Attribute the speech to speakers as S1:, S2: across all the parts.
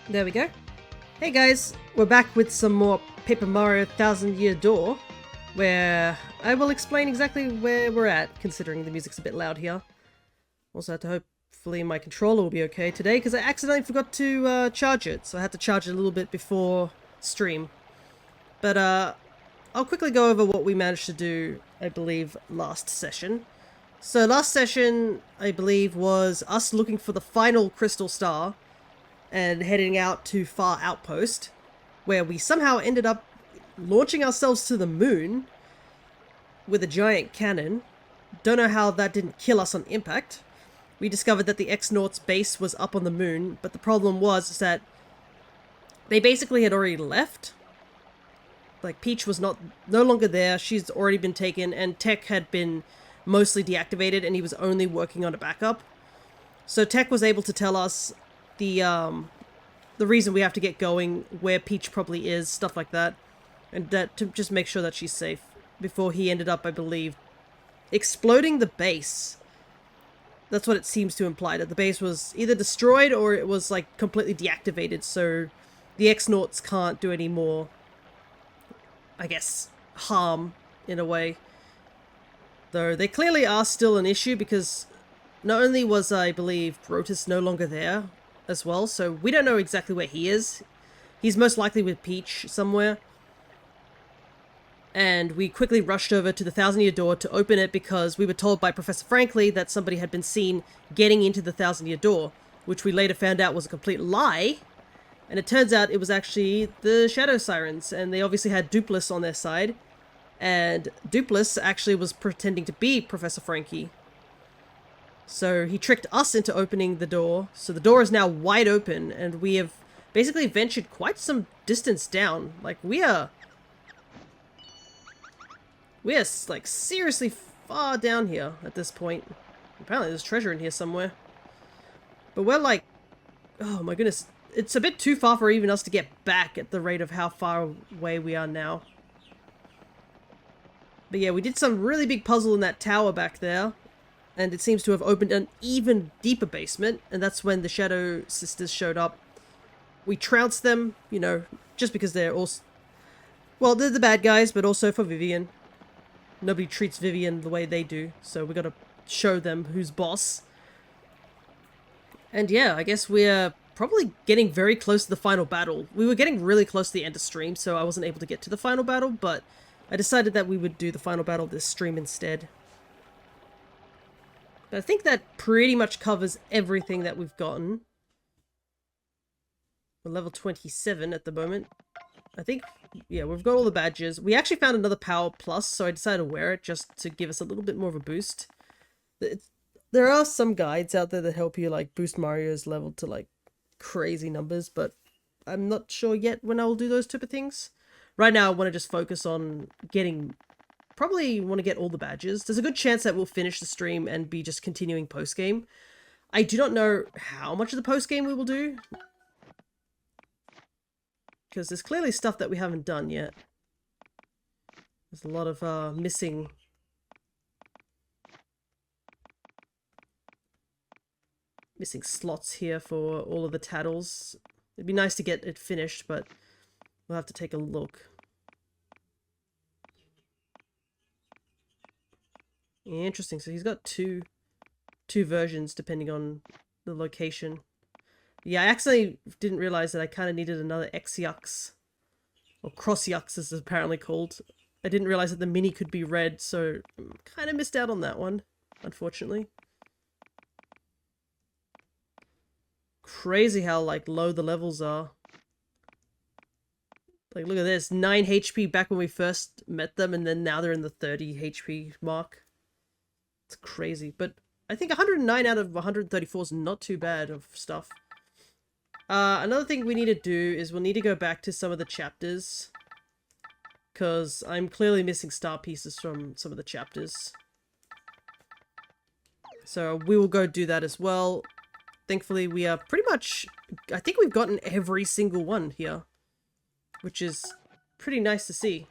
S1: There we go. Hey guys, we're back with some more Paper Mario Thousand Year Door, where I will explain exactly where we're at, considering the music's a bit loud here. Also had to hopefully my controller will be okay today, because I accidentally forgot to charge it, so I had to charge it a little bit before stream. But I'll quickly go over what we managed to do, I believe, last session. So last session, I believe, was us looking for the final crystal star, and heading out to Far Outpost, where we somehow ended up launching ourselves to the moon with a giant cannon. Don't know how that didn't kill us on impact. We discovered that the X-Naut's base was up on the moon, but the problem was that they basically had already left. Like, Peach was no longer there, she's already been taken, and Tech had been mostly deactivated, and he was only working on a backup. So Tech was able to tell us the reason we have to get going, where Peach probably is, stuff like that, and that to just make sure that she's safe, before he ended up, I believe, exploding the base. That's what it seems to imply, that the base was either destroyed or it was like completely deactivated, so the X-Nauts can't do any more, I guess, harm in a way. Though they clearly are still an issue, because not only was, I believe, Brotus no longer there as well, so we don't know exactly where he is. He's most likely with Peach somewhere. And we quickly rushed over to the Thousand Year Door to open it, because we were told by Professor Franklin that somebody had been seen getting into the Thousand Year Door, which we later found out was a complete lie. And it turns out it was actually the Shadow Sirens, and they obviously had Dupless on their side. And Dupless actually was pretending to be Professor Frankie. So he tricked us into opening the door, so the door is now wide open, and we have basically ventured quite some distance down. Like, we are like seriously far down here at this point. Apparently there's treasure in here somewhere. But we're like, oh my goodness, it's a bit too far for even us to get back at the rate of how far away we are now. But yeah, we did some really big puzzle in that tower back there. And it seems to have opened an even deeper basement, and that's when the Shadow Sisters showed up. We trounced them, you know, just because they're also... well, they're the bad guys, but also for Vivian. Nobody treats Vivian the way they do, so we gotta show them who's boss. And yeah, I guess we're probably getting very close to the final battle. We were getting really close to the end of stream, so I wasn't able to get to the final battle, but I decided that we would do the final battle this stream instead. But I think that pretty much covers everything that we've gotten. We're level 27 at the moment. I think, yeah, we've got all the badges. We actually found another Power Plus, so I decided to wear it just to give us a little bit more of a boost. There are some guides out there that help you, like, boost Mario's level to, like, crazy numbers, but I'm not sure yet when I will do those type of things. Right now, I want to just focus on getting... probably want to get all the badges. There's a good chance that we'll finish the stream and be just continuing post-game. I do not know how much of the post-game we will do, because there's clearly stuff that we haven't done yet. There's a lot of missing slots here for all of the tattles. It'd be nice to get it finished, but we'll have to take a look. Interesting, so he's got two versions depending on the location. Yeah, I actually didn't realize that I kind of needed another X-Yux, or Cross-Yux as it's apparently called. I didn't realize that the mini could be red, so kind of missed out on that one, unfortunately. Crazy how, like, low the levels are. Like, look at this, 9 HP back when we first met them, and then now they're in the 30 HP mark. It's crazy, but I think 109 out of 134 is not too bad of stuff. Another thing we need to do is we'll need to go back to some of the chapters, because I'm clearly missing star pieces from some of the chapters. So we will go do that as well. Thankfully, we are pretty much... I think we've gotten every single one here, which is pretty nice to see.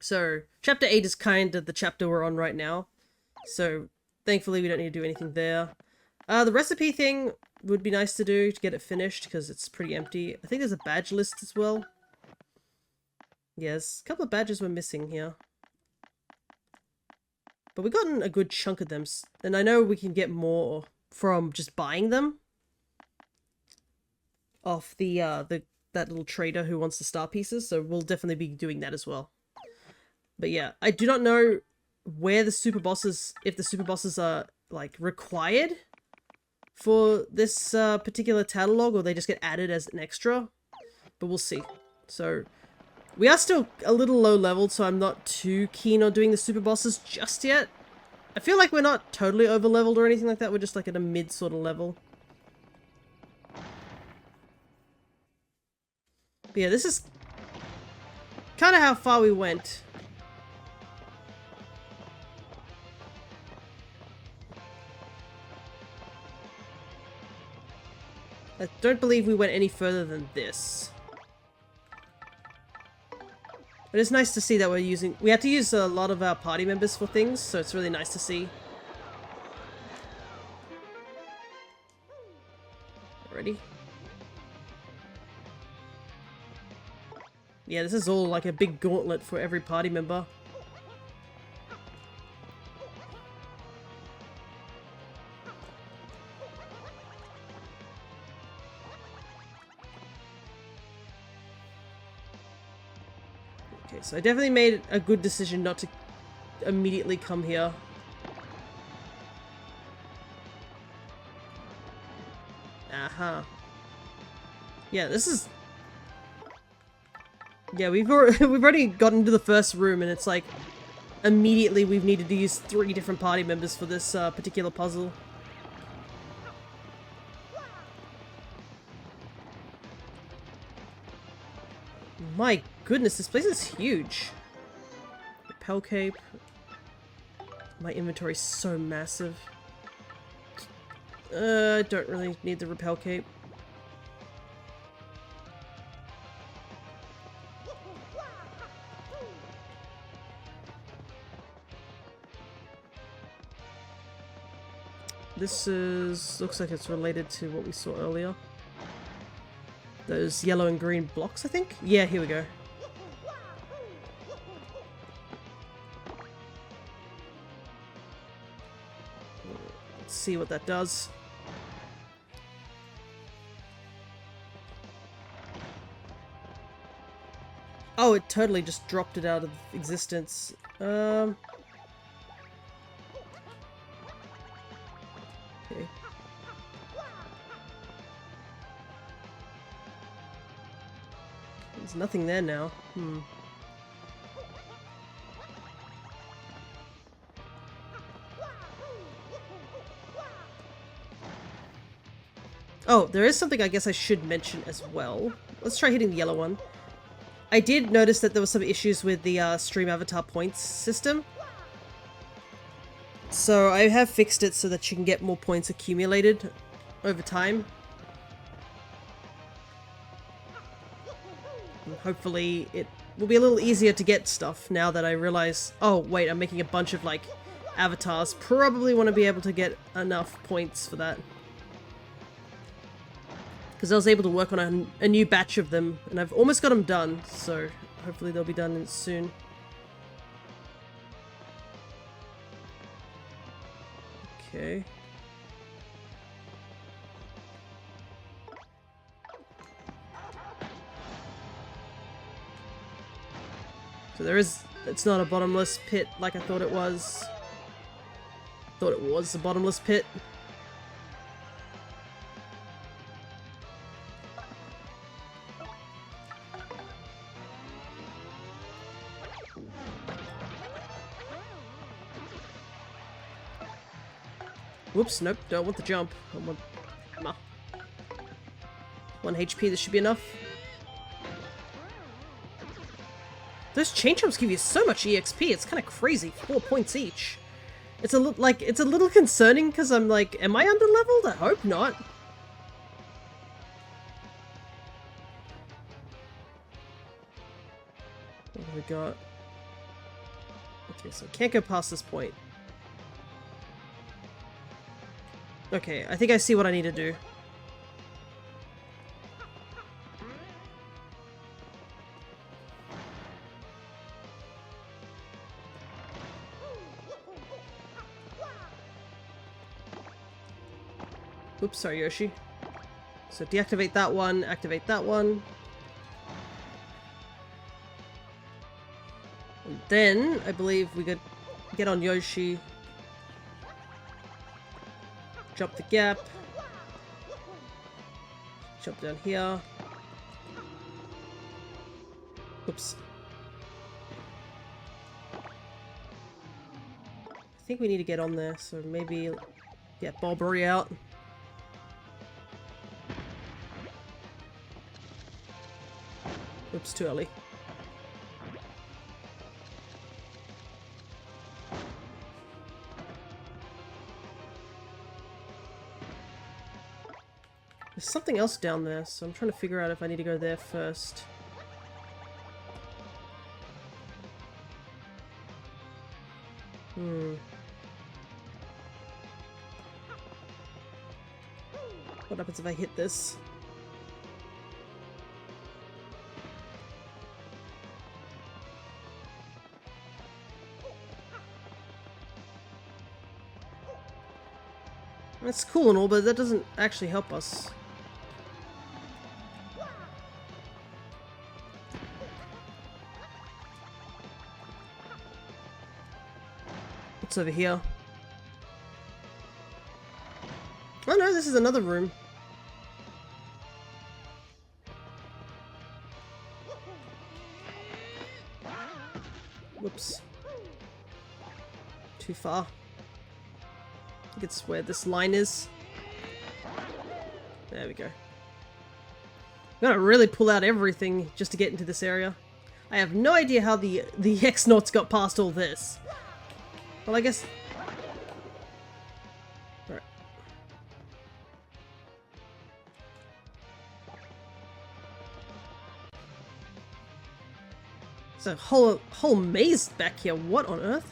S1: So, chapter 8 is kind of the chapter we're on right now. So, thankfully we don't need to do anything there. The recipe thing would be nice to do to get it finished because it's pretty empty. I think there's a badge list as well. Yes, a couple of badges we're missing here. But we've gotten a good chunk of them, and I know we can get more from just buying them off that little trader who wants the star pieces, so we'll definitely be doing that as well. But yeah, I do not know where the super bosses, if the super bosses are like required for this particular catalog, or they just get added as an extra, but we'll see. So we are still a little low leveled, so I'm not too keen on doing the super bosses just yet. I feel like we're not totally over leveled or anything like that, we're just like at a mid sort of level. But yeah, this is kind of how far we went. I don't believe we went any further than this. But it's nice to see that we had to use a lot of our party members for things, so it's really nice to see. Ready? Yeah, this is all like a big gauntlet for every party member. Okay, so I definitely made a good decision not to immediately come here. Aha. Yeah, this is... Yeah, we've already gotten into the first room, and it's like immediately we've needed to use 3 different party members for this particular puzzle. My goodness, this place is huge. Repel cape. My inventory's so massive. I don't really need the repel cape. This looks like it's related to what we saw earlier. Those yellow and green blocks, I think? Yeah, here we go. Let's see what that does. Oh, it totally just dropped it out of existence. Okay. There's nothing there now. Oh, there is something I guess I should mention as well. Let's try hitting the yellow one. I did notice that there were some issues with the stream avatar points system. So I have fixed it so that you can get more points accumulated over time. And hopefully it will be a little easier to get stuff now that I realize, oh wait, I'm making a bunch of like avatars. Probably want to be able to get enough points for that. Because I was able to work on a new batch of them, and I've almost got them done, so hopefully they'll be done soon. Okay. So it's not a bottomless pit like I thought it was. Thought it was a bottomless pit. Whoops, nope, don't want the jump. I want... Come on. 1 HP, this should be enough. Those chain jumps give you so much EXP, it's kind of crazy. 4 points each. It's a little concerning because I'm like, am I underleveled? I hope not. What do we got? Okay, so can't go past this point. Okay, I think I see what I need to do. Oops, sorry, Yoshi. So deactivate that one, activate that one. And then, I believe we could get on Yoshi. Jump the gap. Jump down here. Oops. I think we need to get on there, so maybe get Bobbery out. Oops, too early. There's something else down there, so I'm trying to figure out if I need to go there first. What happens if I hit this? That's cool and all, but that doesn't actually help us. What's over here? Oh no, this is another room. Whoops. Too far. I think it's where this line is. There we go. Gotta really pull out everything just to get into this area. I have no idea how the X-Nauts got past all this. Well, I guess... Alright. There's a whole maze back here. What on earth?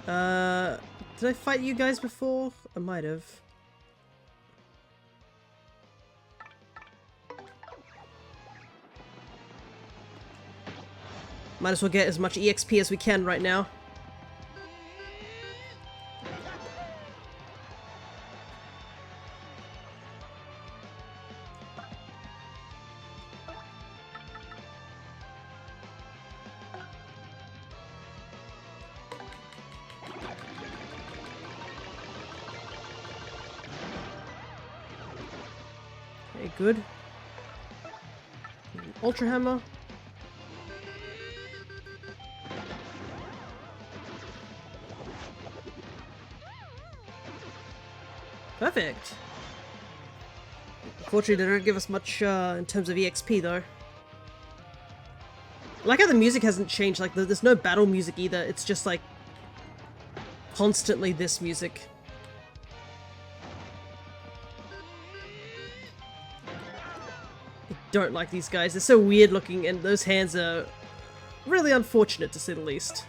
S1: Did I fight you guys before? I might have. Might as well get as much EXP as we can right now. Okay, good. Ultra Hammer. Perfect. Unfortunately, they don't give us much in terms of EXP, though. I like how the music hasn't changed. Like, there's no battle music either. It's just like constantly this music. I don't like these guys. They're so weird looking, and those hands are really unfortunate, to say the least.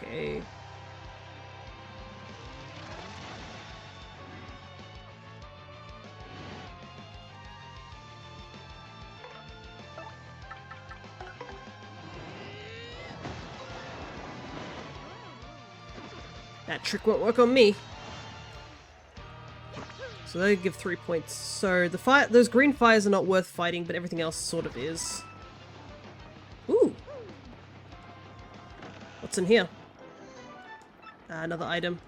S1: Okay. That trick won't work on me. So they give 3 points. So the those green fires are not worth fighting, but everything else sort of is. Ooh. What's in here? Another item.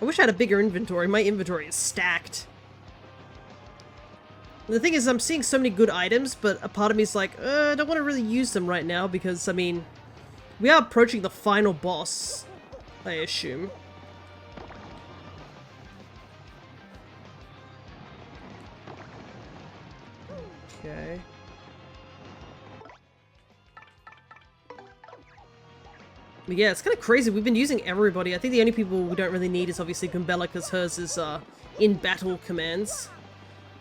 S1: I wish I had a bigger inventory. My inventory is stacked. The thing is, I'm seeing so many good items, but a part of me is like, I don't want to really use them right now because, I mean, we are approaching the final boss, I assume. Okay. But yeah, it's kind of crazy. We've been using everybody. I think the only people we don't really need is obviously Gumbella, because hers is in-battle commands.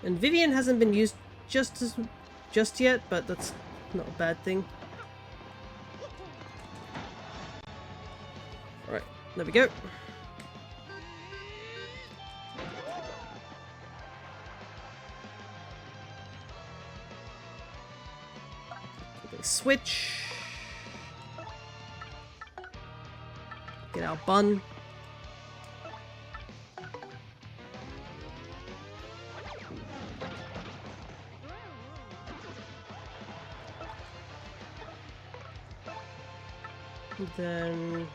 S1: And Vivian hasn't been used just yet, but that's not a bad thing. Alright, there we go. Okay, switch. Get our bun. And then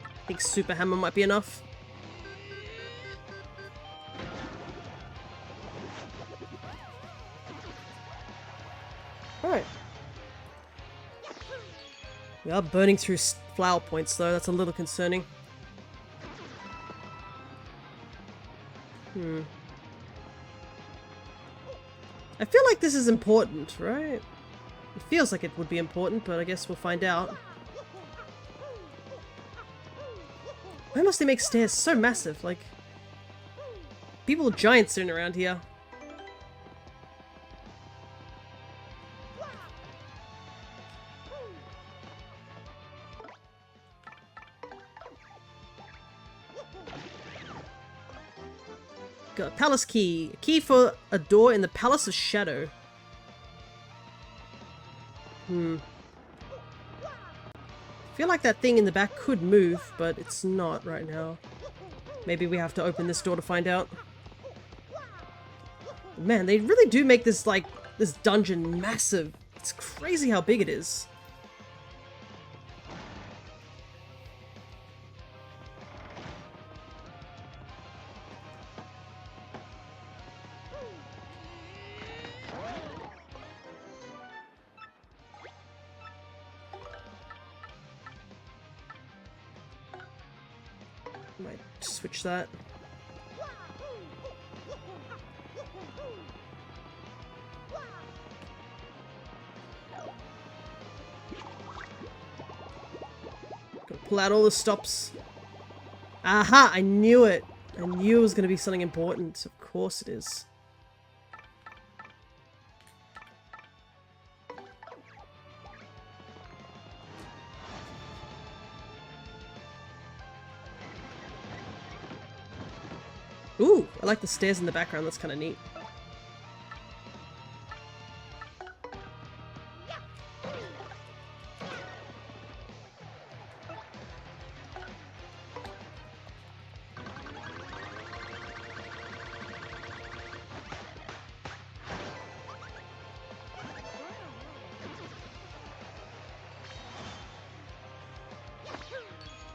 S1: I think Super Hammer might be enough. Alright. We are burning through flower points though, that's a little concerning. I feel like this is important, right? It feels like it would be important, but I guess we'll find out. Why must they make stairs so massive? Like, people are giants sitting around here. Got a palace key. A key for a door in the Palace of Shadow. I feel like that thing in the back could move, but it's not right now. Maybe we have to open this door to find out. Man, they really do make this, like, this dungeon massive. It's crazy how big it is. Might switch that. Gotta pull out all the stops. Aha! I knew it! I knew it was gonna be something important. Of course it is. Ooh, I like the stairs in the background, that's kind of neat.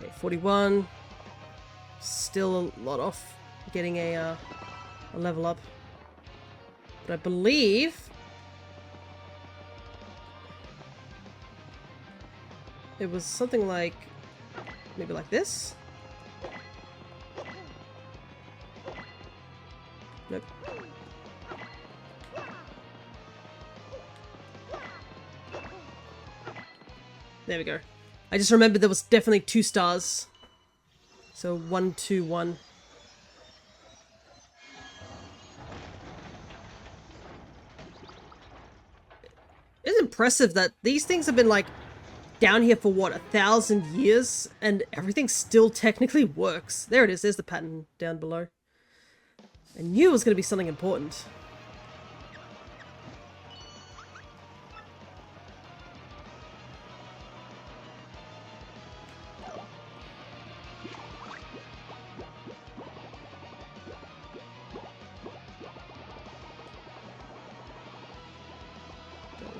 S1: Okay, 41. Still a lot off getting a level up. But I believe it was something like, maybe like this? Nope. There we go. I just remembered there was definitely 2 stars. So 1, 2, 1. It's impressive that these things have been like down here for what, 1,000 years, and everything still technically works. There it is, there's the pattern down below. I knew it was going to be something important.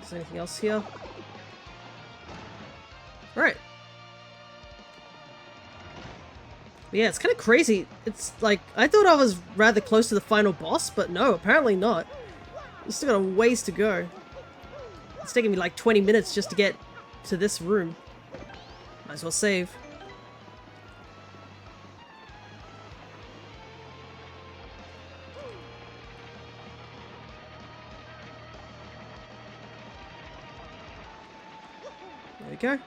S1: Is there anything else here? Alright. Yeah, it's kind of crazy. It's like, I thought I was rather close to the final boss, but no, apparently not. We've still got a ways to go. It's taking me like 20 minutes just to get to this room. Might as well save. There we go.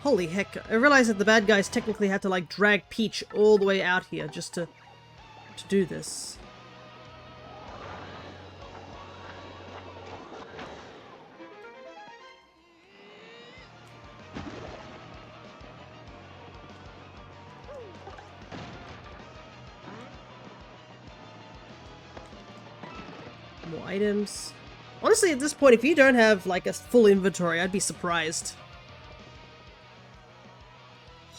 S1: Holy heck, I realized that the bad guys technically had to like drag Peach all the way out here just to do this. More items. Honestly, at this point, if you don't have like a full inventory, I'd be surprised.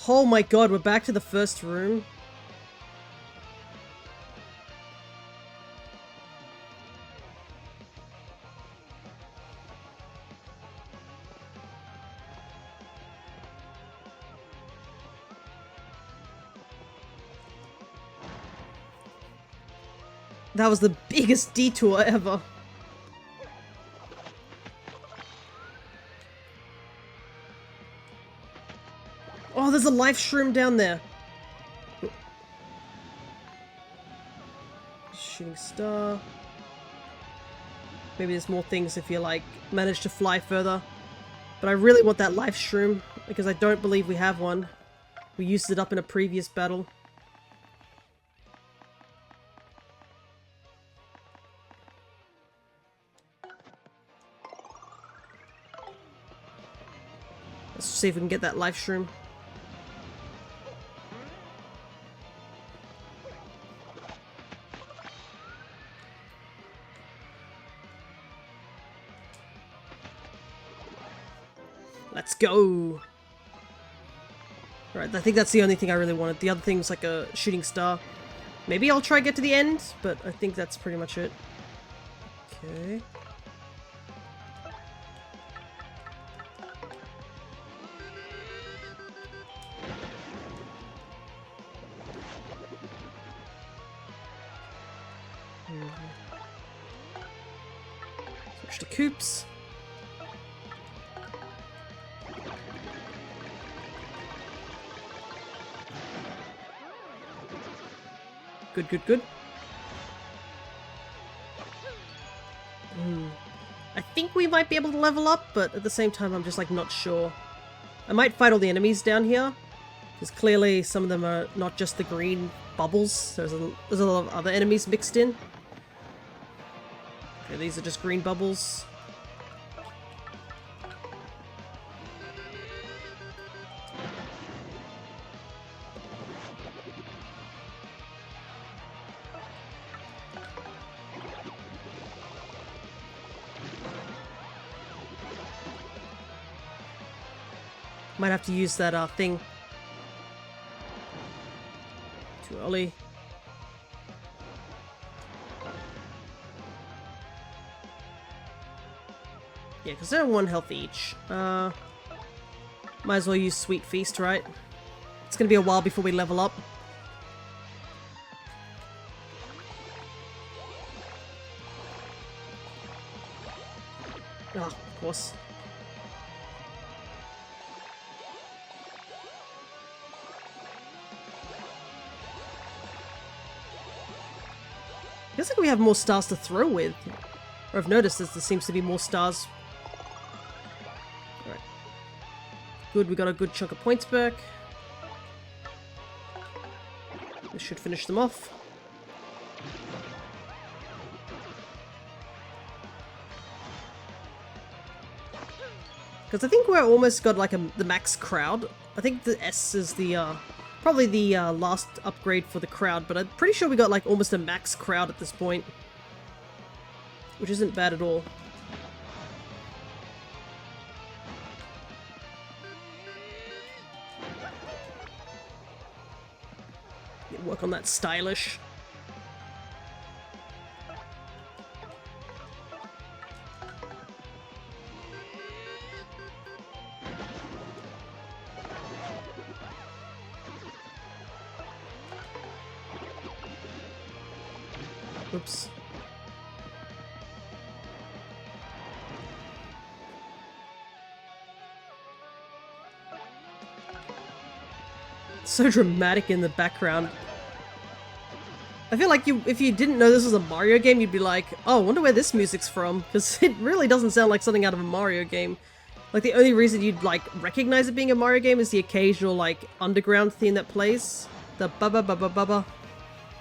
S1: Oh my god, we're back to the first room. That was the biggest detour ever. Oh, there's a life shroom down there. Shooting star. Maybe there's more things if you like manage to fly further. But I really want that life shroom because I don't believe we have one. We used it up in a previous battle. Let's see if we can get that life shroom. Let's go! Right, I think that's the only thing I really wanted. The other thing's like a shooting star. Maybe I'll try to get to the end, but I think that's pretty much it. Okay. Switch to Coops. Good, good, good. I think we might be able to level up, but at the same time I'm just like not sure. I might fight all the enemies down here, because clearly some of them are not just the green bubbles. There's a lot of other enemies mixed in. Okay, these are just green bubbles. Might have to use that thing. Too early. Yeah, because they're 1 health each. Might as well use Sweet Feast, right? It's gonna be a while before we level up. Ah, of course. Feels like we have more stars to throw with. Or I've noticed that there seems to be more stars. Alright. Good, we got a good chunk of points back. This should finish them off. Because I think we're almost got like the max crowd. I think the S is the probably the last upgrade for the crowd, but I'm pretty sure we got like almost a max crowd at this point. Which isn't bad at all. Work on that stylish. Oops. So dramatic in the background. I feel like if you didn't know this was a Mario game, you'd be like, oh, I wonder where this music's from, because it really doesn't sound like something out of a Mario game. Like, the only reason you'd, like, recognize it being a Mario game is the occasional, like, underground theme that plays. The bubba bubba bubba.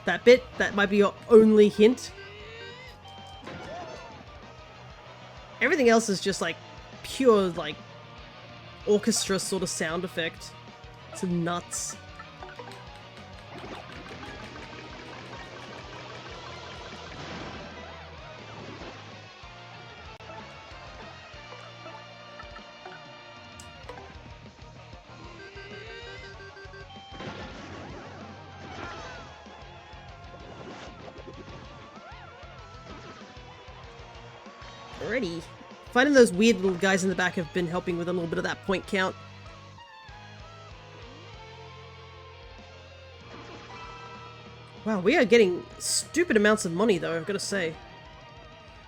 S1: That bit, that might be your only hint. Everything else is just, like, pure, like, orchestra sort of sound effect. It's nuts. Alrighty. Finding those weird little guys in the back have been helping with a little bit of that point count. Wow, we are getting stupid amounts of money though, I've got to say.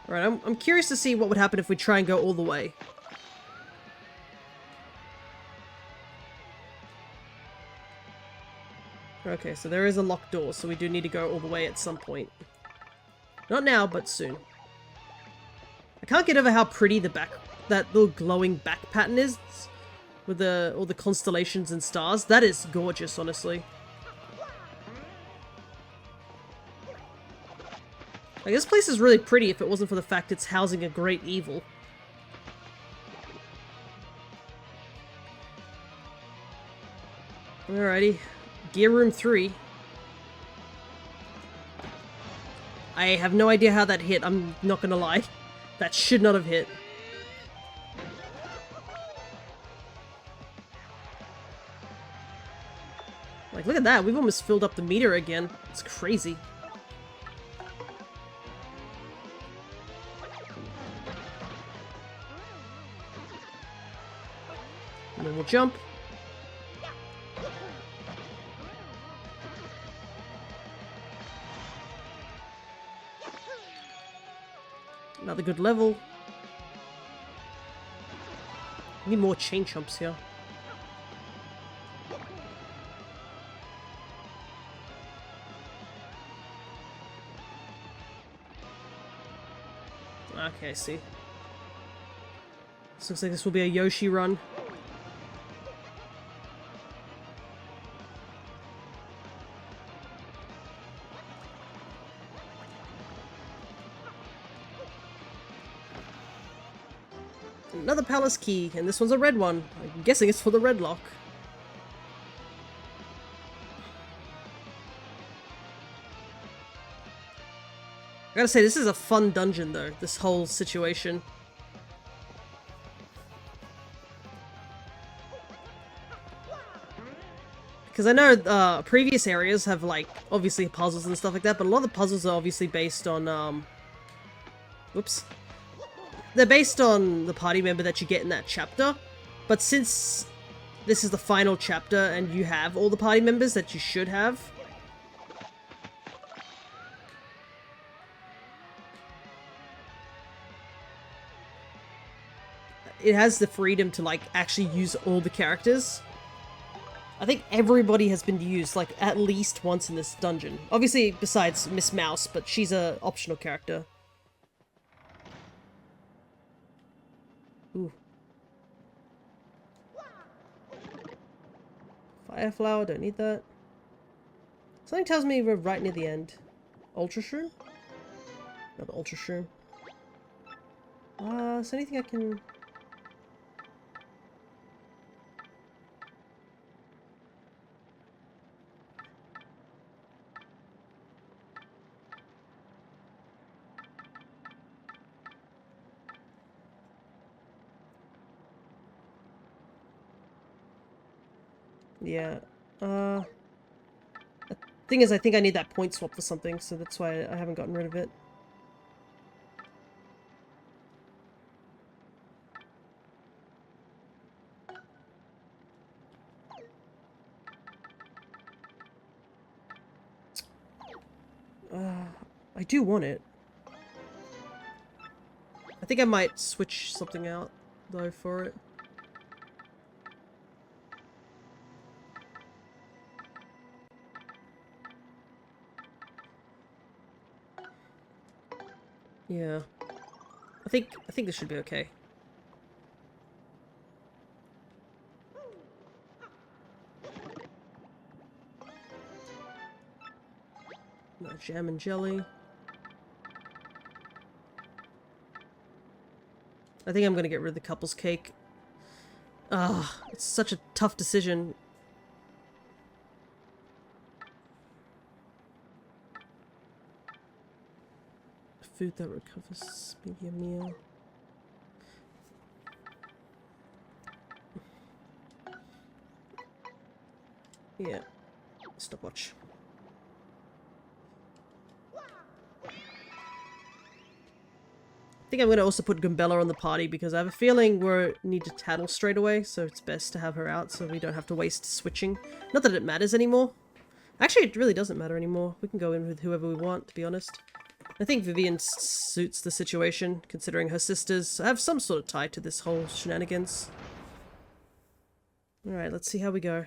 S1: Alright, I'm curious to see what would happen if we try and go all the way. Okay, so there is a locked door, so we do need to go all the way at some point. Not now, but soon. I can't get over how pretty that little glowing back pattern is with all the constellations and stars. That is gorgeous, honestly. Like, this place is really pretty if it wasn't for the fact it's housing a great evil. Alrighty. Gear Room 3. I have no idea how that hit, I'm not gonna lie. That should not have hit. Like, look at that, we've almost filled up the meter again. It's crazy. And then we'll jump. Another good level. Need more chain chomps here. Okay, I see. This looks like this will be a Yoshi run. Another palace key, and this one's a red one. I'm guessing it's for the red lock. I gotta say, this is a fun dungeon though, this whole situation. Because I know previous areas have, like, obviously puzzles and stuff like that, but a lot of the puzzles are obviously based on, whoops. They're based on the party member that you get in that chapter, but since this is the final chapter and you have all the party members that you should have, it has the freedom to, like, actually use all the characters. I think everybody has been used, like, at least once in this dungeon. Obviously, besides Miss Mouse, but she's an optional character. Ooh. Fire flower, don't need that. Something tells me we're right near the end. Ultra shroom? Another ultra shroom. Is there anything I can... Yeah, the thing is, I think I need that point swap for something, so that's why I haven't gotten rid of it. I do want it. I think I might switch something out, though, for it. Yeah. I think this should be okay. jam and jelly. I think I'm gonna get rid of the couple's cake. Ah, it's such a tough decision. Food that recovers maybe a meal. Yeah. Stopwatch. I think I'm going to also put Gumbella on the party because I have a feeling we need to tattle straight away, so it's best to have her out so we don't have to waste switching. Not that it matters anymore. Actually, it really doesn't matter anymore. We can go in with whoever we want, to be honest. I think Vivian suits the situation, considering her sisters have some sort of tie to this whole shenanigans. Alright, let's see how we go.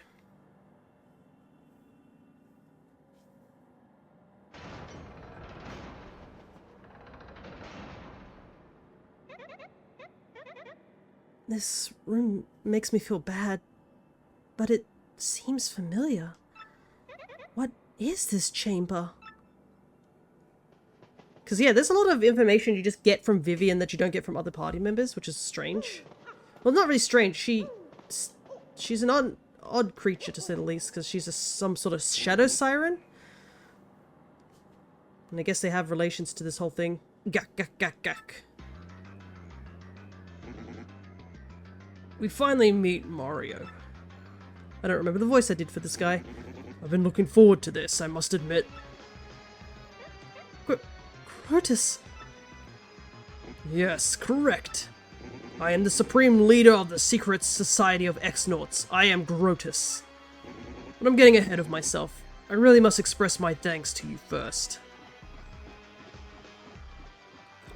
S1: This room makes me feel bad, but it seems familiar. What is this chamber? Because yeah, there's a lot of information you just get from Vivian that you don't get from other party members, which is strange. Well, not really strange. She's an odd creature, to say the least, because she's some sort of shadow siren. And I guess they have relations to this whole thing. Gak, gak, gak, gak. We finally meet Mario. I don't remember the voice I did for this guy. I've been looking forward to this, I must admit. Grotus. Yes, correct. I am the supreme leader of the secret society of X-Nauts. I am Grotus. But I'm getting ahead of myself. I really must express my thanks to you first.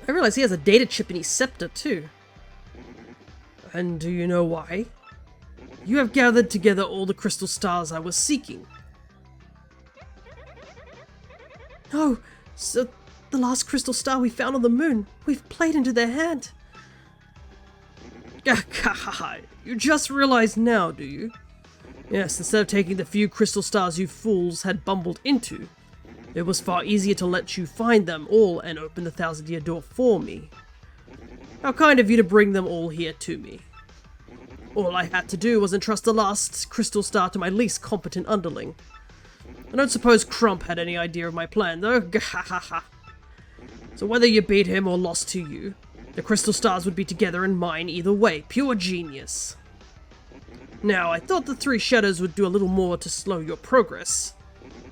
S1: I realize he has a data chip in his scepter too. And do you know why? You have gathered together all the crystal stars I was seeking. No, so the last crystal star we found on the moon, we've played into their hand. You just realized now, do you? Yes, instead of taking the few crystal stars you fools had bumbled into, it was far easier to let you find them all and open the Thousand Year Door for me. How kind of you to bring them all here to me. All I had to do was entrust the last crystal star to my least competent underling. I don't suppose Crump had any idea of my plan, though. So whether you beat him or lost to you, the crystal stars would be together in mine either way. Pure genius. Now, I thought the three shadows would do a little more to slow your progress,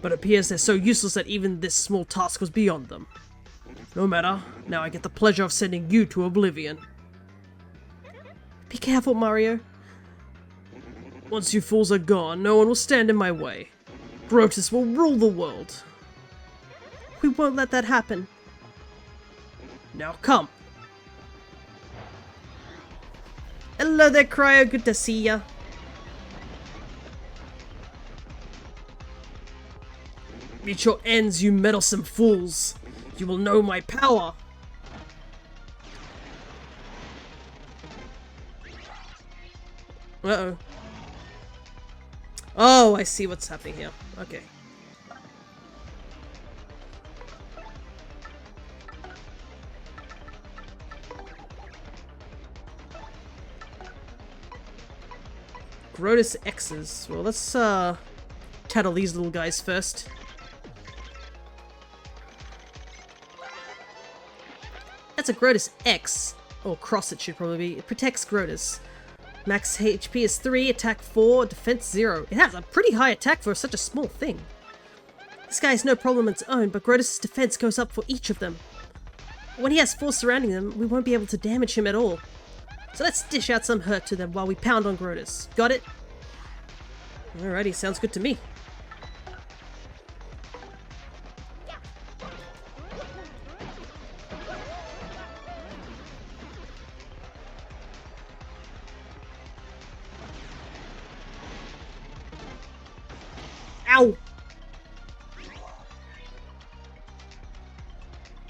S1: but it appears they're so useless that even this small task was beyond them. No matter, now I get the pleasure of sending you to oblivion. Be careful, Mario. Once you fools are gone, no one will stand in my way. Grotus will rule the world. We won't let that happen. Now come. Hello there, Cryo. Good to see ya. Reach your ends, you meddlesome fools. You will know my power. Uh-oh. Oh, I see what's happening here. Okay. Grotus X's. Well, let's tattle these little guys first. That's a Grotus X. Or cross it should probably be. It protects Grotus. Max HP is 3, attack 4, defense 0. It has a pretty high attack for such a small thing. This guy has no problem on its own, but Grotus' defense goes up for each of them. When he has force surrounding them, we won't be able to damage him at all. So let's dish out some hurt to them while we pound on Grotus. Got it? Alrighty, sounds good to me. Ow!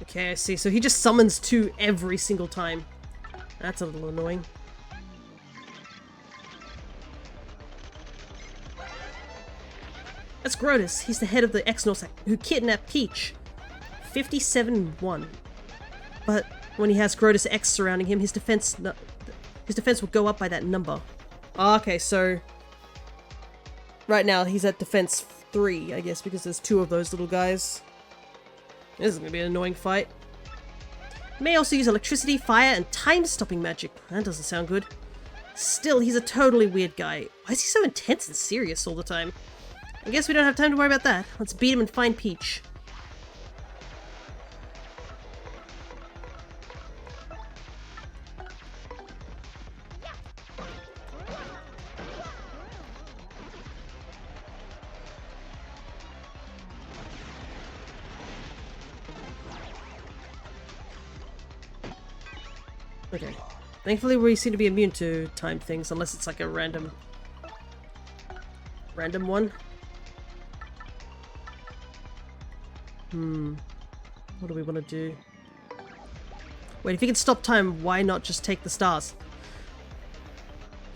S1: Okay, I see. So he just summons 2 every single time. That's a little annoying. That's Grotus. He's the head of the X-Nauts who kidnapped Peach. 57-1. But when he has Grotus X surrounding him, his defense will go up by that number. Okay, so right now he's at defense 3, I guess, because there's 2 of those little guys. This is gonna be an annoying fight. He may also use electricity, fire, and time-stopping magic. That doesn't sound good. Still, he's a totally weird guy. Why is he so intense and serious all the time? I guess we don't have time to worry about that. Let's beat him and find Peach. Okay. Thankfully we seem to be immune to time things, unless it's like a random one. What do we want to do? Wait, if you can stop time, why not just take the stars?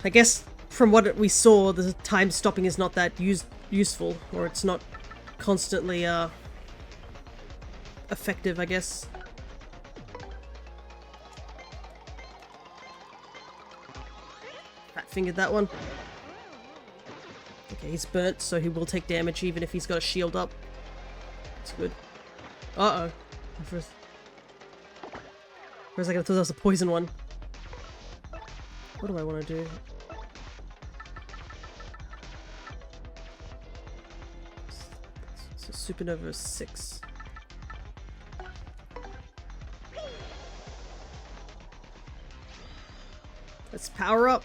S1: I guess from what we saw, the time stopping is not that useful, or it's not constantly effective, I guess. Fat fingered that one. Okay, he's burnt, so he will take damage even if he's got a shield up. That's good. Uh-oh. For a second I thought that was a poison one. What do I want to do? So Supernova 6. Let's power up.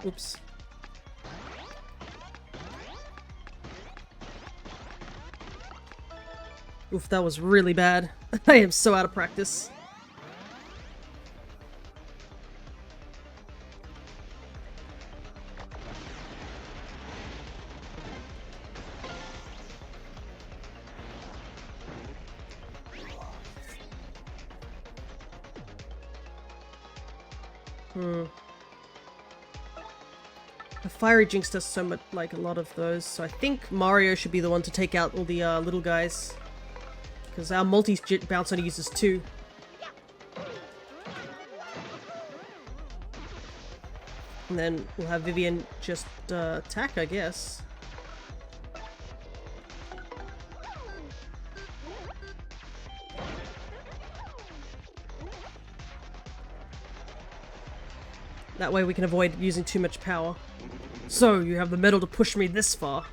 S1: Oops. Oof, that was really bad. I am so out of practice. The Fiery Jinx does so much, like a lot of those, so I think Mario should be the one to take out all the little guys. Because our multi-bounce only uses 2. And then we'll have Vivian just attack, I guess. That way we can avoid using too much power. So, you have the metal to push me this far,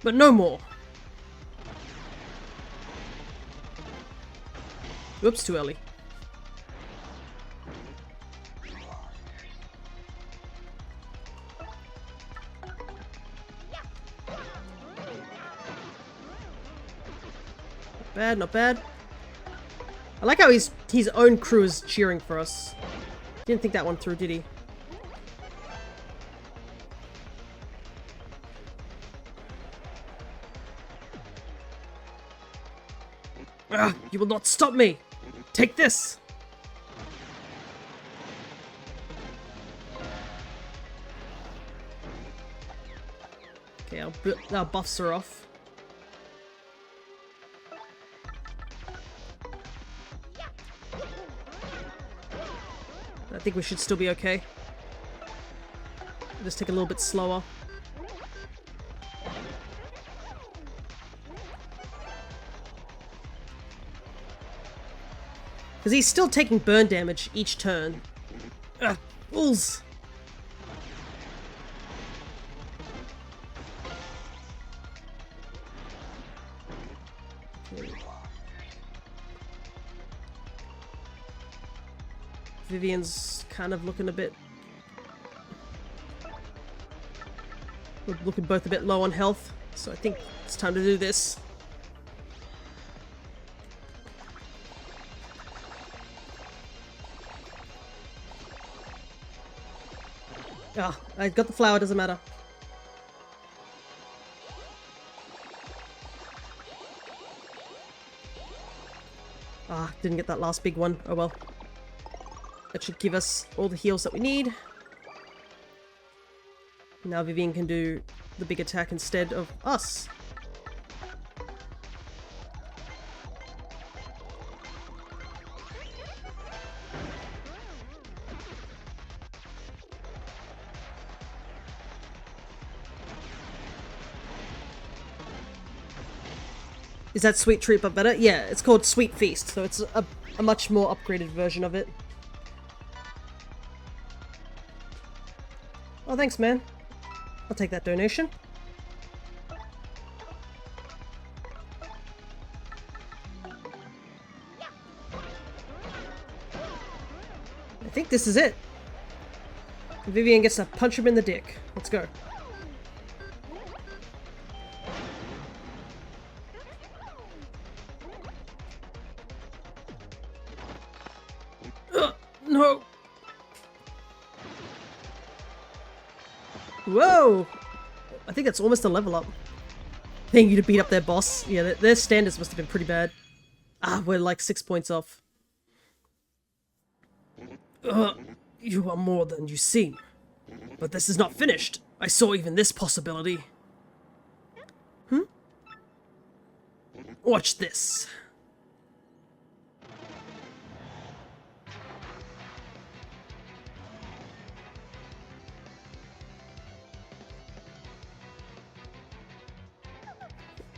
S1: but no more. Whoops, too early. Not bad, not bad. I like how his own crew is cheering for us. Didn't think that one through, did he? Ah, you will not stop me! Take this! Okay, our buffs are off. I think we should still be okay. Just take a little bit slower. Because he's still taking burn damage each turn. Ugh, fools! Okay. Vivian's kind of looking a bit... We're looking both a bit low on health, so I think it's time to do this. Ah, I got the flower, doesn't matter. Ah, didn't get that last big one. Oh well. That should give us all the heals that we need. Now Vivian can do the big attack instead of us. Is that Sweet Treat but better? Yeah, it's called Sweet Feast, so it's a much more upgraded version of it. Oh, thanks, man. I'll take that donation. I think this is it. Vivian gets to punch him in the dick. Let's go. No! Whoa! I think that's almost a level up. Paying you to beat up their boss. Yeah, their standards must have been pretty bad. Ah, we're like 6 points off. You are more than you seem. But this is not finished. I saw even this possibility. Watch this.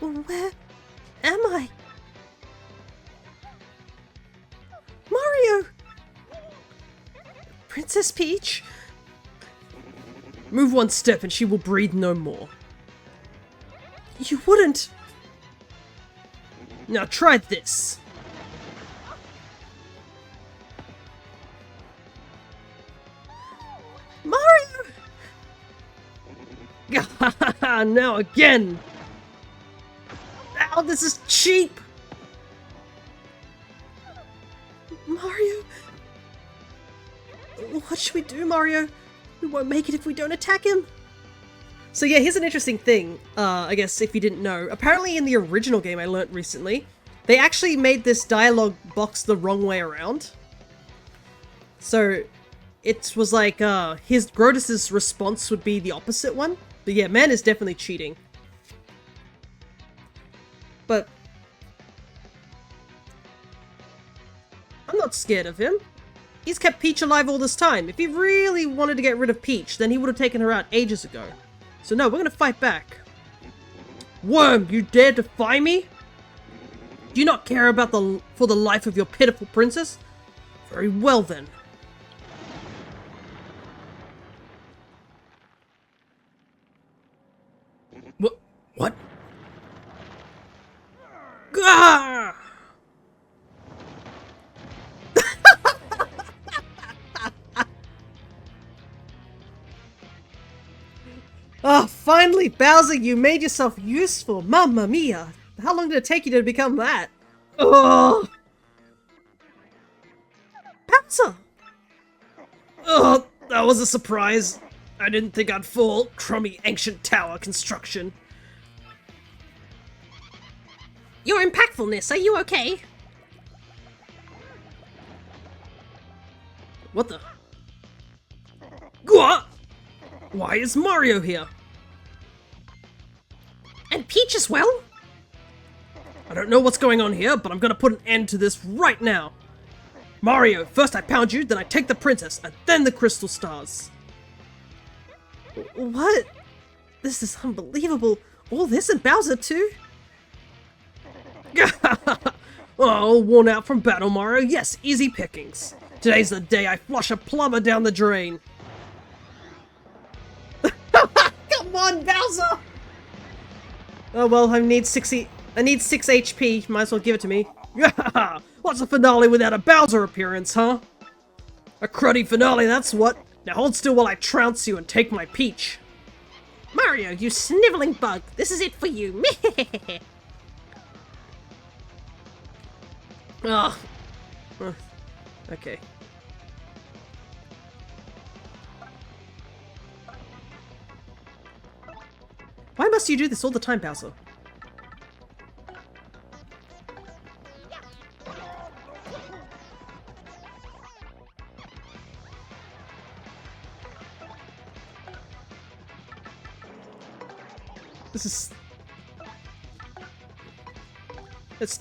S1: Where am I? Mario! Princess Peach? Move one step and she will breathe no more. You wouldn't! Now try this! Mario! Now again! Ow, this is cheap! Mario? What should we do, Mario? We won't make it if we don't attack him! So yeah, here's an interesting thing, I guess if you didn't know. Apparently in the original game I learnt recently, they actually made this dialogue box the wrong way around. So it was like, Grodus's response would be the opposite one. But yeah, man is definitely cheating. But I'm not scared of him. He's kept Peach alive all this time. If he really wanted to get rid of Peach, then he would have taken her out ages ago. So no, we're gonna fight back. Worm, you dare defy me? Do you not care about for the life of your pitiful princess? Very well then. What? Gah! Oh, finally, Bowser, you made yourself useful. Mamma mia. How long did it take you to become that? Oh, Bowser! Oh, that was a surprise. I didn't think I'd fall. Crummy ancient tower construction. Your impactfulness, are you okay? What the? What? Why is Mario here? And Peach as well? I don't know what's going on here, but I'm gonna put an end to this right now. Mario, first I pound you, then I take the princess, and then the crystal stars. What? This is unbelievable. All this and Bowser too? Oh, worn out from battle, Mario. Yes, easy pickings. Today's the day I flush a plumber down the drain. Come on, Bowser! Oh well, I need 6 HP. Might as well give it to me. What's a finale without a Bowser appearance, huh? A cruddy finale, that's what. Now hold still while I trounce you and take my Peach. Mario, you sniveling bug. This is it for you. Ugh. Okay. Why must you do this all the time, Bowser? This is... Let's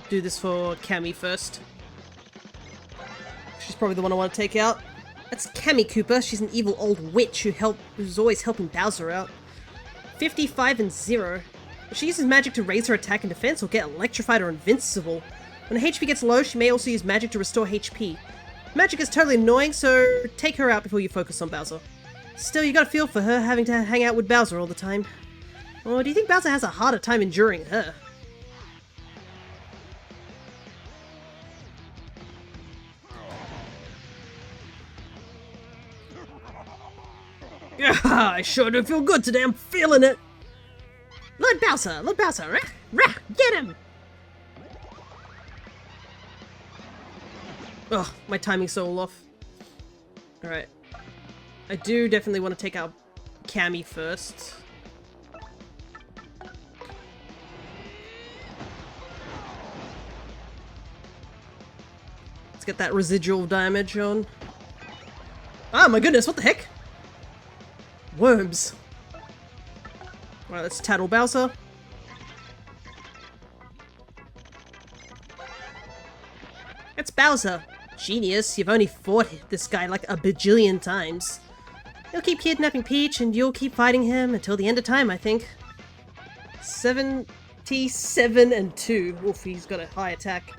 S1: do this for Cammy first. She's probably the one I want to take out. That's Cammy Cooper. She's an evil old witch who's always helping Bowser out. 55 and 0. If she uses magic to raise her attack and defense, or get electrified or invincible. When her HP gets low, she may also use magic to restore HP. Magic is totally annoying, so take her out before you focus on Bowser. Still, you got a feel for her having to hang out with Bowser all the time. Or do you think Bowser has a harder time enduring her? Yeah, I sure do feel good today. I'm feeling it. Lord Bowser, rah, rah, get him! Ugh, my timing's so off. Alright. I do definitely want to take out Cammy first. Let's get that residual damage on. Ah, my goodness, what the heck? Worms. Alright, let's tattle Bowser. It's Bowser. Genius, you've only fought this guy like a bajillion times. He'll keep kidnapping Peach and you'll keep fighting him until the end of time, I think. 77 and 2. Oof, he's got a high attack.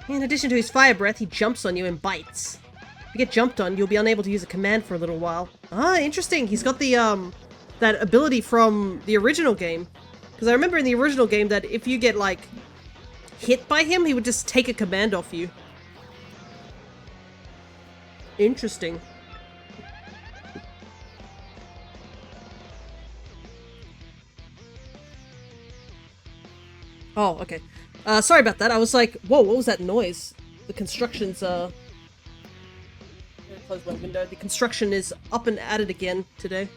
S1: In addition to his fire breath, he jumps on you and bites. If you get jumped on, you'll be unable to use a command for a little while. Ah, interesting. He's got the, that ability from the original game. Because I remember in the original game that if you get, like, hit by him, he would just take a command off you. Interesting. Oh, okay. Sorry about that. I was like, whoa, what was that noise? The construction's, I'm gonna close my window. The construction is up and at it again today.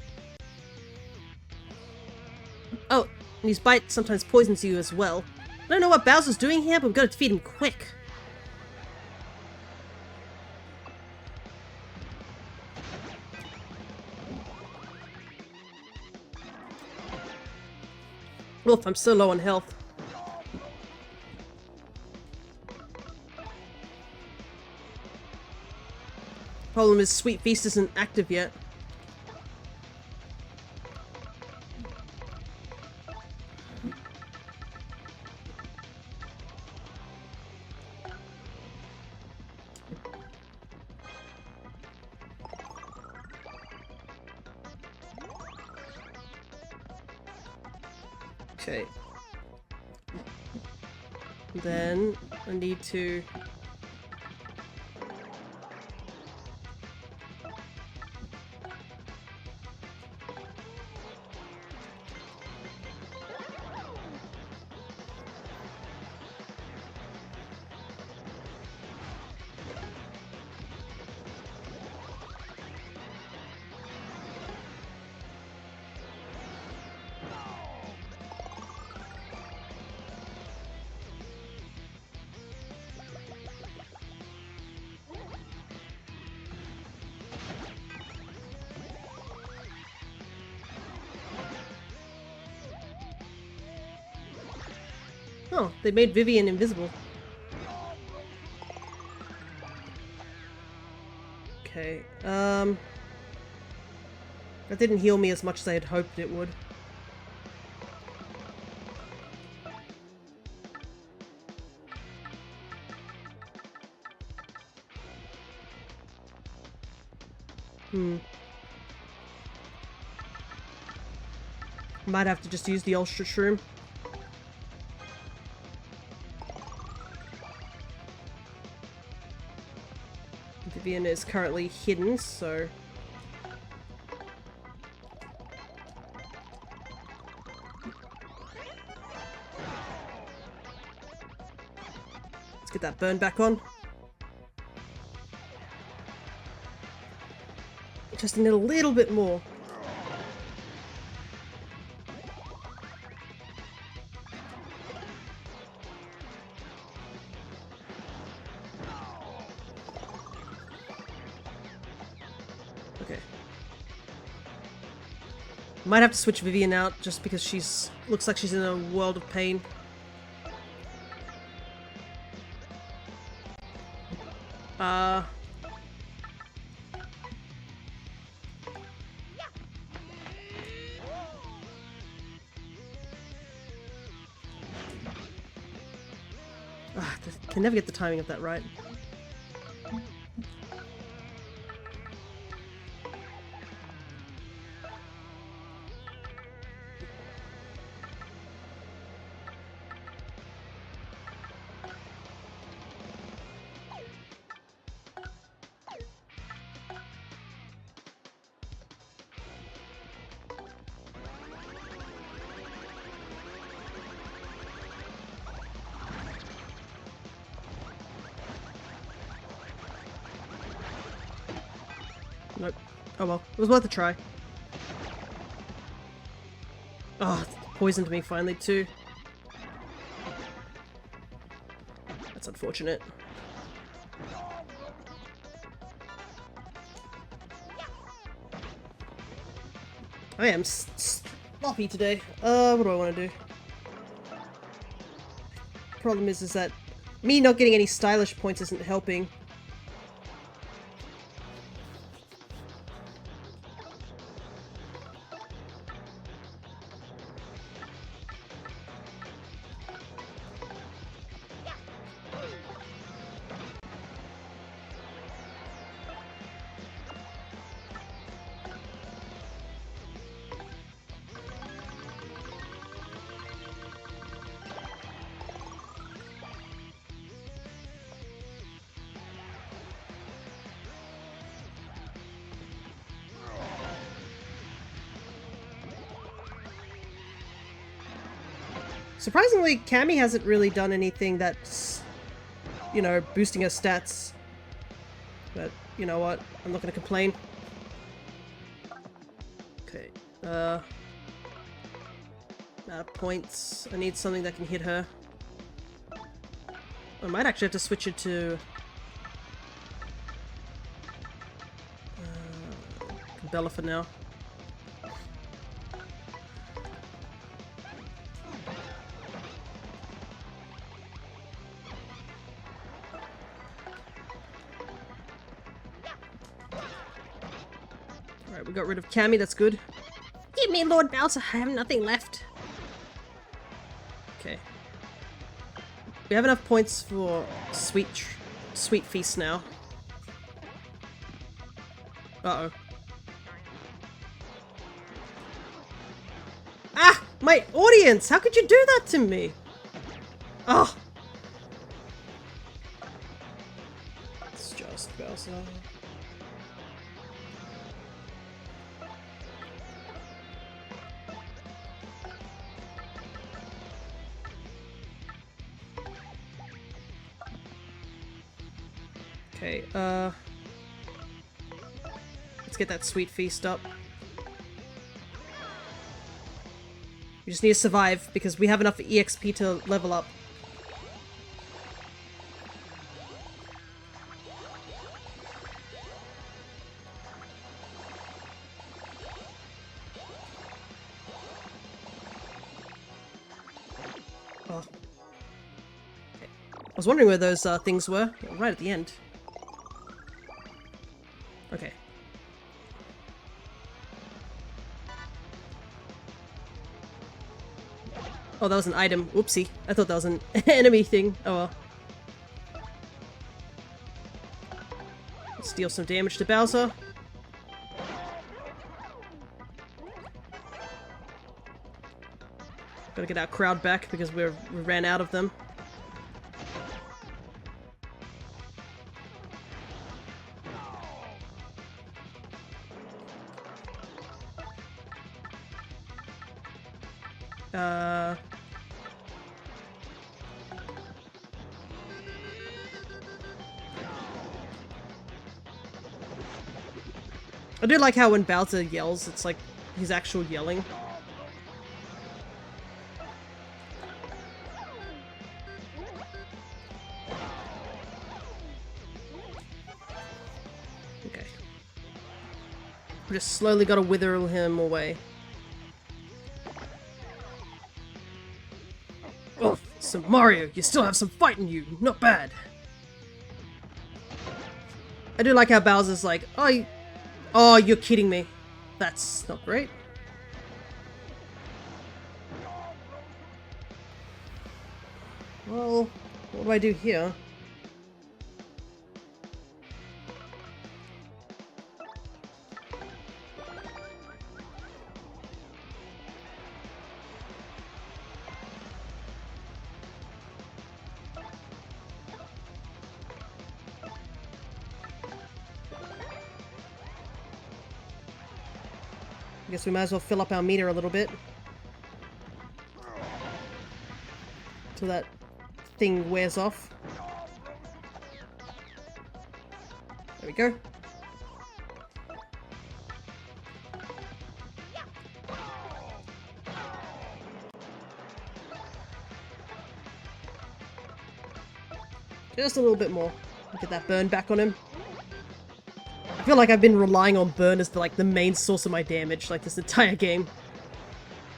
S1: Oh, and his bite sometimes poisons you as well. I don't know what Bowser's doing here, but we've got to defeat him quick. Oof, I'm so low on health. Problem is, Sweet Feast isn't active yet. Okay. Then I need to... Oh, they made Vivian invisible. Okay, that didn't heal me as much as I had hoped it would. Might have to just use the Ultra Shroom. Vivian is currently hidden, so... Let's get that burn back on. Just need a little bit more. Might have to switch Vivian out just because she's looks like she's in a world of pain. Can never get the timing of that right. Nope. Oh well, it was worth a try. Oh, it poisoned me finally too. That's unfortunate. I am sloppy today. What do I want to do? Problem is that me not getting any stylish points isn't helping. Surprisingly, Cammy hasn't really done anything that's, you know, boosting her stats. But, you know what? I'm not gonna complain. Okay, out of points. I need something that can hit her. I might actually have to switch it to... Bella for now. Alright, we got rid of Cammy, that's good. Give me Lord Bowser, I have nothing left. Okay. We have enough points for Sweet Feast now. Uh-oh. Ah! My audience! How could you do that to me? Oh! It's just Bowser. Okay, let's get that Sweet Feast up. We just need to survive, because we have enough EXP to level up. Oh. Okay. I was wondering where those things were. Right at the end. Okay. Oh, that was an item. Oopsie. I thought that was an enemy thing. Oh well. Let's deal some damage to Bowser. Gotta get our crowd back because we ran out of them. I do like how when Bowser yells, it's like he's actual yelling. Okay. We just slowly gotta wither him away. Oh, so Mario, you still have some fight in you. Not bad. I do like how Bowser's like, oh, you're kidding me. That's not great. Well, what do I do here? I guess we might as well fill up our meter a little bit. Till that thing wears off. There we go. Just a little bit more. Get that burn back on him. I feel like I've been relying on burn as the main source of my damage, like this entire game.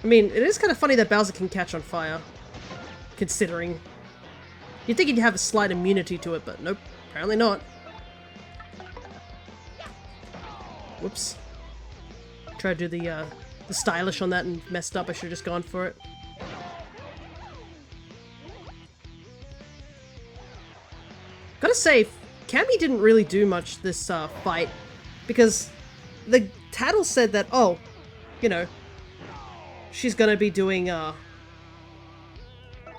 S1: I mean, it is kind of funny that Bowser can catch on fire. Considering. You'd think he'd have a slight immunity to it, but nope, apparently not. Whoops. Tried to do the stylish on that and messed up. I should have just gone for it. Gotta say, Cammy didn't really do much this fight, because the Tattle said that, oh, you know, she's gonna be doing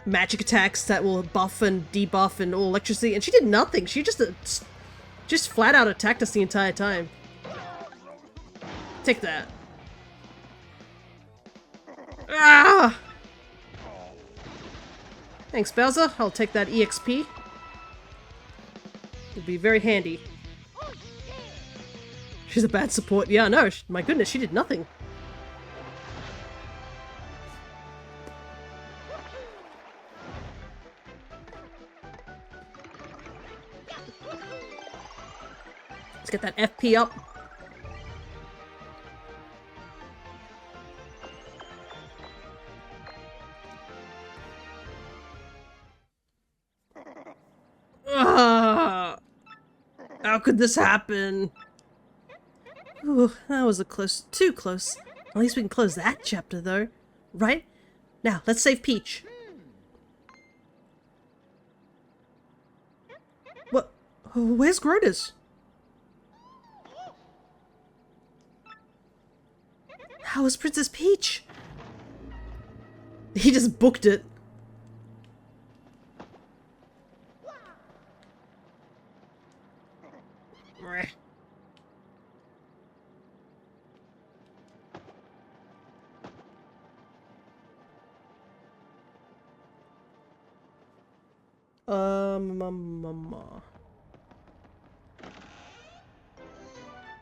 S1: magic attacks that will buff and debuff and all electricity, and she did nothing. She just flat out attacked us the entire time. Take that. Ah! Thanks, Bowser. I'll take that EXP. It'd be very handy. She's a bad support. Yeah, no, my goodness, she did nothing. Let's get that FP up. How could this happen? Ooh, that was too close. At least we can close that chapter, though. Right? Now, let's save Peach. What? Where's Grotus? How is Princess Peach? He just booked it.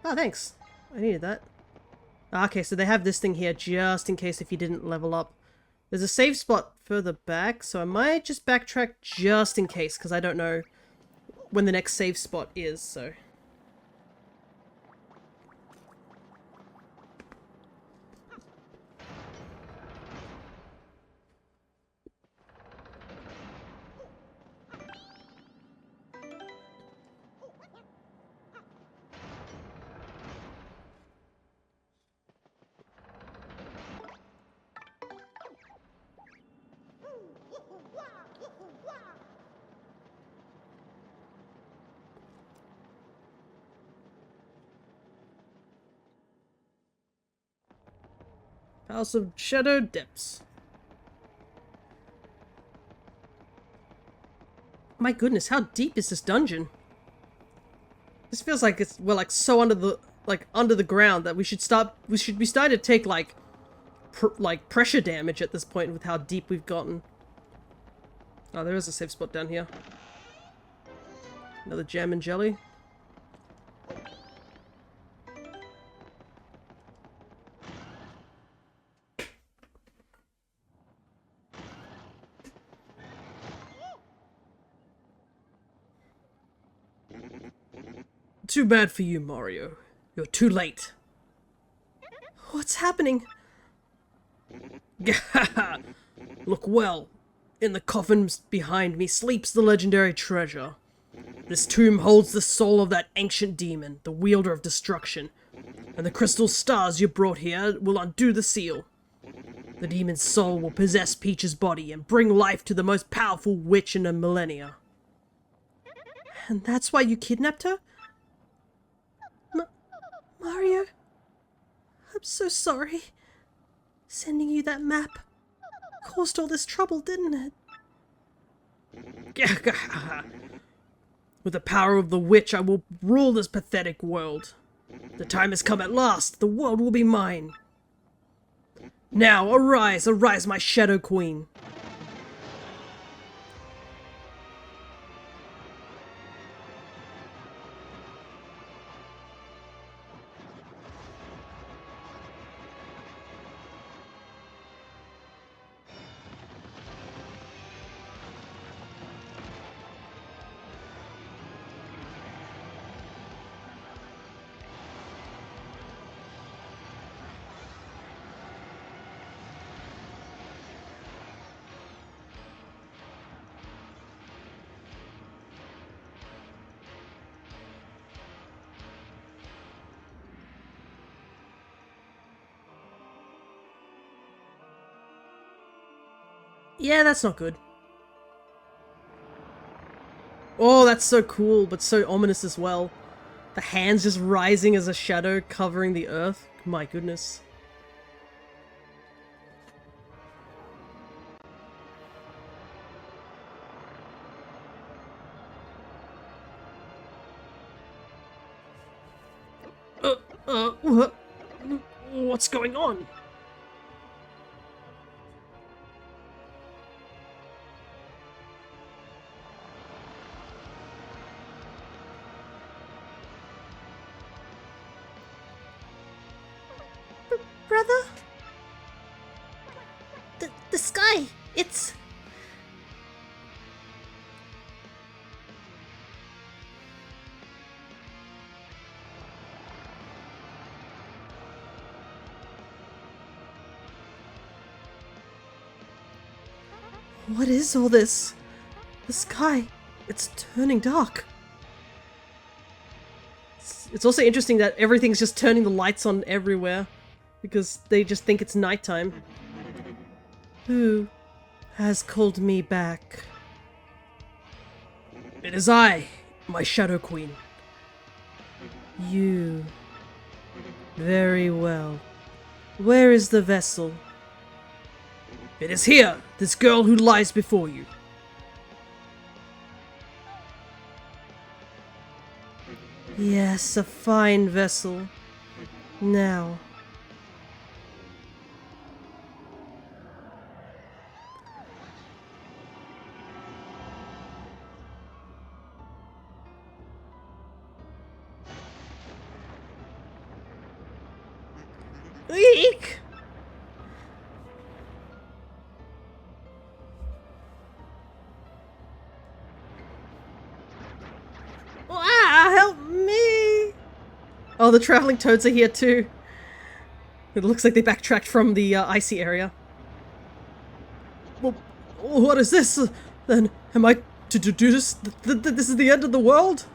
S1: Oh, thanks. I needed that. Okay, so they have this thing here just in case if you didn't level up. There's a save spot further back, so I might just backtrack just in case, because I don't know when the next save spot is, so... House of Shadow Depths. My goodness, how deep is this dungeon? This feels like we're like so under the ground that we should be starting to take like pressure damage at this point with how deep we've gotten. Oh, there is a safe spot down here. Another jam and jelly. Too bad for you, Mario. You're too late. What's happening? Look well. In the coffin behind me sleeps the legendary treasure. This tomb holds the soul of that ancient demon, the wielder of destruction. And the crystal stars you brought here will undo the seal. The demon's soul will possess Peach's body and bring life to the most powerful witch in a millennia. And that's why you kidnapped her? Mario? I'm so sorry. Sending you that map caused all this trouble, didn't it? With the power of the witch, I will rule this pathetic world. The time has come at last. The world will be mine. Now, arise, arise, my Shadow Queen. Yeah, that's not good. Oh, that's so cool, but so ominous as well. The hands just rising as a shadow covering the earth. My goodness. What's going on?
S2: Brother? The sky, it's...
S1: What is all this? The sky, it's turning dark. It's also interesting that everything's just turning the lights on everywhere because they just think it's nighttime. Who has called me back? It is I, my Shadow Queen. You. Very well. Where is the vessel? It is here, this girl who lies before you. Yes, a fine vessel. Now. Eek! Help me! Oh, the traveling toads are here too. It looks like they backtracked from the icy area. Well, what is this? Then am I to do this? This is the end of the world?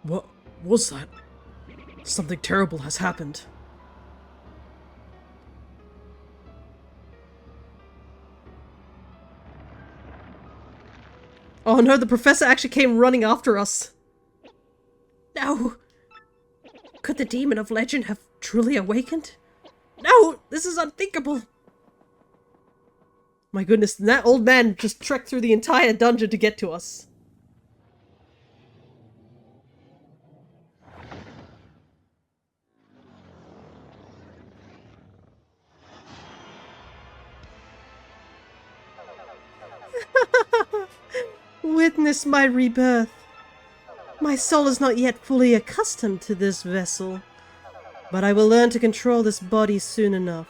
S1: What was that? Something terrible has happened. Oh no, the professor actually came running after us. No! Could the demon of legend have truly awakened? No! This is unthinkable! My goodness, that old man just trekked through the entire dungeon to get to us. Witness my rebirth. My soul is not yet fully accustomed to this vessel, but I will learn to control this body soon enough.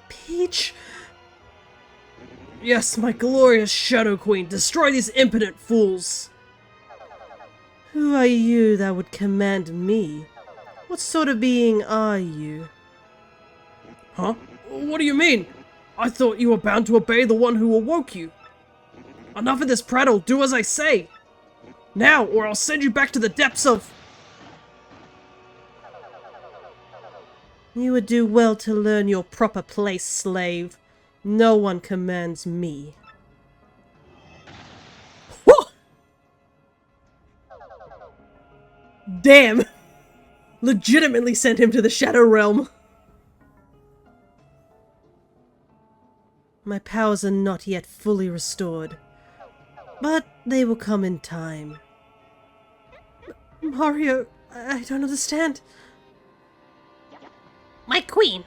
S1: Peach? Yes, my glorious Shadow Queen, destroy these impotent fools! Who are you that would command me? What sort of being are you? Huh? What do you mean? I thought you were bound to obey the one who awoke you. Enough of this prattle, do as I say! Now, or I'll send you back to the depths of... You would do well to learn your proper place, slave. No one commands me. Whoa! Damn! Legitimately sent him to the Shadow Realm. My powers are not yet fully restored, but they will come in time. Mario, I don't understand.
S2: My queen.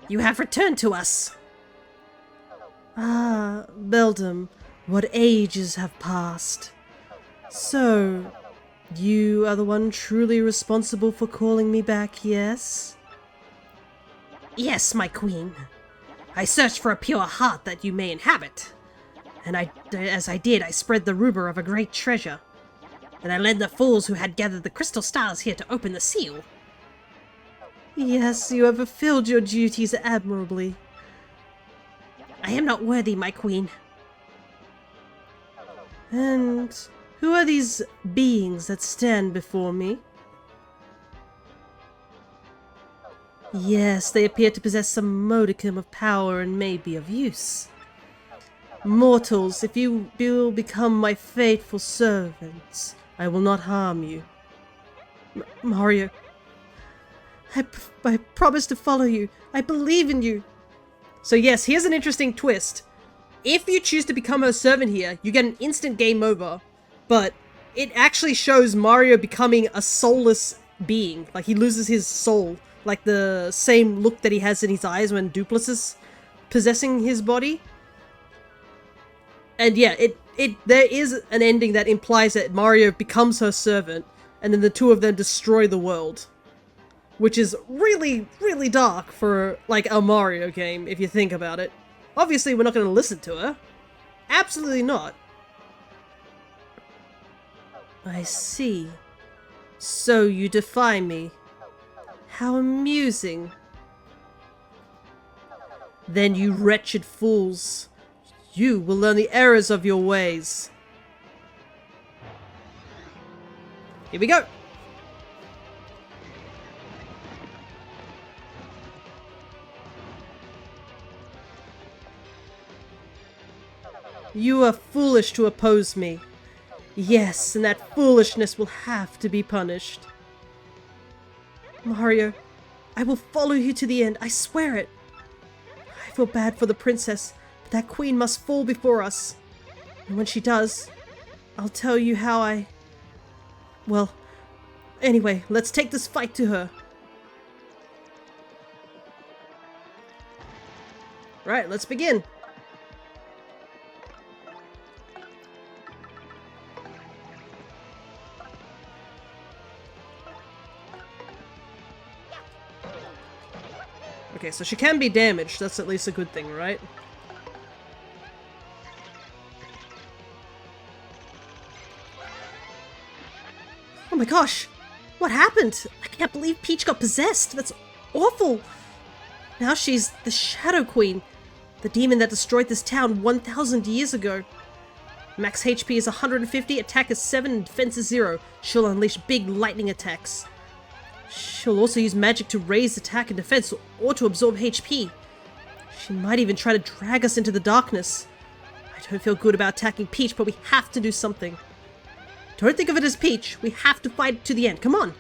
S2: You have returned to us.
S1: Ah, Beldam, what ages have passed. So, you are the one truly responsible for calling me back, yes?
S2: Yes, my queen. I searched for a pure heart that you may inhabit. And as I did, I spread the rumor of a great treasure. And I led the fools who had gathered the crystal stars here to open the seal.
S1: Yes, you have fulfilled your duties admirably.
S2: I am not worthy, my queen.
S1: And who are these beings that stand before me? Yes, they appear to possess some modicum of power and may be of use. Mortals, if you will become my faithful servants, I will not harm you. Mario, I promise to follow you. I believe in you. So yes, here's an interesting twist. If you choose to become her servant here, you get an instant game over. But it actually shows Mario becoming a soulless being. Like, he loses his soul. Like the same look that he has in his eyes when Duplessis is possessing his body. And yeah, there is an ending that implies that Mario becomes her servant, and then the two of them destroy the world. Which is really, really dark for, like, a Mario game, if you think about it. Obviously, we're not going to listen to her. Absolutely not. I see. So you defy me. How amusing. Then, you wretched fools, you will learn the errors of your ways. Here we go. You are foolish to oppose me. Yes, and that foolishness will have to be punished. Mario, I will follow you to the end, I swear it. I feel bad for the princess, but that queen must fall before us. And when she does, I'll tell you how I... Well, anyway, let's take this fight to her. Right, let's begin. Okay, so she can be damaged. That's at least a good thing, right? Oh my gosh! What happened? I can't believe Peach got possessed. That's awful. Now she's the Shadow Queen, the demon that destroyed this town 1,000 years ago. Max HP is 150, attack is 7, and defense is 0. She'll unleash big lightning attacks. She'll also use magic to raise attack and defense or to absorb HP. She might even try to drag us into the darkness. I don't feel good about attacking Peach, but we have to do something. Don't think of it as Peach. We have to fight to the end. Come on.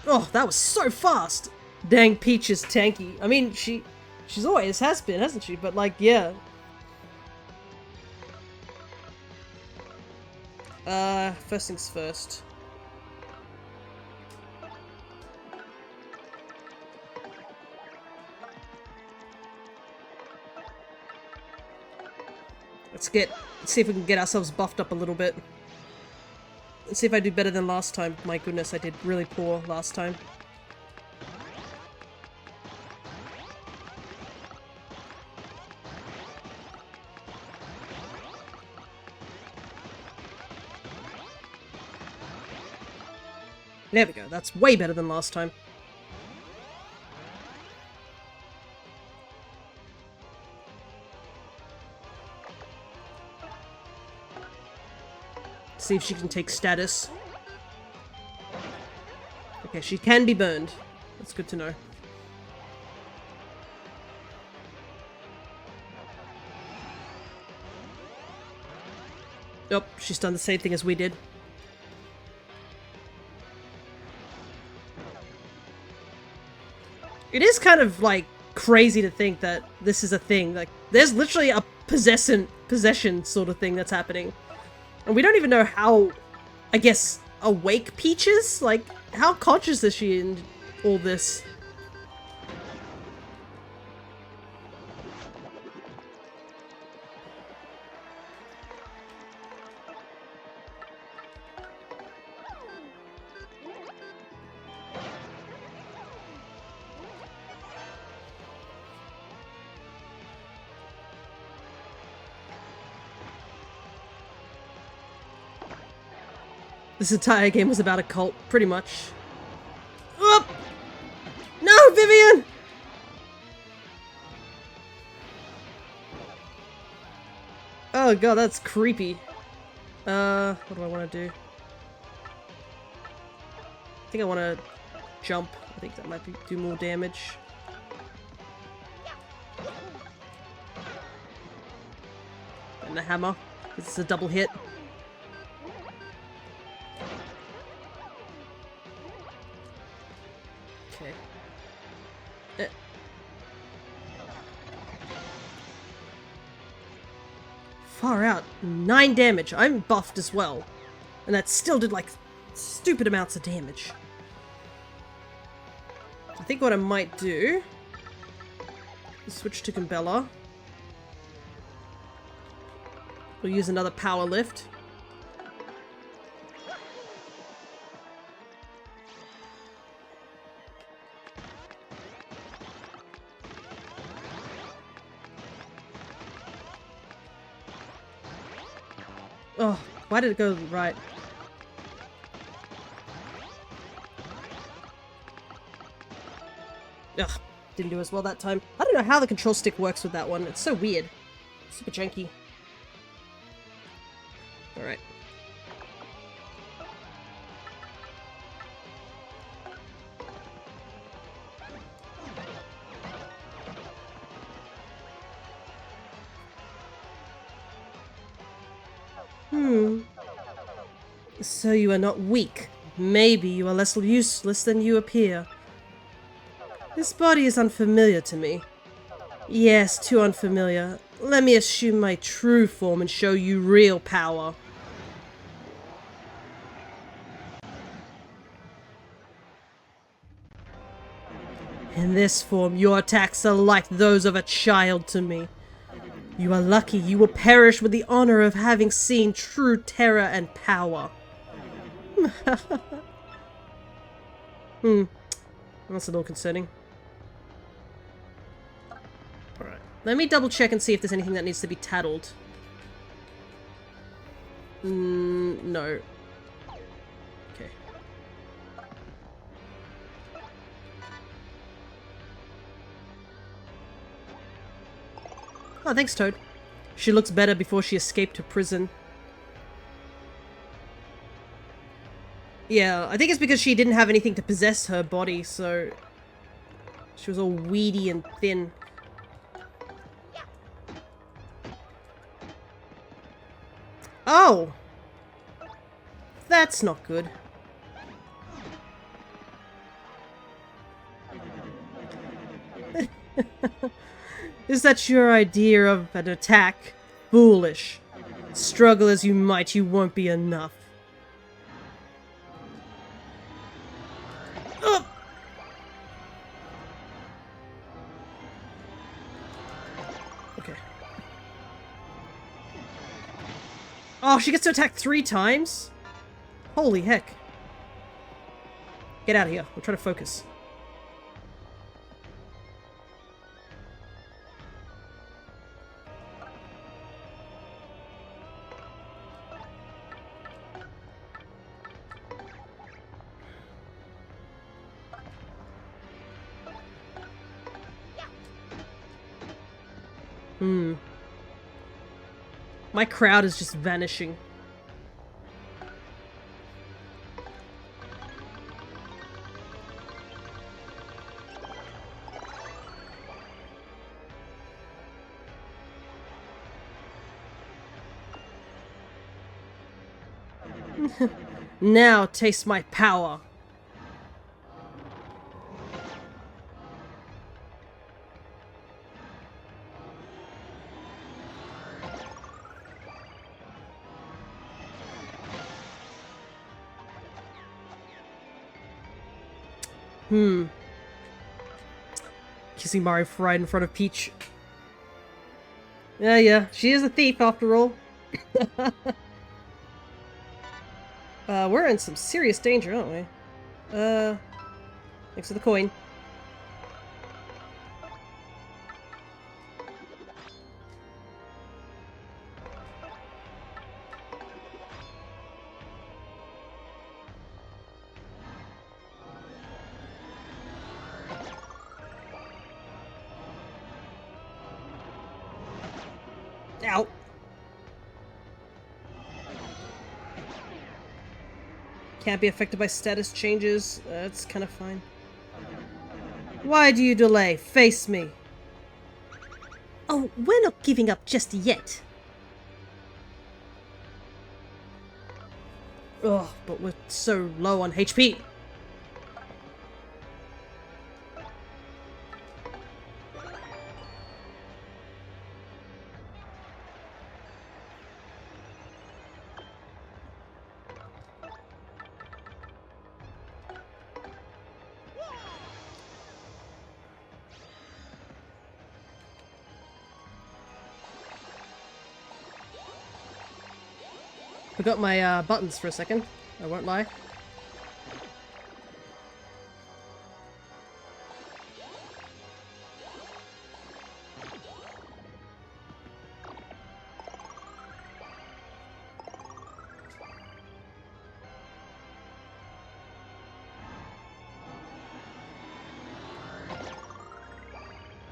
S1: Oh, that was so fast. Dang, Peach is tanky. I mean, she's always has been, hasn't she? But like, yeah. First things first. Let's see if we can get ourselves buffed up a little bit. Let's see if I do better than last time. My goodness, I did really poor last time. There we go. That's way better than last time. See if she can take status. Okay, she can be burned. That's good to know. Nope, she's done the same thing as we did. It is kind of, like, crazy to think that this is a thing. Like, there's literally a possession sort of thing that's happening. And we don't even know how, I guess, awake Peach is? Like, how conscious is she in all this? This entire game was about a cult, pretty much. Oh! No, Vivian! Oh god, that's creepy. What do I want to do? I think I want to jump. I think that might do more damage. And the hammer. This is a double hit. Far out. 9 damage. I'm buffed as well. And that still did, like, stupid amounts of damage. I think what I might do is switch to Kumbella. We'll use another power lift. Oh, why did it go right? Ugh, didn't do as well that time. I don't know how the control stick works with that one. It's so weird. Super janky. Alright. So you are not weak. Maybe you are less useless than you appear. This body is unfamiliar to me. Yes, too unfamiliar. Let me assume my true form and show you real power. In this form, your attacks are like those of a child to me. You are lucky you will perish with the honor of having seen true terror and power. That's a little concerning. Alright. Let me double check and see if there's anything that needs to be tattled. No. Okay. Oh, thanks, Toad. She looks better before she escaped to prison. Yeah, I think it's because she didn't have anything to possess her body, so she was all weedy and thin. Oh! That's not good. Is that your idea of an attack? Foolish. Struggle as you might, you won't be enough. Okay. Oh, she gets to attack 3 times? Holy heck. Get out of here. I'm trying to focus. My crowd is just vanishing. Now taste my power. Kissing Mario right in front of Peach. Yeah, she is a thief after all. We're in some serious danger, aren't we? Thanks for the coin. Ow. Can't be affected by status changes. That's kind of fine. Why do you delay? Face me.
S2: Oh, we're not giving up just yet.
S1: Ugh, but we're so low on HP. Forgot my buttons for a second. I won't lie.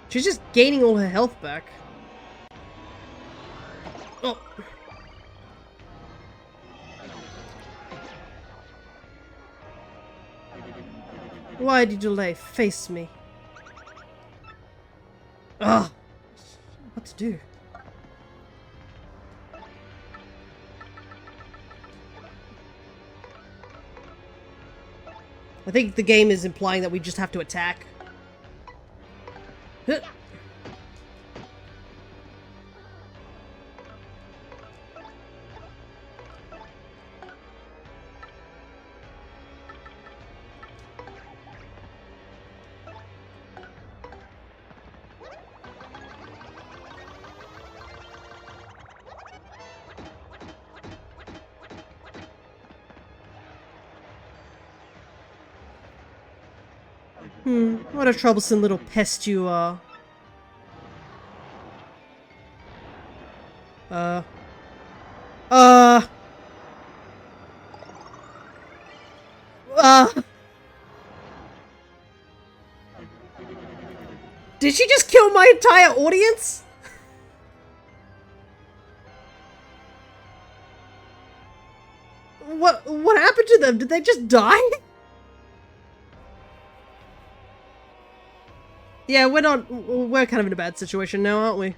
S1: She's just gaining all her health back. Oh. Why did you delay? Face me. Ugh. What to do? I think the game is implying that we just have to attack. Huh. What a troublesome little pest you are. Did she just kill my entire audience? What happened to them? Did they just die? Yeah, we're kind of in a bad situation now, aren't we?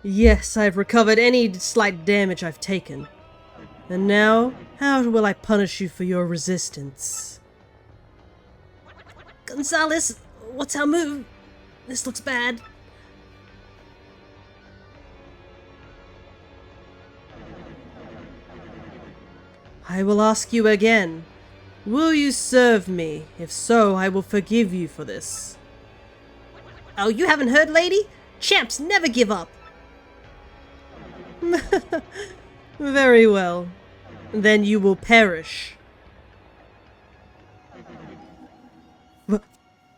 S1: Yes, I've recovered any slight damage I've taken. And now, how will I punish you for your resistance?
S2: Gonzalez, what's our move? This looks bad.
S1: I will ask you again. Will you serve me? If so, I will forgive you for this.
S2: Oh, you haven't heard, lady? Champs never give up.
S1: Very well. Then you will perish.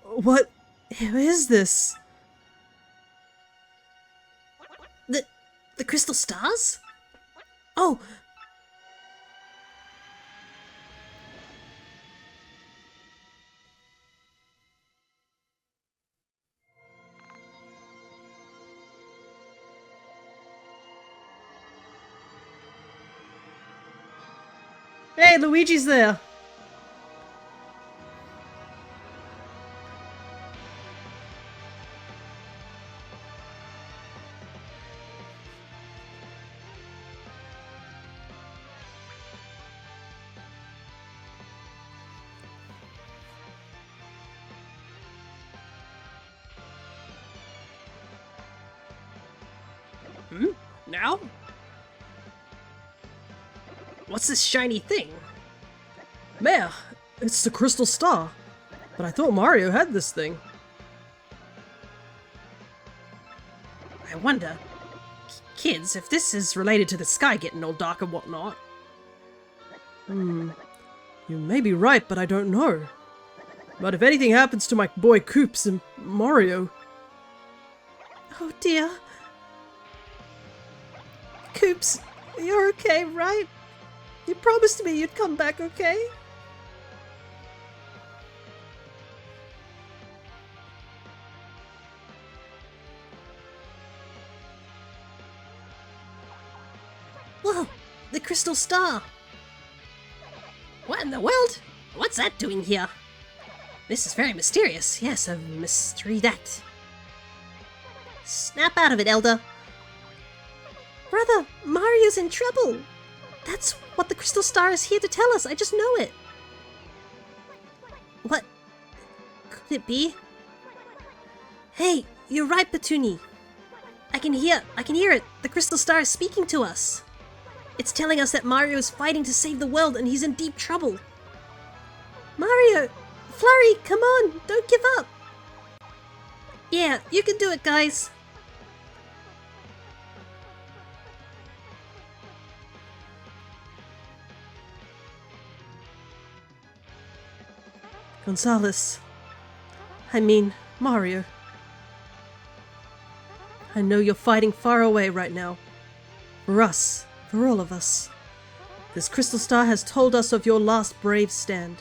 S1: What is this?
S2: The crystal stars? Oh!
S1: Hey, Luigi's there.
S2: Now? What's this shiny thing?
S1: Mare, it's the crystal star. But I thought Mario had this thing.
S2: I wonder, kids, if this is related to the sky getting all dark and whatnot.
S1: You may be right, but I don't know. But if anything happens to my boy Koops and Mario...
S2: Oh dear. Koops, you're okay, right? You promised me you'd come back, okay? Whoa! The crystal star! What in the world? What's that doing here? This is very mysterious. Yes, a mystery that. Snap out of it, Elder. Brother, Mario's in trouble. That's what the crystal star is here to tell us. I just know it. What could it be? Hey, you're right, Petuni. I can hear it. The crystal star is speaking to us. It's telling us that Mario is fighting to save the world and he's in deep trouble. Mario! Flurry, come on! Don't give up! Yeah, you can do it, guys.
S1: Gonzalez. I mean, Mario. I know you're fighting far away right now. For us. For all of us. This crystal star has told us of your last brave stand.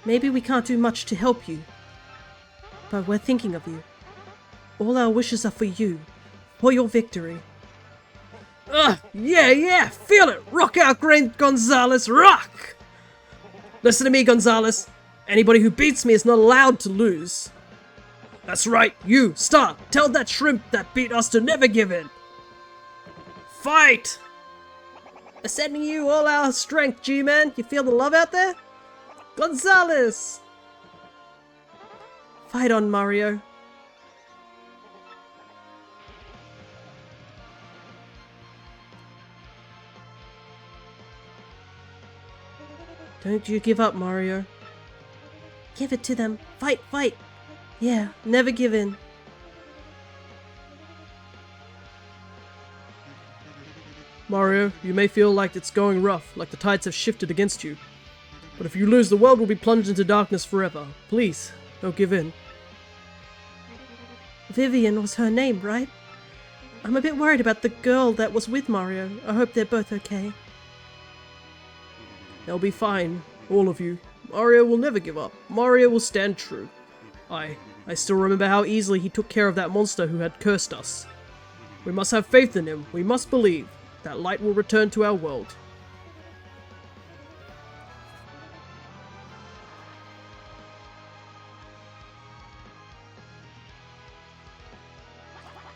S1: Maybe we can't do much to help you, but we're thinking of you. All our wishes are for you, for your victory. Yeah, feel it! Rock out, Green Gonzalez, rock! Listen to me, Gonzalez. Anybody who beats me is not allowed to lose. That's right, you, Star, tell that shrimp that beat us to never give in. Fight! We're sending you all our strength, G-Man. You feel the love out there? Gonzalez! Fight on, Mario. Don't you give up, Mario. Give it to them. Fight, fight. Yeah, never give in. Mario, you may feel like it's going rough, like the tides have shifted against you. But if you lose, the world will be plunged into darkness forever. Please, don't give in. Vivian was her name, right? I'm a bit worried about the girl that was with Mario. I hope they're both okay. They'll be fine, all of you. Mario will never give up. Mario will stand true. I still remember how easily he took care of that monster who had cursed us. We must have faith in him. We must believe that light will return to our world.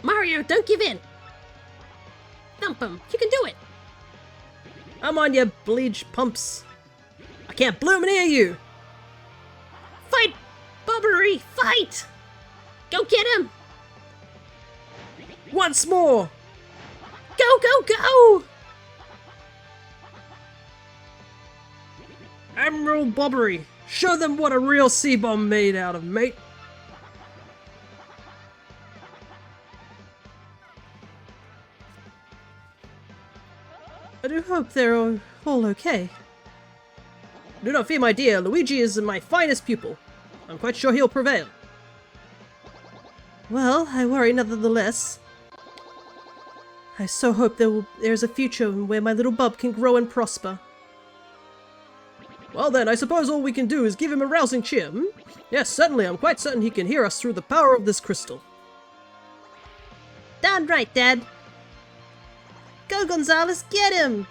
S2: Mario, don't give in! Thump him, you can do it!
S1: I'm on your bleach pumps. I can't bloom near you.
S2: Fight! Bobbery, fight! Go get him!
S1: Once more.
S2: Go, go, go!
S1: Emerald Bobbery. Show them what a real sea bomb made out of, mate. I do hope they're all okay. Do not fear, my dear. Luigi is my finest pupil. I'm quite sure he'll prevail. Well, I worry nevertheless. I so hope there's a future where my little bub can grow and prosper. Well then, I suppose all we can do is give him a rousing cheer, hmm? Yes, certainly, I'm quite certain he can hear us through the power of this crystal.
S2: Darn right, Dad. Go, Gonzalez, get him!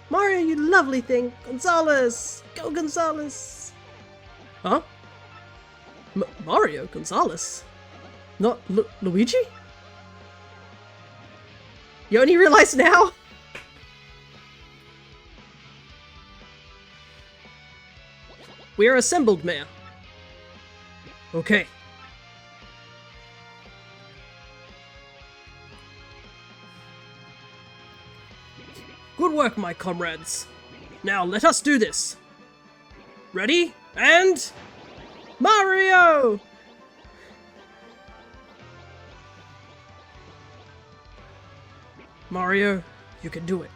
S1: Mario, you lovely thing! Gonzalez! Go, Gonzalez! Huh? Mario? Gonzalez? Not Luigi? You only realize now? We are assembled, Mayor. Okay. Good work, my comrades. Now let us do this. Ready? And... Mario! Mario, you can do it.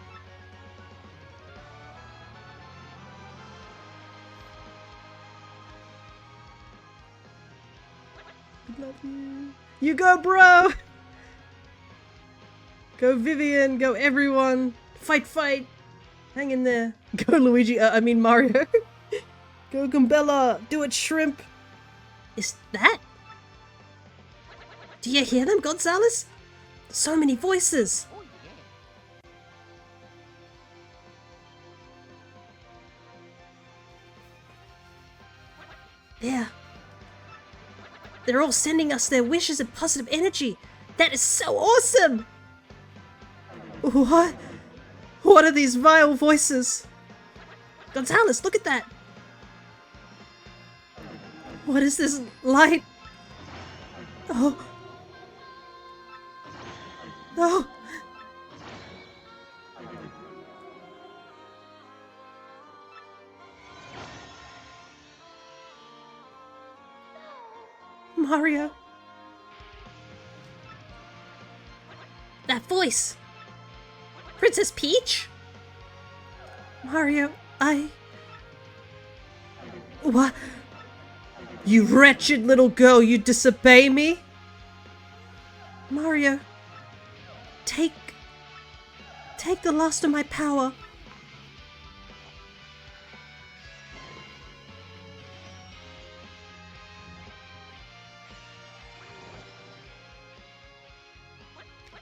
S1: Love you. You go, bro! Go, Vivian. Go, everyone. Fight, fight. Hang in there. Go, Luigi. I mean, Mario. Go, Gumbella. Do it, Shrimp.
S2: Is that? Do you hear them, Gonzalez? So many voices. They're all sending us their wishes and positive energy. That is so awesome!
S1: What? What are these vile voices?
S2: Gonzalez, look at that!
S1: What is this light? Oh. No. Mario.
S2: That voice! Princess Peach?
S1: Mario, What? You wretched little girl, you disobey me? Mario, take the last of my power.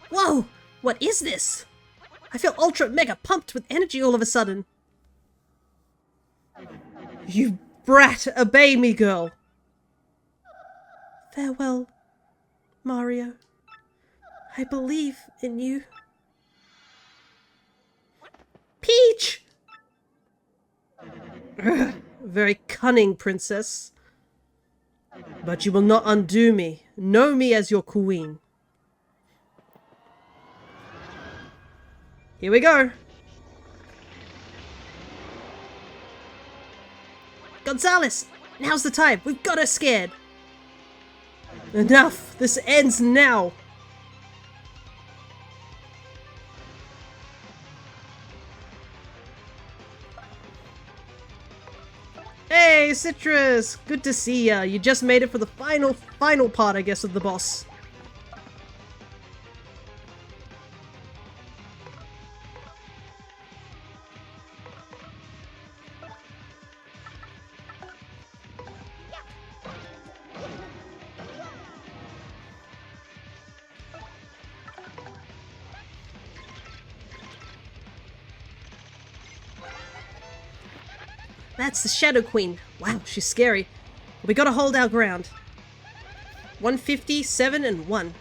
S2: Whoa! What is this?
S1: I feel ultra mega pumped with energy all of a sudden. You brat, obey me, girl. Farewell, Mario. I believe in you.
S2: Peach!
S1: Very cunning, princess. But you will not undo me. Know me as your queen. Here we go.
S2: Gonzalez, now's the time. We've got her scared.
S1: Enough. This ends now. Hey, Citrus! Good to see ya. You just made it for the final part, I guess, of the boss.
S2: That's the Shadow Queen.
S1: Wow, she's scary. We gotta hold our ground. 157 and 1. I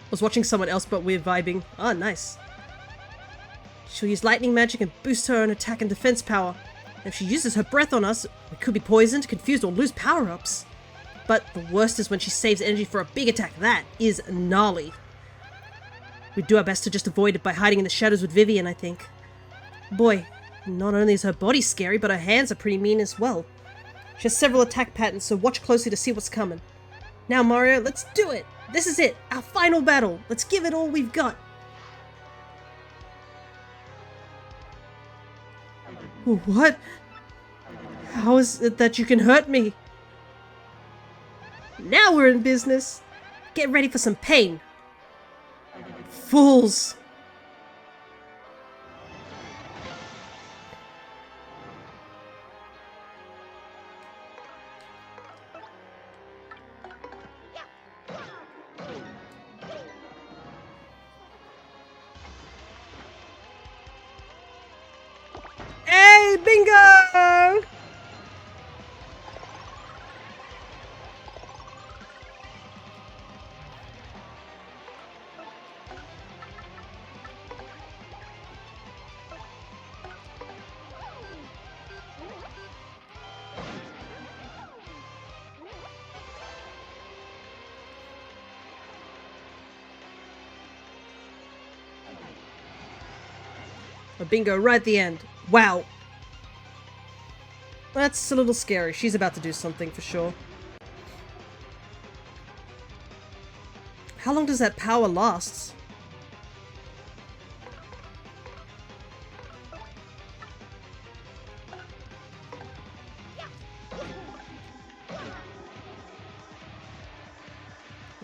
S1: was watching someone else, but we're vibing. Ah, nice. She'll use lightning magic and boost her own attack and defense power. And if she uses her breath on us, we could be poisoned, confused, or lose power-ups. But the worst is when she saves energy for a big attack. That is gnarly. We'd do our best to just avoid it by hiding in the shadows with Vivian, I think. Boy, not only is her body scary, but her hands are pretty mean as well. She has several attack patterns, so watch closely to see what's coming. Now, Mario, let's do it! This is it! Our final battle! Let's give it all we've got! What? How is it that you can hurt me?
S2: Now we're in business. Get ready for some pain.
S1: Fools! Hey, bingo! A bingo right at the end. Wow. That's a little scary. She's about to do something for sure. How long does that power last?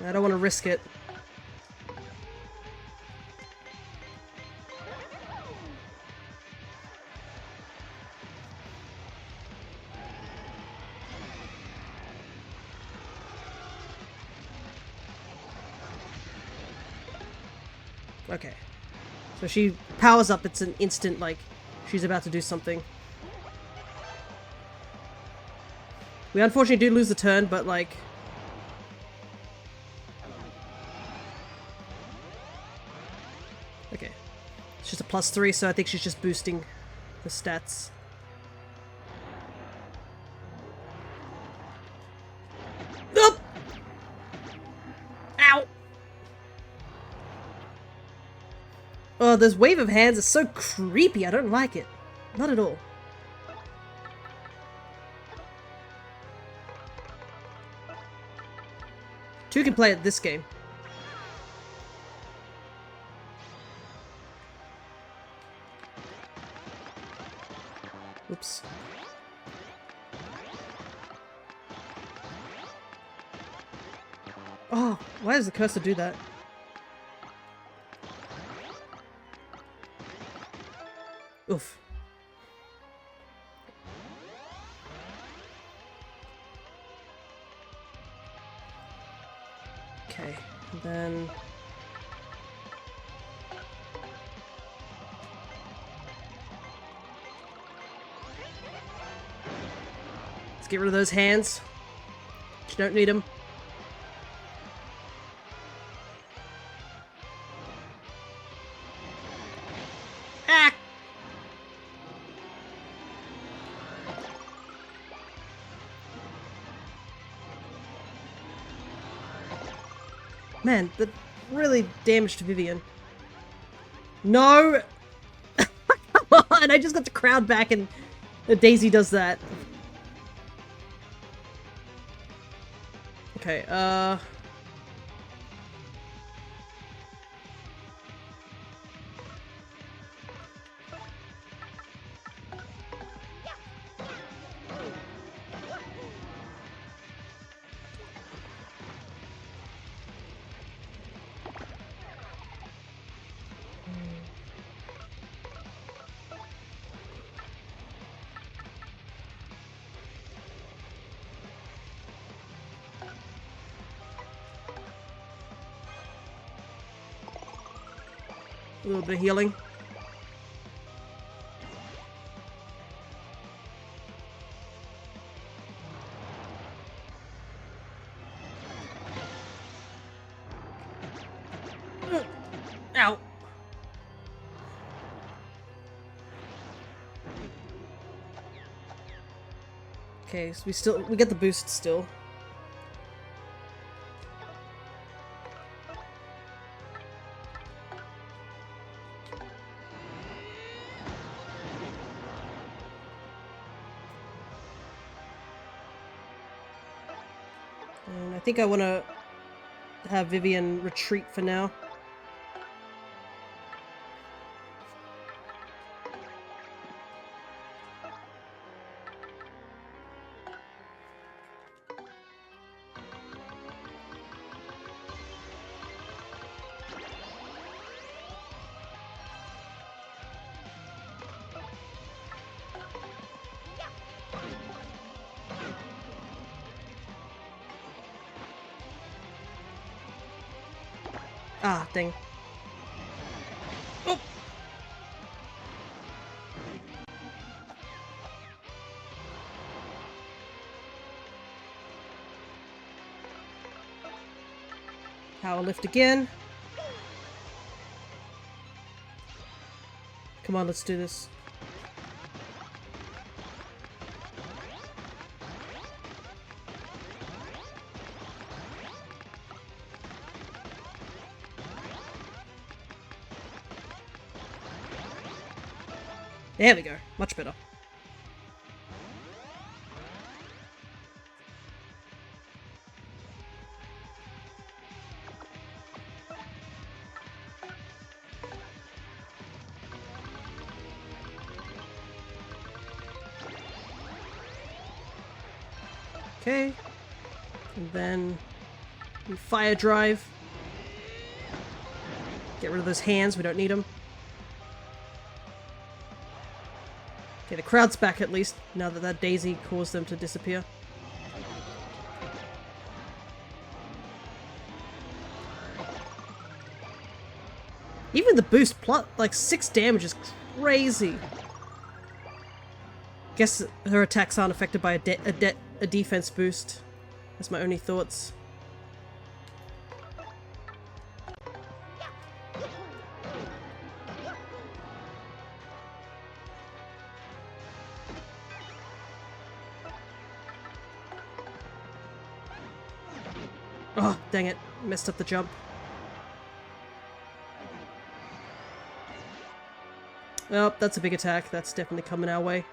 S1: I don't want to risk it. Okay. So she powers up, it's an instant, like, she's about to do something. We unfortunately do lose the turn, but, like... Okay. It's just a +3, so I think she's just boosting the stats. Up! Ow! Oh, this wave of hands is so creepy. I don't like it. Not at all. Two can play at this game. Oops. Oh, why does the cursor do that? Oof. Okay, and then... Let's get rid of those hands. You don't need them. Ah! Man, that really damaged Vivian. No! Come on, I just got the crowd back and Daisy does that. Okay, a little bit of healing. Ow. Okay, so we get the boost still. And I think I want to have Vivian retreat for now. Ah, dang. Oh! Power lift again. Come on, let's do this. There we go. Much better. Okay. And then we fire drive. Get rid of those hands, we don't need them. Okay, the crowd's back at least, now that that daisy caused them to disappear. Even the boost plot, like 6 damage is crazy. Guess her attacks aren't affected by a defense boost. That's my only thoughts. Oh, dang it. Messed up the jump. Oh, that's a big attack. That's definitely coming our way.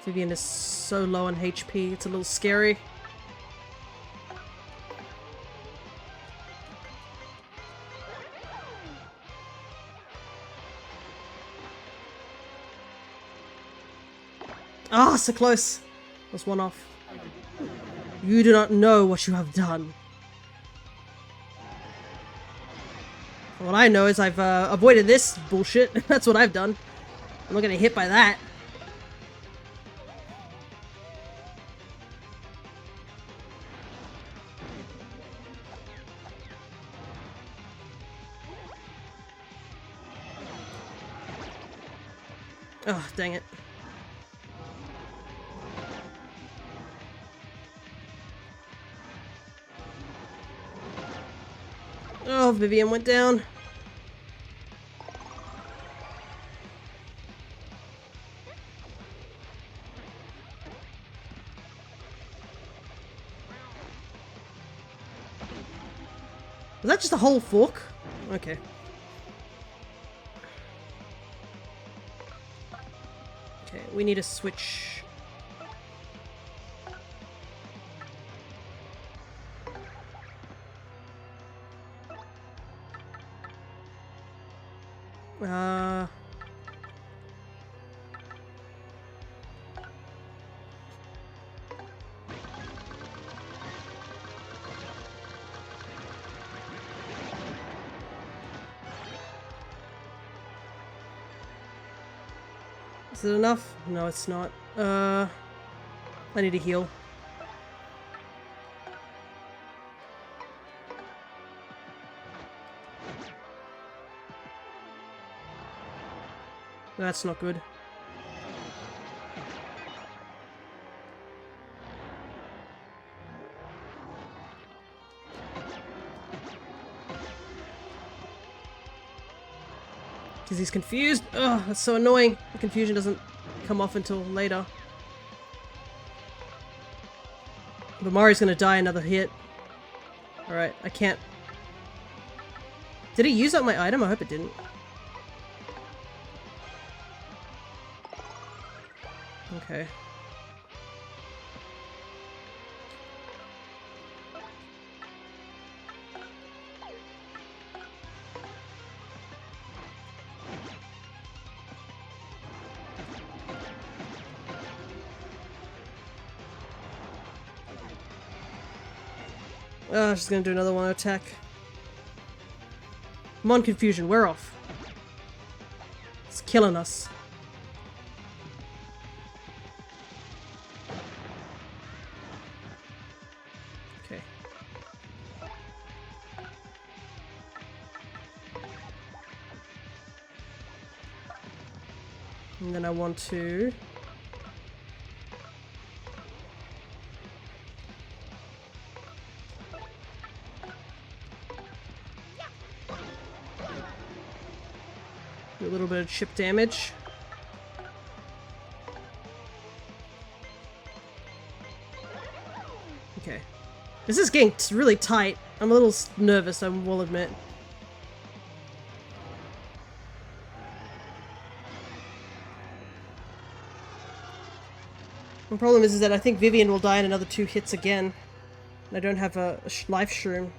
S1: Vivian is so low on HP, it's a little scary. Ah, oh, so close. Was one off. You do not know what you have done. What I know is I've avoided this bullshit. That's what I've done. I'm not gonna hit by that. Oh, dang it. Oh, Vivian went down. Was that just a whole fork? Okay. Okay, we need to switch. Is it enough? No, it's not. I need to heal. That's not good. Because he's confused. Ugh, that's so annoying. The confusion doesn't come off until later. But Mari's gonna die another hit. Alright, I can't... Did he use up my item? I hope it didn't. Okay. She's gonna do another one attack. Come on, Confusion, we're off. It's killing us. Okay. And then I want to... do a little bit of chip damage. Okay. This is getting really tight. I'm a little nervous, I will admit. The problem is that I think Vivian will die in another 2 hits again. I don't have a life shroom.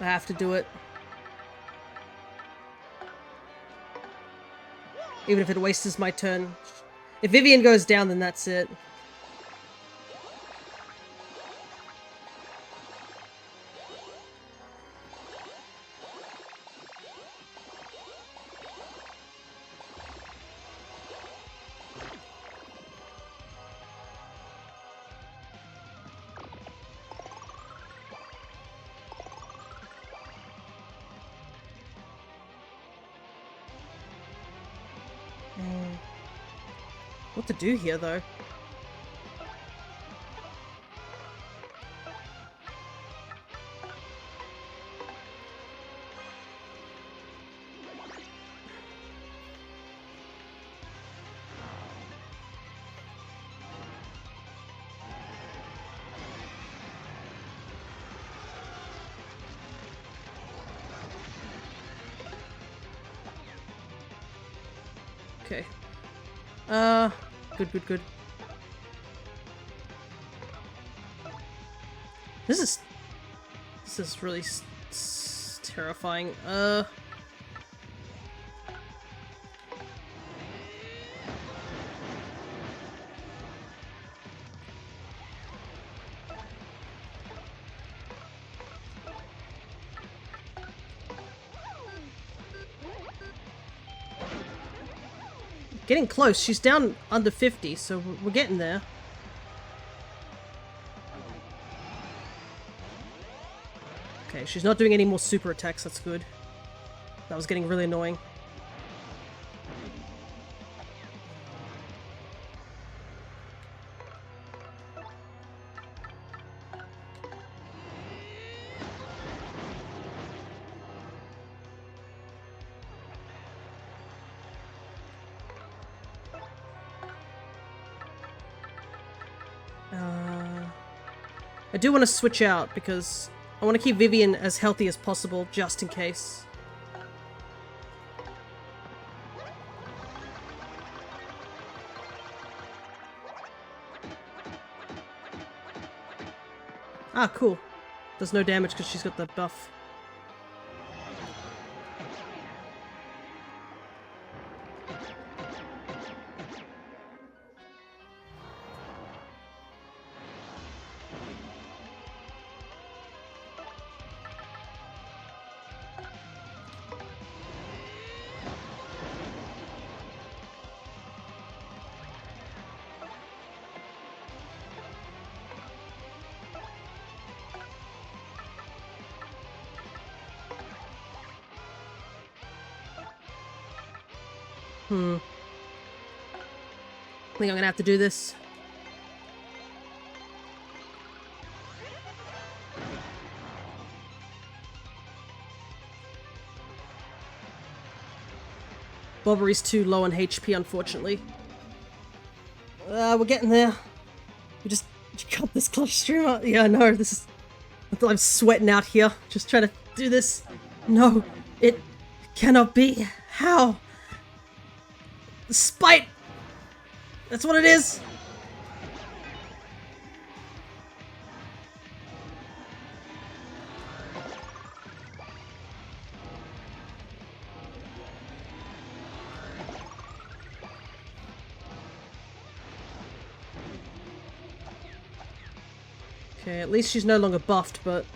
S1: I have to do it. Even if it wastes my turn. If Vivian goes down, then that's it. What to do here, though? Okay. Good. This is really terrifying. Getting close. She's down under 50, so we're getting there. Okay, she's not doing any more super attacks. That's good. That was getting really annoying. I do want to switch out because I want to keep Vivian as healthy as possible just in case. Ah, cool. Does no damage because she's got the buff. I think I'm gonna have to do this. Bobbery's too low on HP, unfortunately. We're getting there. We just got this clutch streamer. Yeah, I know, this is... I'm sweating out here, just trying to do this. No, it cannot be. How? Spite! That's what it is! Okay, at least she's no longer buffed, but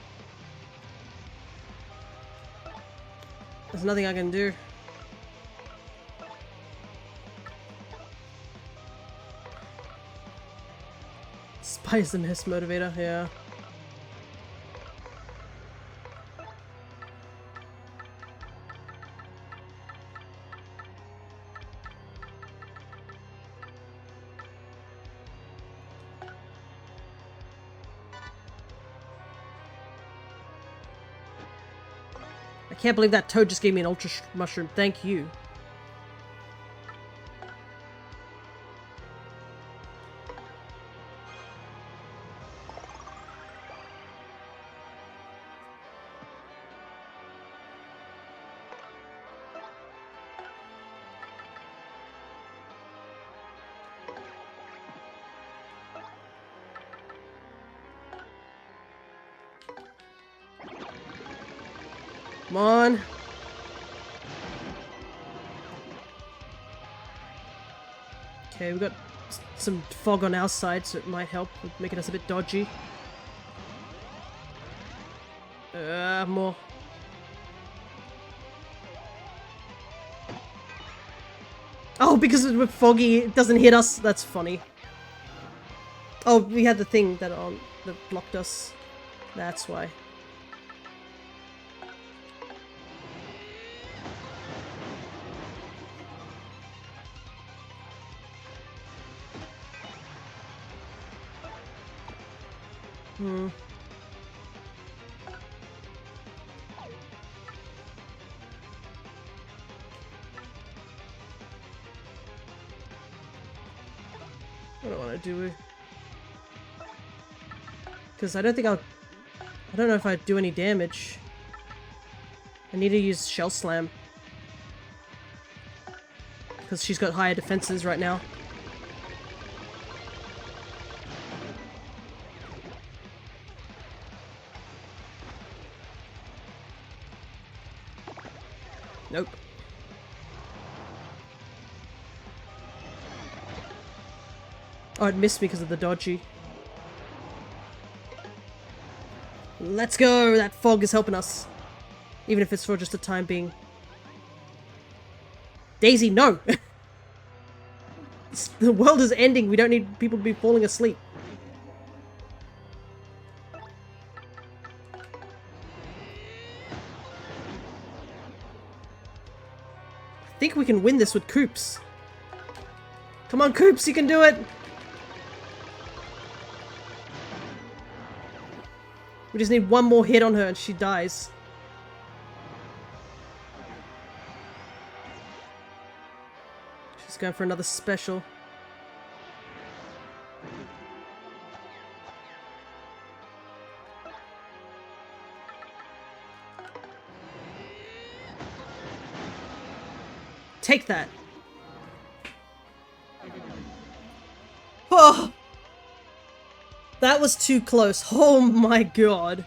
S1: there's nothing I can do. Spice the Mist motivator, yeah. I can't believe that toad just gave me an ultra mushroom. Thank you. Come on. Okay, we got some fog on our side, so it might help with making us a bit dodgy. More. Oh, because we're foggy, it doesn't hit us. That's funny. Oh, we had the thing that blocked us. That's why. Hmm. I don't want to do it. Because I don't think I don't know if I'd do any damage. I need to use Shell Slam. Because she's got higher defenses right now. Nope. Oh, it missed me because of the dodgy. Let's go! That fog is helping us. Even if it's for just a time being. Daisy, no! The world is ending. We don't need people to be falling asleep. I think we can win this with Koops. Come on, Koops, you can do it! We just need one more hit on her and she dies. She's going for another special. Take that. Oh! That was too close. Oh my god.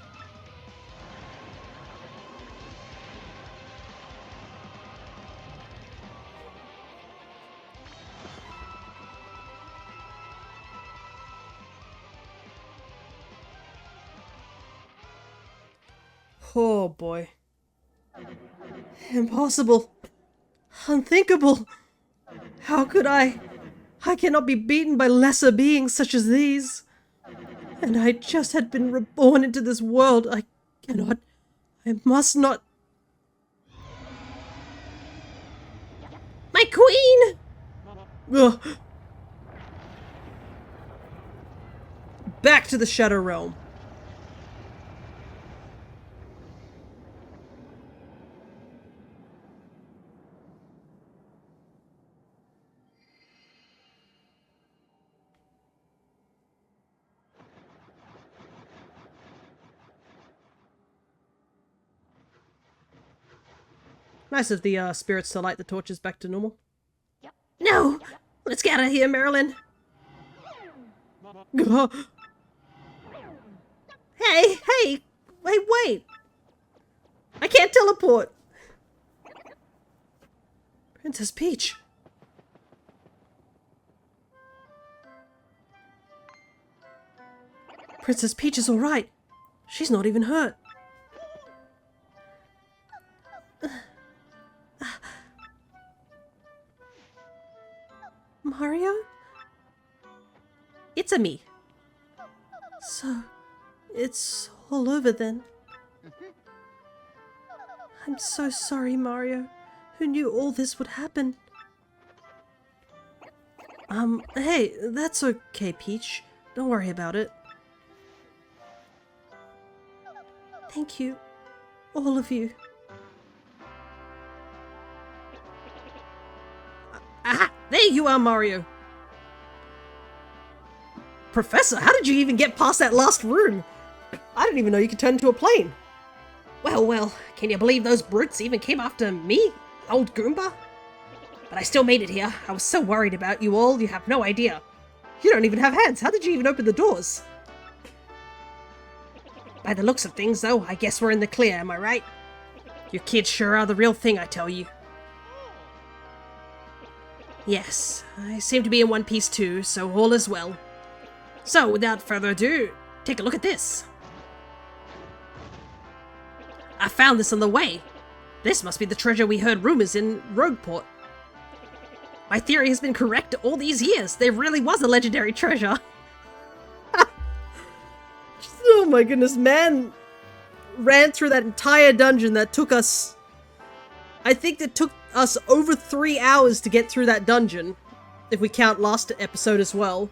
S1: Oh boy. Impossible. Unthinkable. How could I? I cannot be beaten by lesser beings such as these. And I just had been reborn into this world. I cannot. I must not.
S2: My queen!
S1: Ugh. Back to the Shadow Realm. Nice of the spirits to light the torches back to normal.
S2: No! Let's get out of here, Marilyn! Hey! Hey! Wait! I can't teleport!
S1: Princess Peach. Princess Peach is alright. She's not even hurt. Mario?
S2: It's a me.
S1: So, it's all over then. I'm so sorry, Mario. Who knew all this would happen? Hey, that's okay, Peach. Don't worry about it. Thank you. All of you.
S2: Aha! There you are, Mario! Professor, how did you even get past that last room?
S1: I didn't even know you could turn into a plane.
S2: Well, can you believe those brutes even came after me, old Goomba? But I still made it here. I was so worried about you all, you have no idea.
S1: You don't even have hands. How did you even open the doors?
S2: By the looks of things, though, I guess we're in the clear, am I right? You kids sure are the real thing, I tell you. Yes, I seem to be in one piece too, so all is well. So, without further ado, take a look at this. I found this on the way. This must be the treasure we heard rumors in Rogueport. My theory has been correct all these years. There really was a legendary treasure.
S1: Oh my goodness, man ran through that entire dungeon that took us... I think it took us over 3 hours to get through that dungeon, if we count last episode as well.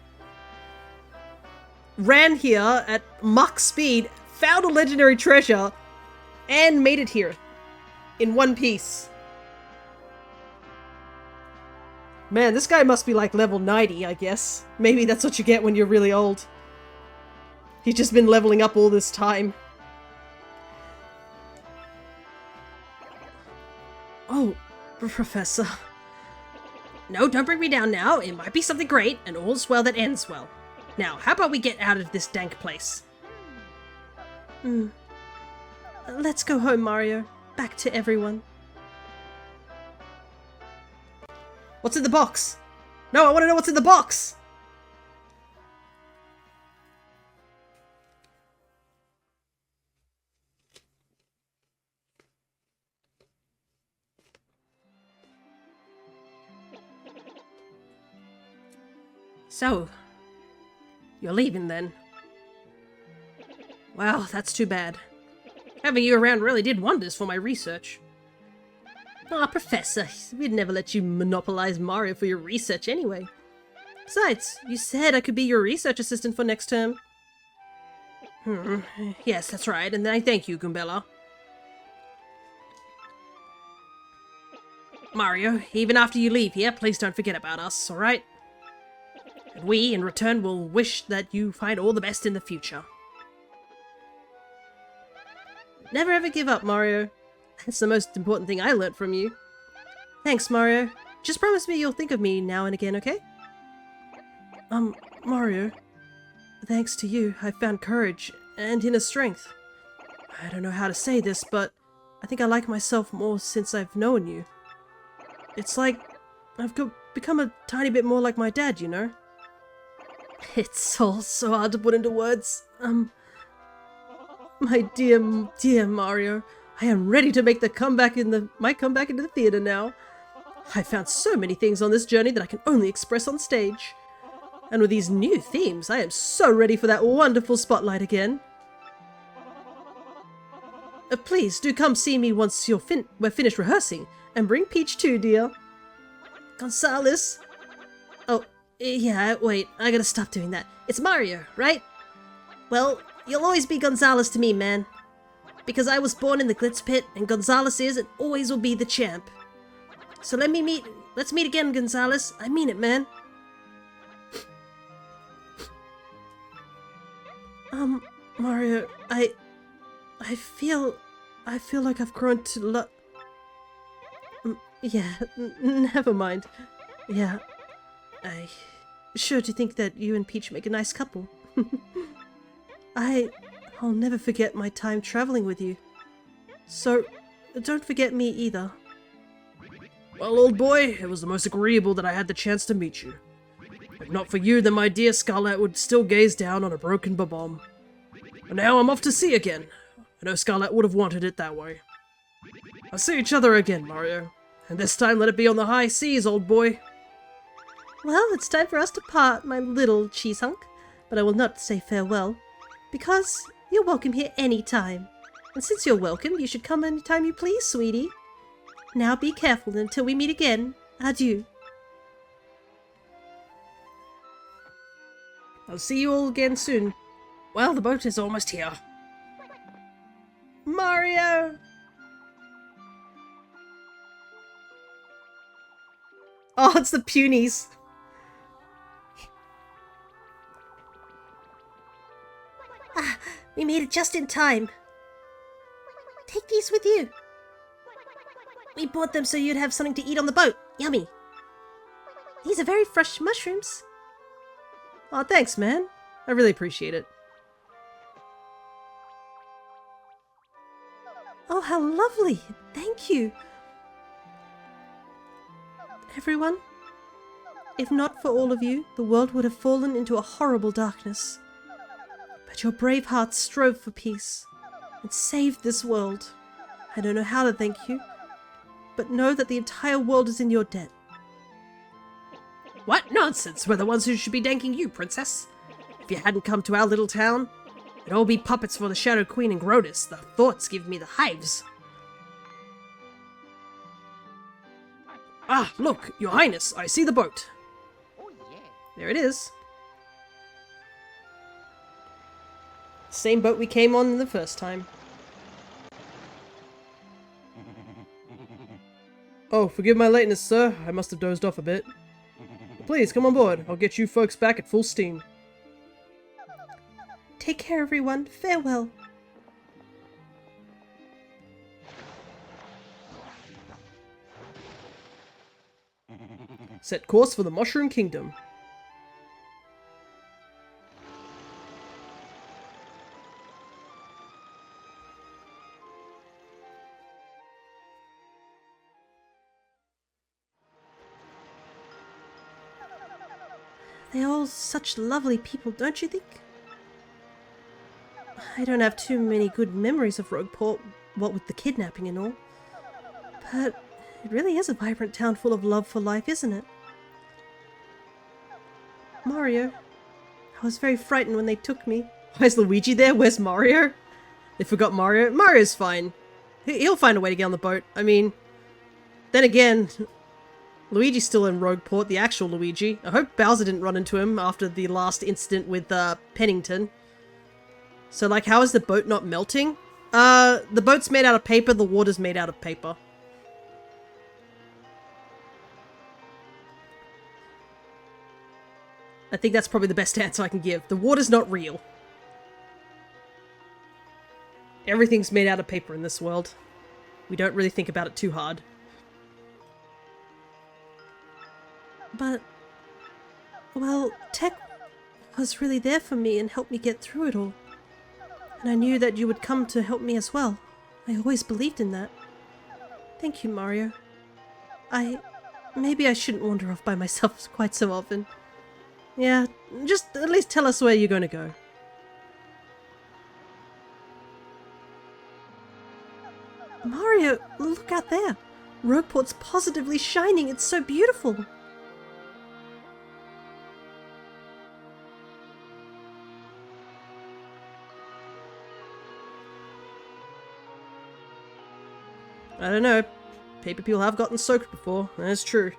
S1: Ran here at Mach speed, found a legendary treasure, and made it here. In one piece. Man, this guy must be like level 90, I guess. Maybe that's what you get when you're really old. He's just been leveling up all this time. Oh, Professor.
S2: No, don't bring me down now. It might be something great, and all's well that ends well. Now, how about we get out of this dank place?
S1: Let's go home, Mario. Back to everyone. What's in the box? No, I want to know what's in the box!
S2: So, you're leaving then? Well, that's too bad. Having you around really did wonders for my research.
S1: Ah, Professor, we'd never let you monopolize Mario for your research anyway. Besides, you said I could be your research assistant for next term.
S2: Yes, that's right, and I thank you, Goombella. Mario, even after you leave here, please don't forget about us, alright? And we, in return, will wish that you find all the best in the future.
S1: Never ever give up, Mario. That's the most important thing I learnt from you. Thanks, Mario. Just promise me you'll think of me now and again, okay? Mario. Thanks to you, I've found courage and inner strength. I don't know how to say this, but I think I like myself more since I've known you. It's like I've become a tiny bit more like my dad, you know? It's all so hard to put into words. My dear Mario, I am ready to make my comeback into the theater now. I've found so many things on this journey that I can only express on stage. And with these new themes, I am so ready for that wonderful spotlight again. Please do come see me once we're finished rehearsing, and bring Peach too, dear. Gonzalez. Oh, yeah, wait, I gotta stop doing that. It's Mario, right? Well, you'll always be Gonzalez to me, man. Because I was born in the Glitz Pit, and Gonzalez is and always will be the champ. So let's meet again, Gonzalez. I mean it, man. Mario, I feel like I've grown to yeah, never mind. Yeah, I sure do think that you and Peach make a nice couple. I'll never forget my time traveling with you. So, don't forget me either.
S2: Well, old boy, it was the most agreeable that I had the chance to meet you. If not for you, then my dear Scarlet would still gaze down on a broken Bob-omb.
S1: And now I'm off to sea again. I know Scarlet would have wanted it that way. I'll see each other again, Mario. And this time let it be on the high seas, old boy.
S2: Well, it's time for us to part, my little cheese hunk. But I will not say farewell. Because you're welcome here any time. And since you're welcome, you should come any time you please, sweetie. Now be careful until we meet again. Adieu.
S1: I'll see you all again soon. Well, the boat is almost here. Mario! Oh, it's the Punies.
S2: Ah, we made it just in time. Take these with you. We bought them so you'd have something to eat on the boat. Yummy. These are very fresh mushrooms.
S1: Oh, thanks, man. I really appreciate it.
S2: Oh, how lovely. Thank you. Everyone, if not for all of you, the world would have fallen into a horrible darkness. But your brave hearts strove for peace and saved this world. I don't know how to thank you, but know that the entire world is in your debt.
S1: What nonsense! We're the ones who should be thanking you, Princess. If you hadn't come to our little town, it'd all be puppets for the Shadow Queen and Grodus. The thoughts give me the hives. Ah, look, Your Highness, I see the boat. There it is. Same boat we came on the first time. Oh, forgive my lateness, sir. I must have dozed off a bit. Please, come on board. I'll get you folks back at full steam.
S2: Take care, everyone. Farewell.
S1: Set course for the Mushroom Kingdom.
S2: They're all such lovely people, don't you think? I don't have too many good memories of Rogueport, what with the kidnapping and all. But it really is a vibrant town full of love for life, isn't it? Mario, I was very frightened when they took me.
S1: Why is Luigi there? Where's Mario? They forgot Mario. Mario's fine. He'll find a way to get on the boat. I mean, then again, Luigi's still in Rogueport, the actual Luigi. I hope Bowser didn't run into him after the last incident with Pennington. So, like, how is the boat not melting? The boat's made out of paper, the water's made out of paper. I think that's probably the best answer I can give. The water's not real. Everything's made out of paper in this world. We don't really think about it too hard.
S2: But, well, Tech was really there for me and helped me get through it all. And I knew that you would come to help me as well. I always believed in that. Thank you, Mario. Maybe I shouldn't wander off by myself quite so often.
S1: Yeah, just at least tell us where you're going to go.
S2: Mario, look out there! Rogueport's positively shining, it's so beautiful!
S1: I don't know. Paper people have gotten soaked before. That's true.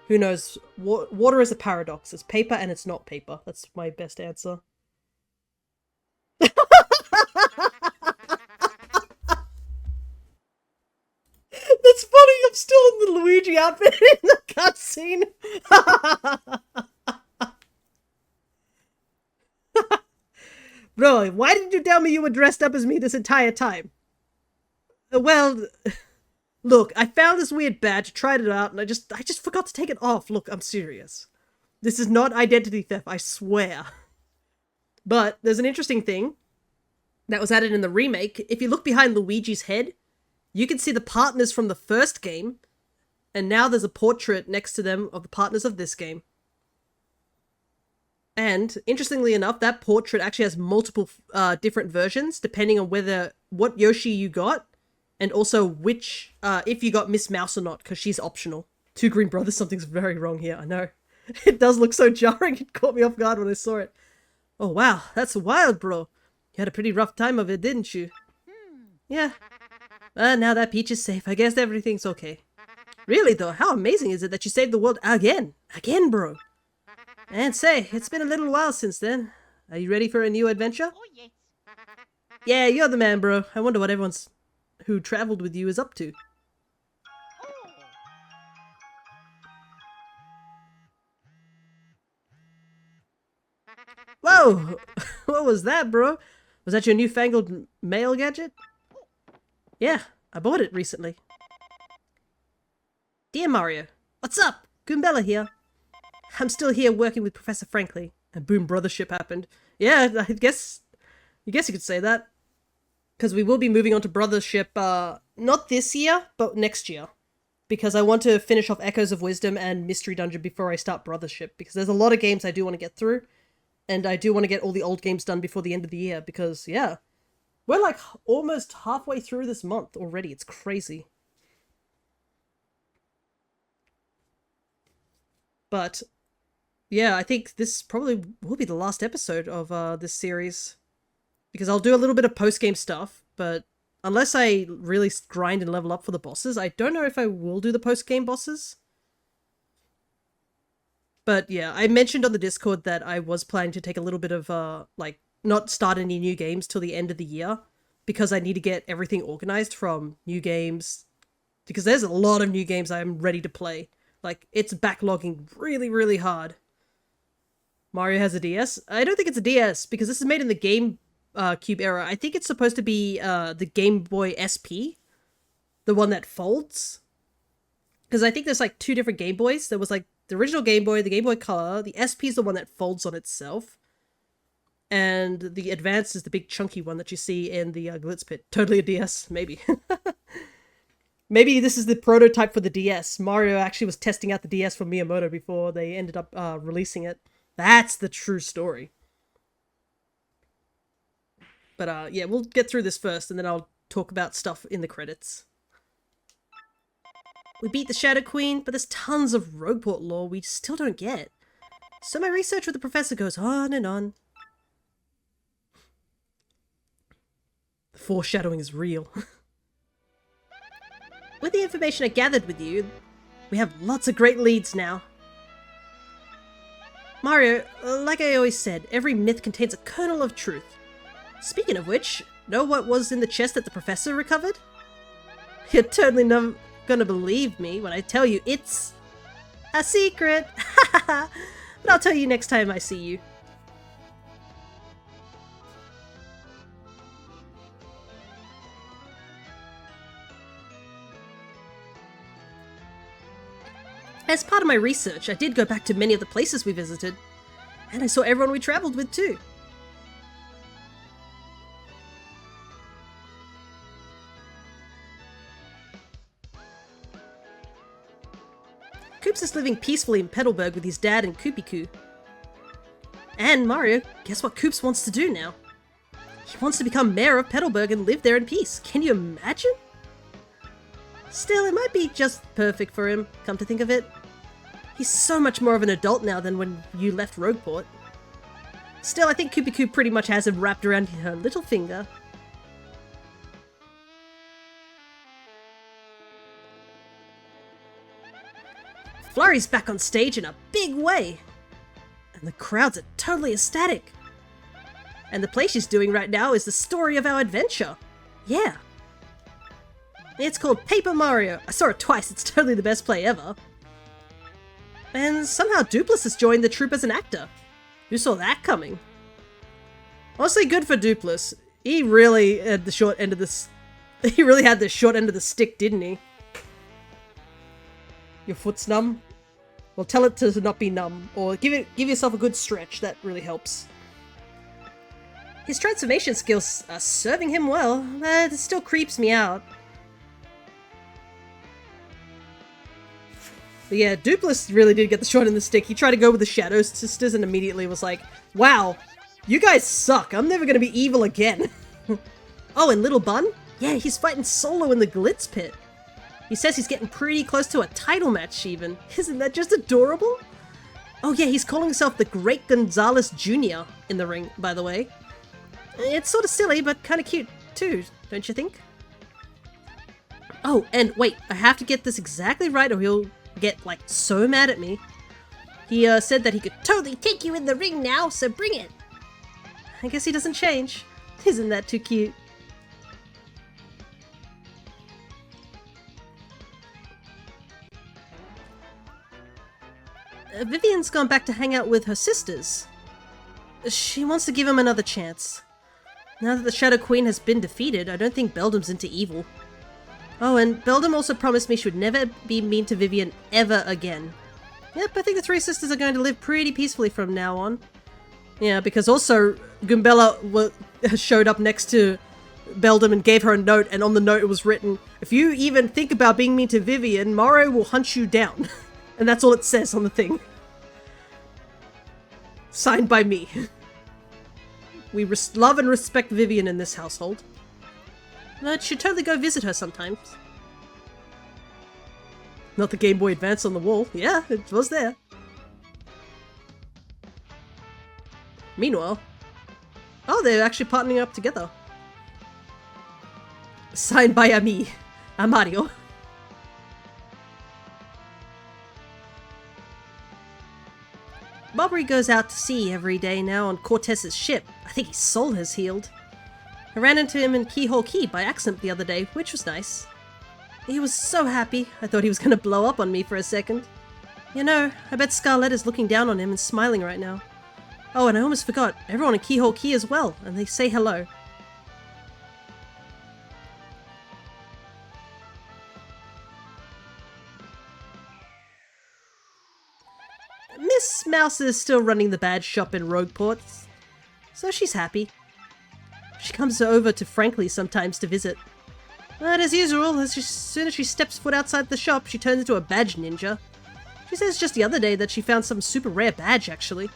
S1: Who knows? Water is a paradox. It's paper and it's not paper. That's my best answer. That's funny. I'm still in the Luigi outfit in the cutscene. Bro, why did you tell me you were dressed up as me this entire time? Well, look, I found this weird badge, tried it out, and I just forgot to take it off. Look, I'm serious. This is not identity theft, I swear. But there's an interesting thing that was added in the remake. If you look behind Luigi's head, you can see the partners from the first game, and now there's a portrait next to them of the partners of this game. And interestingly enough, that portrait actually has multiple different versions depending on what Yoshi you got, and also which if you got Miss Mouse or not, because she's optional. Two Green Brothers, something's very wrong here. I know. It does look so jarring. It caught me off guard when I saw it. Oh wow, that's wild, bro. You had a pretty rough time of it, didn't you? Yeah. Now that Peach is safe, I guess everything's okay. Really though, how amazing is it that you saved the world again? Again, bro. And say, it's been a little while since then. Are you ready for a new adventure?
S3: Oh, yes.
S1: Yeah, you're the man, bro. I wonder what everyone who traveled with you is up to. Whoa! What was that, bro? Was that your newfangled mail gadget? Yeah, I bought it recently. Dear Mario, what's up? Goombella here. I'm still here working with Professor Frankly. And boom, brothership happened. Yeah, I guess you could say that. Because we will be moving on to brothership, not this year, but next year. Because I want to finish off Echoes of Wisdom and Mystery Dungeon before I start brothership. Because there's a lot of games I do want to get through. And I do want to get all the old games done before the end of the year. Because, yeah, we're like almost halfway through this month already. It's crazy. But yeah, I think this probably will be the last episode of this series. Because I'll do a little bit of post-game stuff, but unless I really grind and level up for the bosses, I don't know if I will do the post-game bosses. But yeah, I mentioned on the Discord that I was planning to take a little bit of, like, not start any new games till the end of the year. Because I need to get everything organized from new games. Because there's a lot of new games I'm ready to play. Like, it's backlogging really, really hard. Mario has a DS? I don't think it's a DS, because this is made in the GameCube era. I think it's supposed to be the Game Boy SP. The one that folds. Because I think there's like two different Game Boys. There was like the original Game Boy, the Game Boy Color. The SP is the one that folds on itself. And the Advance is the big chunky one that you see in the Glitz Pit. Totally a DS, maybe. Maybe this is the prototype for the DS. Mario actually was testing out the DS for Miyamoto before they ended up releasing it. That's the true story. But yeah, we'll get through this first, and then I'll talk about stuff in the credits. We beat the Shadow Queen, but there's tons of Rogueport lore we still don't get. So my research with the professor goes on and on. The foreshadowing is real. With the information I gathered with you, we have lots of great leads now. Mario, like I always said, every myth contains a kernel of truth. Speaking of which, know what was in the chest that the professor recovered? You're totally not gonna believe me when I tell you it's a secret! But I'll tell you next time I see you. As part of my research, I did go back to many of the places we visited, and I saw everyone we travelled with too. Koops is living peacefully in Petalburg with his dad and Koopy-Koo. And Mario, guess what Koops wants to do now? He wants to become mayor of Petalburg and live there in peace. Can you imagine? Still, it might be just perfect for him, come to think of it. He's so much more of an adult now than when you left Rogueport. Still, I think Koopy-Koo pretty much has him wrapped around her little finger. Flurry's back on stage in a big way. And the crowds are totally ecstatic. And the play she's doing right now is the story of our adventure. Yeah. It's called Paper Mario. I saw it twice, it's totally the best play ever. And somehow Dupless has joined the troupe as an actor. Who saw that coming? Honestly, good for Dupless. He really had the short end of this. He really had the short end of the stick, didn't he? Your foot's numb? Well, tell it to not be numb, or give yourself a good stretch. That really helps. His transformation skills are serving him well, but it still creeps me out. But yeah, Dupless really did get the short in the stick. He tried to go with the Shadow Sisters and immediately was like, wow, you guys suck. I'm never gonna be evil again. Oh, and Little Bun? Yeah, he's fighting solo in the Glitz Pit. He says he's getting pretty close to a title match even. Isn't that just adorable? Oh yeah, he's calling himself the Great Gonzalez Jr. in the ring, by the way. It's sort of silly, but kind of cute too, don't you think? Oh, and wait, I have to get this exactly right or he'll get, like, so mad at me. He said that he could totally take you in the ring now, so bring it. I guess he doesn't change. Isn't that too cute? Vivian's gone back to hang out with her sisters. She wants to give him another chance. Now that the Shadow Queen has been defeated, I don't think Beldam's into evil. Oh, and Beldam also promised me she would never be mean to Vivian ever again. Yep, I think the three sisters are going to live pretty peacefully from now on. Yeah, because also Goombella showed up next to Beldam and gave her a note, and on the note it was written, if you even think about being mean to Vivian, Mario will hunt you down. And that's all it says on the thing. Signed by me. We love and respect Vivian in this household. But should totally go visit her sometimes. Not the Game Boy Advance on the wall. Yeah, it was there. Meanwhile... Oh, they're actually partnering up together. Signed by Ami. Mario. Bobbery goes out to sea every day now on Cortez's ship. I think his soul has healed. I ran into him in Keyhole Key by accident the other day, which was nice. He was so happy, I thought he was going to blow up on me for a second. You know, I bet Scarlett is looking down on him and smiling right now. Oh, and I almost forgot, everyone in Keyhole Key as well, and they say hello. Miss Mouse is still running the badge shop in Rogueport, so she's happy. She comes over to Frankly sometimes to visit. But as usual, as soon as she steps foot outside the shop, she turns into a badge ninja. She says just the other day that she found some super rare badge, actually.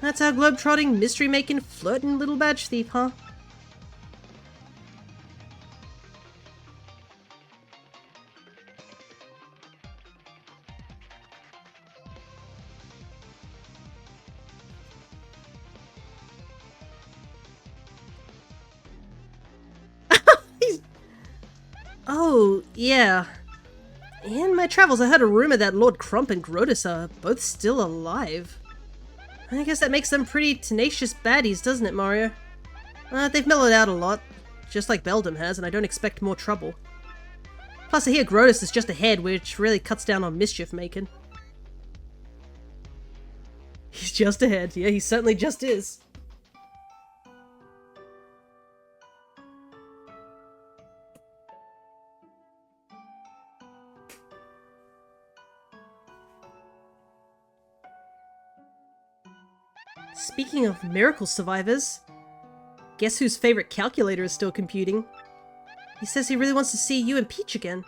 S1: That's our globe-trotting, mystery-making, flirting little badge thief, huh? Oh, yeah. In my travels, I heard a rumor that Lord Crump and Grotus are both still alive. I guess that makes them pretty tenacious baddies, doesn't it, Mario? They've mellowed out a lot, just like Beldam has, and I don't expect more trouble. Plus, I hear Grotus is just ahead, which really cuts down on mischief making. He's just ahead. Yeah, he certainly just is. Speaking of miracle survivors, guess whose favorite calculator is still computing? He says he really wants to see you and Peach again.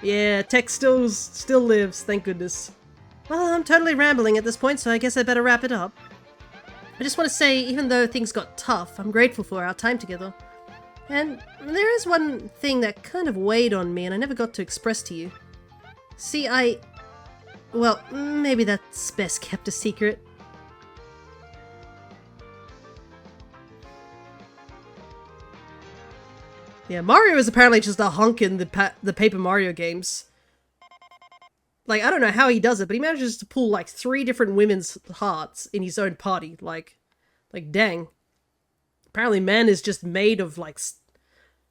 S1: Yeah, tech still lives, thank goodness. Well, I'm totally rambling at this point, so I guess I better wrap it up. I just want to say, even though things got tough, I'm grateful for our time together. And there is one thing that kind of weighed on me and I never got to express to you. See, well, maybe that's best kept a secret. Yeah, Mario is apparently just a hunk in the Paper Mario games. Like, I don't know how he does it, but he manages to pull like 3 different women's hearts in his own party. Like dang. Apparently man is just made of like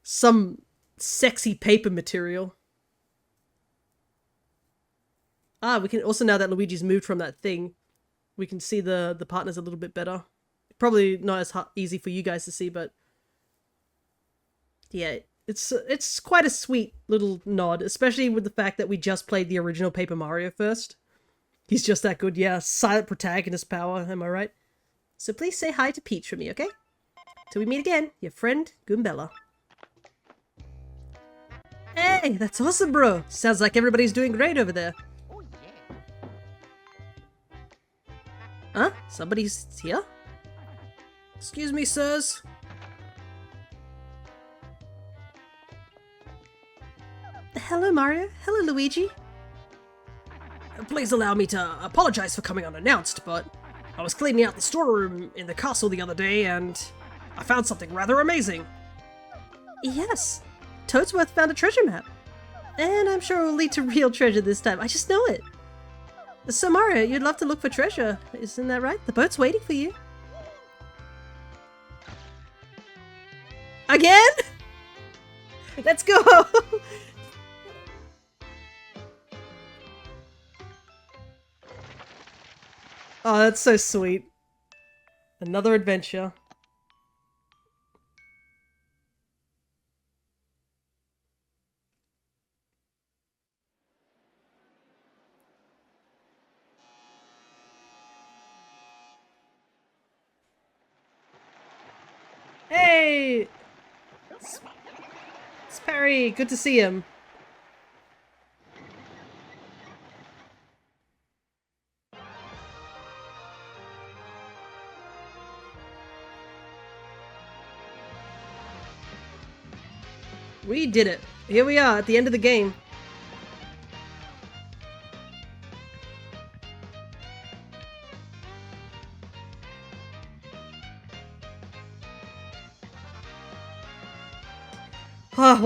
S1: some sexy paper material. We can also, now that Luigi's moved from that thing, we can see the partners a little bit better. Probably not as easy for you guys to see, but yeah, it's quite a sweet little nod, especially with the fact that we just played the original Paper Mario first. He's just that good, yeah. Silent protagonist power, am I right? So please say hi to Peach for me, okay? Till we meet again, your friend, Goombella. Hey, that's awesome, bro! Sounds like everybody's doing great over there. Huh? Somebody's here? Excuse me, sirs. Hello, Mario. Hello, Luigi.
S2: Please allow me to apologize for coming unannounced, but I was cleaning out the storeroom in the castle the other day and I found something rather amazing.
S1: Yes, Toadsworth found a treasure map. And I'm sure it will lead to real treasure this time. I just know it. So Mario, you'd love to look for treasure, isn't that right? The boat's waiting for you. Again? Let's go! Oh, that's so sweet. Another adventure. Hey! It's Perry, good to see him. We did it. Here we are at the end of the game. Oh,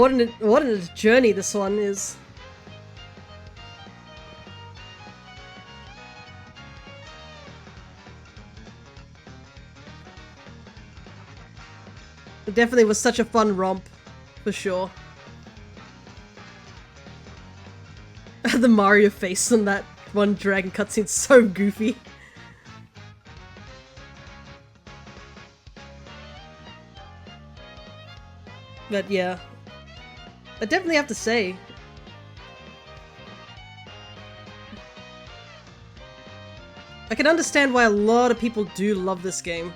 S1: what a journey this one is. It definitely was such a fun romp, for sure. The Mario face on that one dragon cutscene's so goofy. But yeah, I definitely have to say, I can understand why a lot of people do love this game.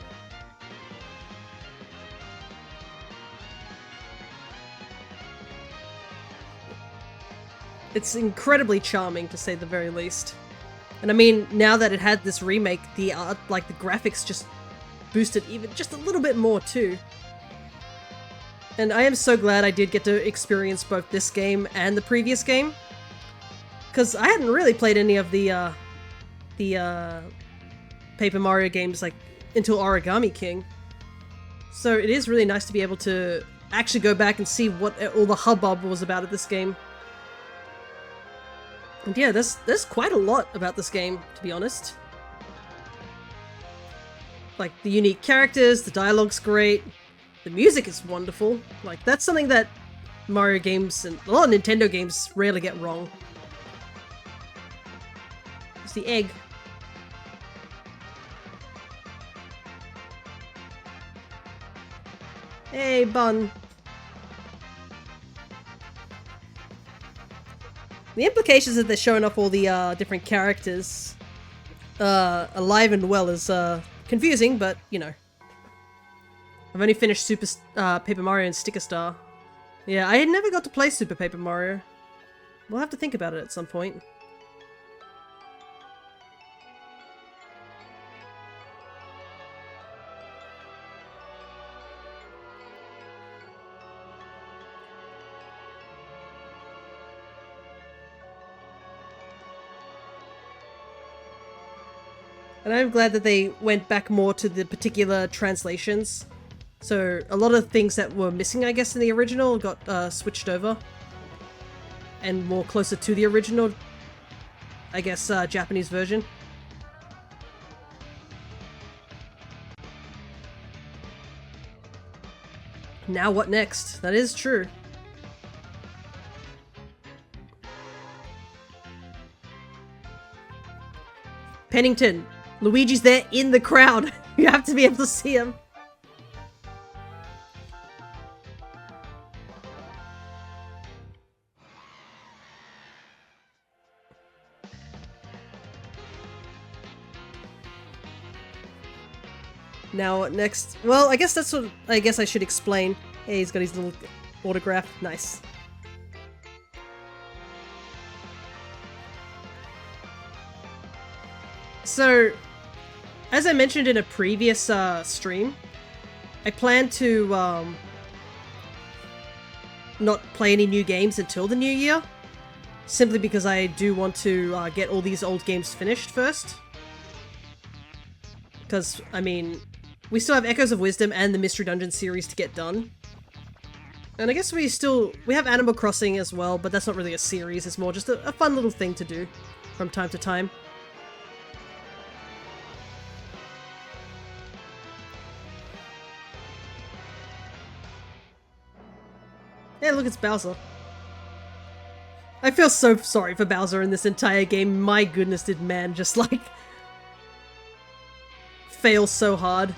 S1: It's incredibly charming, to say the very least. And I mean, now that it had this remake, the art, like the graphics just boosted even just a little bit more too. And I am so glad I did get to experience both this game and the previous game. Because I hadn't really played any of the Paper Mario games like until Origami King. So it is really nice to be able to actually go back and see what all the hubbub was about at this game. And yeah, there's quite a lot about this game, to be honest. Like, the unique characters, the dialogue's great, the music is wonderful. Like, that's something that Mario games and a lot of Nintendo games rarely get wrong. It's the egg. Hey, Bun. The implications that they're showing off all the different characters alive and well is confusing, but you know. I've only finished Paper Mario and Sticker Star. Yeah, I had never got to play Super Paper Mario. We'll have to think about it at some point. And I'm glad that they went back more to the particular translations. So a lot of things that were missing, I guess, in the original got switched over. And more closer to the original, I guess, Japanese version. Now what next? That is true. Pennington. Luigi's there in the crowd. You have to be able to see him. Now, next... Well, I guess that's what... I guess I should explain. Hey, he's got his little autograph. Nice. So, as I mentioned in a previous stream, I plan to not play any new games until the new year. Simply because I do want to get all these old games finished first. Because, I mean, we still have Echoes of Wisdom and the Mystery Dungeon series to get done. And I guess we have Animal Crossing as well, but that's not really a series, it's more just a fun little thing to do from time to time. Hey, look, it's Bowser. I feel so sorry for Bowser in this entire game. My goodness, did man just, like, fail so hard.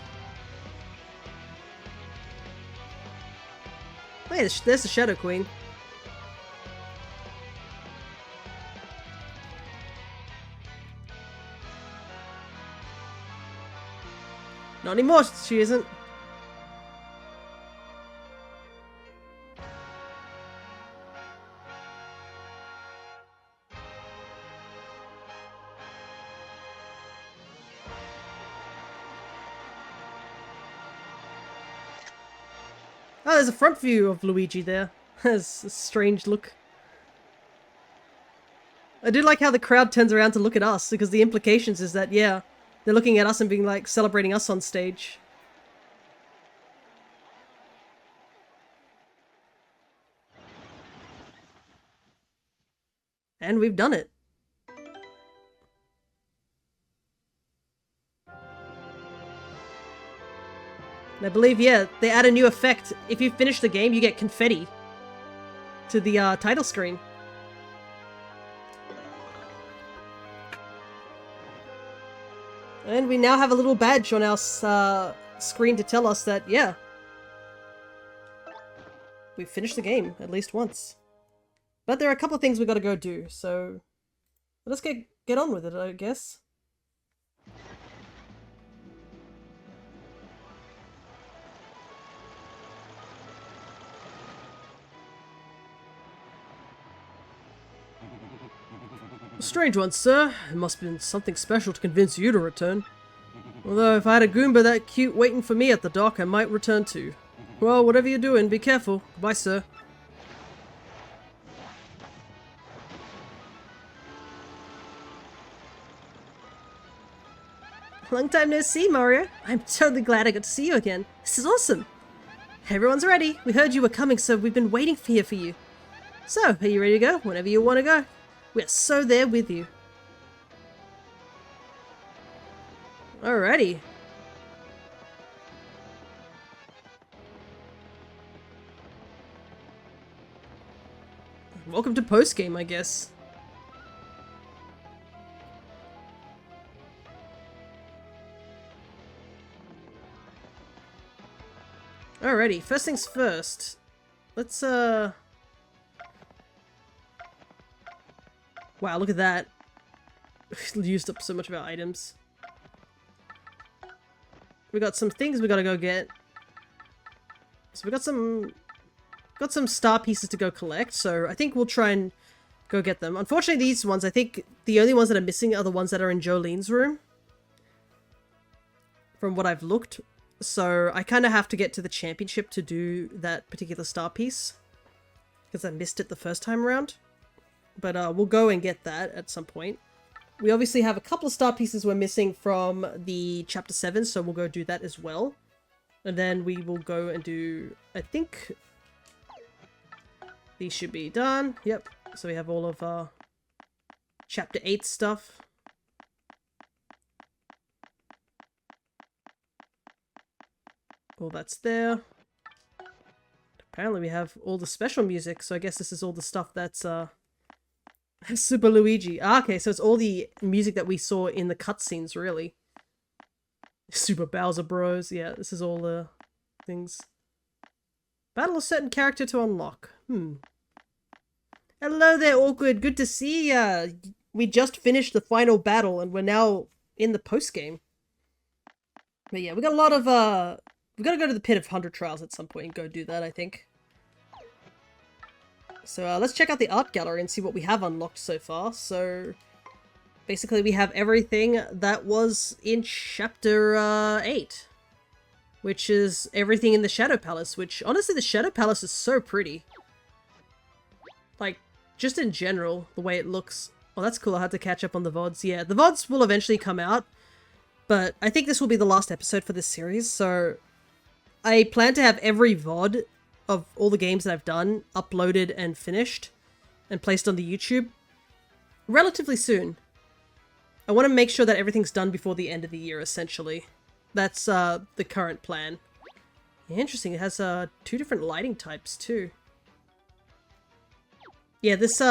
S1: Wait, there's the Shadow Queen. Not anymore, she isn't. Oh, there's a front view of Luigi there. That's a strange look. I do like how the crowd turns around to look at us, because the implications is that, yeah, they're looking at us and being like, celebrating us on stage. And we've done it. And I believe, yeah, they add a new effect. If you finish the game, you get confetti to the title screen. And we now have a little badge on our screen to tell us that, yeah, we've finished the game at least once. But there are a couple of things we gotta go do, so let's get on with it, I guess. A strange one, sir. It must have been something special to convince you to return. Although, if I had a Goomba that cute waiting for me at the dock, I might return too. Well, whatever you're doing, be careful. Goodbye, sir. Long time no see, Mario. I'm totally glad I got to see you again. This is awesome. Everyone's ready. We heard you were coming, so we've been waiting here for you. So, are you ready to go? Whenever you want to go. We're so there with you. Alrighty. Welcome to post-game, I guess. Alrighty, first things first. Let's, wow, look at that. Used up so much of our items. We got some things we gotta go get. So we got some star pieces to go collect, so I think we'll try and go get them. Unfortunately, these ones, I think the only ones that are missing are the ones that are in Jolene's room. From what I've looked. So I kind of have to get to the championship to do that particular star piece. Because I missed it the first time around. But we'll go and get that at some point. We obviously have a couple of star pieces we're missing from the Chapter 7, so we'll go do that as well. And then we will go and do, I think, these should be done. Yep, so we have all of Chapter 8 stuff. All that's there. Apparently we have all the special music, so I guess this is all the stuff that's Super Luigi. Ah, okay, so it's all the music that we saw in the cutscenes, really. Super Bowser Bros. Yeah, this is all the things. Battle a certain character to unlock. Hello there, Awkward. Good to see ya. We just finished the final battle, and we're now in the post-game. But yeah, we got a lot of, we gotta go to the Pit of 100 Trials at some point and go do that, I think. So let's check out the art gallery and see what we have unlocked so far. So basically we have everything that was in Chapter 8. Which is everything in the Shadow Palace, which, honestly, the Shadow Palace is so pretty. Like, just in general, the way it looks. Oh, that's cool, I had to catch up on the VODs. Yeah, the VODs will eventually come out, but I think this will be the last episode for this series, so I plan to have every VOD of all the games that I've done uploaded and finished and placed on the YouTube relatively soon. I want to make sure that everything's done before the end of the year, essentially. That's the current plan. Interesting, it has 2 different lighting types too. Yeah, this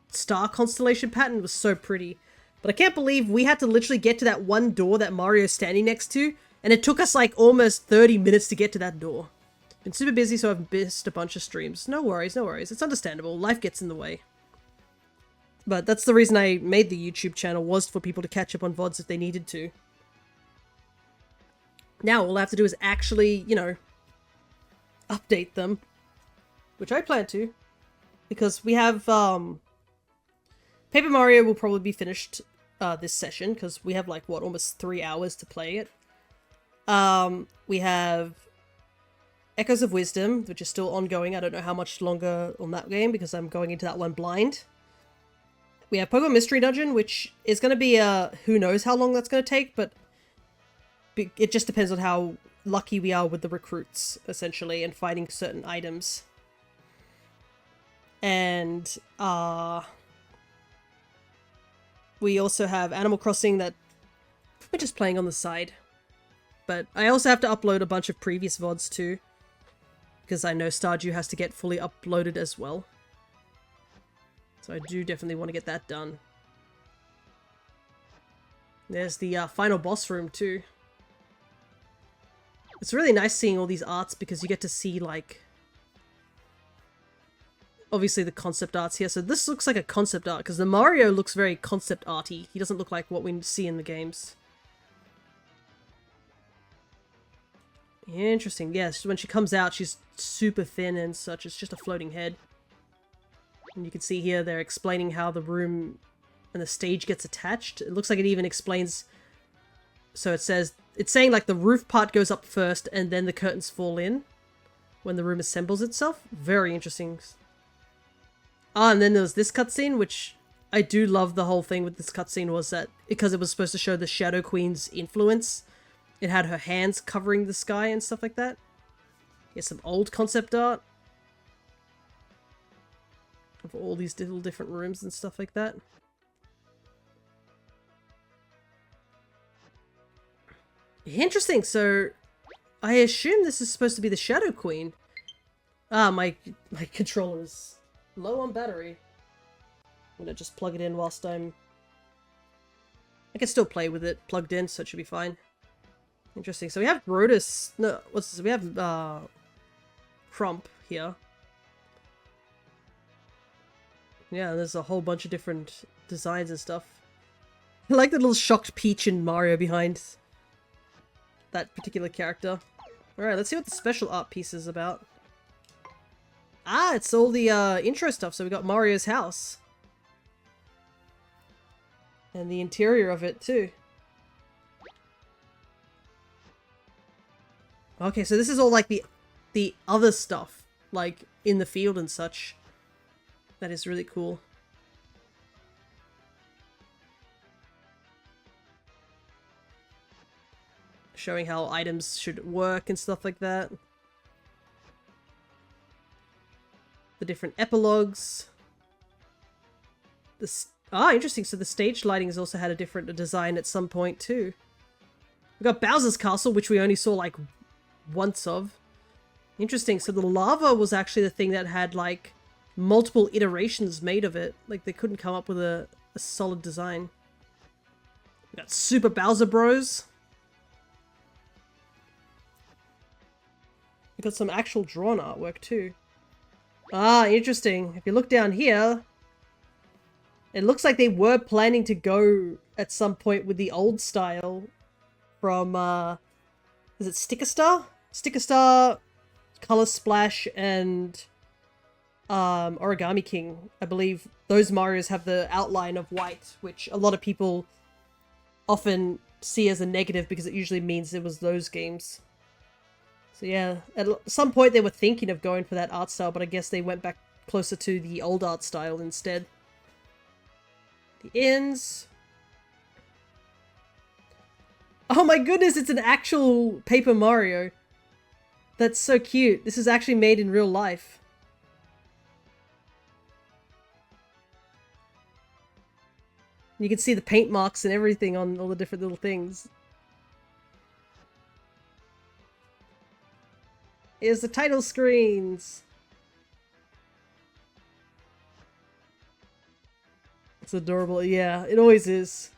S1: star constellation pattern was so pretty. But I can't believe we had to literally get to that one door that Mario's standing next to, and it took us like almost 30 minutes to get to that door. Been super busy, so I've missed a bunch of streams. No worries, no worries. It's understandable. Life gets in the way. But that's the reason I made the YouTube channel, was for people to catch up on VODs if they needed to. Now all I have to do is actually, you know, update them. Which I plan to. Because we have, Paper Mario will probably be finished this session, because we have like, what, almost 3 hours to play it. We have Echoes of Wisdom, which is still ongoing. I don't know how much longer on that game, because I'm going into that one blind. We have Pokemon Mystery Dungeon, which is going to be, who knows how long that's going to take, but it just depends on how lucky we are with the recruits, essentially, and finding certain items. And, we also have Animal Crossing that we're just playing on the side. But I also have to upload a bunch of previous VODs too, because I know Stardew has to get fully uploaded as well. So I do definitely want to get that done. There's the final boss room too. It's really nice seeing all these arts, because you get to see, like, obviously the concept arts here. So this looks like a concept art, because the Mario looks very concept arty. He doesn't look like what we see in the games. Interesting. Yes, when she comes out, she's super thin and such. It's just a floating head. And you can see here they're explaining how the room and the stage gets attached. It looks like it even explains... So it says... It's saying like the roof part goes up first and then the curtains fall in when the room assembles itself. Very interesting. Ah, and then there was this cutscene, which I do love. The whole thing with this cutscene was that because it was supposed to show the Shadow Queen's influence, it had her hands covering the sky and stuff like that. Here's some old concept art of all these little different rooms and stuff like that. Interesting, so I assume this is supposed to be the Shadow Queen. Ah, my controller's low on battery. I'm gonna just plug it in whilst I can still play with it plugged in, so it should be fine. Interesting, so we have Brodus... No, what's this? We have, Crump here. Yeah, there's a whole bunch of different designs and stuff. I like the little shocked Peach and Mario behind that particular character. Alright, let's see what the special art piece is about. Ah, it's all the intro stuff. So we got Mario's house. And the interior of it too. Okay, so this is all like the other stuff, like in the field and such. That is really cool. Showing how items should work and stuff like that. The different epilogues. Interesting. So the stage lighting has also had a different design at some point too. We got Bowser's Castle, which we only saw like once of. Interesting. So the lava was actually the thing that had like multiple iterations made of it. Like they couldn't come up with a solid design. We got Super Bowser Bros. We got some actual drawn artwork too. Ah, interesting. If you look down here, it looks like they were planning to go at some point with the old style from Is it Sticker Star? Sticker Star, Color Splash, and Origami King. I believe those Marios have the outline of white, which a lot of people often see as a negative because it usually means it was those games. So yeah, at some point they were thinking of going for that art style, but I guess they went back closer to the old art style instead. The ends. Oh my goodness, it's an actual Paper Mario. That's so cute. This is actually made in real life. You can see the paint marks and everything on all the different little things. Here's the title screens. It's adorable. Yeah, it always is.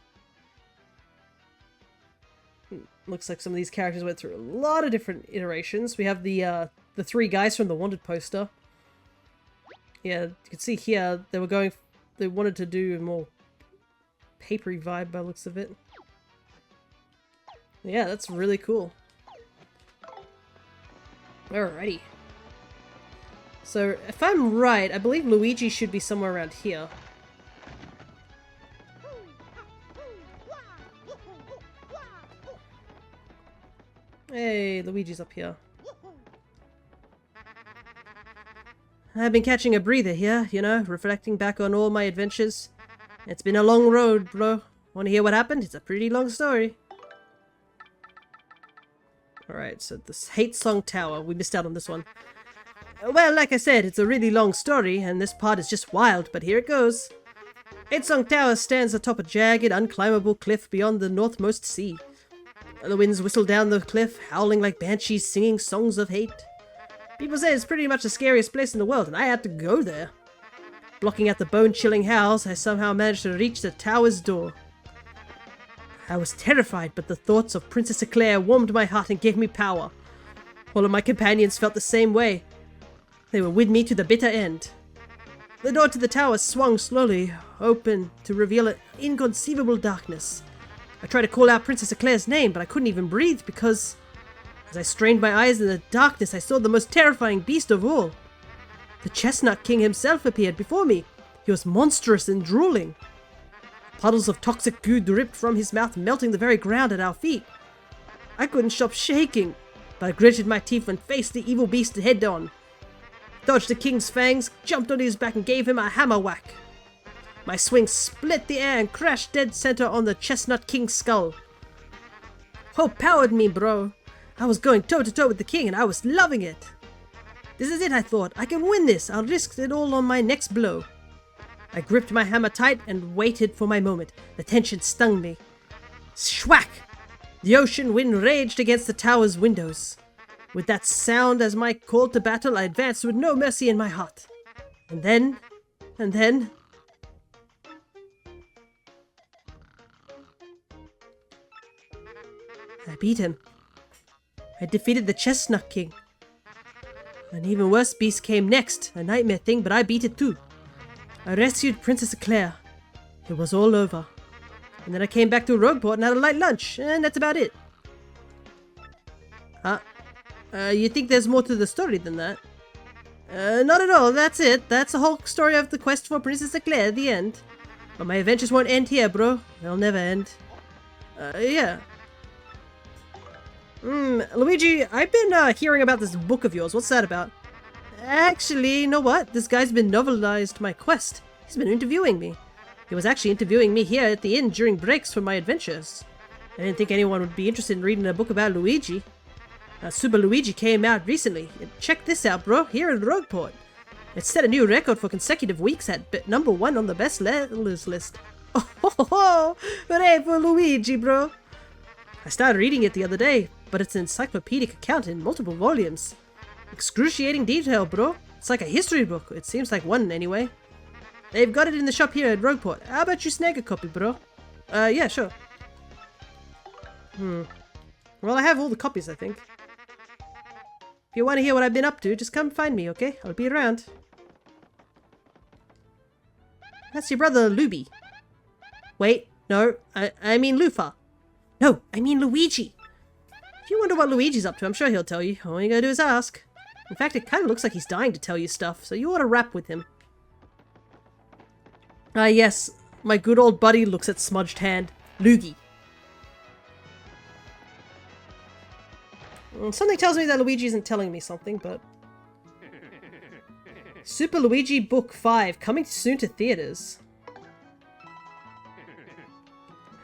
S1: Looks like some of these characters went through a lot of different iterations. We have the three guys from the Wanted poster. Yeah, you can see here they wanted to do a more papery vibe by the looks of it. Yeah, that's really cool. Alrighty. So, if I'm right, I believe Luigi should be somewhere around here. Hey, Luigi's up here. I've been catching a breather here, you know, reflecting back on all my adventures. It's been a long road, bro. Want to hear what happened? It's a pretty long story. Alright, so this Hate Song Tower. We missed out on this one. Well, like I said, it's a really long story, and this part is just wild, but here it goes. Hate Song Tower stands atop a jagged, unclimbable cliff beyond the northmost sea. The winds whistle down the cliff, howling like banshees singing songs of hate. People say it's pretty much the scariest place in the world, and I had to go there. Blocking out the bone-chilling howls, I somehow managed to reach the tower's door. I was terrified, but the thoughts of Princess Eclair warmed my heart and gave me power. All of my companions felt the same way. They were with me to the bitter end. The door to the tower swung slowly open to reveal an inconceivable darkness. I tried to call out Princess Eclair's name, but I couldn't even breathe because... As I strained my eyes in the darkness, I saw the most terrifying beast of all. The Chestnut King himself appeared before me. He was monstrous and drooling. Puddles of toxic goo dripped from his mouth, melting the very ground at our feet. I couldn't stop shaking, but I gritted my teeth and faced the evil beast head on. Dodged the king's fangs, jumped on his back and gave him a hammer whack. My swing split the air and crashed dead center on the Chestnut King's skull. Hope powered me, bro. I was going toe-to-toe with the king and I was loving it. This is it, I thought. I can win this. I'll risk it all on my next blow. I gripped my hammer tight and waited for my moment. The tension stung me. Schwack! The ocean wind raged against the tower's windows. With that sound as my call to battle, I advanced with no mercy in my heart. And then... I beat him. I defeated the Chestnut King. An even worse beast came next, a nightmare thing, but I beat it too. I rescued Princess Eclair. It was all over. And then I came back to Rogueport and had a light lunch, and that's about it. You think there's more to the story than that? Not at all, that's it. That's the whole story of the quest for Princess Eclair, the end. But my adventures won't end here, bro. They'll never end. Yeah. Luigi, I've been hearing about this book of yours. What's that about? Actually, you know what? This guy's been novelized my quest. He's been interviewing me. He was actually interviewing me here at the inn during breaks for my adventures. I didn't think anyone would be interested in reading a book about Luigi. Super Luigi came out recently. Check this out, bro. Here in Rogueport. It set a new record for consecutive weeks at #1 on the best sellers list. Oh, ho, ho, ho. Hooray for Luigi, bro. I started reading it the other day, but it's an encyclopedic account in multiple volumes. Excruciating detail, bro. It's like a history book. It seems like one, anyway. They've got it in the shop here at Rogueport. How about you snag a copy, bro? Yeah, sure. Well, I have all the copies, I think. If you want to hear what I've been up to, just come find me, okay? I'll be around. That's your brother, Luby. Wait, no, I mean Lufa. No, I mean Luigi. If you wonder what Luigi's up to, I'm sure he'll tell you. All you gotta do is ask. In fact, it kind of looks like he's dying to tell you stuff, so you ought to rap with him. Ah, yes. My good old buddy looks at smudged hand. Luigi. Something tells me that Luigi isn't telling me something, but... Super Luigi Book 5, coming soon to theaters.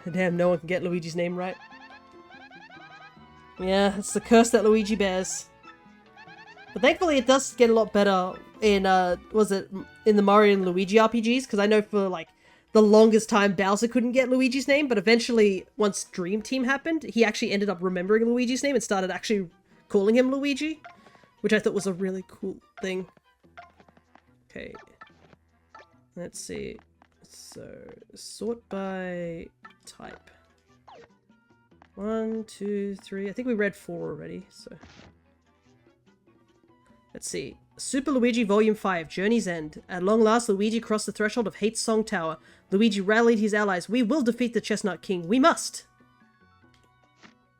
S1: Damn, no one can get Luigi's name right. Yeah, it's the curse that Luigi bears. But thankfully it does get a lot better in, in the Mario and Luigi RPGs, because I know for, like, the longest time Bowser couldn't get Luigi's name, but eventually, once Dream Team happened, he actually ended up remembering Luigi's name and started actually calling him Luigi, which I thought was a really cool thing. Okay. Let's see. So, sort by type. 1, 2, 3. I think we read 4 already, so... Let's see. Super Luigi Volume 5, Journey's End. At long last, Luigi crossed the threshold of Hate's Song Tower. Luigi rallied his allies. We will defeat the Chestnut King. We must!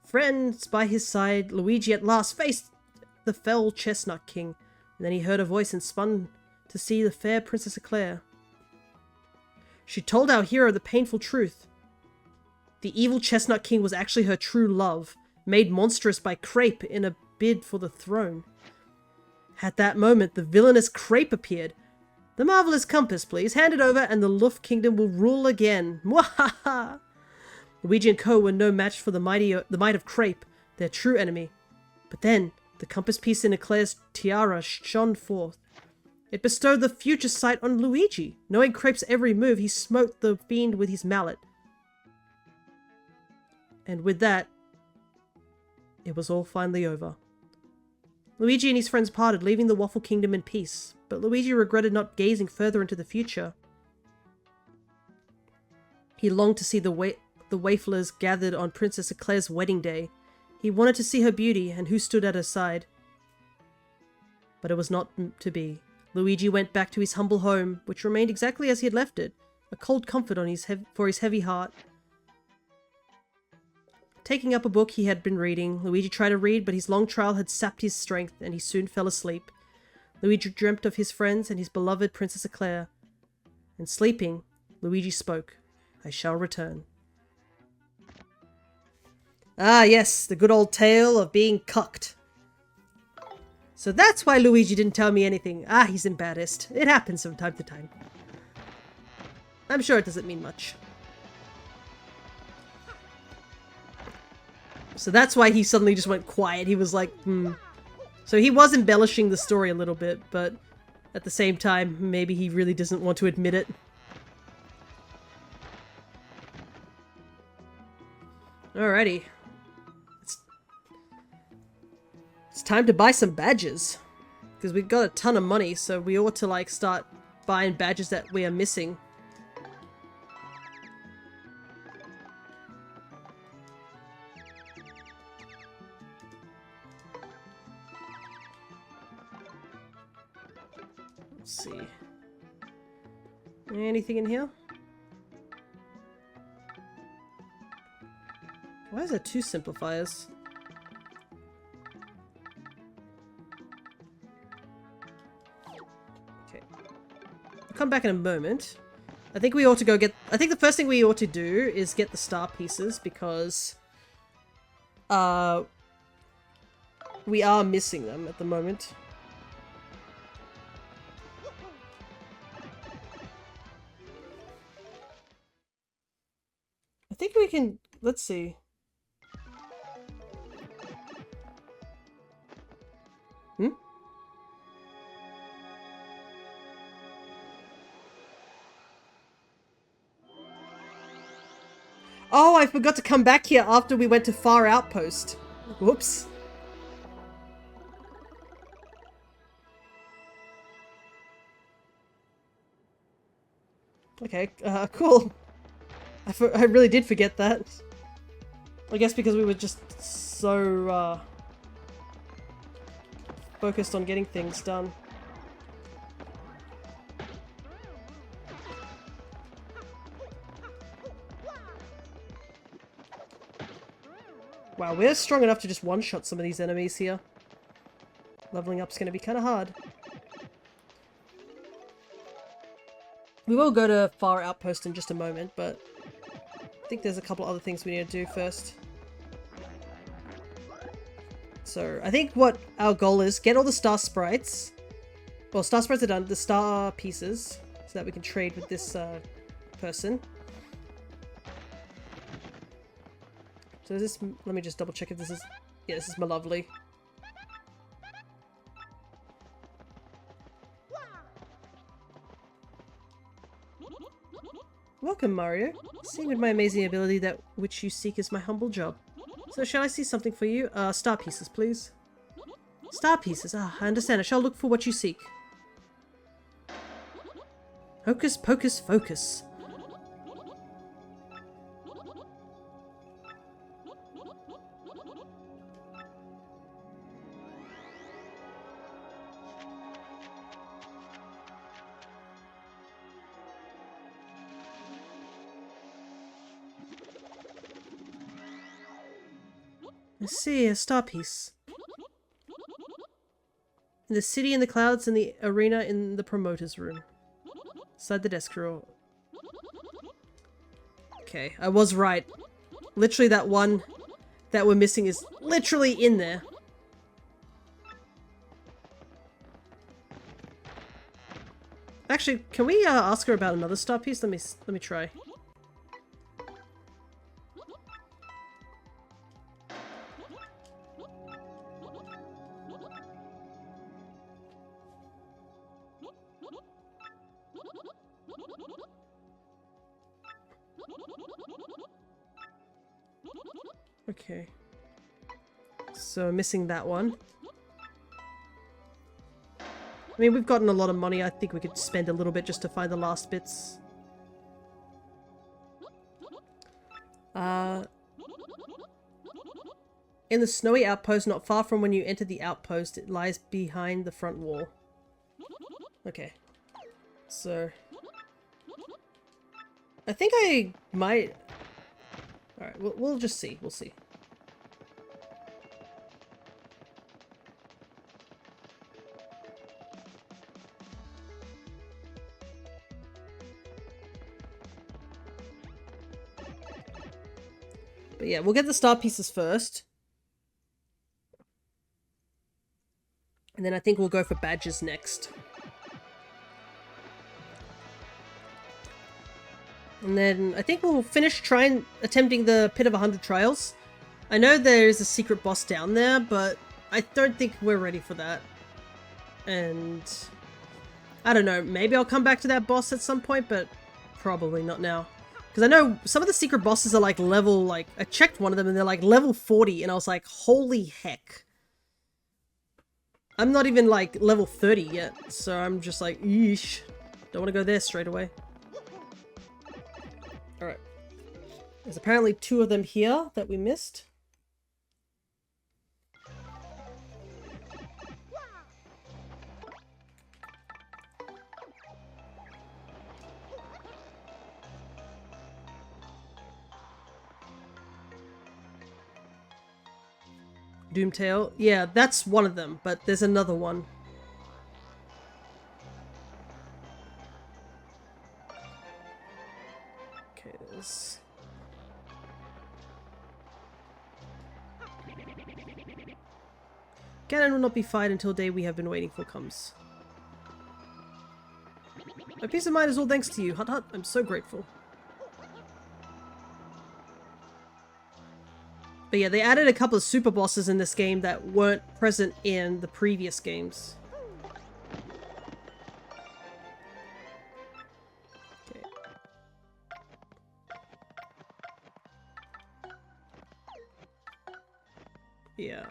S1: Friends by his side, Luigi at last faced the fell Chestnut King. And then he heard a voice and spun to see the fair Princess Eclair. She told our hero the painful truth. The evil Chestnut King was actually her true love, made monstrous by Crepe in a bid for the throne. At that moment, the villainous Crepe appeared. The marvelous compass, please. Hand it over and the Luft Kingdom will rule again. Mwahaha! Luigi and Co. were no match for the might of Crepe, their true enemy. But then, the compass piece in Eclair's tiara shone forth. It bestowed the future sight on Luigi. Knowing Crepe's every move, he smote the fiend with his mallet. And with that, it was all finally over. Luigi and his friends parted, leaving the Waffle Kingdom in peace, but Luigi regretted not gazing further into the future. He longed to see the Waflers gathered on Princess Eclair's wedding day. He wanted to see her beauty and who stood at her side. But it was not to be. Luigi went back to his humble home, which remained exactly as he had left it, a cold comfort on for his heavy heart. Taking up a book he had been reading, Luigi tried to read, but his long trial had sapped his strength, and he soon fell asleep. Luigi dreamt of his friends and his beloved Princess Eclair. And sleeping, Luigi spoke. I shall return. Ah yes, the good old tale of being cucked. So that's why Luigi didn't tell me anything. Ah, he's embarrassed. It happens from time to time. I'm sure it doesn't mean much. So that's why he suddenly just went quiet. He was like, So he was embellishing the story a little bit, but at the same time, maybe he really doesn't want to admit it. Alrighty. It's time to buy some badges. Because we've got a ton of money, so we ought to, like, start buying badges that we are missing. Let's see. Anything in here? Why is there 2 simplifiers? Okay. I'll come back in a moment. I think we ought to go get... I think the first thing we ought to do is get the star pieces because... we are missing them at the moment. I think we can... Let's see. Oh, I forgot to come back here after we went to Far Outpost. Whoops. Okay, cool. I really did forget that. I guess because we were just so, focused on getting things done. Wow, Wow, we're strong enough to just one-shot some of these enemies here. Leveling up's gonna be kind of hard. We will go to Far Outpost in just a moment, but I think there's a couple other things we need to do first. So, I think what our goal is, get all the star sprites. Well, star sprites are done, the star pieces, so that we can trade with this person. So is this, let me just double check if this is, yeah, this is my lovely. Welcome, Mario. Seeing with my amazing ability that which you seek is my humble job. So shall I see something for you? Star pieces, please. Star pieces, I understand. I shall look for what you seek. Hocus pocus focus. I see, a star piece. In the city in the clouds, in the arena in the promoter's room. Inside the desk drawer. Okay, I was right. Literally that one that we're missing is literally in there. Actually, can we ask her about another star piece? Let me try. Okay. So missing that one. I mean, we've gotten a lot of money. I think we could spend a little bit just to find the last bits. In the snowy outpost, not far from when you enter the outpost, it lies behind the front wall. Okay. So... I think I might... Alright, we'll just see. We'll see. But yeah, we'll get the star pieces first. And then I think we'll go for badges next. And then I think we'll finish attempting the Pit of 100 Trials. I know there's a secret boss down there, but I don't think we're ready for that. And I don't know, maybe I'll come back to that boss at some point, but probably not now. Because I know some of the secret bosses are like level, like, I checked one of them and they're like level 40 and I was like, holy heck. I'm not even like level 30 yet, so I'm just like, yeesh. Don't want to go there straight away. Alright. There's apparently 2 of them here that we missed. Doomtail? Yeah, that's one of them, but there's another one. Okay, there's... Ganon will not be fired until the day we have been waiting for comes. My peace of mind is all thanks to you, Hut Hut. I'm so grateful. But yeah, they added a couple of super bosses in this game that weren't present in the previous games. Okay. Yeah.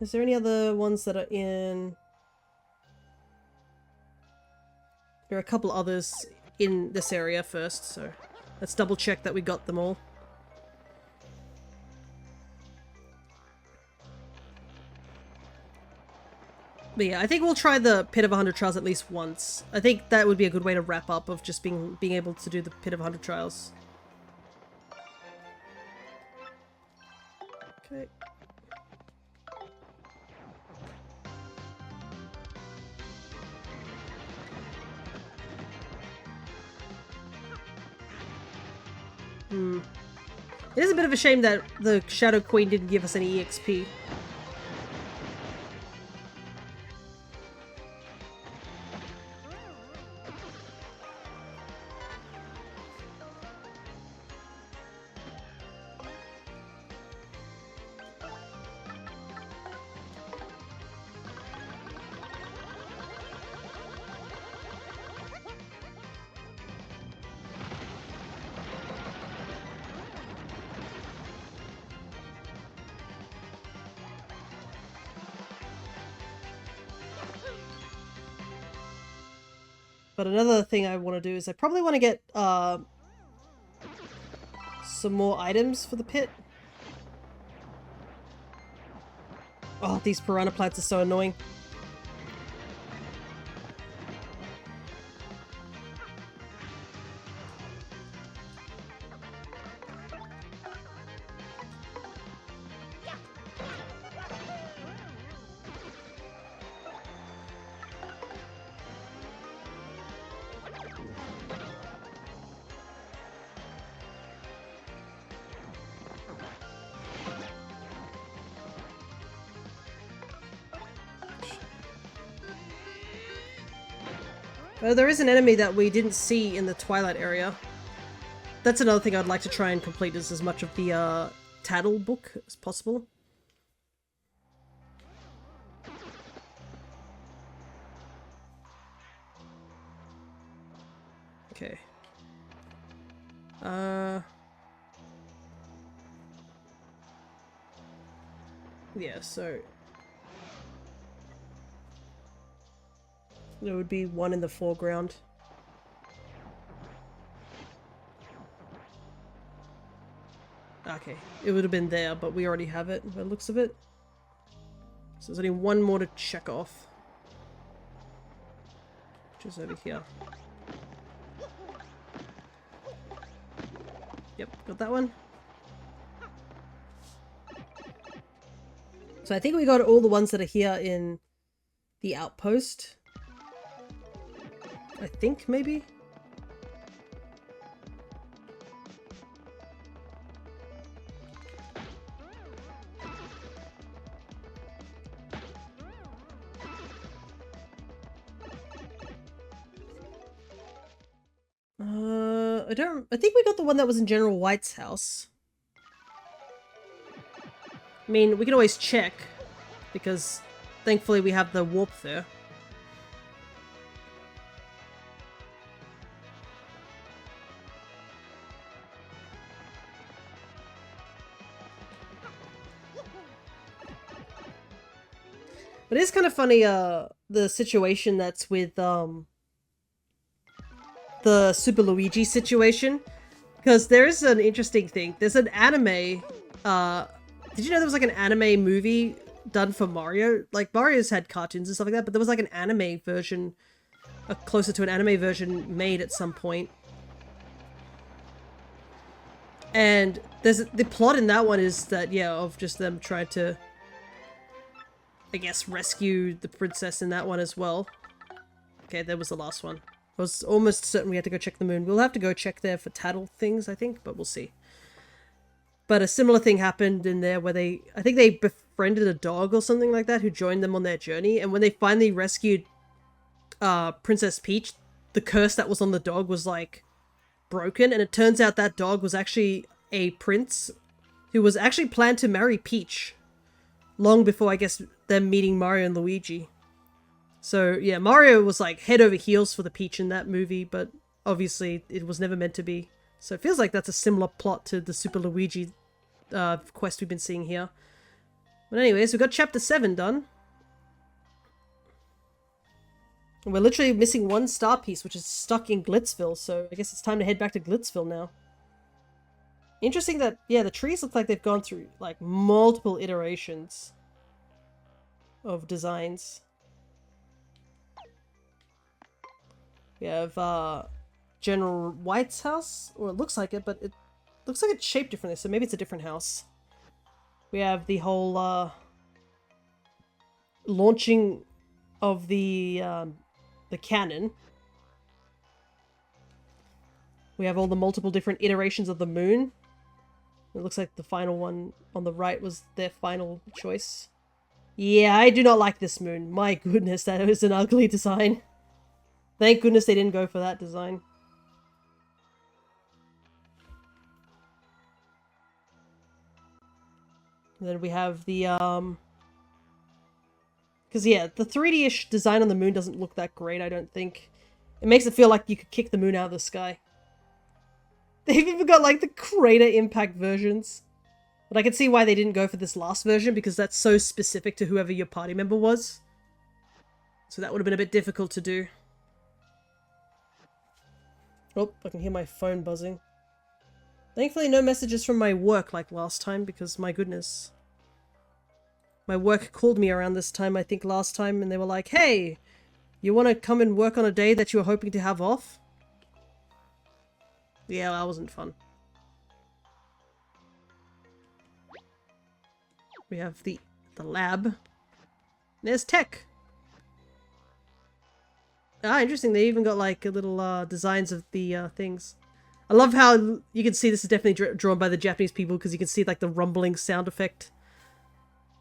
S1: Is there any other ones that are in... There are a couple others in this area first, so let's double check that we got them all. But yeah, I think we'll try the Pit of 100 Trials at least once. I think that would be a good way to wrap up of just being able to do the Pit of 100 Trials. It is a bit of a shame that the Shadow Queen didn't give us any EXP. But another thing I want to do is I probably want to get some more items for the pit. Oh, these piranha plants are so annoying. There is an enemy that we didn't see in the Twilight area. That's another thing I'd like to try and complete, is as much of the Tattle book as possible. Okay. Yeah, so there would be one in the foreground. Okay, it would have been there, but we already have it by the looks of it. So there's only one more to check off, which is over here. Yep, got that one. So I think we got all the ones that are here in the outpost. I think, maybe? I think we got the one that was in General White's house. I mean, we can always check, because thankfully we have the warp there. But it is kind of funny, the situation that's with, the Super Luigi situation. Because there is an interesting thing. There's an anime, did you know there was like an anime movie done for Mario? Like, Mario's had cartoons and stuff like that, but there was like an anime version, closer to an anime version made at some point. And there's the plot in that one is that, yeah, of just them trying to, I guess, rescue the princess in that one as well. Okay, there was the last one. I was almost certain we had to go check the moon. We'll have to go check there for tattle things, I think, but we'll see. But a similar thing happened in there where I think they befriended a dog or something like that who joined them on their journey. And when they finally rescued Princess Peach, the curse that was on the dog was like broken. And it turns out that dog was actually a prince who was actually planned to marry Peach long before, I guess, them meeting Mario and Luigi. So yeah, Mario was like head over heels for the Peach in that movie, but obviously it was never meant to be. So it feels like that's a similar plot to the Super Luigi quest we've been seeing here. But anyways, we've got chapter 7 done. And we're literally missing one star piece, which is stuck in Glitzville, so I guess it's time to head back to Glitzville now. Interesting that, yeah, the trees look like they've gone through like multiple iterations of designs. We have General White's house, or it looks like it, but it looks like it's shaped differently, so maybe it's a different house. We have the whole launching of the cannon. We have all the multiple different iterations of the moon. It looks like the final one on the right was their final choice. Yeah, I do not like this moon. My goodness, that is an ugly design. Thank goodness they didn't go for that design. And then we have the, because, yeah, the 3D-ish design on the moon doesn't look that great, I don't think. It makes it feel like you could kick the moon out of the sky. They've even got, like, the crater impact versions. But I can see why they didn't go for this last version, because that's so specific to whoever your party member was. So that would have been a bit difficult to do. Oh, I can hear my phone buzzing. Thankfully no messages from my work like last time, because my goodness. My work called me around this time, I think last time, and they were like, hey, you want to come and work on a day that you were hoping to have off? Yeah, that wasn't fun. We have the lab. There's tech. Ah, interesting. They even got like a little designs of the things. I love how you can see this is definitely drawn by the Japanese people, because you can see like the rumbling sound effect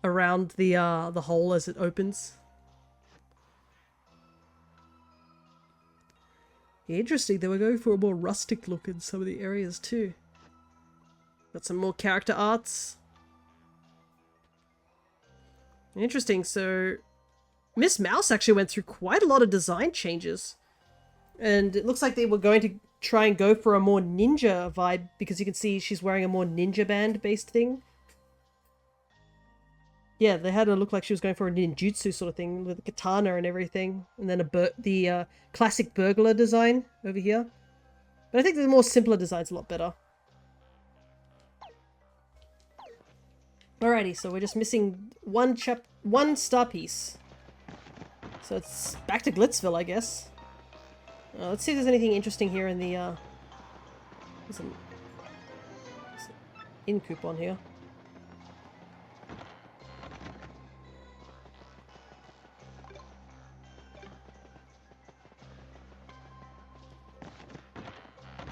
S1: around the hole as it opens. Yeah, interesting. They were going for a more rustic look in some of the areas too. Got some more character arts. Interesting. So Miss Mouse actually went through quite a lot of design changes. And it looks like they were going to try and go for a more ninja vibe, because you can see she's wearing a more ninja band based thing. Yeah, they had her look like she was going for a ninjutsu sort of thing with a katana and everything. And then the classic burglar design over here. But I think the more simpler design's a lot better. Alrighty, so we're just missing one star piece. So it's back to Glitzville, I guess. Let's see if there's anything interesting here in the, there's an in coupon here.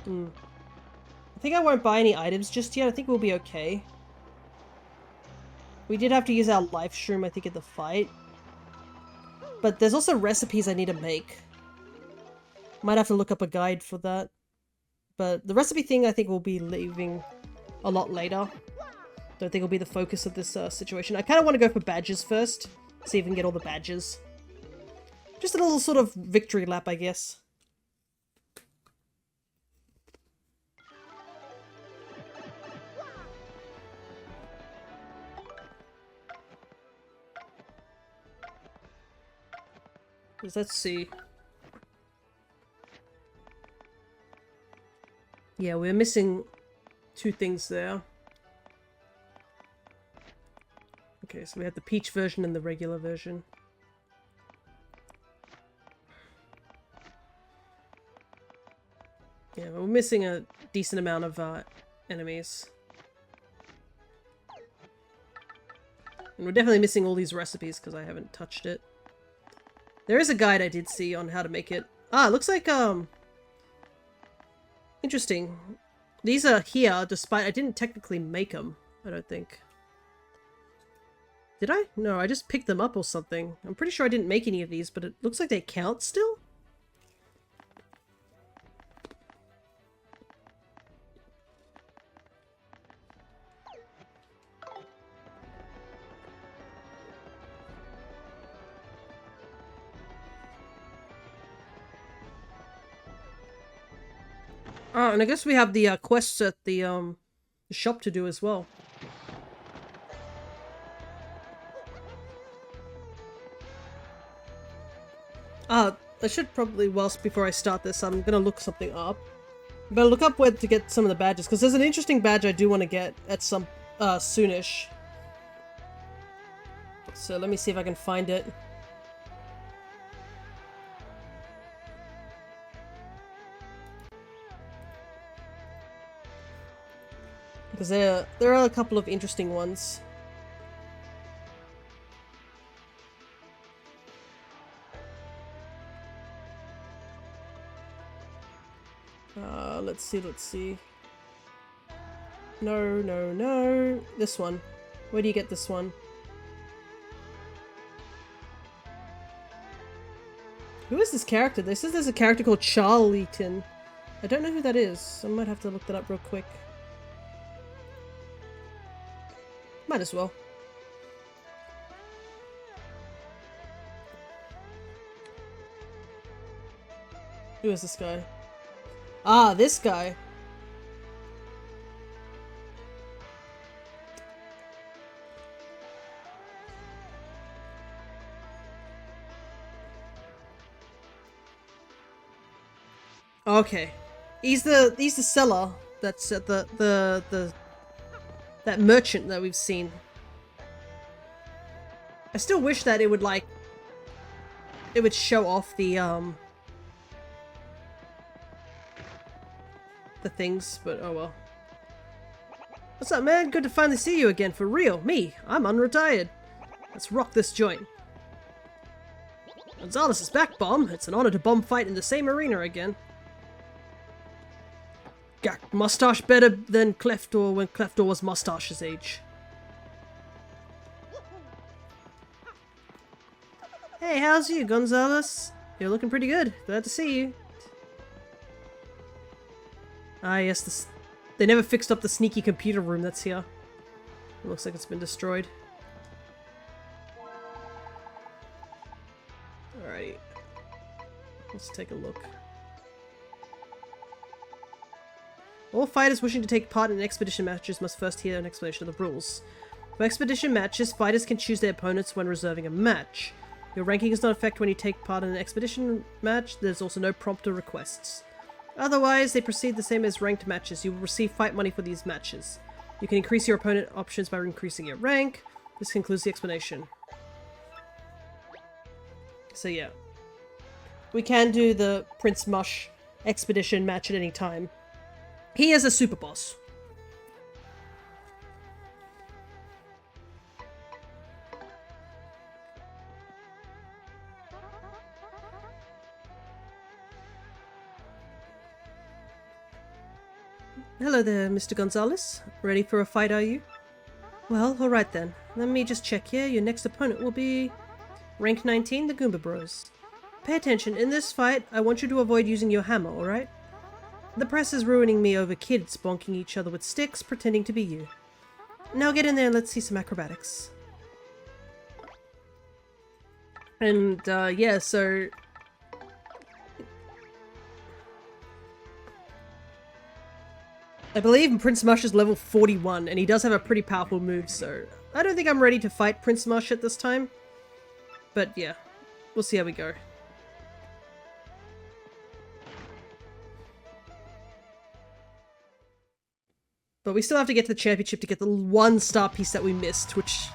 S1: I think I won't buy any items just yet. I think we'll be okay. We did have to use our life shroom, I think, in the fight. But there's also recipes I need to make. Might have to look up a guide for that. But the recipe thing I think we'll be leaving a lot later. Don't think it'll be the focus of this situation. I kind of want to go for badges first. See if we can get all the badges. Just a little sort of victory lap, I guess. Let's see. Yeah, we're missing two things there. Okay, so we have the peach version and the regular version. Yeah, we're missing a decent amount of enemies. And we're definitely missing all these recipes because I haven't touched it. There is a guide I did see on how to make it. Ah, it looks like, interesting. These are here, despite I didn't technically make them, I don't think. Did I? No, I just picked them up or something. I'm pretty sure I didn't make any of these, but it looks like they count still? Oh, and I guess we have the quests at the shop to do as well. I should probably, whilst before I start this, I'm gonna look something up. I'm gonna look up where to get some of the badges, because there's an interesting badge I do want to get at some, soonish. So let me see if I can find it. Because there are a couple of interesting ones. Let's see, let's see. No, no, no. This one. Where do you get this one? Who is this character? This says there's a character called Charlieton. I don't know who that is. I might have to look that up real quick. Might as well. Who is this guy? Ah, this guy. Okay. He's the seller that's at that merchant that we've seen. I still wish that it would show off the things, but oh well. What's up, man? Good to finally see you again, for real. Me, I'm unretired. Let's rock this joint. Gonzalez is back, Bomb. It's an honor to bomb fight in the same arena again. Got mustache better than Cleftor when Cleftor was mustache's age. Hey, how's you, Gonzalez? You're looking pretty good. Glad to see you. Ah, yes, they never fixed up the sneaky computer room that's here. It looks like it's been destroyed. Alrighty. Let's take a look. All fighters wishing to take part in expedition matches must first hear an explanation of the rules. For expedition matches, fighters can choose their opponents when reserving a match. Your ranking does not affect when you take part in an expedition match. There's also no prompt or requests. Otherwise, they proceed the same as ranked matches. You will receive fight money for these matches. You can increase your opponent options by increasing your rank. This concludes the explanation. So yeah. We can do the Prince Mush expedition match at any time. He is a super boss. Hello there, Mr. Gonzalez. Ready for a fight, are you? Well, alright then. Let me just check here. Your next opponent will be rank 19, the Goomba Bros. Pay attention. In this fight, I want you to avoid using your hammer, alright? The press is ruining me over kids bonking each other with sticks, pretending to be you. Now get in there and let's see some acrobatics. And, yeah, so... I believe Prince Mush is level 41, and he does have a pretty powerful move, so... I don't think I'm ready to fight Prince Mush at this time. But, yeah. We'll see how we go. But we still have to get to the championship to get the 1-star piece that we missed, which...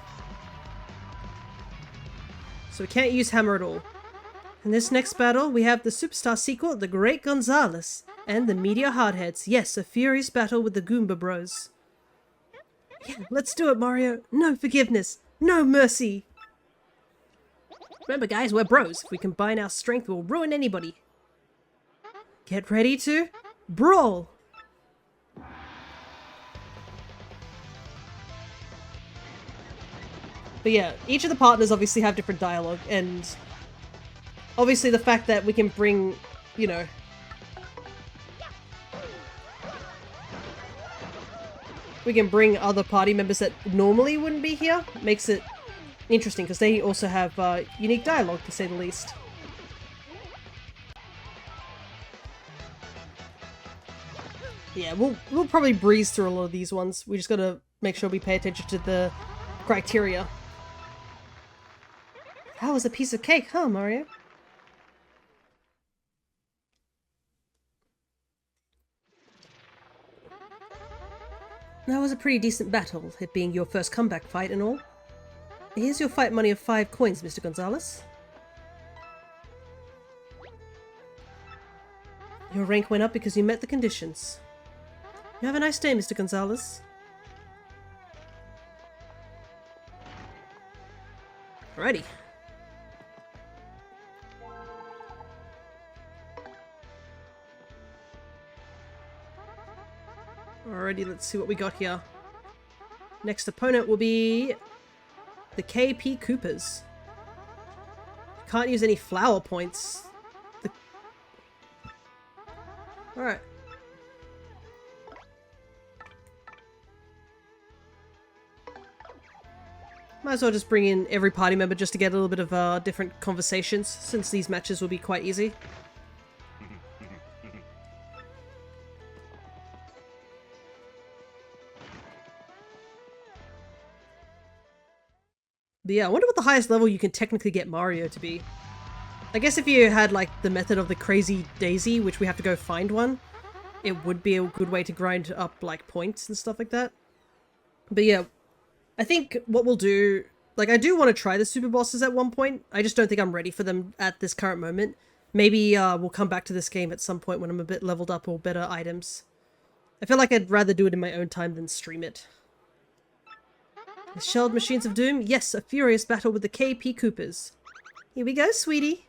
S1: So we can't use hammer at all. In this next battle, we have the superstar sequel, the Great Gonzalez, and the Meteor Hardheads. Yes, a furious battle with the Goomba Bros. Yeah, let's do it, Mario. No forgiveness. No mercy. Remember, guys, we're bros. If we combine our strength, we'll ruin anybody. Get ready to brawl. But yeah, each of the partners obviously have different dialogue, and obviously the fact that we can bring, you know, we can bring other party members that normally wouldn't be here makes it interesting, because they also have unique dialogue, to say the least. Yeah, we'll probably breeze through a lot of these ones. We just gotta make sure we pay attention to the criteria. That was a piece of cake, huh, Mario? That was a pretty decent battle, it being your first comeback fight and all. Here's your fight money of 5 coins, Mr. Gonzalez. Your rank went up because you met the conditions. You have a nice day, Mr. Gonzalez. Alrighty. Alrighty, let's see what we got here. Next opponent will be the KP Coopers. Can't use any flower points. Alright. Might as well just bring in every party member just to get a little bit of different conversations, since these matches will be quite easy. But yeah, I wonder what the highest level you can technically get Mario to be. I guess if you had like the method of the Crazy Daisy, which we have to go find one, it would be a good way to grind up like points and stuff like that. But yeah, I think what we'll do, like I do want to try the super bosses at one point. I just don't think I'm ready for them at this current moment. Maybe we'll come back to this game at some point when I'm a bit leveled up or better items. I feel like I'd rather do it in my own time than stream it. The Shelled Machines of Doom? Yes, a furious battle with the KP Coopers. Here we go, sweetie.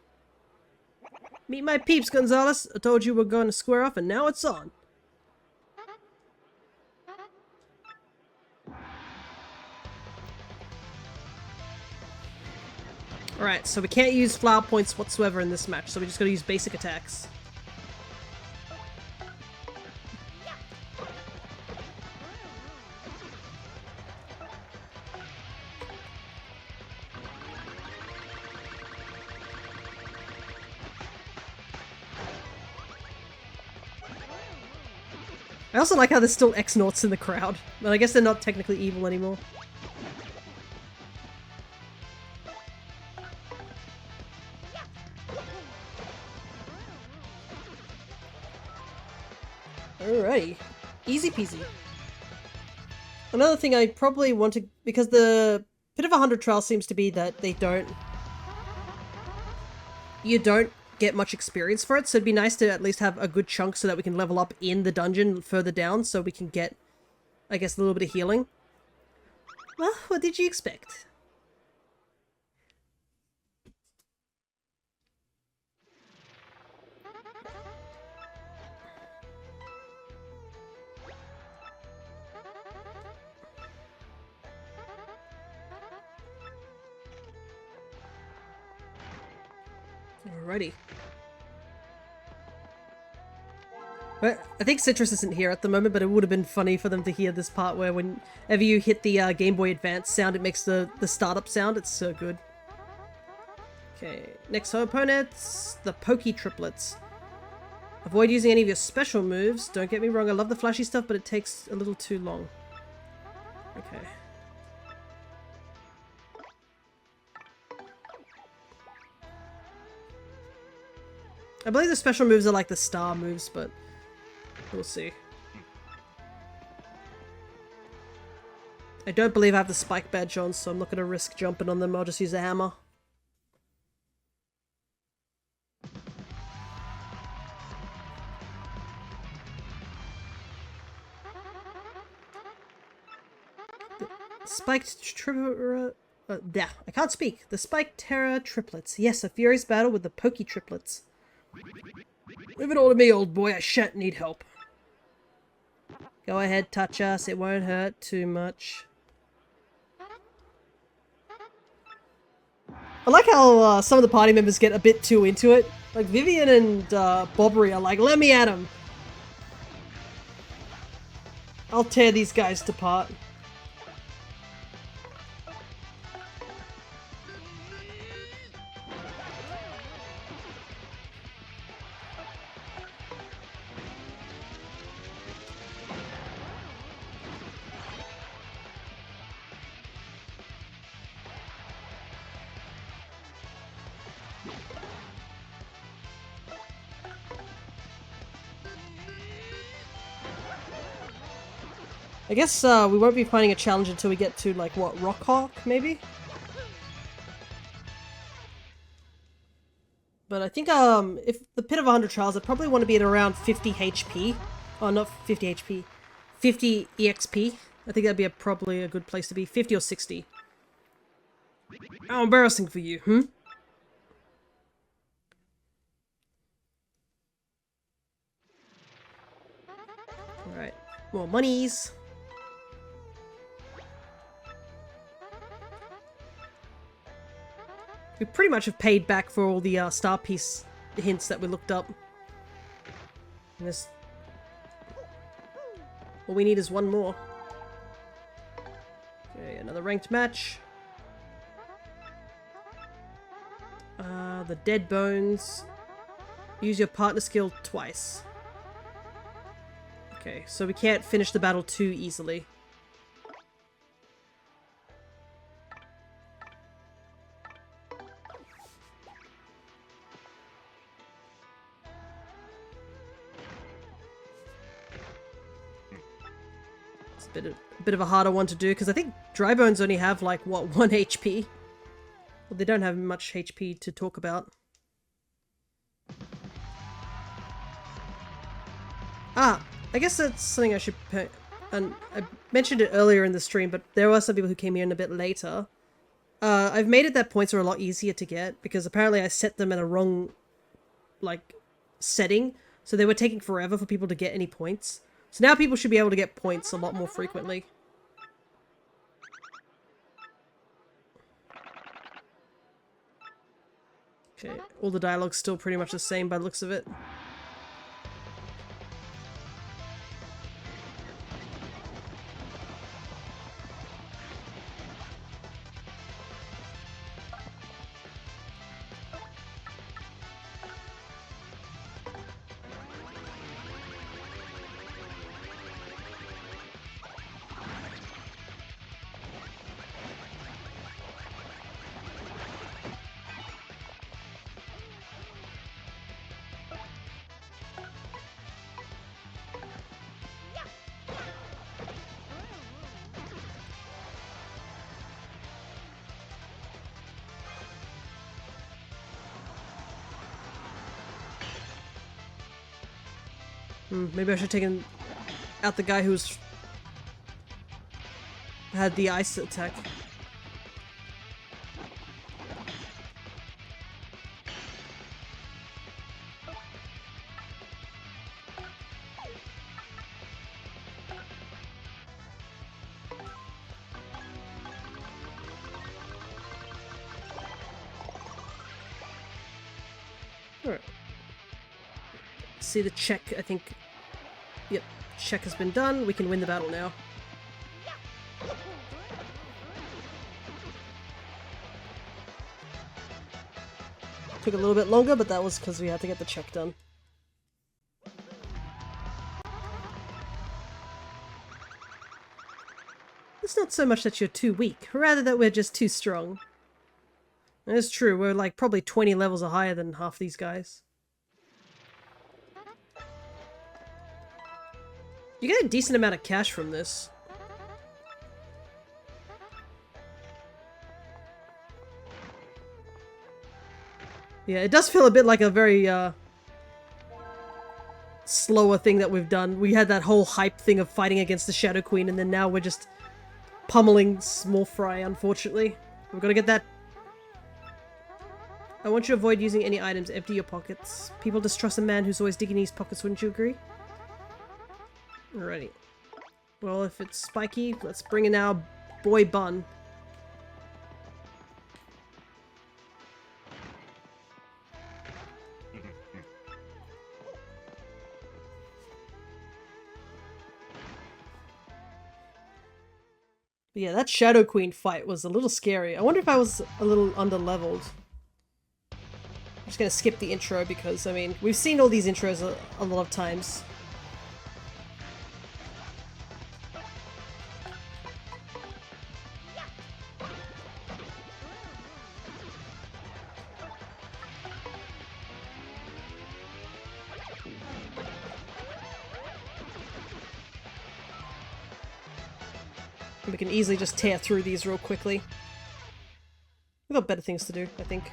S1: Meet my peeps, Gonzalez. I told you we're going to square off and now it's on. Alright, so we can't use flower points whatsoever in this match, so we just gotta use basic attacks. I also like how there's still X-Nauts in the crowd, but I guess they're not technically evil anymore. Alrighty. Easy peasy. Another thing I probably want to... because the Pit of 100 Trials seems to be that they don't... you don't get much experience for it, so it'd be nice to at least have a good chunk so that we can level up in the dungeon further down so we can get, I guess, a little bit of healing. Well, what did you expect? Alrighty. But I think Citrus isn't here at the moment, but it would have been funny for them to hear this part where whenever you hit the Game Boy Advance sound, it makes the startup sound. It's so good. Okay, next opponents, the Pokey Triplets. Avoid using any of your special moves. Don't get me wrong, I love the flashy stuff, but it takes a little too long. Okay. I believe the special moves are like the star moves, but we'll see. I don't believe I have the spike badge on, so I'm not going to risk jumping on them. I'll just use a hammer. I can't speak. The Spike Terror Triplets. Yes, a furious battle with the Pokey Triplets. Leave it all to me, old boy. I shan't need help. Go ahead, touch us. It won't hurt too much. I like how some of the party members get a bit too into it. Like Vivian and Bobbery are like, let me at him. I'll tear these guys to part. I guess we won't be finding a challenge until we get to, like, what, Rockhawk, maybe? But I think, if the Pit of 100 Trials, I'd probably want to be at around 50 HP. Oh, not 50 HP. 50 EXP. I think that'd be probably a good place to be. 50 or 60. How embarrassing for you, hmm? Alright. More monies. We pretty much have paid back for all the star piece hints that we looked up. And this... all we need is one more. Okay, another ranked match. The dead bones. Use your partner skill twice. Okay, so we can't finish the battle too easily. It's a bit of a harder one to do, because I think dry bones only have, like, what, 1 HP? Well, they don't have much HP to talk about. Ah, I guess that's something I should put, and I mentioned it earlier in the stream, but there were some people who came in a bit later. I've made it that points are a lot easier to get, because apparently I set them at a wrong, like, setting, so they were taking forever for people to get any points. So now people should be able to get points a lot more frequently. Okay, all the dialogue's still pretty much the same by the looks of it. Maybe I should have taken out the guy who's had the ice attack. Alright. See the check, I think. Yep, check has been done. We can win the battle now. Took a little bit longer, but that was because we had to get the check done. It's not so much that you're too weak, rather that we're just too strong. And it's true, we're like probably 20 levels higher than half these guys. You get a decent amount of cash from this. Yeah, it does feel a bit like a very, slower thing that we've done. We had that whole hype thing of fighting against the Shadow Queen, and then now we're just pummeling Small Fry, unfortunately. We've got to get that... I want you to avoid using any items. Empty your pockets. People distrust a man who's always digging in his pockets, wouldn't you agree? Alrighty. Well, if it's spiky, let's bring in our boy Bun. But yeah, that Shadow Queen fight was a little scary. I wonder if I was a little under-leveled. I'm just gonna skip the intro because, I mean, we've seen all these intros a lot of times. We can easily just tear through these real quickly. We've got better things to do, I think.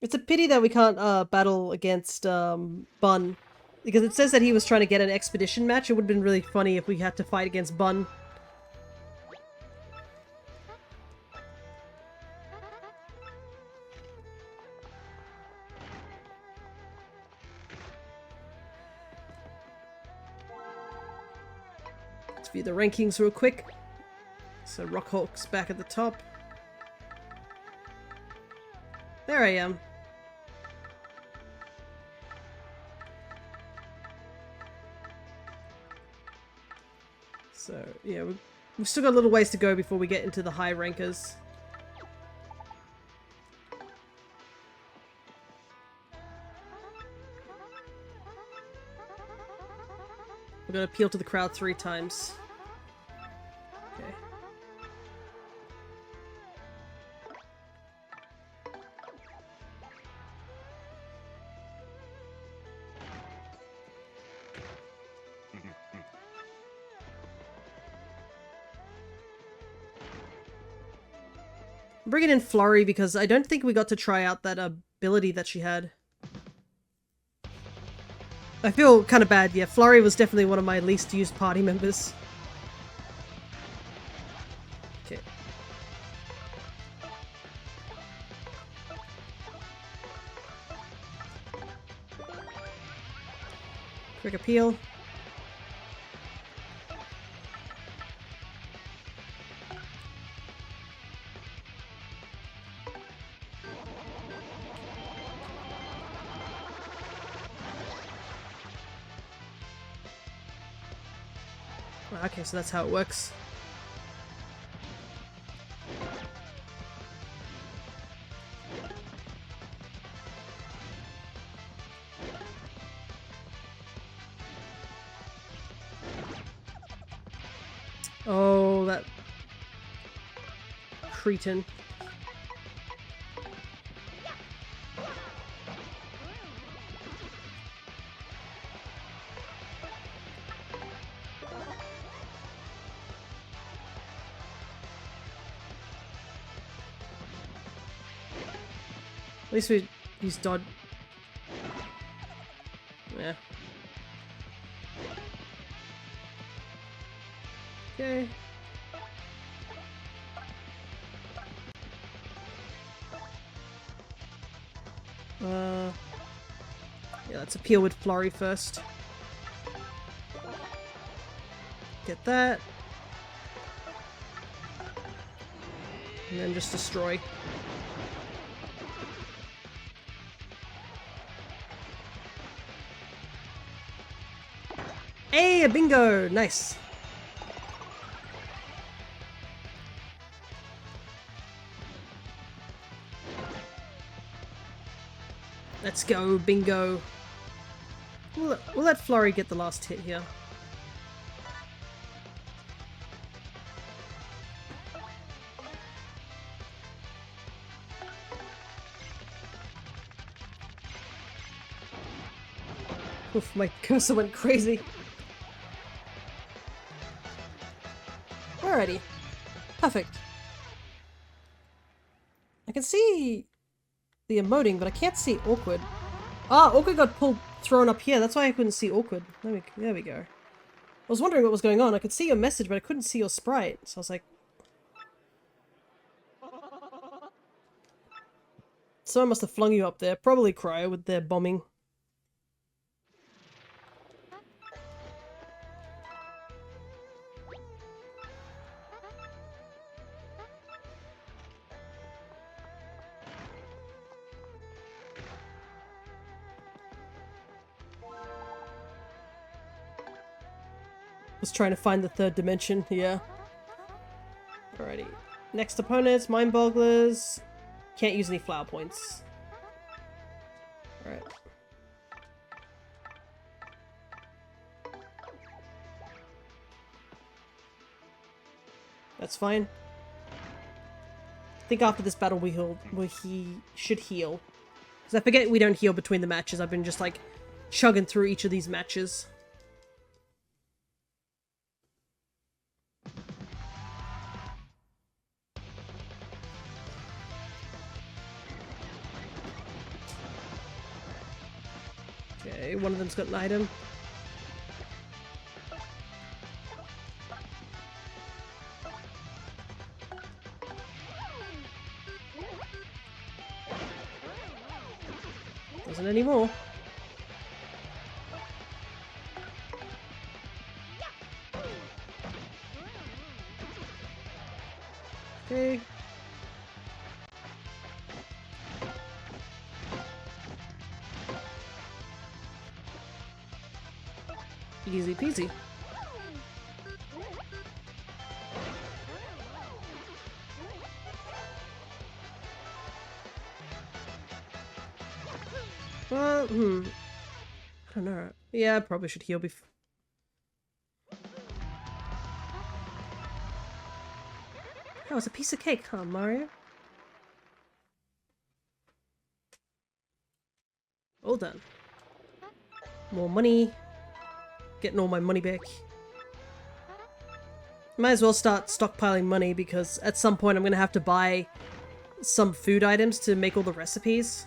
S1: It's a pity that we can't battle against Bun. Because it says that he was trying to get an expedition match. It would have been really funny if we had to fight against Bun. Let's view the rankings real quick. So Rockhawk's back at the top. There I am. So, yeah, we've still got a little ways to go before we get into the high rankers. We're gonna appeal to the crowd 3 times. Okay. I'm bringing in Flurry because I don't think we got to try out that ability that she had. I feel kind of bad, yeah. Flurry was definitely one of my least used party members. Okay. Quick appeal. Okay, so that's how it works. Oh, that cretin. At least he's dodged. Yeah. Okay. Yeah, let's appeal with Flurry first. Get that. And then just destroy. Hey, a bingo! Nice. Let's go, bingo. We'll let Flurry get the last hit here. Oof, my cursor went crazy. Alrighty. Perfect. I can see the emoting, but I can't see Awkward. Ah, Awkward got thrown up here. That's why I couldn't see Awkward. There we go. I was wondering what was going on. I could see your message, but I couldn't see your sprite. So I was like... Someone must have flung you up there. Probably Cryo with their bombing. Was trying to find the third dimension, yeah. Alrighty. Next opponents, Mind Bogglers. Can't use any flower points. Alright. That's fine. I think after this battle we should heal. Because I forget we don't heal between the matches. I've been just like chugging through each of these matches. Okay, one of them's got an item. Doesn't anymore. Okay. Easy peasy. I don't know. Yeah, I probably should heal before. Oh, it's a piece of cake, huh, Mario? All done. More money. Getting all my money back. Might as well start stockpiling money because at some point I'm gonna have to buy some food items to make all the recipes.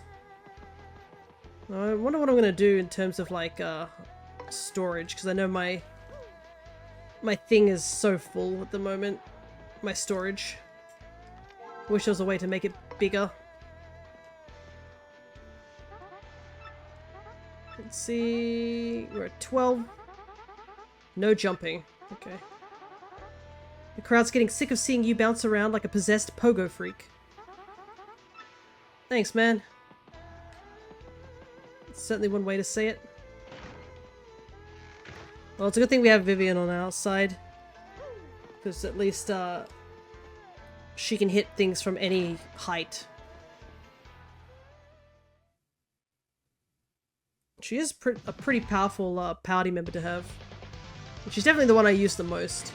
S1: I wonder what I'm gonna do in terms of like storage, because I know my thing is so full at the moment. My storage. Wish there was a way to make it bigger. Let's see. We're at 12. No jumping. Okay. The crowd's getting sick of seeing you bounce around like a possessed pogo freak. Thanks, man. It's certainly one way to say it. Well, it's a good thing we have Vivian on our side. Because at least, she can hit things from any height. She is a pretty powerful party member to have. She's definitely the one I use the most.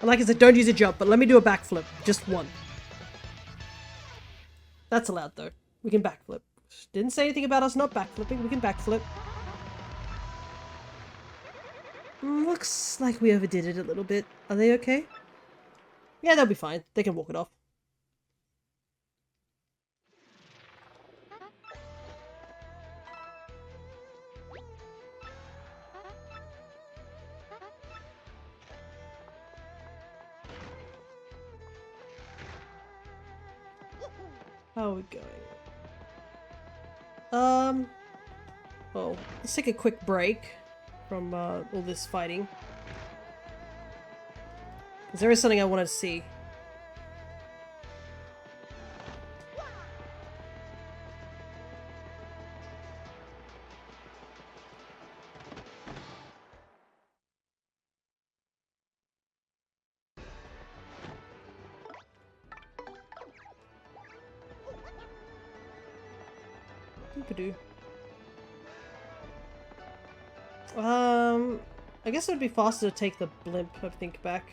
S1: Like I said, don't use a jump, but let me do a backflip. Just one. That's allowed, though. We can backflip. Didn't say anything about us not backflipping. We can backflip. Looks like we overdid it a little bit. Are they okay? Yeah, they'll be fine. They can walk it off. How are we going? Well, let's take a quick break from all this fighting. Because there is something I wanted to see. Doo-ba-doo. I guess it would be faster to take the blimp, I think, back.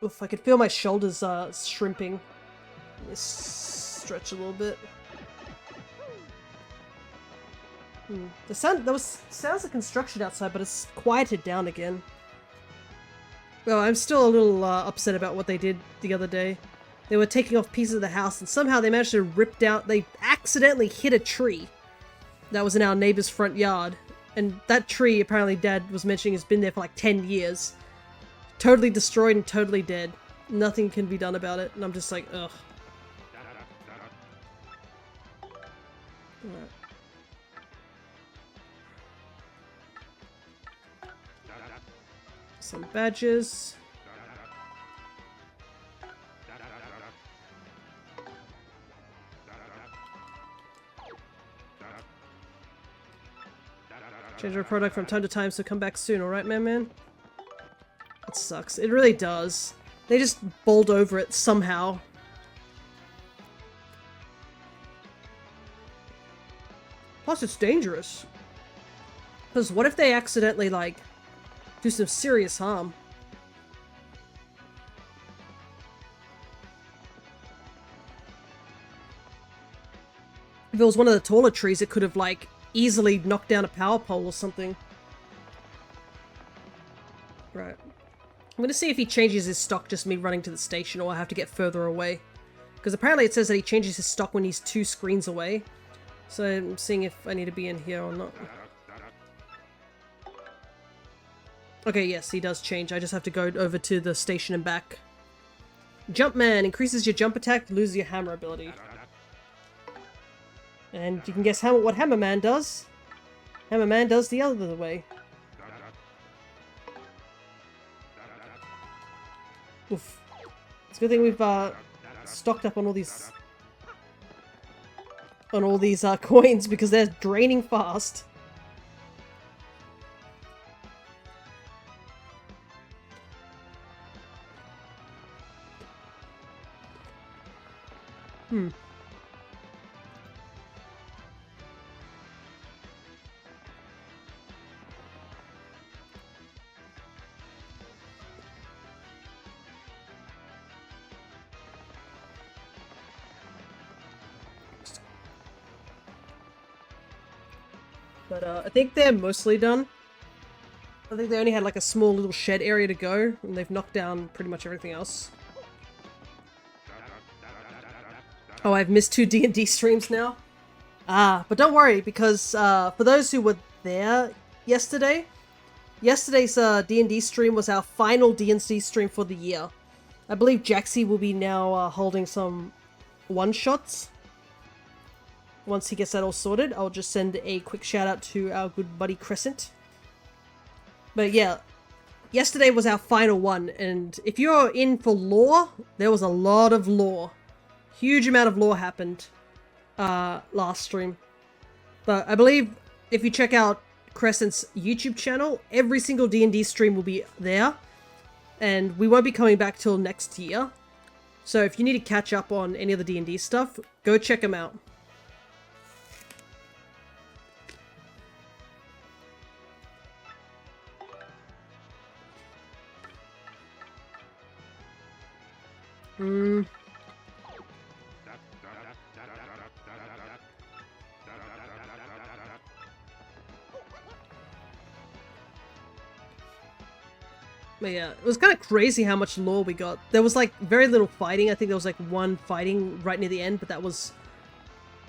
S1: Oof, I could feel my shoulders shrimping. Let me stretch a little bit. There was sounds of construction outside, but it's quieted down again. Well, I'm still a little upset about what they did the other day. They were taking off pieces of the house, and somehow they managed to rip down. They accidentally hit a tree that was in our neighbor's front yard, and that tree, apparently, Dad was mentioning, has been there for like 10 years. Totally destroyed and totally dead. Nothing can be done about it, and I'm just like, ugh. Alright. Some badges. Change our product from time to time, so come back soon, alright, man? It sucks. It really does. They just bowled over it somehow. Plus, it's dangerous. Because what if they accidentally, like, do some serious harm? If it was one of the taller trees, it could have, like, easily knocked down a power pole or something. Right. I'm gonna see if he changes his stock, just me running to the station, or I have to get further away. Because apparently it says that he changes his stock when he's 2 screens away. So I'm seeing if I need to be in here or not. Okay, yes, he does change. I just have to go over to the station and back. Jumpman increases your jump attack, loses your hammer ability. And you can guess what Hammerman does. Hammerman does the other way. Oof. It's a good thing we've stocked up on all these coins because they're draining fast. But I think they're mostly done. I think they only had like a small little shed area to go, and they've knocked down pretty much everything else. Oh, I've missed 2 D&D streams now. But don't worry, because for those who were there yesterday's D&D stream was our final D&D stream for the year. I believe Jaxie will be now holding some one-shots. Once he gets that all sorted, I'll just send a quick shout out to our good buddy Crescent. But yeah, yesterday was our final one, and if you're in for lore, there was a lot of lore. Huge amount of lore happened last stream. But I believe if you check out Crescent's YouTube channel, every single D&D stream will be there. And we won't be coming back till next year. So if you need to catch up on any of the D&D stuff, go check them out. But yeah, it was kind of crazy how much lore we got. There was like very little fighting. I think there was like 1 fighting right near the end, but that was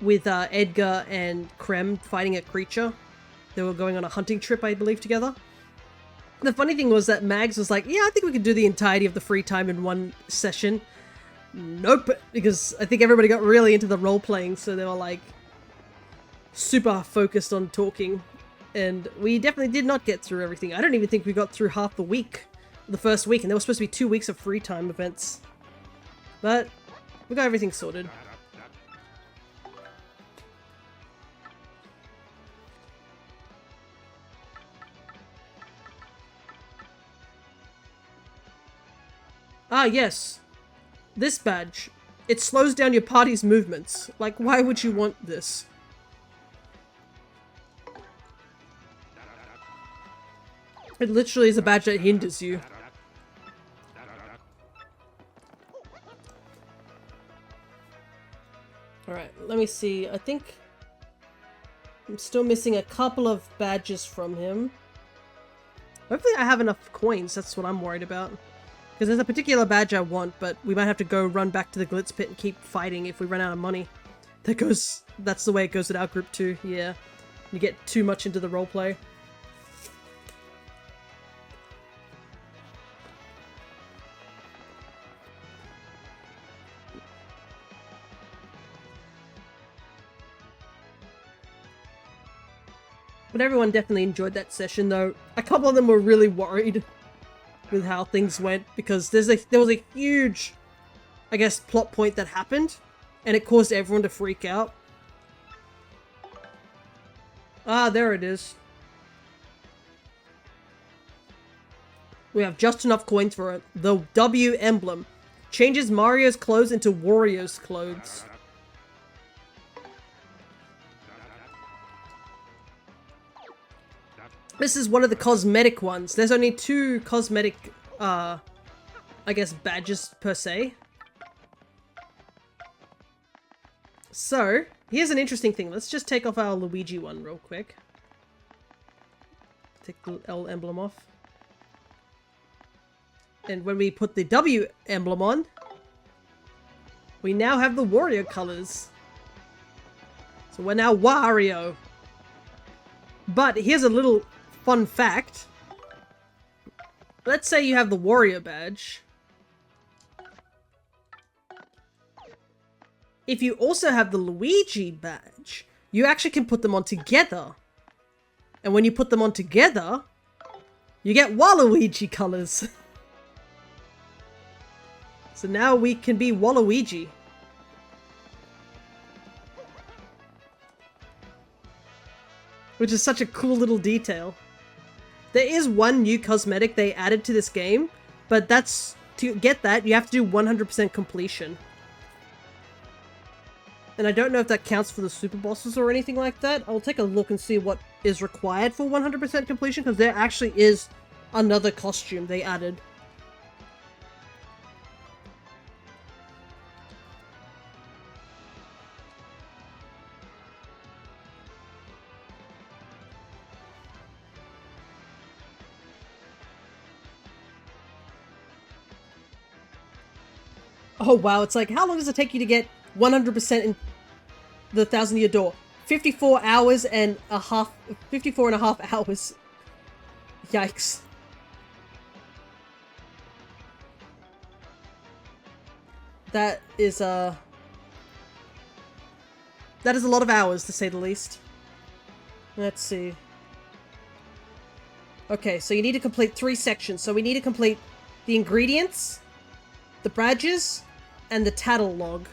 S1: with Edgar and Krem fighting a creature. They were going on a hunting trip, I believe, together. The funny thing was that Mags was like, yeah, I think we could do the entirety of the free time in 1 session. Nope, because I think everybody got really into the role-playing, so they were like super focused on talking. And we definitely did not get through everything. I don't even think we got through half the week. The first week, and there was supposed to be 2 weeks of free time events. But we got everything sorted. Ah, yes. This badge. It slows down your party's movements. Like, why would you want this? It literally is a badge that hinders you. Alright, let me see. I think I'm still missing a couple of badges from him. Hopefully I have enough coins, that's what I'm worried about. Because there's a particular badge I want, but we might have to go run back to the Glitz Pit and keep fighting if we run out of money. That's the way it goes with our group too, yeah. You get too much into the roleplay. But everyone definitely enjoyed that session, though. A couple of them were really worried with how things went, because there was a huge, I guess, plot point that happened, and it caused everyone to freak out. Ah, there it is. We have just enough coins for it. The W emblem changes Mario's clothes into Wario's clothes. This is one of the cosmetic ones. There's only 2 cosmetic, I guess, badges per se. So, here's an interesting thing. Let's just take off our Luigi one real quick. Take the L emblem off. And when we put the W emblem on, we now have the Wario colors. So we're now Wario. But here's a little fun fact. Let's say you have the Wario badge. If you also have the Luigi badge, you actually can put them on together. And when you put them on together, you get Waluigi colors. So now we can be Waluigi. Which is such a cool little detail. There is one new cosmetic they added to this game, but that's, to get that, you have to do 100% completion. And I don't know if that counts for the super bosses or anything like that. I'll take a look and see what is required for 100% completion, because there actually is another costume they added. Oh wow, it's like, how long does it take you to get 100% in the Thousand Year Door? 54 hours and a half, 54 and a half hours. Yikes. That is a lot of hours, to say the least. Let's see. Okay, so you need to complete 3 sections. So we need to complete the ingredients, the badges, and the tattle log.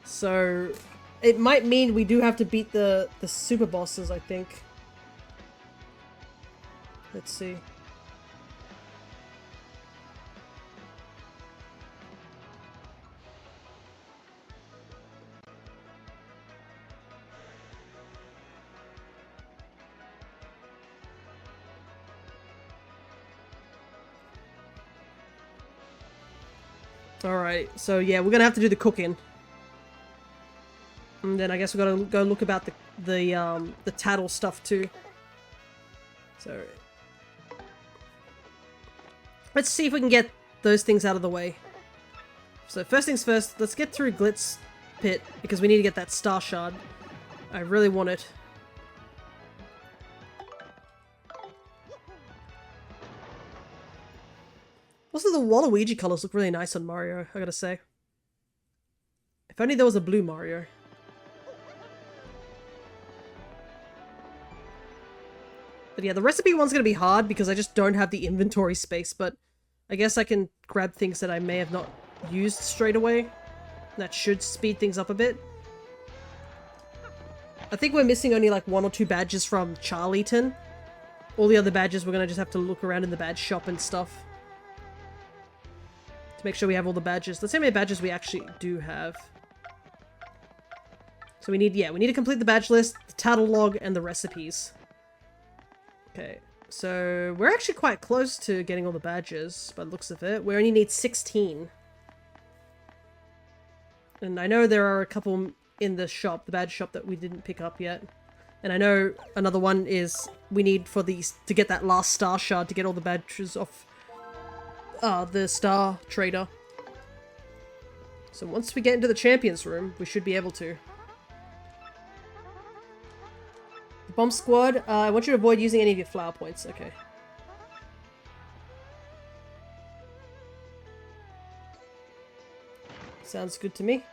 S1: So it might mean we do have to beat the super bosses, I think. Let's see. Alright, so yeah, we're gonna have to do the cooking. And then I guess we gotta go look about the tattle stuff too. So let's see if we can get those things out of the way. So first things first, let's get through Glitz Pit, because we need to get that star shard. I really want it. Also, the Waluigi colors look really nice on Mario, I gotta say. If only there was a blue Mario. But yeah, the recipe one's gonna be hard because I just don't have the inventory space, but I guess I can grab things that I may have not used straight away. That should speed things up a bit. I think we're missing only like 1 or 2 badges from Charlieton. All the other badges we're gonna just have to look around in the badge shop and stuff. To make sure we have all the badges. Let's see how many badges we actually do have. So we need, yeah, we need to complete the badge list, the tattle log, and the recipes. Okay, so we're actually quite close to getting all the badges, by the looks of it. We only need 16. And I know there are a couple in the shop, the badge shop, that we didn't pick up yet. And I know another one is we need for these to get that last star shard to get all the badges off the star trader. So once we get into the champions room, we should be able to. The bomb squad, I want you to avoid using any of your flower points. Okay. Sounds good to me.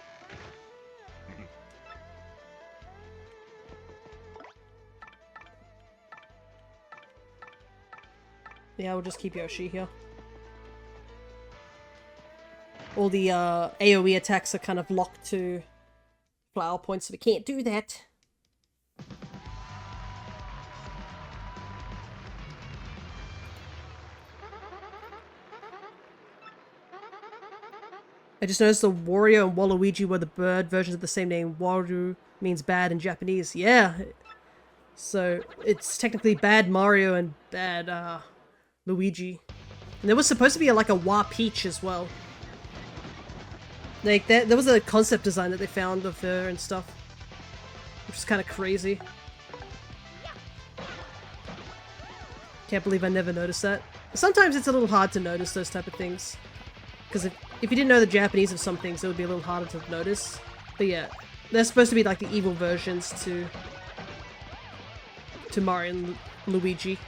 S1: Yeah, we'll just keep Yoshi here. All the AoE attacks are kind of locked to flower points, so we can't do that. I just noticed the Wario and Waluigi were the bird versions of the same name. Waru means bad in Japanese. Yeah. So it's technically bad Mario and bad Luigi. And there was supposed to be like a Wa Peach as well. Like there was a concept design that they found of her and stuff. Which is kind of crazy. Can't believe I never noticed that. Sometimes it's a little hard to notice those type of things. Because if you didn't know the Japanese of some things, it would be a little harder to notice. But yeah, they're supposed to be like the evil versions to Mario and Luigi.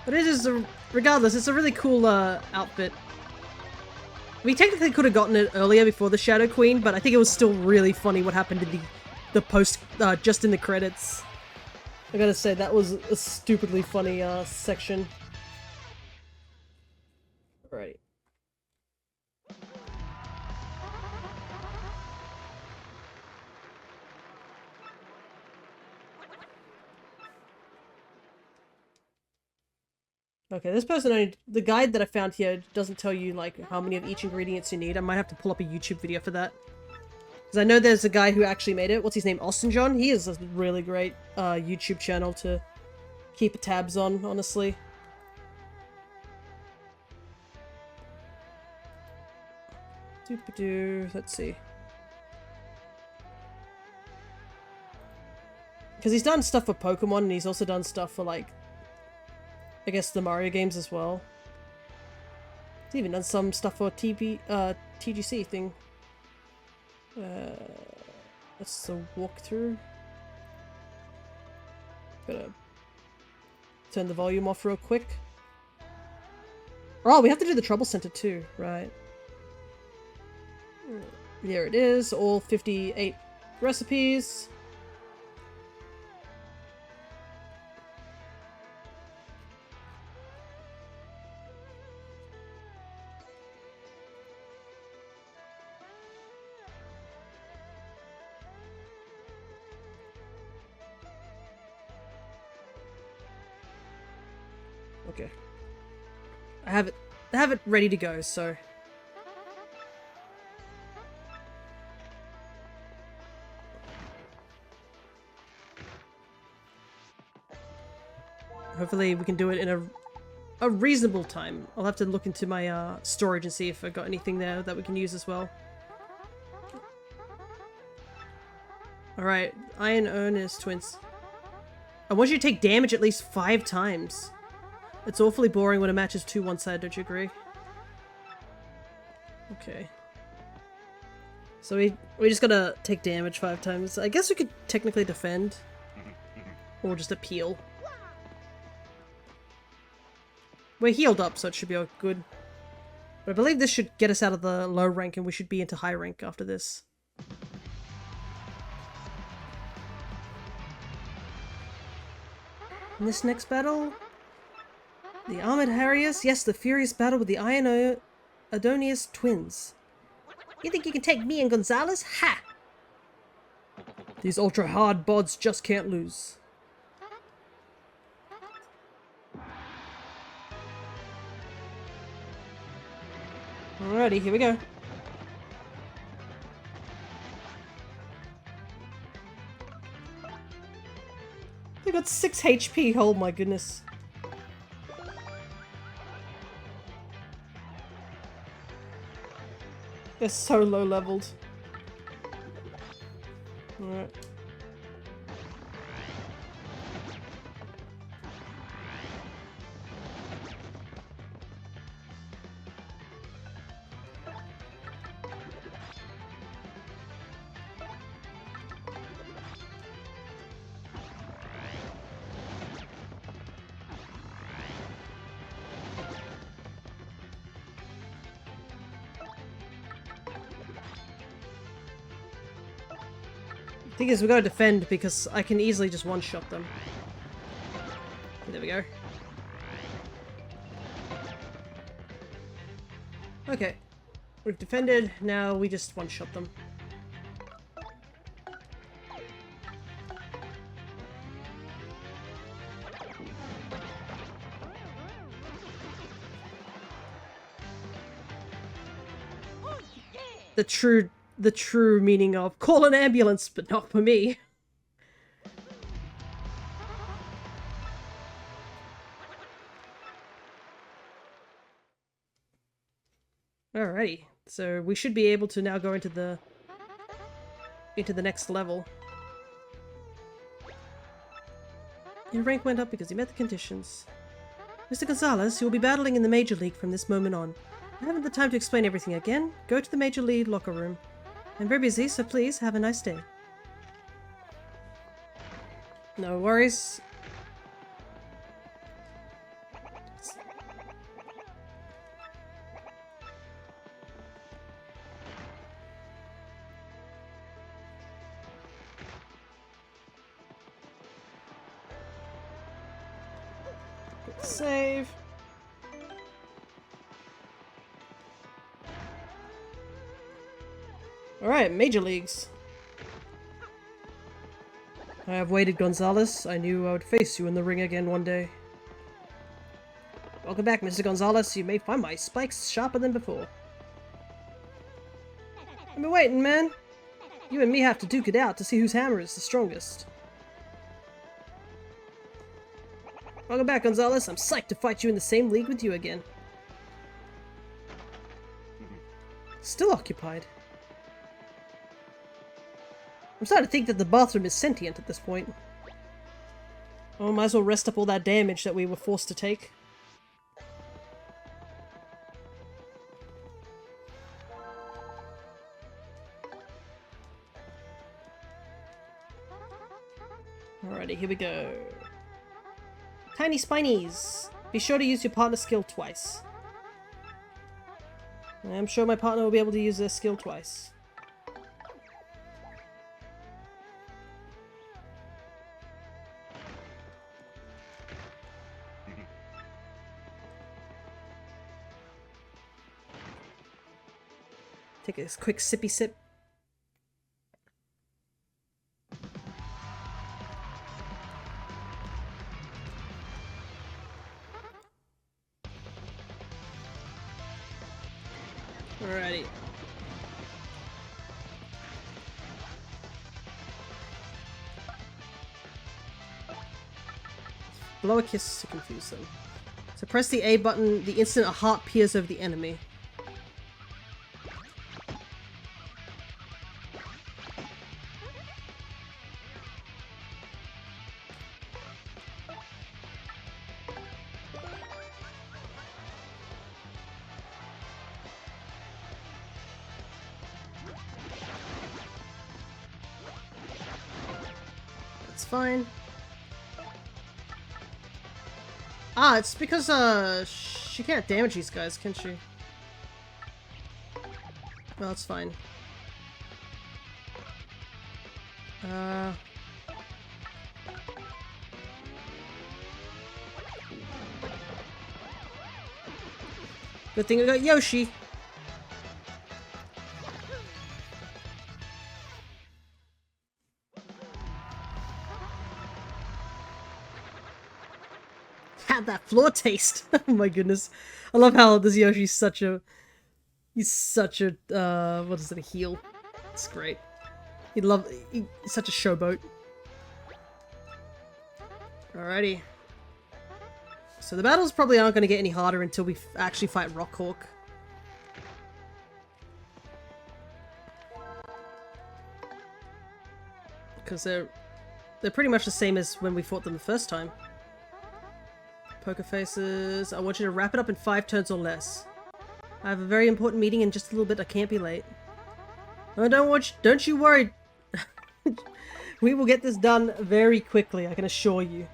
S1: But it is, regardless, it's a really cool outfit. We technically could have gotten it earlier before the Shadow Queen, but I think it was still really funny what happened in the post, just in the credits. I gotta say, that was a stupidly funny section. Alright. Okay, this person only, the guide that I found here doesn't tell you like how many of each ingredients you need. I might have to pull up a YouTube video for that. Because I know there's a guy who actually made it. What's his name? Austin John? He is a really great YouTube channel to keep tabs on, honestly. Doop-a-doo. Let's see. Because he's done stuff for Pokemon and he's also done stuff for like, I guess the Mario games as well. He's even done some stuff for TGC thing. That's the walkthrough. Gotta turn the volume off real quick. Oh, we have to do the Trouble Center too, right? There it is, all 58 recipes. Okay. I have it ready to go, so hopefully we can do it in a reasonable time. I'll have to look into my storage and see if I got anything there that we can use as well. Alright, Iron Ernest Twins. I want you to take damage at least 5 times. It's awfully boring when a match is too one-sided, don't you agree? Okay. So we just gotta take damage 5 times. I guess we could technically defend. Or just appeal. We're healed up, so it should be all good. But I believe this should get us out of the low rank and we should be into high rank after this. In this next battle... The Armored Harriers? Yes, the furious battle with the Iron Adonius twins. You think you can take me and Gonzalez? Ha! These ultra-hard bods just can't lose. Alrighty, here we go. They got 6 HP, oh my goodness. They're so low leveled. Alright. Thing is, we gotta defend because I can easily just one-shot them. There we go. Okay. We've defended, now we just one-shot them. The true meaning of call an ambulance, but not for me. Alrighty, so we should be able to now go into the next level. Your rank went up because you met the conditions. Mr. Gonzalez, you will be battling in the Major League from this moment on. I haven't the time to explain everything again. Go to the Major League locker room. I'm very busy, so please have a nice day. No worries. Save. Alright, Major Leagues. I have waited, Gonzalez. I knew I would face you in the ring again one day. Welcome back, Mr. Gonzalez. You may find my spikes sharper than before. I've been waiting, man. You and me have to duke it out to see whose hammer is the strongest. Welcome back, Gonzalez. I'm psyched to fight you in the same league with you again. Still occupied. I'm starting to think that the bathroom is sentient at this point. Oh, might as well rest up all that damage that we were forced to take. Alrighty, here we go. Tiny Spinies! Be sure to use your partner's skill twice. I'm sure my partner will be able to use their skill twice. Take a quick sippy sip. Alrighty. Blow a kiss to confuse them. So press the A button the instant a heart appears over the enemy. That's fine. Ah, it's because, she can't damage these guys, can she? Well, it's fine. Good thing I got Yoshi. Had that floor taste. Oh my goodness. I love how this Yoshi's such a... He's such a, what is it, a heel? It's great. He's such a showboat. Alrighty. So the battles probably aren't going to get any harder until we actually fight Rockhawk. Because they're pretty much the same as when we fought them the first time. Poker faces. I want you to wrap it up in 5 turns or less. I have a very important meeting in just a little bit. I can't be late. Oh, don't you worry. We will get this done very quickly, I can assure you.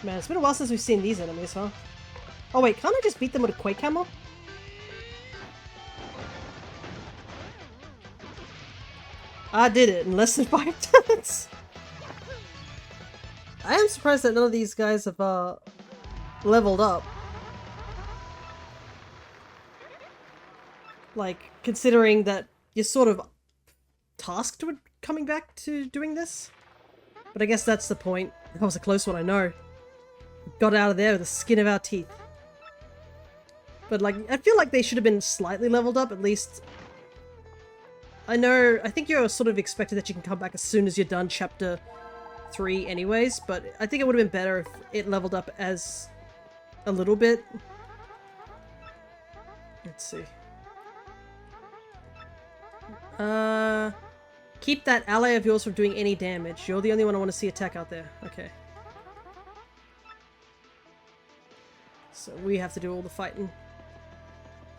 S1: Man, it's been a while since we've seen these enemies, huh? Oh wait, can't I just beat them with a Quake Hammer? I did it in less than 5 turns! I am surprised that none of these guys have, leveled up. Like, considering that you're sort of tasked with coming back to doing this. But I guess that's the point. That was a close one, I know. Got out of there with the skin of our teeth. But like, I feel like they should have been slightly leveled up, at least. I think you're sort of expected that you can come back as soon as you're done chapter 3 anyways, but I think it would have been better if it leveled up as a little bit. Let's see. Keep that ally of yours from doing any damage. You're the only one I want to see attack out there. Okay. So we have to do all the fighting.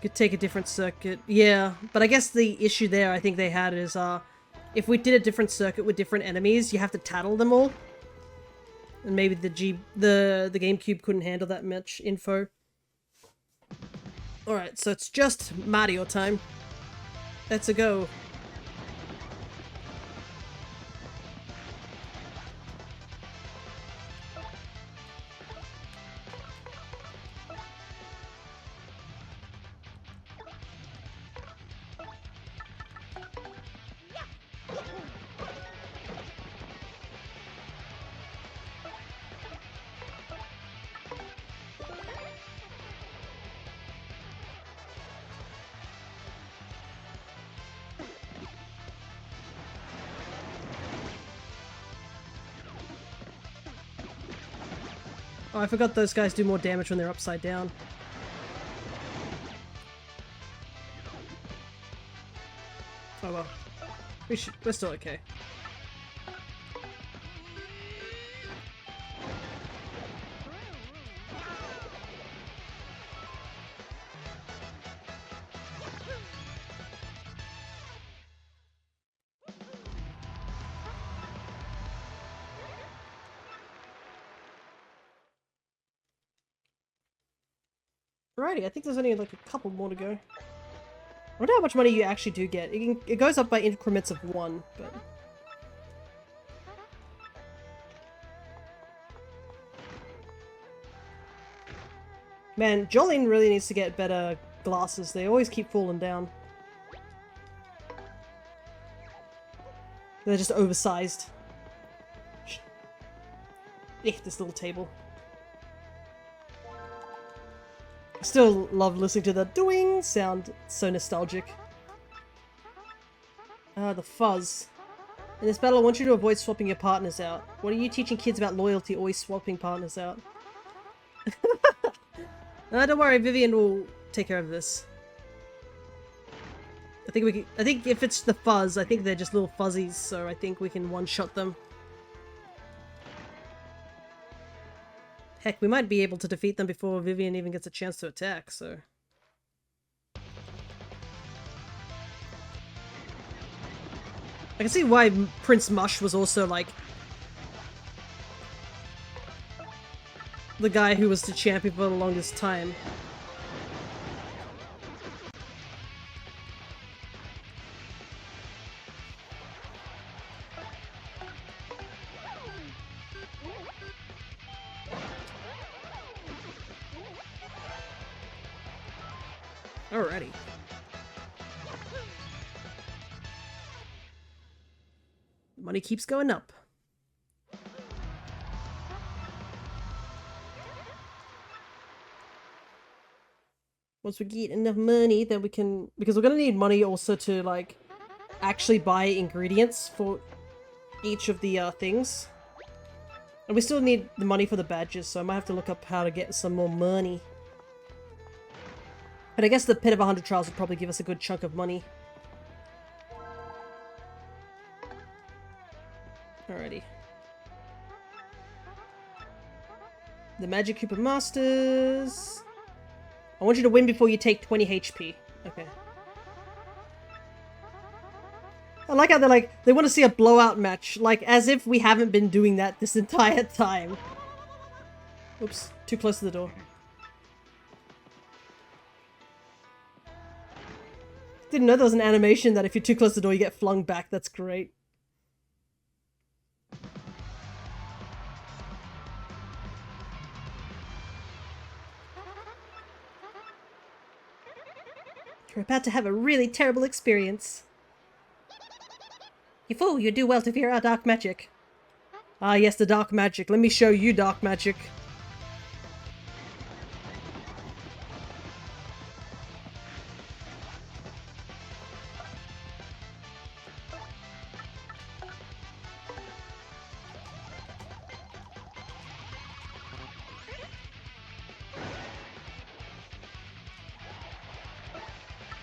S1: Could take a different circuit. Yeah, but I guess the issue there I think they had is, if we did a different circuit with different enemies, you have to tattle them all. And maybe the GameCube couldn't handle that much info. Alright, so it's just Mario time. Let's go. Oh, I forgot those guys do more damage when they're upside down. Oh well. We're still okay. Alrighty, I think there's only like a couple more to go. I wonder how much money you actually do get. It goes up by increments of 1, but... Man, Jolene really needs to get better glasses. They always keep falling down. They're just oversized. This little table. I still love listening to the doing sound. It's so nostalgic. The fuzz. In this battle, I want you to avoid swapping your partners out. What are you teaching kids about loyalty, always swapping partners out? Don't worry, Vivian will take care of this. I think if it's the fuzz, I think they're just little fuzzies, so I think we can one-shot them. Heck, we might be able to defeat them before Vivian even gets a chance to attack, so... I can see why Prince Mush was also, like... the guy who was the champion for the longest time. Alrighty. Money keeps going up. Once we get enough money, then we can... because we're gonna need money also to, like, actually buy ingredients for each of the, things. And we still need the money for the badges, so I might have to look up how to get some more money. But I guess the Pit of 100 Trials would probably give us a good chunk of money. Alrighty. The Magic Cooper Masters... I want you to win before you take 20 HP. Okay. I like how they're like, they want to see a blowout match. Like, as if we haven't been doing that this entire time. Oops, too close to the door. Didn't know there was an animation that if you're too close to the door you get flung back. That's great. You're about to have a really terrible experience. You fool, you do well to fear our dark magic. Ah, yes, the dark magic. Let me show you dark magic.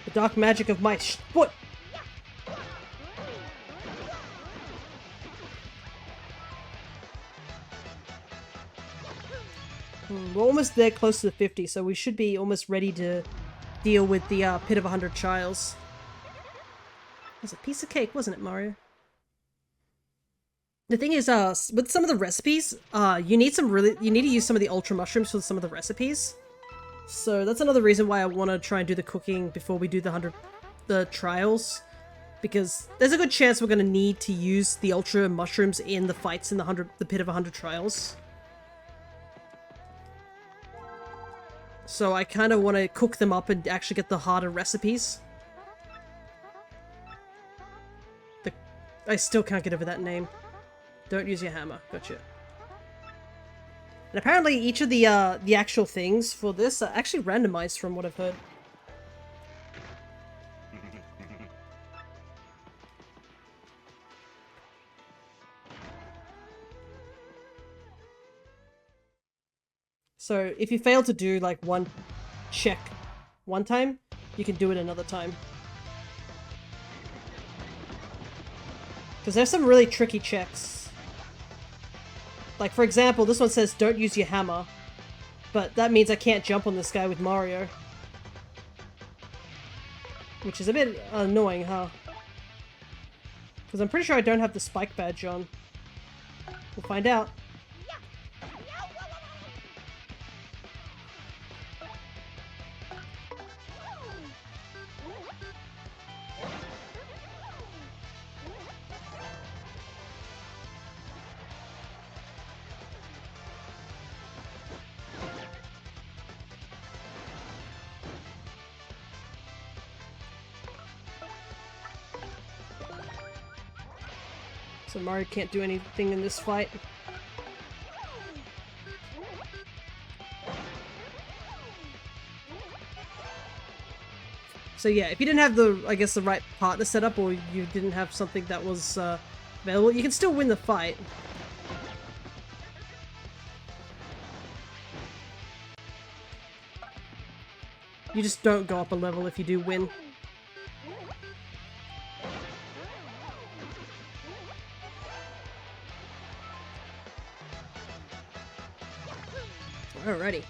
S1: The dark magic of my foot. We're almost there, close to the 50, so we should be almost ready to deal with the Pit of 100 Trials. It was a piece of cake, wasn't it, Mario? The thing is, with some of the recipes, you need to use some of the Ultra Mushrooms for some of the recipes. So that's another reason why I want to try and do the cooking before we do the trials. Because there's a good chance we're going to need to use the Ultra Mushrooms in the fights in the Pit of 100 Trials. So I kind of want to cook them up and actually get the harder recipes. I still can't get over that name. Don't use your hammer. Gotcha. And apparently each of the actual things for this are actually randomized from what I've heard. So if you fail to do like one check one time, you can do it another time. Because there's some really tricky checks. Like for example, this one says don't use your hammer. But that means I can't jump on this guy with Mario. Which is a bit annoying, huh? Because I'm pretty sure I don't have the spike badge on. We'll find out. So Mario can't do anything in this fight. So yeah, if you didn't have the, I guess, the right partner set up, or you didn't have something that was available, you can still win the fight. You just don't go up a level if you do win. Alrighty.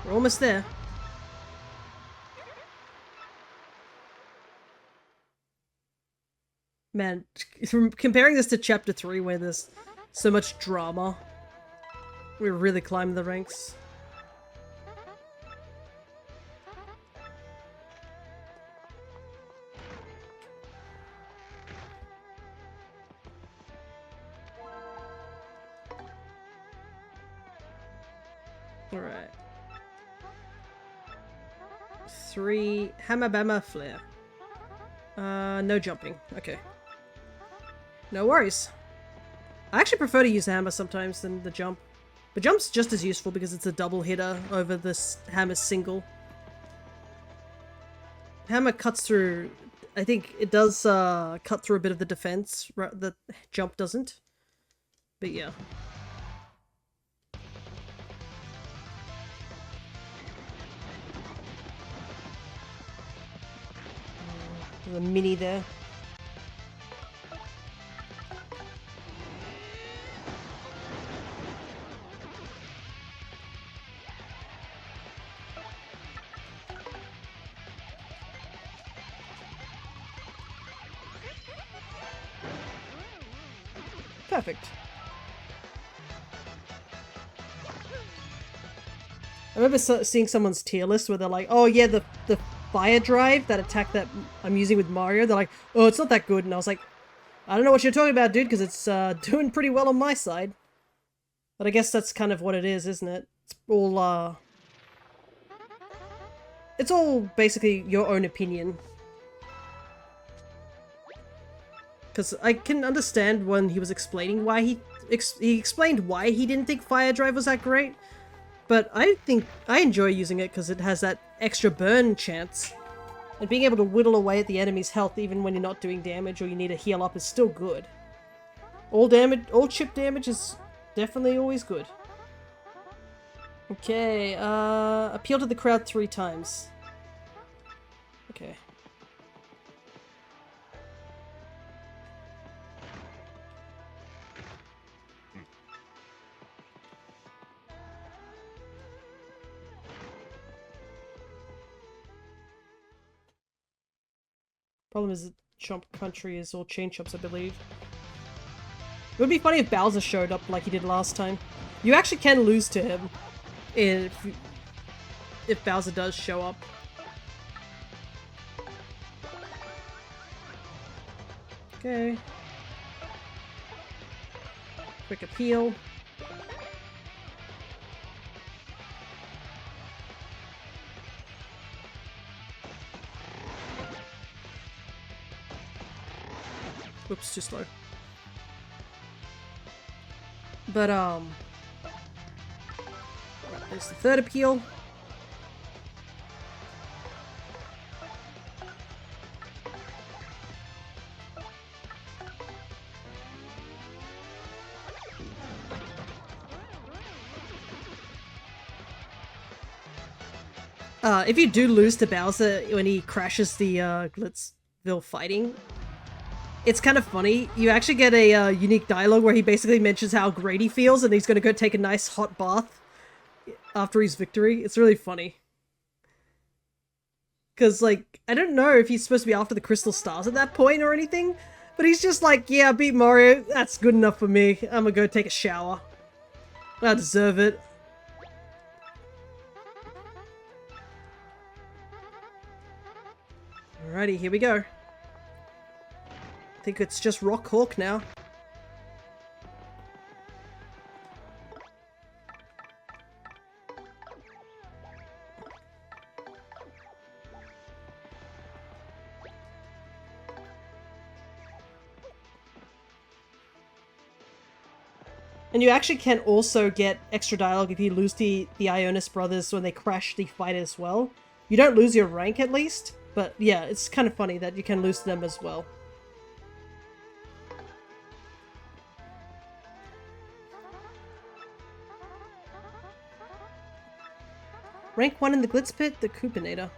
S1: We're almost there. Man, comparing this to Chapter 3 where there's so much drama, we really climbed the ranks. Alright. 3 Hammer Bammer Flare. No jumping. Okay. No worries. I actually prefer to use the hammer sometimes than the jump. The jump's just as useful because it's a double hitter over this hammer's single. Hammer cuts through... I think it does cut through a bit of the defense. The jump doesn't. But yeah. There's a mini there. Perfect. I remember seeing someone's tier list where they're like, oh yeah, the fire drive, that attack that I'm using with Mario, they're like, oh, it's not that good. And I was like, I don't know what you're talking about, dude, because it's doing pretty well on my side. But I guess that's kind of what it is, isn't it? It's all basically your own opinion. because I can understand when he was explaining why he explained why he didn't think Fire Drive was that great, but I think I enjoy using it because it has that extra burn chance, and being able to whittle away at the enemy's health even when you're not doing damage or you need to heal up is still good. All chip damage is definitely always good. Okay, appeal to the crowd 3 times. Okay. Problem is that Chomp Country is all chain chomps, I believe. It would be funny if Bowser showed up like he did last time. You actually can lose to him if Bowser does show up. Okay. Quick appeal. Oops, too slow. But, right, there's the third appeal. If you do lose to Bowser when he crashes the Glitzville fighting, it's kind of funny. You actually get a unique dialogue where he basically mentions how great he feels and he's going to go take a nice hot bath after his victory. It's really funny. Because, like, I don't know if he's supposed to be after the Crystal Stars at that point or anything, but he's just like, yeah, I beat Mario. That's good enough for me. I'm gonna go take a shower. I deserve it. Alrighty, here we go. I think it's just Rock Hawk now. And you actually can also get extra dialogue if you lose the Ionis brothers when they crash the fight as well. You don't lose your rank at least, but yeah, it's kind of funny that you can lose to them as well. Rank 1 in the Glitz Pit, the Coopinator.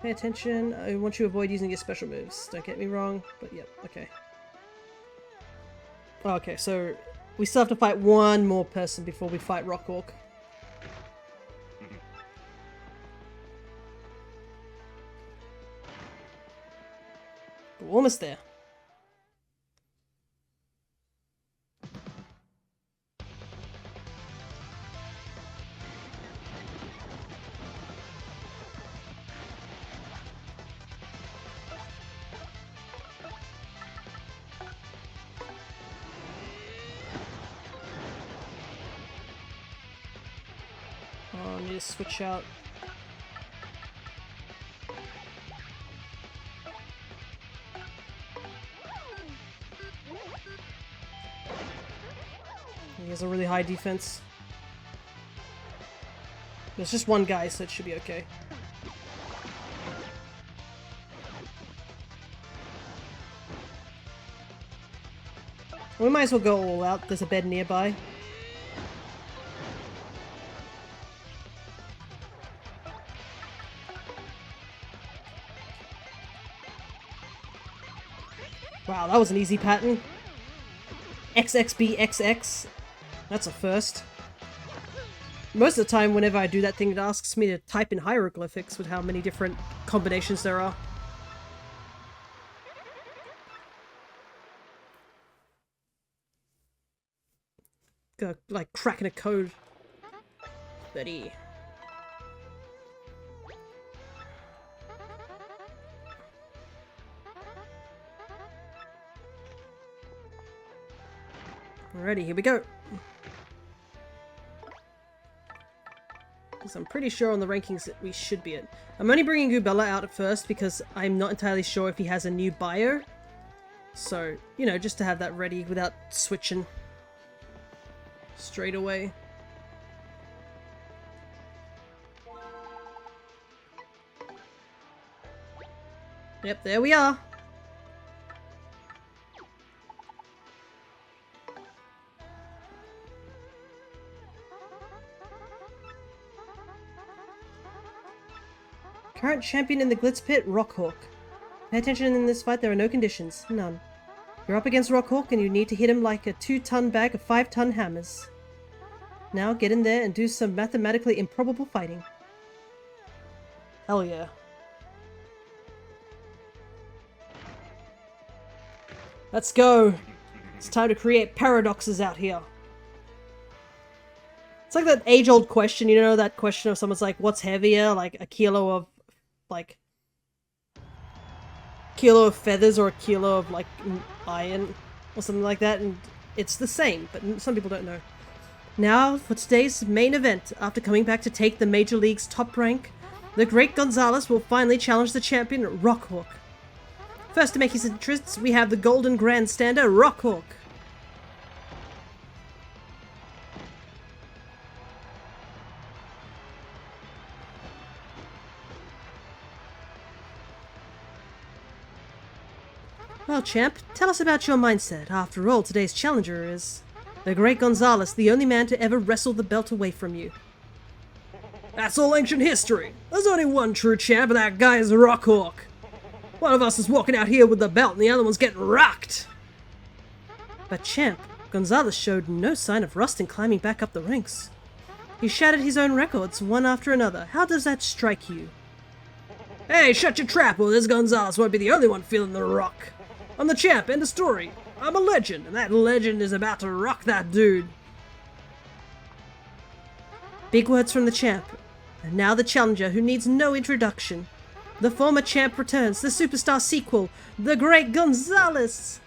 S1: Pay attention, I want you to avoid using your special moves. Don't get me wrong, but yep, okay. Oh, okay, so we still have to fight one more person before we fight Rock Hawk. We're almost there. Oh, I need to switch out. He has a really high defense. There's just one guy, so it should be okay. We might as well go all out. There's a bed nearby. Wow, that was an easy pattern. XXBXX. That's a first. Most of the time, whenever I do that thing, it asks me to type in hieroglyphics with how many different combinations there are. Like cracking a code. 30. Alrighty, here we go. Because I'm pretty sure on the rankings that we should be at. I'm only bringing Gubella out at first because I'm not entirely sure if he has a new bio. So, you know, just to have that ready without switching straight away. Yep, there we are. Current champion in the Glitz Pit, Rockhawk. Pay attention in this fight, there are no conditions. None. You're up against Rockhawk and you need to hit him like a 2-ton bag of 5-ton hammers. Now get in there and do some mathematically improbable fighting. Hell yeah. Let's go! It's time to create paradoxes out here. It's like that age-old question, you know, that question of someone's like, what's heavier? Like a kilo of, like, kilo of feathers or a kilo of, like, iron or something like that, and it's the same, but some people don't know. Now, for today's main event, after coming back to take the Major League's top rank, the great Gonzalez will finally challenge the champion, Rockhawk. First to make his entrance, we have the Golden Grandstander, Rockhawk. Well, champ, tell us about your mindset. After all, today's challenger is the great Gonzalez, the only man to ever wrestle the belt away from you. That's all ancient history. There's only one true champ, and that guy is Rockhawk. One of us is walking out here with the belt, and the other one's getting rocked. But champ, Gonzalez showed no sign of rust in climbing back up the ranks. He shattered his own records, one after another. How does that strike you? Hey, shut your trap, or this Gonzalez won't be the only one feeling the rock. I'm the champ, end of story. I'm a legend, and that legend is about to rock that dude. Big words from the champ. And now the challenger, who needs no introduction. The former champ returns, the superstar sequel, the great Gonzalez!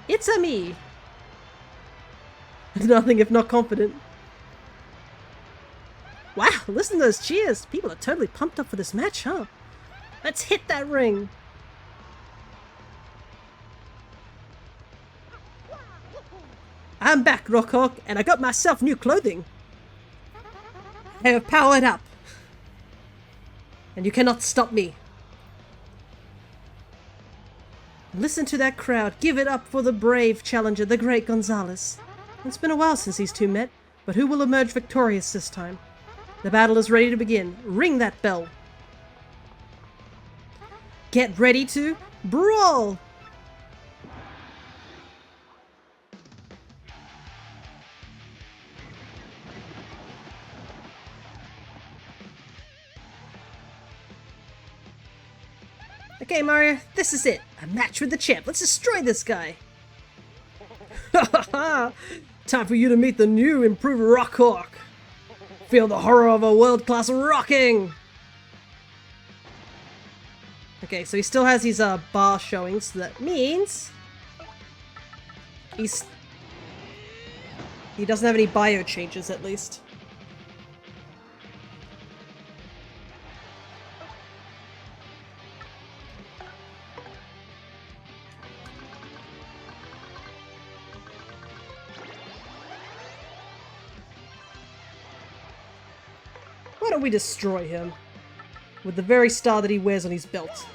S1: It's a me! Nothing if not confident. Wow, listen to those cheers! People are totally pumped up for this match, huh? Let's hit that ring! I'm back, Rockhawk, and I got myself new clothing. I have powered up. And you cannot stop me. Listen to that crowd. Give it up for the brave challenger, the great Gonzalez. It's been a while since these two met, but who will emerge victorious this time? The battle is ready to begin. Ring that bell. Get ready to brawl! Okay, Mario, this is it. A match with the champ. Let's destroy this guy. Ha ha ha! Time for you to meet the new, improved Rockhawk. Feel the horror of a world-class rocking! Okay, so he still has his bar showing, so that means he doesn't have any bio changes, at least. Why don't we destroy him? With the very star that he wears on his belt.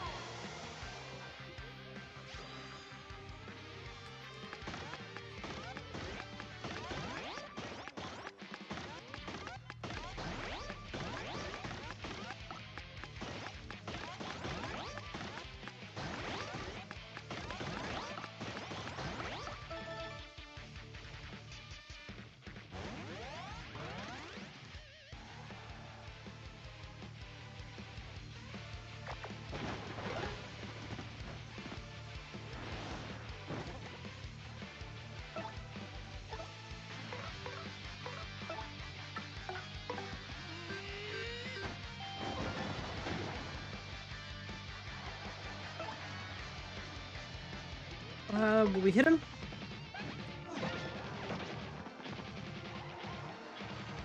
S1: Will we hit him?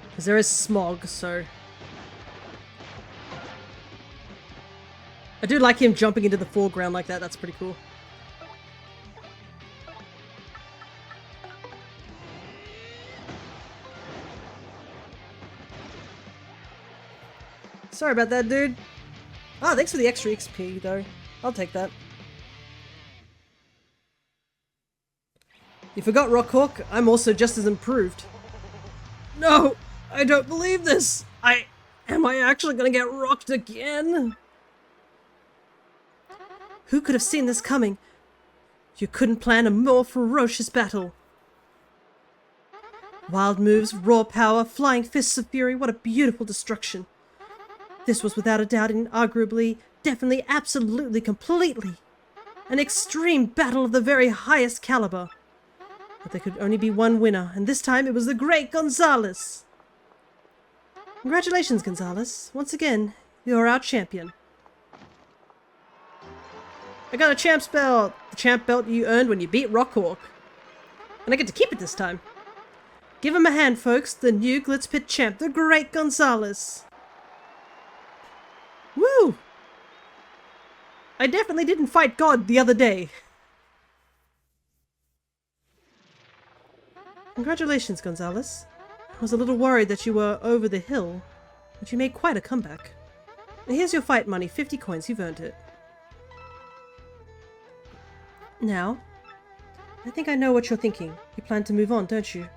S1: Because there is smog, so... I do like him jumping into the foreground like that. That's pretty cool. Sorry about that, dude. Ah, thanks for the extra XP, though. I'll take that. You forgot, Rockhawk. I'm also just as improved. No! I don't believe this! Am I actually gonna get rocked again? Who could have seen this coming? You couldn't plan a more ferocious battle. Wild moves, raw power, flying fists of fury, what a beautiful destruction. This was without a doubt and arguably, definitely, absolutely, completely an extreme battle of the very highest caliber. But there could only be one winner, and this time it was the great Gonzalez. Congratulations, Gonzalez. Once again, you're our champion. I got a champ's belt! The champ belt you earned when you beat Rockhawk. And I get to keep it this time. Give him a hand, folks. The new Glitz Pit champ, the great Gonzalez. Woo! I definitely didn't fight God the other day. Congratulations, Gonzalez. I was a little worried that you were over the hill, but you made quite a comeback. And here's your fight money, 50 coins, you've earned it. Now, I think I know what you're thinking. You plan to move on, don't you?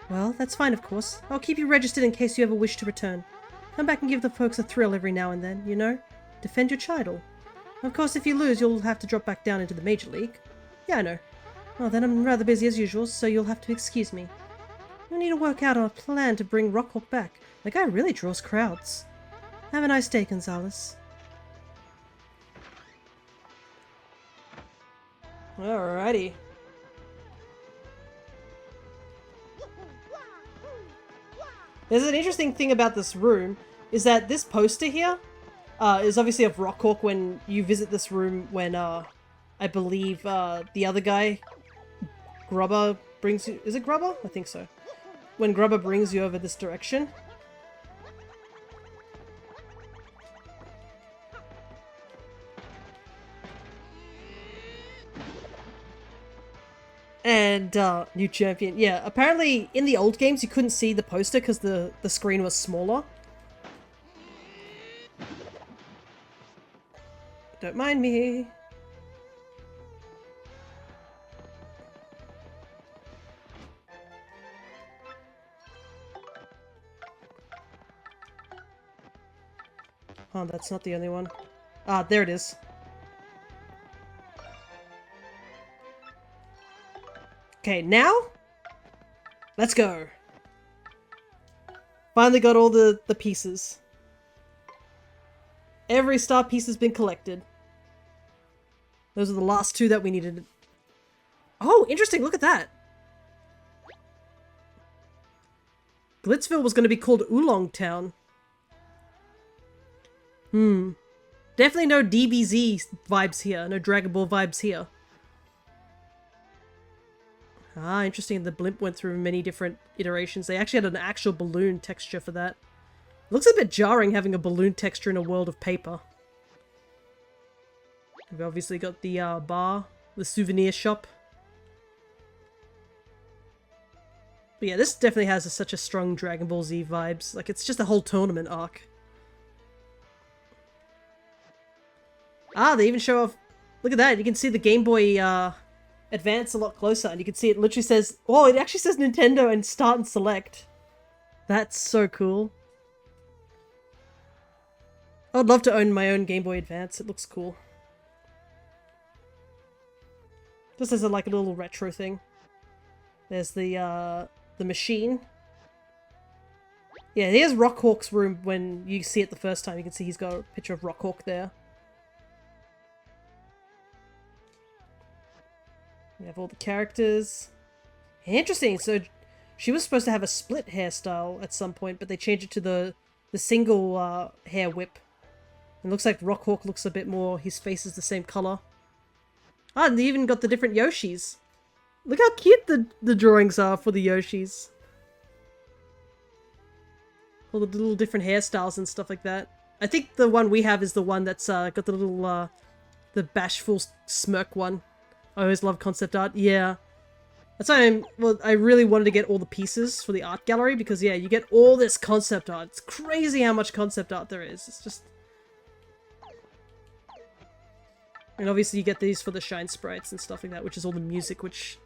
S1: Well, that's fine, of course. I'll keep you registered in case you ever wish to return. Come back and give the folks a thrill every now and then, you know? Defend your title. Of course, if you lose, you'll have to drop back down into the Major League. Yeah, I know. Well, then I'm rather busy as usual, so you'll have to excuse me. We need to work out a plan to bring Rockhawk back. The guy really draws crowds. Have a nice day, Gonzalez. Alrighty. There's an interesting thing about this room, is that this poster here is obviously of Rockhawk when you visit this room when, I believe, the other guy, Grubber, brings you... Is it Grubber? I think so. When Grubber brings you over this direction. And, new champion. Yeah, apparently in the old games you couldn't see the poster because the screen was smaller. Don't mind me. Oh, that's not the only one. Ah, there it is. Okay, now? Let's go. Finally got all the pieces. Every star piece has been collected. Those are the last two that we needed. Oh, interesting, look at that. Glitzville was going to be called Oolong Town. Definitely no DBZ vibes here. No Dragon Ball vibes here. Ah, interesting. The blimp went through many different iterations. They actually had an actual balloon texture for that. Looks a bit jarring having a balloon texture in a world of paper. We've obviously got the bar, the souvenir shop. But yeah, this definitely has such a strong Dragon Ball Z vibes. Like, it's just a whole tournament arc. Ah, they even show off... Look at that, you can see the Game Boy Advance a lot closer, and you can see it literally says... Oh, it actually says Nintendo and Start and Select. That's so cool. I'd love to own my own Game Boy Advance, it looks cool. Just as like a little retro thing. There's the machine. Yeah, here's Rockhawk's room when you see it the first time. You can see he's got a picture of Rockhawk there. We have all the characters. Interesting, so she was supposed to have a split hairstyle at some point, but they changed it to the single hair whip. It looks like Rockhawk looks a bit more, his face is the same color. Ah, and they even got the different Yoshis. Look how cute the drawings are for the Yoshis. All the little different hairstyles and stuff like that. I think the one we have is the one that's got the little, the bashful smirk one. I always love concept art. Yeah. That's why I really wanted to get all the pieces for the art gallery because, yeah, you get all this concept art. It's crazy how much concept art there is. It's just... And obviously you get these for the shine sprites and stuff like that, which is all the music, which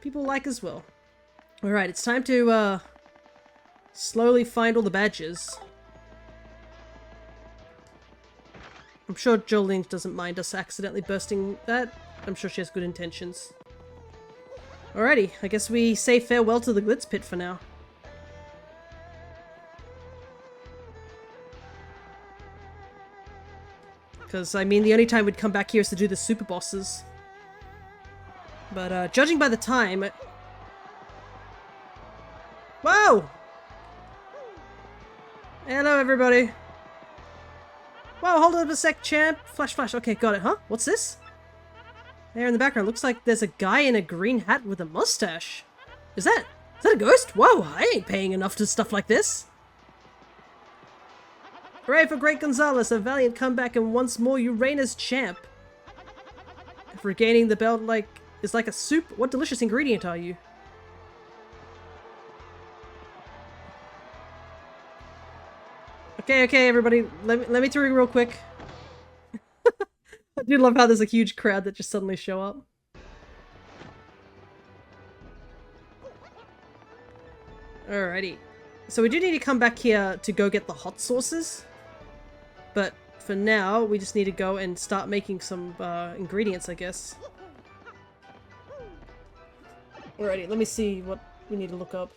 S1: people like as well. Alright, it's time to, slowly find all the badges. I'm sure Jolene doesn't mind us accidentally bursting that. I'm sure she has good intentions. Alrighty, I guess we say farewell to the Glitz Pit for now. Because, I mean, the only time we'd come back here is to do the super bosses. But, judging by the time... Whoa! Hello, everybody. Whoa, hold up a sec, champ. Flash, flash. Okay, got it, huh? What's this? There in the background, looks like there's a guy in a green hat with a mustache. Is that a ghost? Whoa, I ain't paying enough to stuff like this. Hooray for Great Gonzalez, a valiant comeback and once more you reign as champ. If regaining the belt is like a soup, what delicious ingredient are you? Okay, everybody, let me through real quick. I do love how there's a huge crowd that just suddenly show up. Alrighty. So we do need to come back here to go get the hot sauces. But for now, we just need to go and start making some ingredients, I guess. Alrighty, let me see what we need to look up.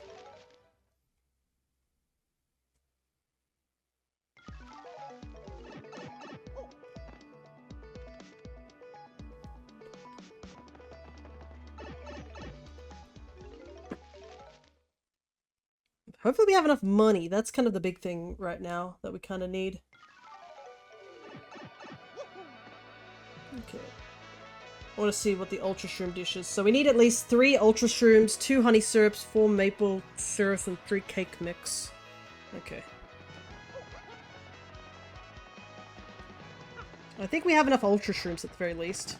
S1: Hopefully we have enough money. That's kind of the big thing right now that we kind of need. Okay. I want to see what the Ultra Shroom dish is. So we need at least 3 Ultra Shrooms, 2 honey syrups, 4 maple syrup, and 3 cake mix. Okay. I think we have enough Ultra Shrooms at the very least.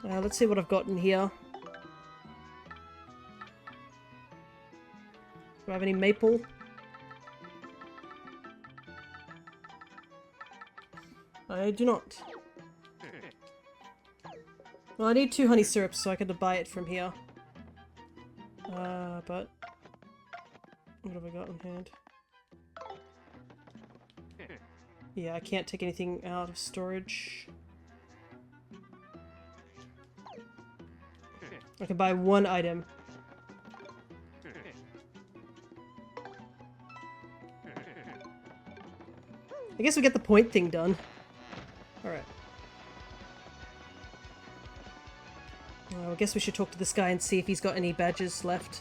S1: Let's see what I've got in here. Do I have any maple? I do not. Well, I need 2 honey syrups so I can buy it from here. But... what have I got on hand? Yeah, I can't take anything out of storage. I can buy 1 item. I guess we get the point thing done. Alright. Well, I guess we should talk to this guy and see if he's got any badges left.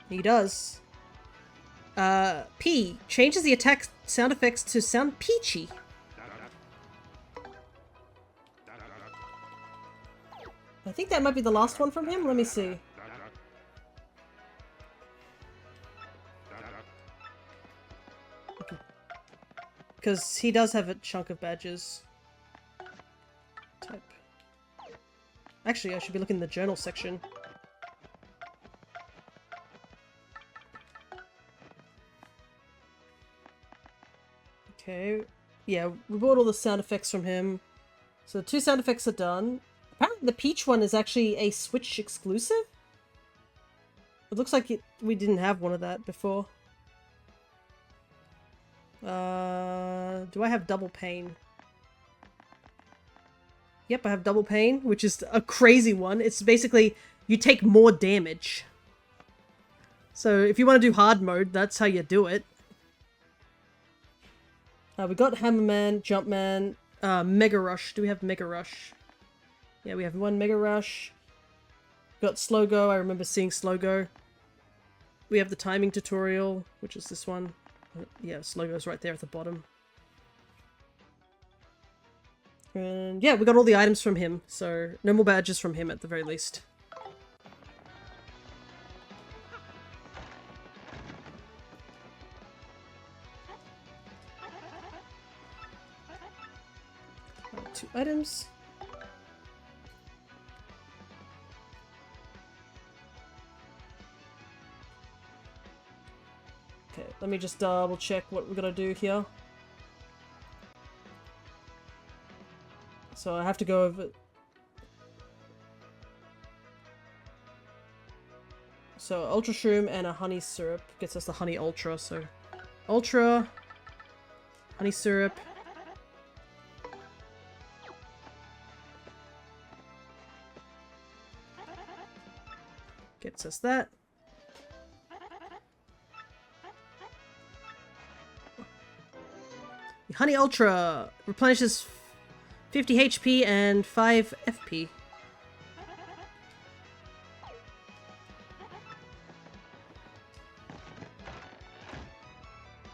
S1: He does. P changes the attack sound effects to sound peachy. I think that might be the last one from him. Let me see. Because he does have a chunk of badges. Type. Actually, I should be looking in the journal section. Okay. Yeah, we bought all the sound effects from him. So 2 sound effects are done. Apparently the Peach one is actually a Switch exclusive? It looks like we didn't have one of that before. Do I have double pain? Yep, I have double pain, which is a crazy one. It's basically, you take more damage. So if you want to do hard mode, that's how you do it. We got Hammerman, Jumpman, Mega Rush. Do we have Mega Rush? Yeah, we have 1 Mega Rush. Got Slow Go. I remember seeing Slow Go. We have the timing tutorial, which is this one. Yeah, Slow Go's right there at the bottom. And yeah, we got all the items from him, so no more badges from him at the very least. Right, 2 items. Okay, let me just double check what we're gonna do here. So I have to go over... So Ultra Shroom and a honey syrup gets us the honey ultra, so... Ultra... Honey syrup... Gets us that. The honey ultra replenishes 50 HP and 5 FP.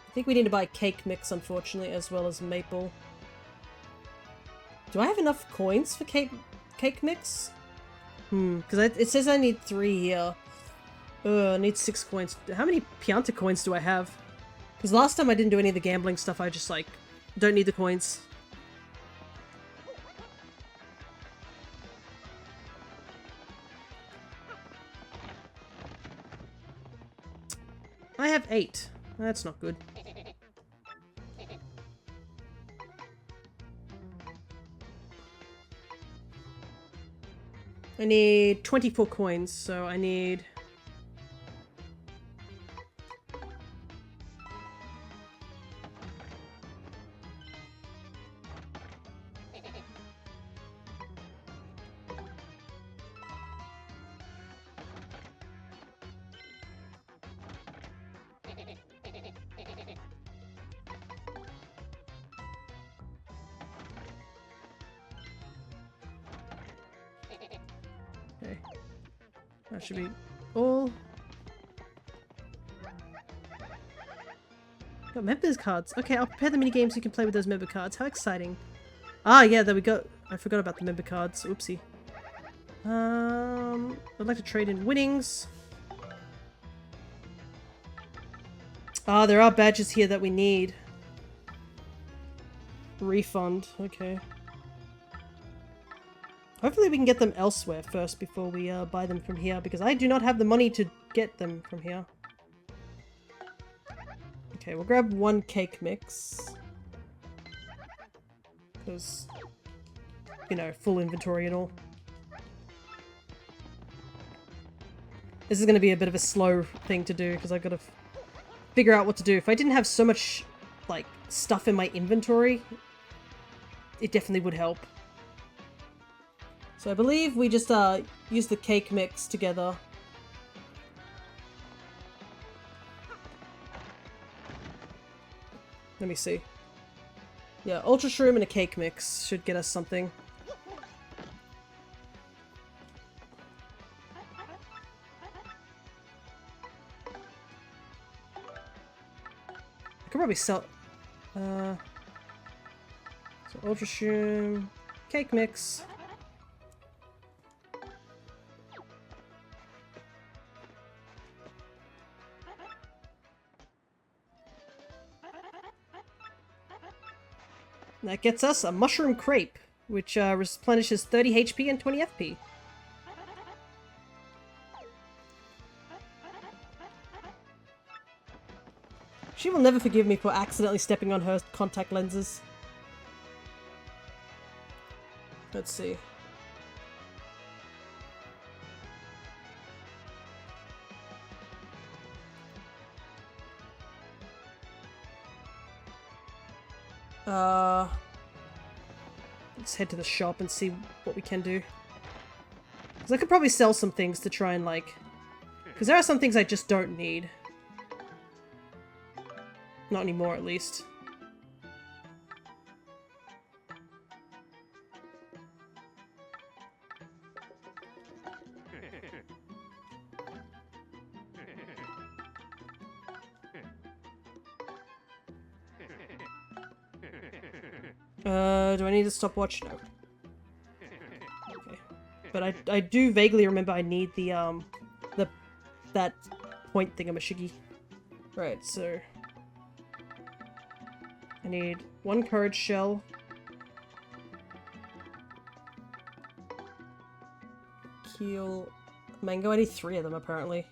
S1: I think we need to buy cake mix, unfortunately, as well as maple. Do I have enough coins for cake mix? Because it says I need 3 here. I need 6 coins. How many Pianta coins do I have? Because last time I didn't do any of the gambling stuff, I just, like, don't need the coins. I have 8. That's not good. I need 24 coins, so I need... Okay. That should be all. Got members cards. Okay, I'll prepare the mini games you can play with those member cards. How exciting. Ah, yeah, there we go. I forgot about the member cards. Oopsie. I'd like to trade in winnings. Ah, there are badges here that we need. Refund. Okay. Hopefully we can get them elsewhere first before we buy them from here, because I do not have the money to get them from here. Okay, we'll grab 1 cake mix. Because, you know, full inventory and all. This is going to be a bit of a slow thing to do, because I've got to figure out what to do. If I didn't have so much, like, stuff in my inventory, it definitely would help. So I believe we just use the cake mix together. Let me see. Yeah, Ultra Shroom and a cake mix should get us something. I could probably sell... so Ultra Shroom, cake mix... That gets us a mushroom crepe, which replenishes 30 HP and 20 FP. She will never forgive me for accidentally stepping on her contact lenses. Let's see. Let's head to the shop and see what we can do. Because I could probably sell some things to try and, like... Because there are some things I just don't need. Not anymore, at least. Do I need a stopwatch? No. Okay. But I do vaguely remember I need that point thingamashiggy. Right, so I need 1 courage shell. Keel. Mango, I need 3 of them apparently.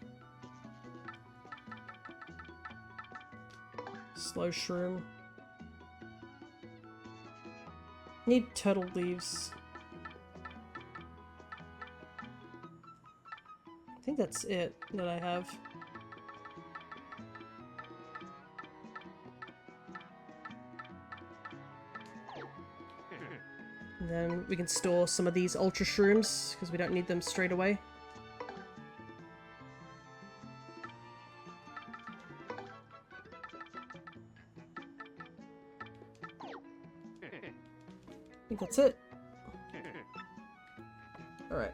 S1: Slow shroom. Need turtle leaves. I think that's it that I have. And then we can store some of these ultra shrooms because we don't need them straight away. I think that's it. Alright.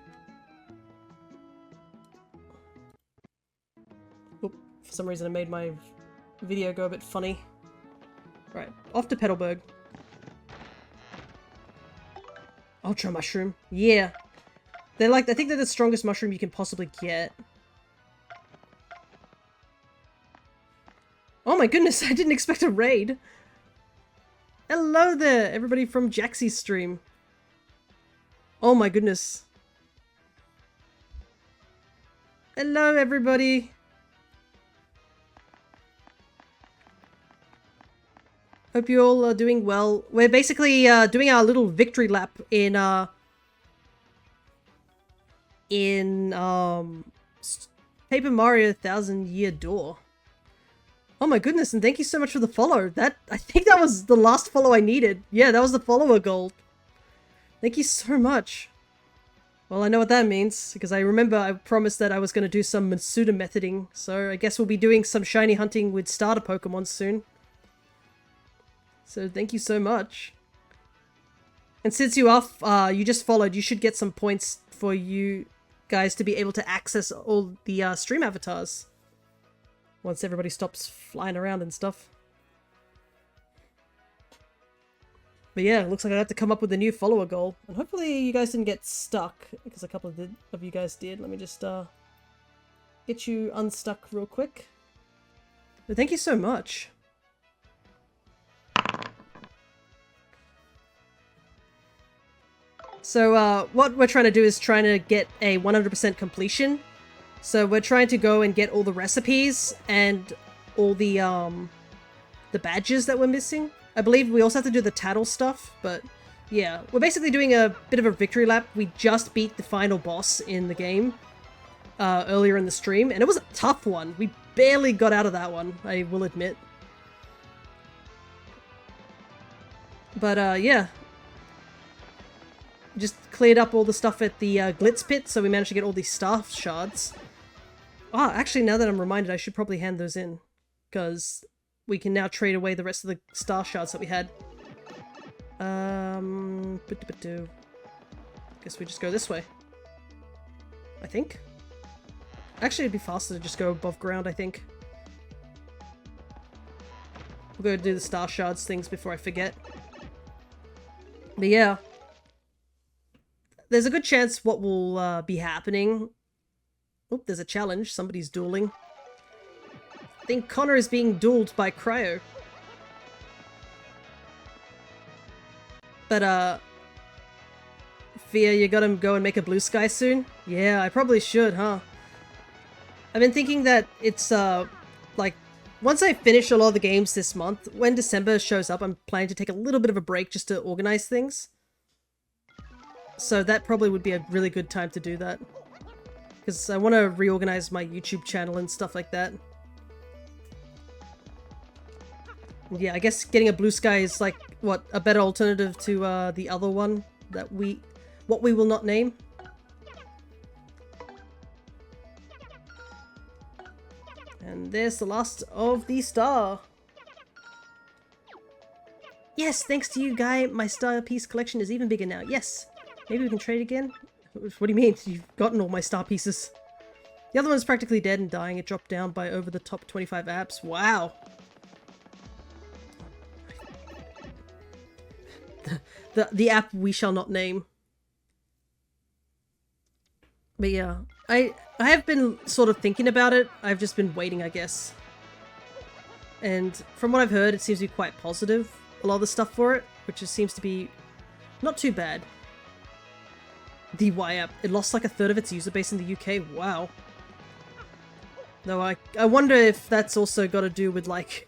S1: Oop, for some reason I made my video go a bit funny. Right, off to Petalburg. Ultra mushroom. Yeah. They're like, I think they're the strongest mushroom you can possibly get. Oh my goodness, I didn't expect a raid. Hello there, everybody from Jaxie's stream. Oh my goodness. Hello, everybody. Hope you all are doing well. We're basically doing our little victory lap in Paper Mario Thousand Year Door. Oh my goodness, and thank you so much for the follow. I think that was the last follow I needed. Yeah, that was the follower goal. Thank you so much. Well, I know what that means, because I remember I promised that I was going to do some Matsuda methoding, so I guess we'll be doing some shiny hunting with starter Pokemon soon. So thank you so much. And since you just followed, you should get some points for you guys to be able to access all the stream avatars. Once everybody stops flying around and stuff. But yeah, it looks like I have to come up with a new follower goal. And hopefully you guys didn't get stuck, because a couple of you guys did. Let me just get you unstuck real quick. But thank you so much. So what we're trying to do is trying to get a 100% completion. So we're trying to go and get all the recipes and all the badges that we're missing. I believe we also have to do the tattle stuff, but yeah. We're basically doing a bit of a victory lap. We just beat the final boss in the game earlier in the stream, and it was a tough one. We barely got out of that one, I will admit. But yeah. Just cleared up all the stuff at the Glitz Pit, so we managed to get all these star shards. Ah, actually, now that I'm reminded, I should probably hand those in, because we can now trade away the rest of the star shards that we had. Guess we just go this way. I think. Actually, it'd be faster to just go above ground, I think. We'll go do the star shards things before I forget. But yeah. There's a good chance what will be happening. Oop, there's a challenge. Somebody's dueling. I think Connor is being dueled by Cryo. But, Fia, you gotta go and make a blue sky soon? Yeah, I probably should, huh? I've been thinking that it's, like, once I finish a lot of the games this month, when December shows up, I'm planning to take a little bit of a break just to organize things. So that probably would be a really good time to do that. Because I want to reorganize my YouTube channel and stuff like that. Yeah, I guess getting a blue sky is like, what, a better alternative to the other one that what we will not name. And there's the last of the star. Yes, thanks to you, Guy, my star piece collection is even bigger now. Yes. Maybe we can trade again? What do you mean? You've gotten all my star pieces. The other one's practically dead and dying. It dropped down by over the top 25 apps. Wow. the app we shall not name. But yeah, I have been sort of thinking about it. I've just been waiting, I guess. And from what I've heard, it seems to be quite positive, a lot of the stuff for it, which just seems to be not too bad. The Y app, it lost like a third of its user base in the UK. Wow. Though I wonder if that's also got to do with like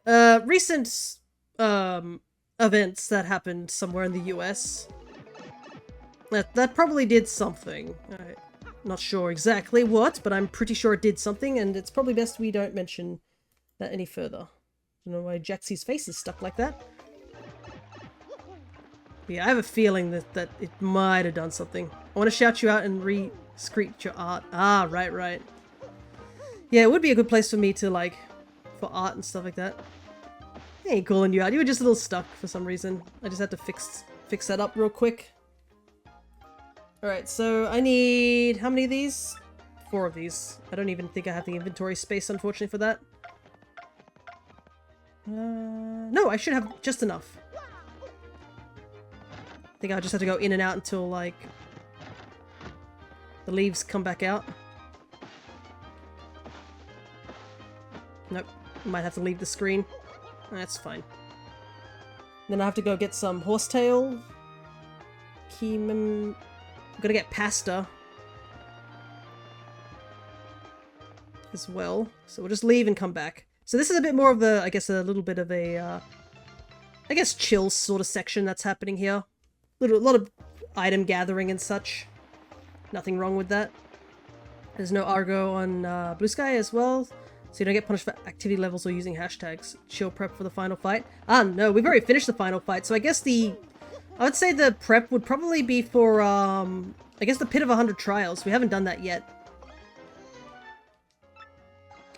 S1: recent events that happened somewhere in the US. That probably did something. I'm not sure exactly what, but I'm pretty sure it did something, and it's probably best we don't mention that any further. I don't know why Jaxie's face is stuck like that. But yeah, I have a feeling that it might have done something. I want to shout you out and re-screech your art. Ah, right. Yeah, it would be a good place for me to, like, for art and stuff like that. I ain't calling you out. You were just a little stuck for some reason. I just had to fix that up real quick. Alright, so I need... how many of these? 4 of these. I don't even think I have the inventory space, unfortunately, for that. No, I should have just enough. I think I'll just have to go in and out until, like, the leaves come back out. Nope. Might have to leave the screen. That's fine. Then I have to go get some horsetail. I'm gonna get pasta. As well. So we'll just leave and come back. So this is a bit more of a, I guess, a little bit of a, I guess, chill sort of section that's happening here. A lot of item gathering and such. Nothing wrong with that. There's no Argo on Blue Sky as well, so you don't get punished for activity levels or using hashtags. Chill prep for the final fight. Ah, no, we've already finished the final fight, so I guess I would say the prep would probably be for, I guess the Pit of 100 Trials. We haven't done that yet.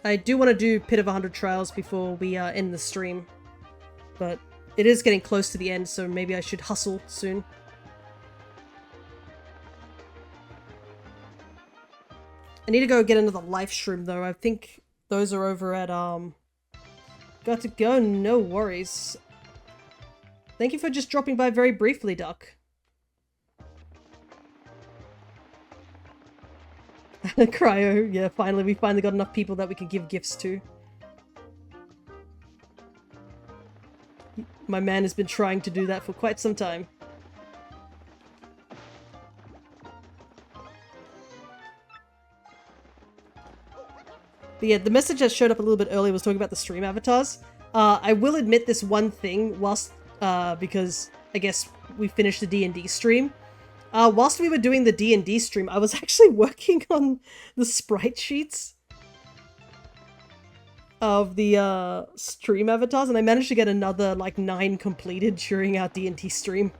S1: I do want to do Pit of 100 Trials before we end the stream, but it is getting close to the end, so maybe I should hustle soon. I need to go get another life shroom though. I think those are over at, got to go, no worries. Thank you for just dropping by very briefly, Duck. Cryo, yeah, we finally got enough people that we could give gifts to. My man has been trying to do that for quite some time. But yeah, the message that showed up a little bit earlier was talking about the stream avatars. I will admit this one thing, whilst, because I guess we finished the D&D stream. Whilst we were doing the D&D stream, I was actually working on the sprite sheets of the stream avatars, and I managed to get another, like, 9 completed during our D&D stream.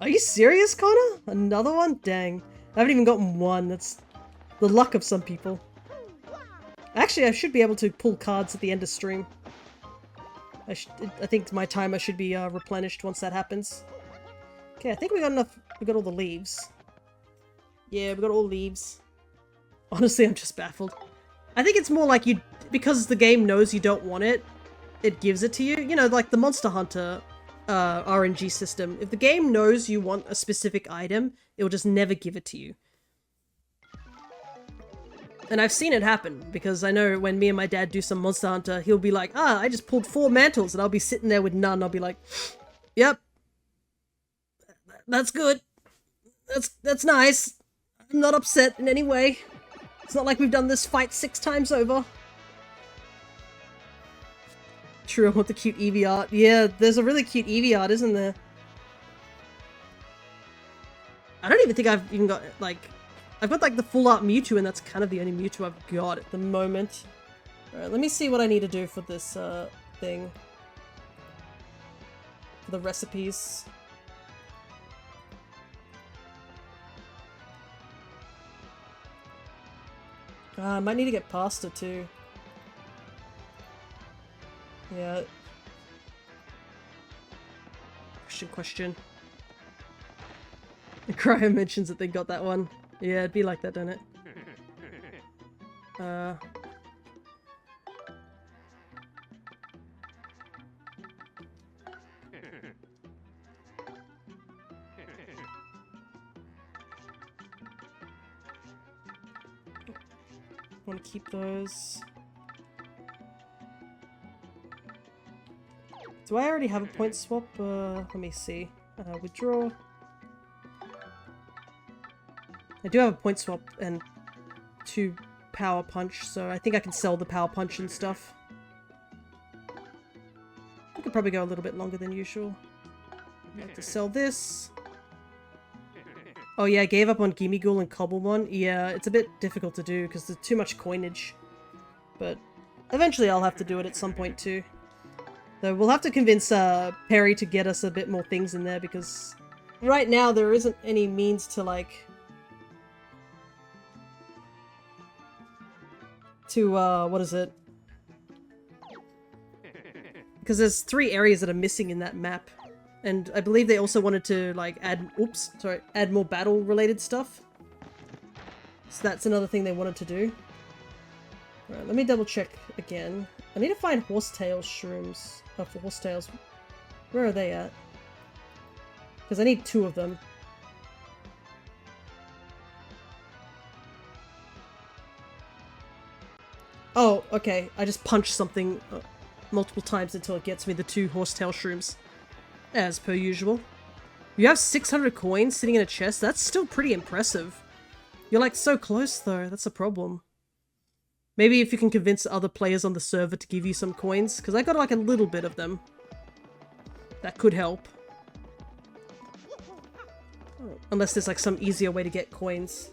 S1: Are you serious, Connor? Another one? Dang. I haven't even gotten one. That's the luck of some people. Actually, I should be able to pull cards at the end of stream. I think my timer should be replenished once that happens. Okay, I think we got enough. We got all the leaves. Yeah, we got all leaves. Honestly, I'm just baffled. I think it's more like because the game knows you don't want it, it gives it to you. You know, like the Monster Hunter RNG system. If the game knows you want a specific item, it will just never give it to you. And I've seen it happen, because I know when me and my dad do some Monster Hunter, he'll be like, ah, I just pulled 4 mantles, and I'll be sitting there with none. I'll be like, yep. That's good. That's nice. I'm not upset in any way. It's not like we've done this fight 6 times over. True, I want the cute Eevee art. Yeah, there's a really cute Eevee art, isn't there? I don't even think I've even got, like... I've got, like, the full art Mewtwo, and that's kind of the only Mewtwo I've got at the moment. Alright, let me see what I need to do for this, thing. For the recipes. I might need to get pasta, too. Yeah. Question. Cryo mentions that they got that one. Yeah, it'd be like that, don't it? want to keep those. Do I already have a point swap? Let me see. Withdraw. I do have a point swap and 2 power punch, so I think I can sell the power punch and stuff. I could probably go a little bit longer than usual. I have to sell this. Oh yeah, I gave up on Gimme Ghoul and Cobblemon. Yeah, it's a bit difficult to do because there's too much coinage. But eventually I'll have to do it at some point too. Though we'll have to convince Perry to get us a bit more things in there because right now there isn't any means to like... what is it? Because there's 3 areas that are missing in that map. And I believe they also wanted to, like, add more battle-related stuff. So that's another thing they wanted to do. Alright, let me double-check again. I need to find horsetail shrooms. Oh, for horsetails. Where are they at? Because I need 2 of them. Oh, okay. I just punched something multiple times until it gets me the 2 horsetail shrooms. As per usual. You have 600 coins sitting in a chest? That's still pretty impressive. You're like so close though, that's a problem. Maybe if you can convince other players on the server to give you some coins, because I got like a little bit of them. That could help. Unless there's like some easier way to get coins.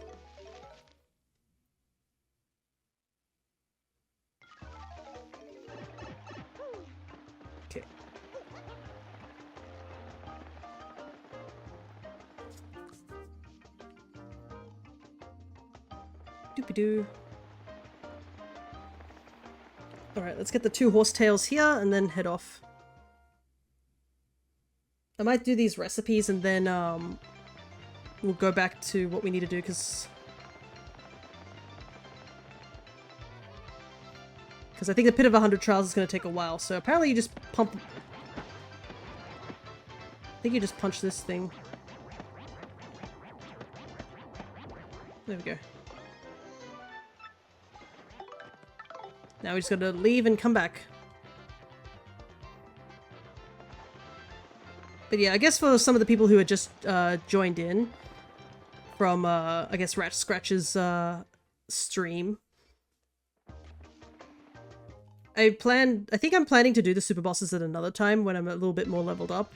S1: Okay. Doopy-doo. Alright, let's get the 2 horsetails here and then head off. I might do these recipes and then we'll go back to what we need to do because I think the Pit of 100 Trials is going to take a while. So apparently you just pump... I think you just punch this thing. There we go. Now we just gotta leave and come back. But yeah, I guess for some of the people who had just joined in from, I guess, Rat Scratch's stream, I think I'm planning to do the super bosses at another time when I'm a little bit more leveled up.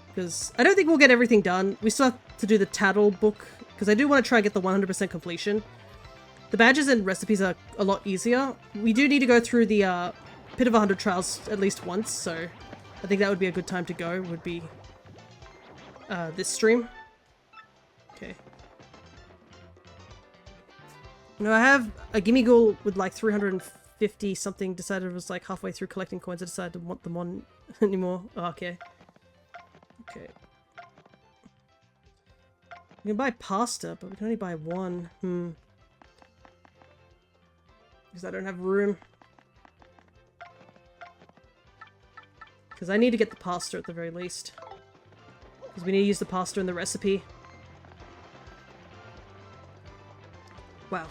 S1: Because I don't think we'll get everything done. We still have to do the Tattle book, because I do want to try and get the 100% completion. The badges and recipes are a lot easier. We do need to go through the Pit of 100 Trials at least once, so I think that would be a good time to go, would be this stream. Okay. No, I have a Gimme Ghoul with like 350 something, decided it was like halfway through collecting coins, I decided to want them on anymore. Oh, okay. Okay. We can buy pasta, but we can only buy 1. Because I don't have room. Because I need to get the pasta at the very least. Because we need to use the pasta in the recipe. Wow.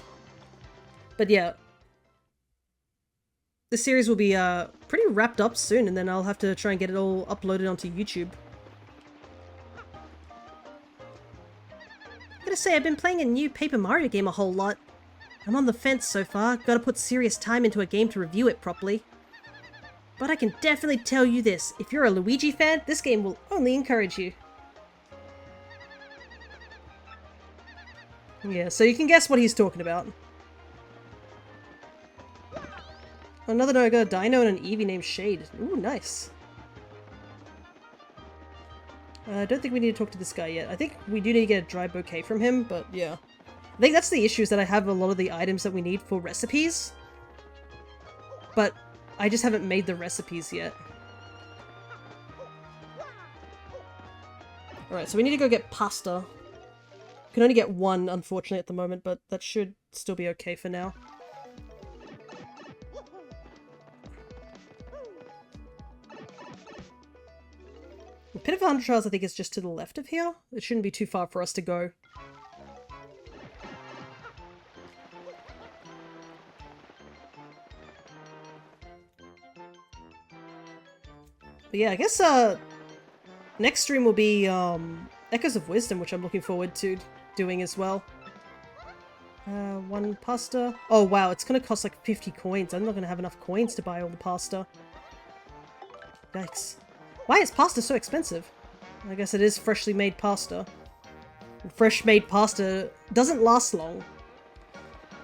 S1: But yeah. The series will be pretty wrapped up soon, and then I'll have to try and get it all uploaded onto YouTube. I gotta say, I've been playing a new Paper Mario game a whole lot. I'm on the fence so far, gotta put serious time into a game to review it properly. But I can definitely tell you this, if you're a Luigi fan, this game will only encourage you. Yeah, so you can guess what he's talking about. Another note, I got a Dino and an Eevee named Shade. Ooh, nice. I don't think we need to talk to this guy yet. I think we do need to get a dry bouquet from him, but yeah. I think that's the issue, is that I have a lot of the items that we need for recipes. But I just haven't made the recipes yet. Alright, so we need to go get pasta. We can only get 1, unfortunately, at the moment, but that should still be okay for now. The Pit of 100 Trials, I think, is just to the left of here. It shouldn't be too far for us to go. But yeah, I guess next stream will be Echoes of Wisdom, which I'm looking forward to doing as well. One pasta. Oh wow, it's gonna cost like 50 coins. I'm not gonna have enough coins to buy all the pasta. Yikes. Why is pasta so expensive? I guess it is freshly made pasta. And fresh made pasta doesn't last long.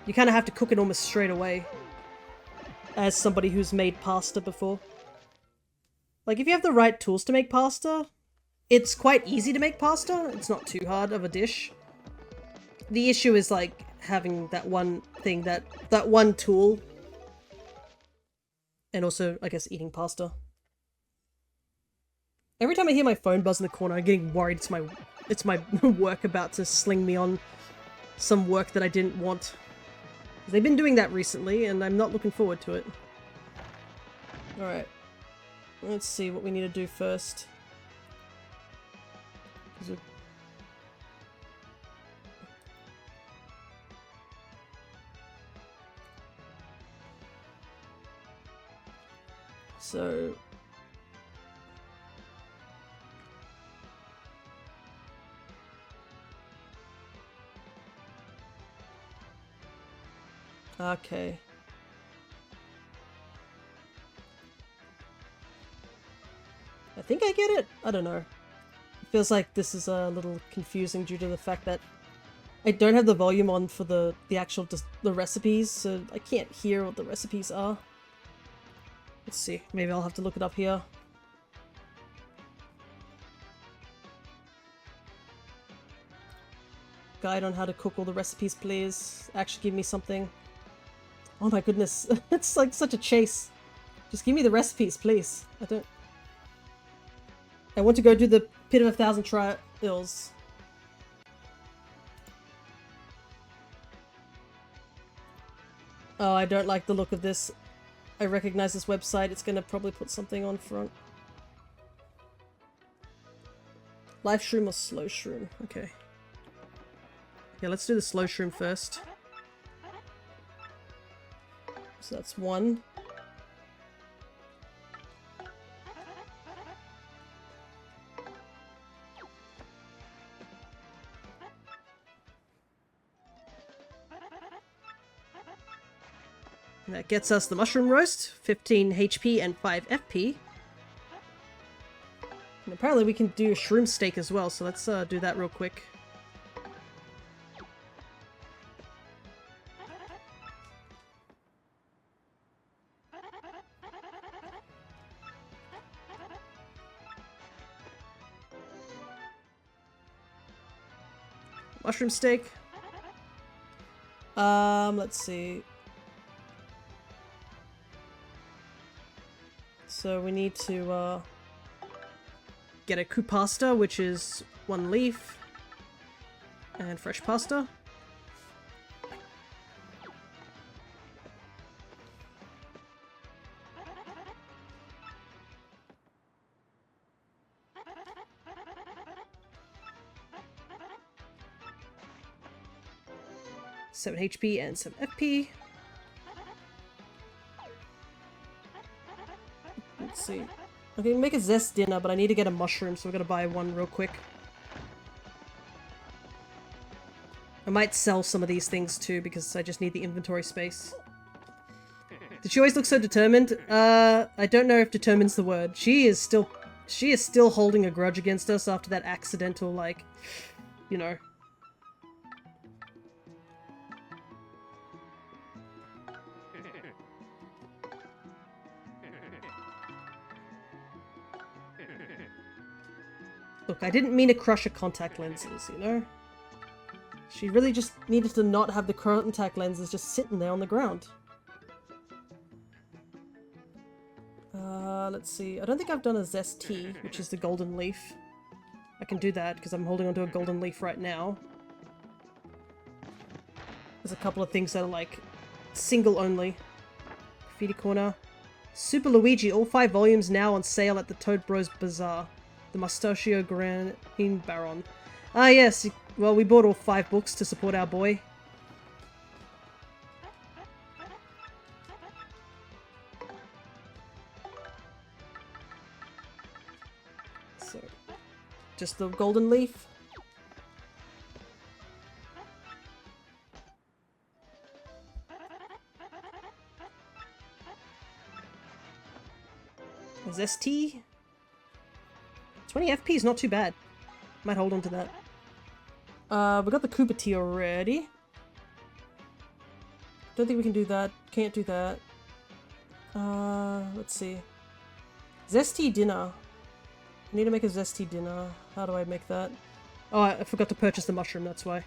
S1: You kind of have to cook it almost straight away. As somebody who's made pasta before. Like, if you have the right tools to make pasta, it's quite easy to make pasta. It's not too hard of a dish. The issue is, like, having that one thing, that one tool. And also, I guess, eating pasta. Every time I hear my phone buzz in the corner, I'm getting worried it's my work about to sling me on some work that I didn't want. They've been doing that recently, and I'm not looking forward to it. Alright. Let's see what we need to do first. So... okay. I think I get it? I don't know. It feels like this is a little confusing due to the fact that I don't have the volume on for the actual the recipes, so I can't hear what the recipes are. Let's see. Maybe I'll have to look it up here. Guide on how to cook all the recipes, please. Actually give me something. Oh my goodness. It's like such a chase. Just give me the recipes, please. I want to go do the Pit of 1,000 Trials. Oh, I don't like the look of this. I recognize this website. It's gonna probably put something on front. Live shroom or slow shroom? Okay. Yeah, let's do the slow shroom first. So that's one. And that gets us the mushroom roast, 15 HP and 5 FP. And apparently we can do a shroom steak as well, so let's do that real quick. Mushroom steak. Let's see. So we need to get a coup pasta, which is 1 leaf, and fresh pasta. Seven HP and some FP. Let's see. Okay, make a zest dinner, but I need to get a mushroom, so we're gonna buy one real quick. I might sell some of these things too, because I just need the inventory space. Did she always look so determined? I don't know if determine's the word. She is still holding a grudge against us after that accidental, like, you know. Look, I didn't mean to crush her contact lenses, you know? She really just needed to not have the contact lenses just sitting there on the ground. Let's see. I don't think I've done a zest tea, which is the golden leaf. I can do that, because I'm holding onto a golden leaf right now. There's a couple of things that are, like, single only. Graffiti Corner. Super Luigi, all 5 volumes now on sale at the Toad Bros Bazaar. The Mustachio Green Baron. Ah yes, well we bought all 5 books to support our boy. So, just the golden leaf. There's ST. 20 FP is not too bad. Might hold on to that. We got the Koopa tea already. Don't think we can do that. Can't do that. Let's see. Zesty dinner. I need to make a zesty dinner. How do I make that? Oh, I forgot to purchase the mushroom, that's why.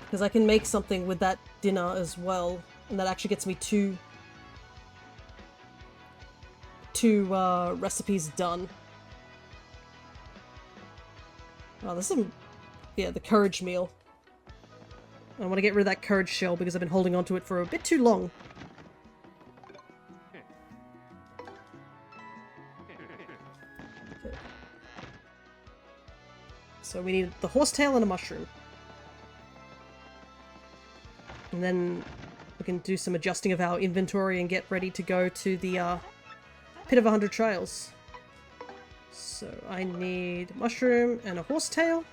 S1: Because I can make something with that dinner as well. And that actually gets me two recipes done. Oh, this is yeah, the courage meal. I want to get rid of that courage shell because I've been holding on to it for a bit too long. Okay. So we need the horsetail and a mushroom. And then we can do some adjusting of our inventory and get ready to go to the Pit of 100 Trials. So I need mushroom and a horsetail.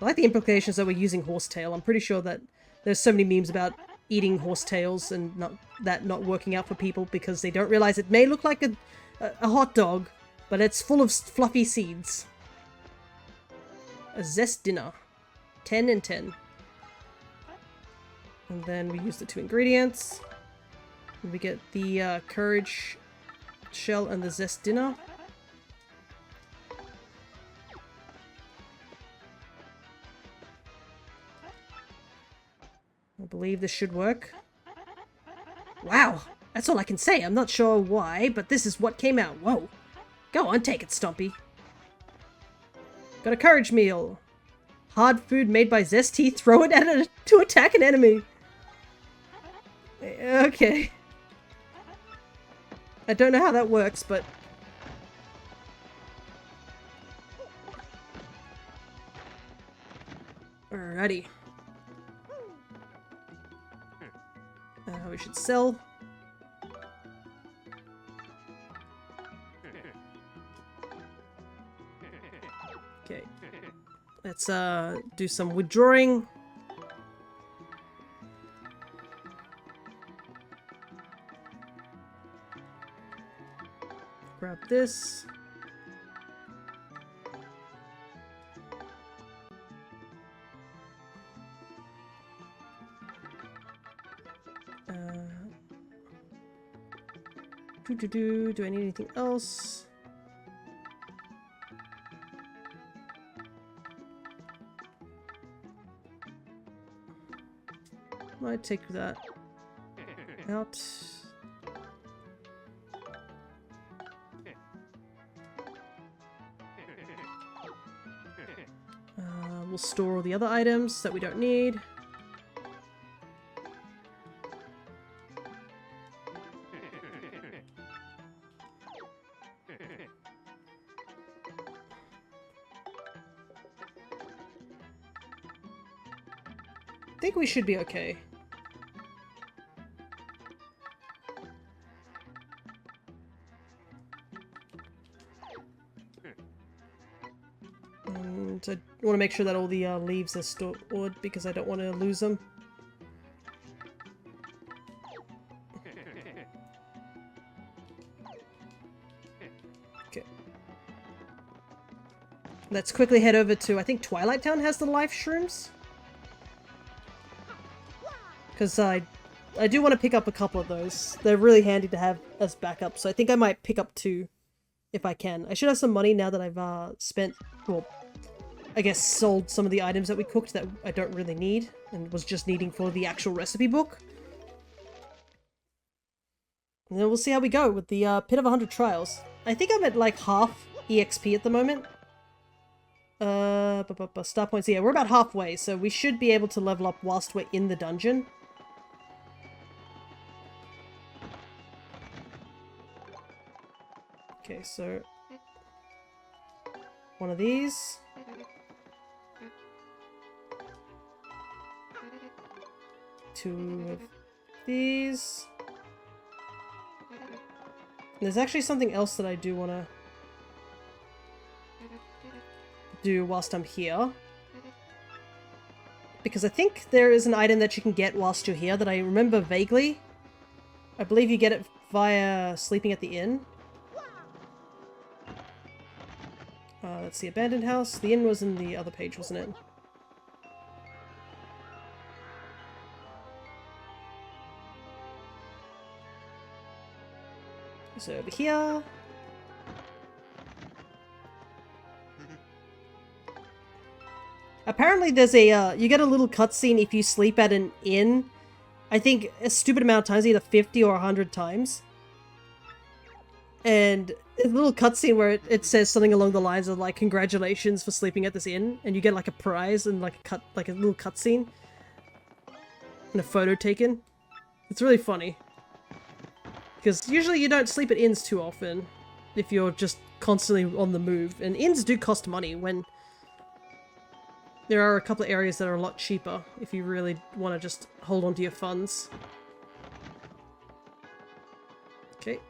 S1: I like the implications that we're using horsetail. I'm pretty sure that there's so many memes about eating horsetails and not working out for people because they don't realize it may look like a hot dog, but it's full of fluffy seeds. A zest dinner. 10 and 10. And then we use the 2 ingredients. And we get the courage shell and the zest dinner. I believe this should work. Wow! That's all I can say. I'm not sure why, but this is what came out. Whoa! Go on, take it, Stompy. Got a courage meal. Hard food made by Zesty. Throw it at it to attack an enemy. Okay. I don't know how that works, but... Alrighty. We should sell. Okay. Let's do some withdrawing. Grab this. Do I need anything else? Might take that out. We'll store all the other items that we don't need. I think we should be okay. And I want to make sure that all the leaves are stored because I don't want to lose them. Okay. Let's quickly head over to, I think Twilight Town has the life shrooms. Because I do want to pick up a couple of those. They're really handy to have as backup, so I think I might pick up 2 if I can. I should have some money now that I've spent, well, I guess sold some of the items that we cooked that I don't really need and was just needing for the actual recipe book. And then we'll see how we go with the Pit of 100 Trials. I think I'm at like half EXP at the moment. Star points, yeah, we're about halfway, so we should be able to level up whilst we're in the dungeon. Okay, so one of these. Two of these. There's actually something else that I do want to do whilst I'm here. Because I think there is an item that you can get whilst you're here that I remember vaguely. I believe you get it via sleeping at the inn. That's the abandoned house. The inn was in the other page, wasn't it? So over here. Apparently there's a, you get a little cutscene if you sleep at an inn. I think a stupid amount of times, either 50 or 100 times. And a little cutscene where it says something along the lines of like, congratulations for sleeping at this inn. And you get like a prize and like a little cutscene. And a photo taken. It's really funny. Because usually you don't sleep at inns too often. If you're just constantly on the move. And inns do cost money when there are a couple of areas that are a lot cheaper if you really want to just hold on to your funds. Okay.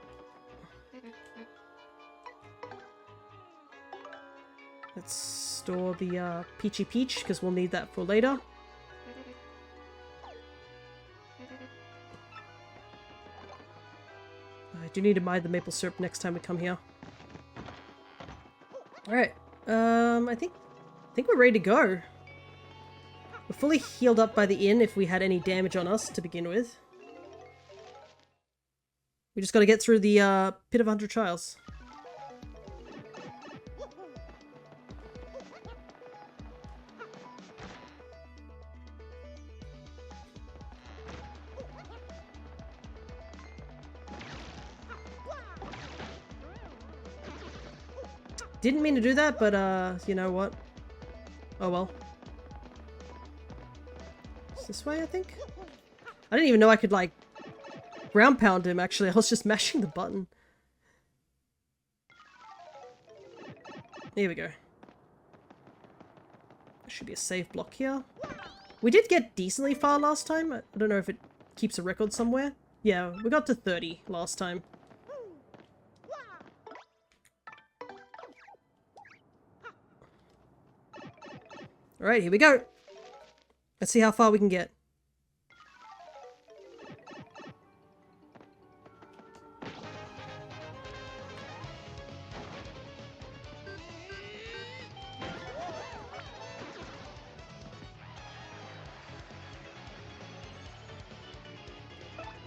S1: Let's store the Peachy Peach because we'll need that for later. I do need to buy the maple syrup next time we come here. Alright. I think we're ready to go. We're fully healed up by the inn if we had any damage on us to begin with. We just gotta get through the Pit of 100 Trials. Didn't mean to do that, but you know what? Oh well. It's this way, I think? I didn't even know I could, like, ground pound him, actually. I was just mashing the button. Here we go. There should be a save block here. We did get decently far last time. I don't know if it keeps a record somewhere. Yeah, we got to 30 last time. Alright, here we go. Let's see how far we can get.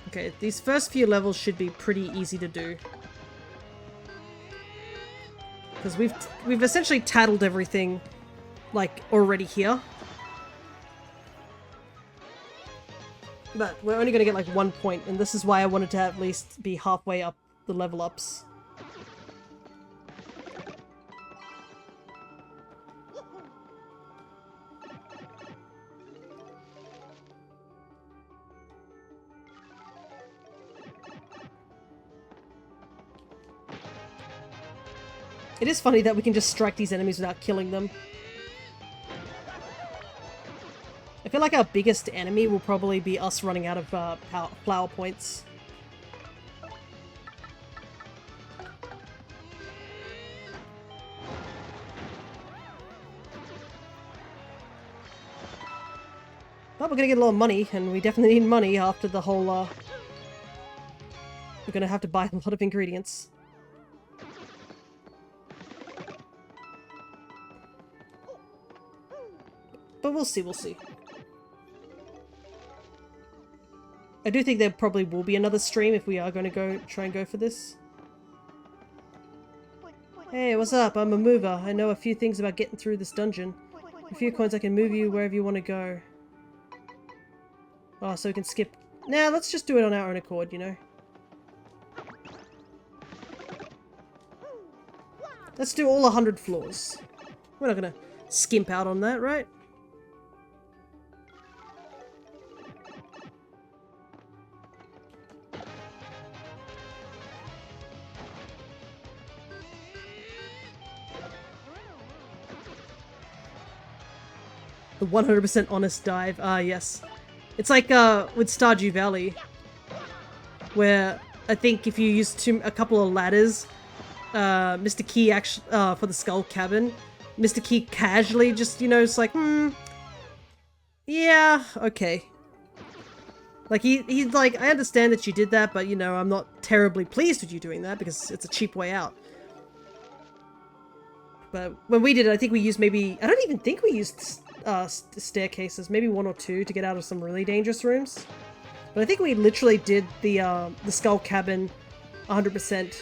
S1: Okay, these first few levels should be pretty easy to do. Because we've essentially tattled everything, like, already here. But we're only gonna get like 1 point, and this is why I wanted to at least be halfway up the level ups. It is funny that we can just strike these enemies without killing them. I feel like our biggest enemy will probably be us running out of flower points. But we're gonna get a lot of money, and we definitely need money after the whole, we're gonna have to buy a lot of ingredients. But we'll see, we'll see. I do think there probably will be another stream if we are going to try and go for this. Hey, what's up? I'm a mover. I know a few things about getting through this dungeon. A few coins I can move you wherever you want to go. Oh, so we can skip. Nah, let's just do it on our own accord, you know. Let's do all 100 floors. We're not going to skimp out on that, right? The 100% honest dive. Ah, yes. It's like, with Stardew Valley. where I think if you use a couple of ladders, Mr. Key actually, for the skull cabin, Mr. Key casually just, you know, it's like, yeah, okay. Like, he's like, I understand that you did that, but, you know, I'm not terribly pleased with you doing that because it's a cheap way out. But when we did it, I think we used maybe, I don't even think we used staircases, maybe 1 or 2 to get out of some really dangerous rooms. But I think we literally did the skull cabin 100%.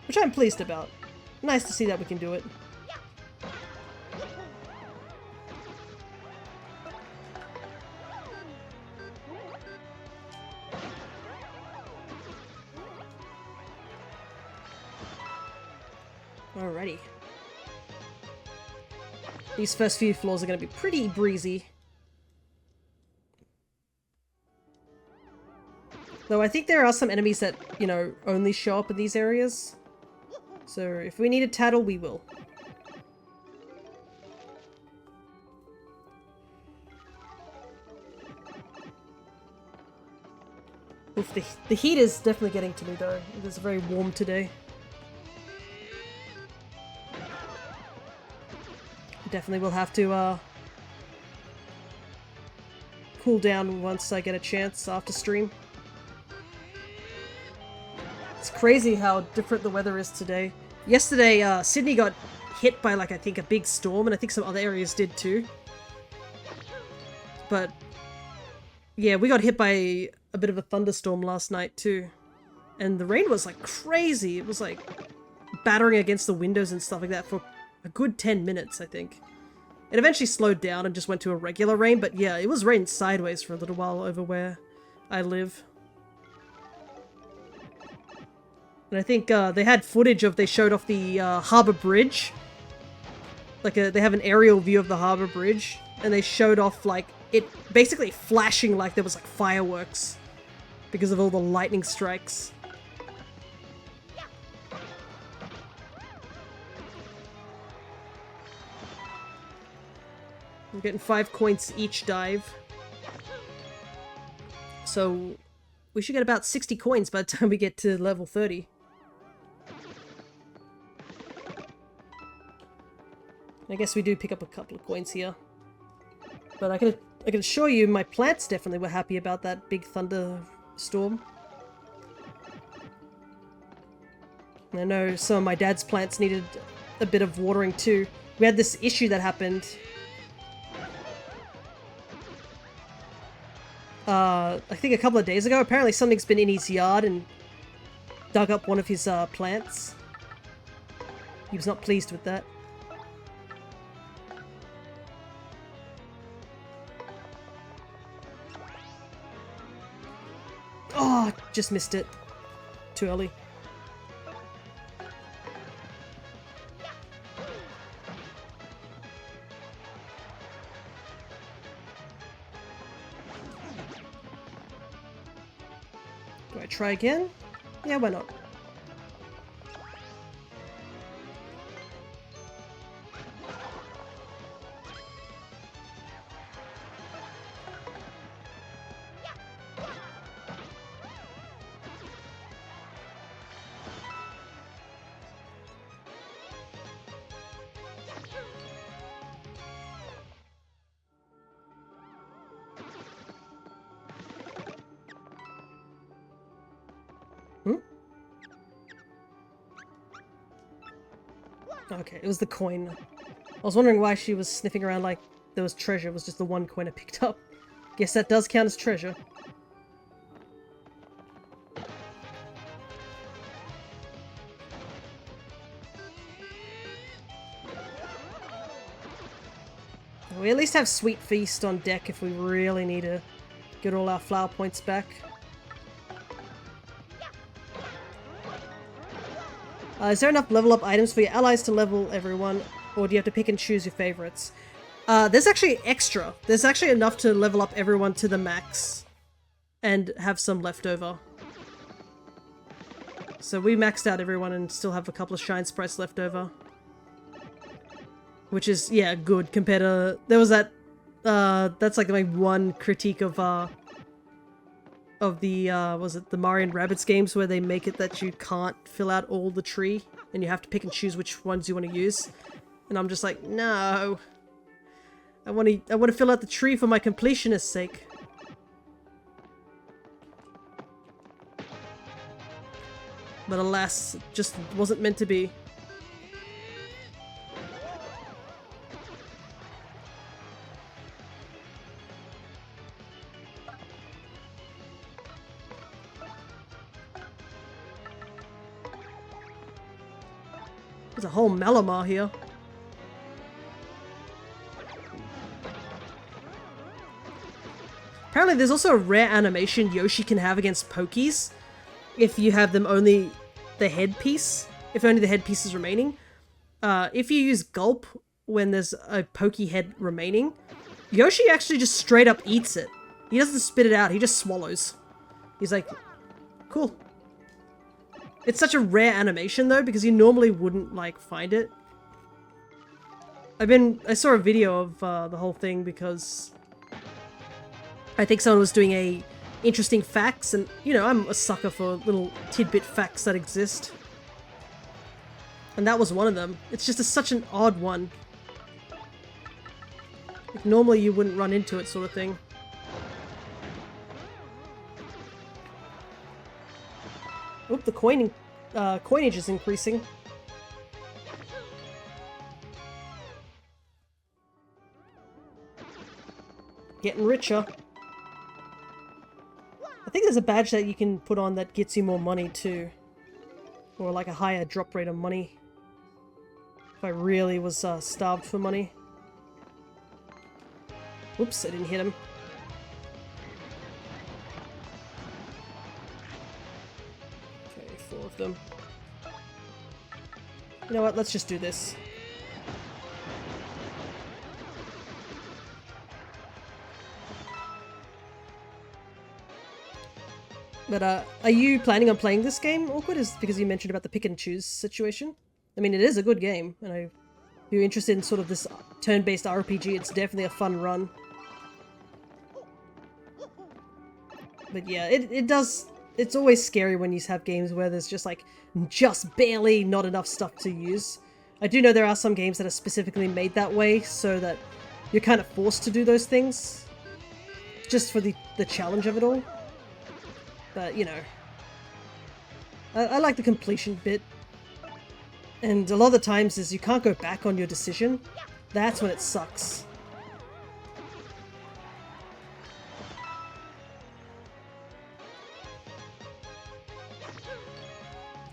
S1: Which I'm pleased about. Nice to see that we can do it. Alrighty. These first few floors are going to be pretty breezy. Though I think there are some enemies that, you know, only show up in these areas. So if we need a tattle, we will. Oof, the heat is definitely getting to me though. It is very warm today. Definitely will have to cool down once I get a chance after stream. It's crazy how different the weather is today. Yesterday, Sydney got hit by, like, I think a big storm, and I think some other areas did too. But yeah, we got hit by a bit of a thunderstorm last night too. And the rain was like crazy. It was like battering against the windows and stuff like that for a good 10 minutes, I think. It eventually slowed down and just went to a regular rain, but yeah, it was raining sideways for a little while over where I live. And I think they had footage of, they showed off the harbour bridge. Like, they have an aerial view of the harbour bridge, and they showed off, like, it basically flashing like there was, like, fireworks because of all the lightning strikes. We're getting 5 coins each dive. So we should get about 60 coins by the time we get to level 30. I guess we do pick up a couple of coins here. But I can assure you my plants definitely were happy about that big thunderstorm. And I know some of my dad's plants needed a bit of watering too. We had this issue that happened. I think a couple of days ago. Apparently something's been in his yard and dug up one of his plants. He was not pleased with that. Oh, just missed it. Too early. Do I try again? Yeah, why not? Okay, it was the coin. I was wondering why she was sniffing around like there was treasure. It was just the one coin I picked up. Guess that does count as treasure. We at least have Sweet Feast on deck if we really need to get all our flower points back. Is there enough level up items for your allies to level everyone, or do you have to pick and choose your favorites? There's actually extra. There's actually enough to level up everyone to the max and have some left over. So we maxed out everyone and still have a couple of shine sprites left over. which is, yeah, good compared to... There was that... that's like my one critique of the, was it the Mario and Rabbids games, where they make it that you can't fill out all the tree, and you have to pick and choose which ones you want to use. And I'm just like, no. I want to fill out the tree for my completionist's sake. But alas, it just wasn't meant to be. There's a whole Malamar here. Apparently there's also a rare animation Yoshi can have against Pokies if you have them only the headpiece, if only the headpiece is remaining. If you use Gulp when there's a Pokey head remaining, Yoshi actually just straight up eats it. He doesn't spit it out, he just swallows. He's like, cool. It's such a rare animation though, because you normally wouldn't like find it. I saw a video of the whole thing because I think someone was doing a interesting facts, and you know, I'm a sucker for little tidbit facts that exist. And that was one of them. It's just such an odd one. Like, normally you wouldn't run into it, sort of thing. Oop, the coinage is increasing. Getting richer. I think there's a badge that you can put on that gets you more money too. Or like a higher drop rate of money. If I really was starved for money. Whoops, I didn't hit him. Okay, 4 of them. You know what, let's just do this. But, are you planning on playing this game, Awkward? Is because you mentioned about the pick and choose situation? I mean, it is a good game, and if you're interested in sort of this turn-based RPG, it's definitely a fun run. But yeah, it's always scary when you have games where there's just like, just barely not enough stuff to use. I do know there are some games that are specifically made that way, so that you're kind of forced to do those things. Just for the challenge of it all. But, you know, I like the completion bit. And a lot of the times is you can't go back on your decision. That's when it sucks.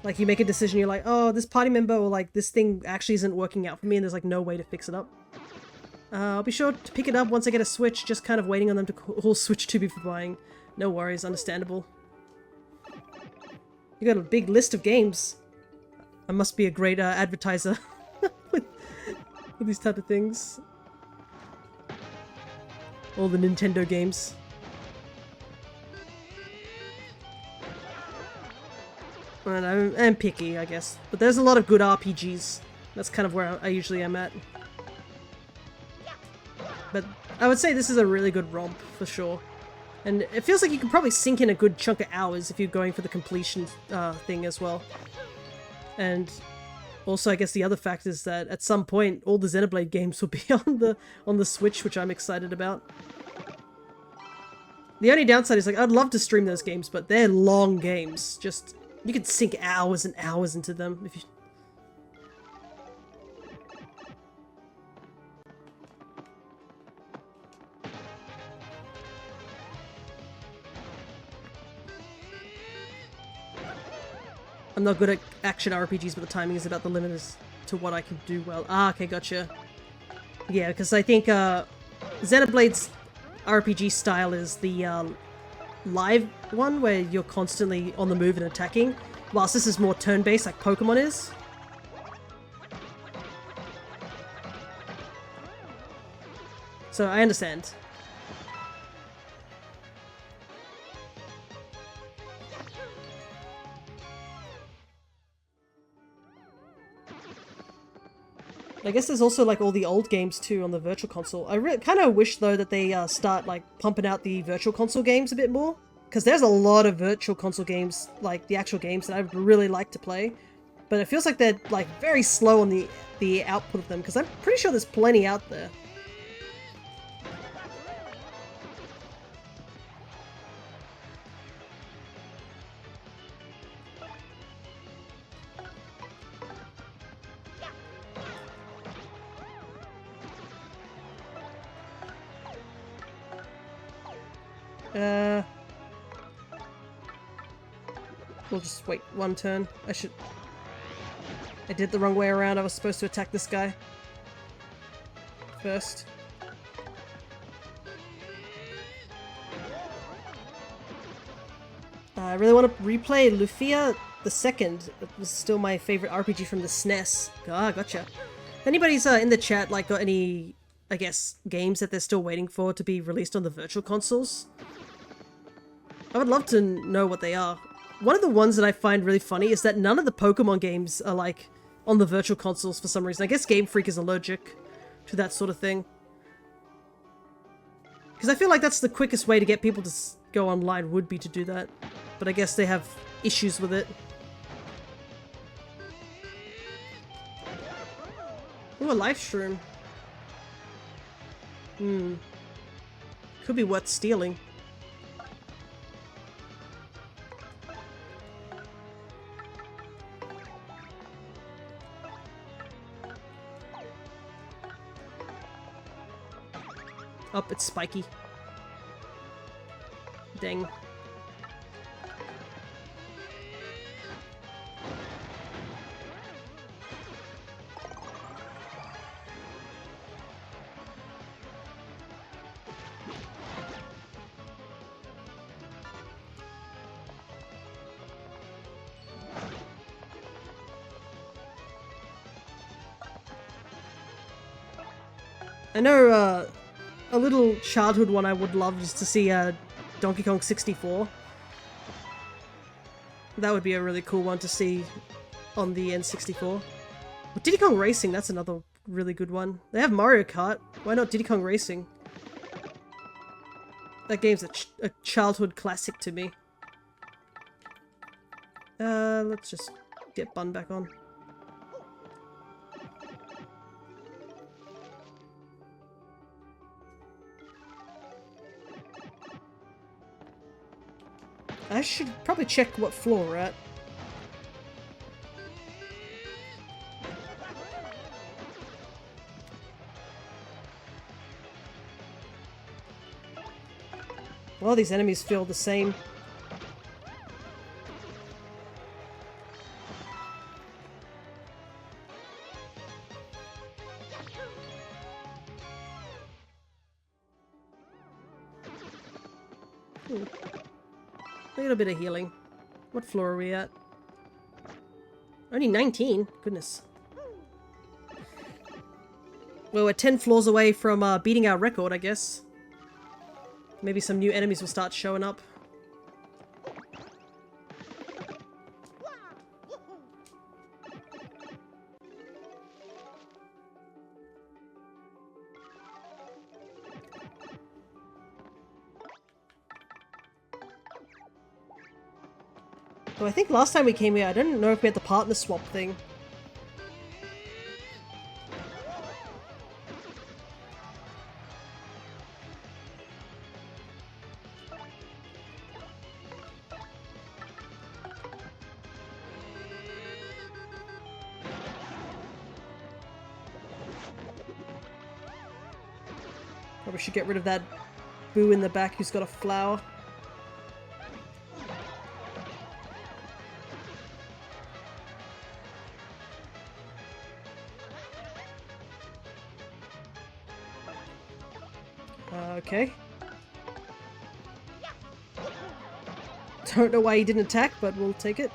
S1: Like, you make a decision, you're like, oh, this party member or like this thing actually isn't working out for me, and there's like no way to fix it up. I'll be sure to pick it up once I get a Switch, just kind of waiting on them to call Switch to before buying. No worries, understandable. You got a big list of games. I must be a great advertiser with these type of things. All the Nintendo games. And I'm picky, I guess. But there's a lot of good RPGs. That's kind of where I usually am at. But I would say this is a really good romp, for sure. And it feels like you can probably sink in a good chunk of hours if you're going for the completion thing as well. And also, I guess the other fact is that at some point, all the Xenoblade games will be on the Switch, which I'm excited about. The only downside is, like, I'd love to stream those games, but they're long games. Just, you could sink hours and hours into them if you... I'm not good at action RPGs, but the timing is about the limit as to what I can do well. Ah, okay, gotcha. Yeah, because I think Xenoblade's RPG style is the live one, where you're constantly on the move and attacking, whilst this is more turn-based, like Pokemon is. So I understand. I guess there's also like all the old games too on the Virtual Console. I kind of wish though that they start like pumping out the Virtual Console games a bit more, because there's a lot of Virtual Console games, like the actual games that I would really like to play, but it feels like they're like very slow on the output of them, because I'm pretty sure there's plenty out there. We'll just wait one turn. I did it the wrong way around. I was supposed to attack this guy first. I really want to replay Lufia the Second. It was still my favorite RPG from the SNES. Ah, gotcha. If anybody's in the chat like got any, I guess, games that they're still waiting for to be released on the Virtual Consoles, I would love to know what they are. One of the ones that I find really funny is that none of the Pokemon games are like on the Virtual Consoles for some reason. I guess Game Freak is allergic to that sort of thing. Because I feel like that's the quickest way to get people to go online would be to do that. But I guess they have issues with it. Ooh, a life shroom. Could be worth stealing. Oh, it's spiky. Dang. I know, a little childhood one I would love is to see Donkey Kong 64. That would be a really cool one to see on the N64. Well, Diddy Kong Racing, that's another really good one. They have Mario Kart. Why not Diddy Kong Racing? That game's a childhood classic to me. Let's just get Bun back on. I should probably check what floor we're at. All these enemies feel the same. A little bit of healing. What floor are we at? Only 19? Goodness. Well, we're 10 floors away from beating our record, I guess. Maybe some new enemies will start showing up. So I think last time we came here, I don't know if we had the partner swap thing. Probably should get rid of that boo in the back who's got a flower. Okay. Don't know why he didn't attack, but we'll take it.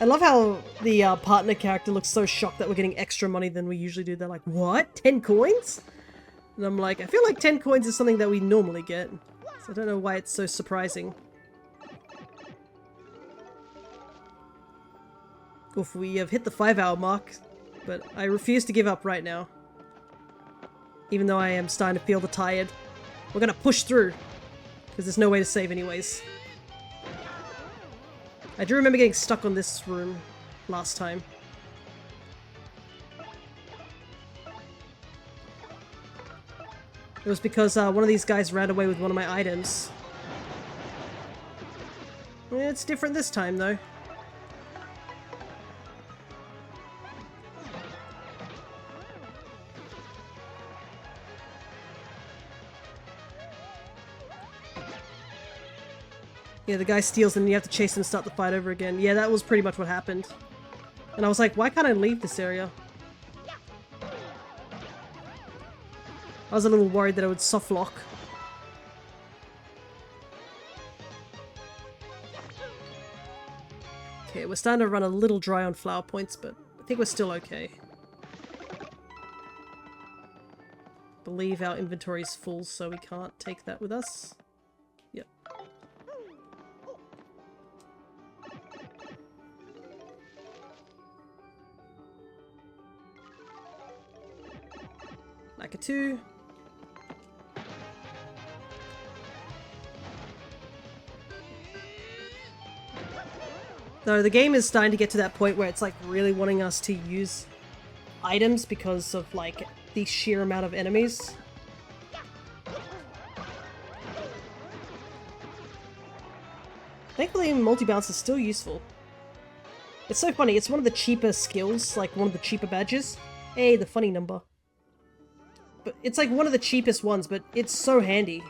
S1: I love how the partner character looks so shocked that we're getting extra money than we usually do. They're like, what? 10 coins? And I'm like, I feel like 10 coins is something that we normally get. So I don't know why it's so surprising. Oof, we have hit the 5-hour mark, but I refuse to give up right now. Even though I am starting to feel the tired. We're gonna push through, because there's no way to save anyways. I do remember getting stuck on this room last time. It was because one of these guys ran away with one of my items. It's different this time, though. Yeah, the guy steals and you have to chase him and start the fight over again. Yeah, that was pretty much what happened. And I was like, why can't I leave this area? I was a little worried that it would soft lock. Okay, we're starting to run a little dry on flower points, but I think we're still okay. Believe our inventory is full, so we can't take that with us. Yep. Like a 2. Though the game is starting to get to that point where it's like really wanting us to use items because of like the sheer amount of enemies. Thankfully, multi-bounce is still useful. It's so funny, it's one of the cheaper skills, like one of the cheaper badges. Hey, the funny number. But it's like one of the cheapest ones, but it's so handy.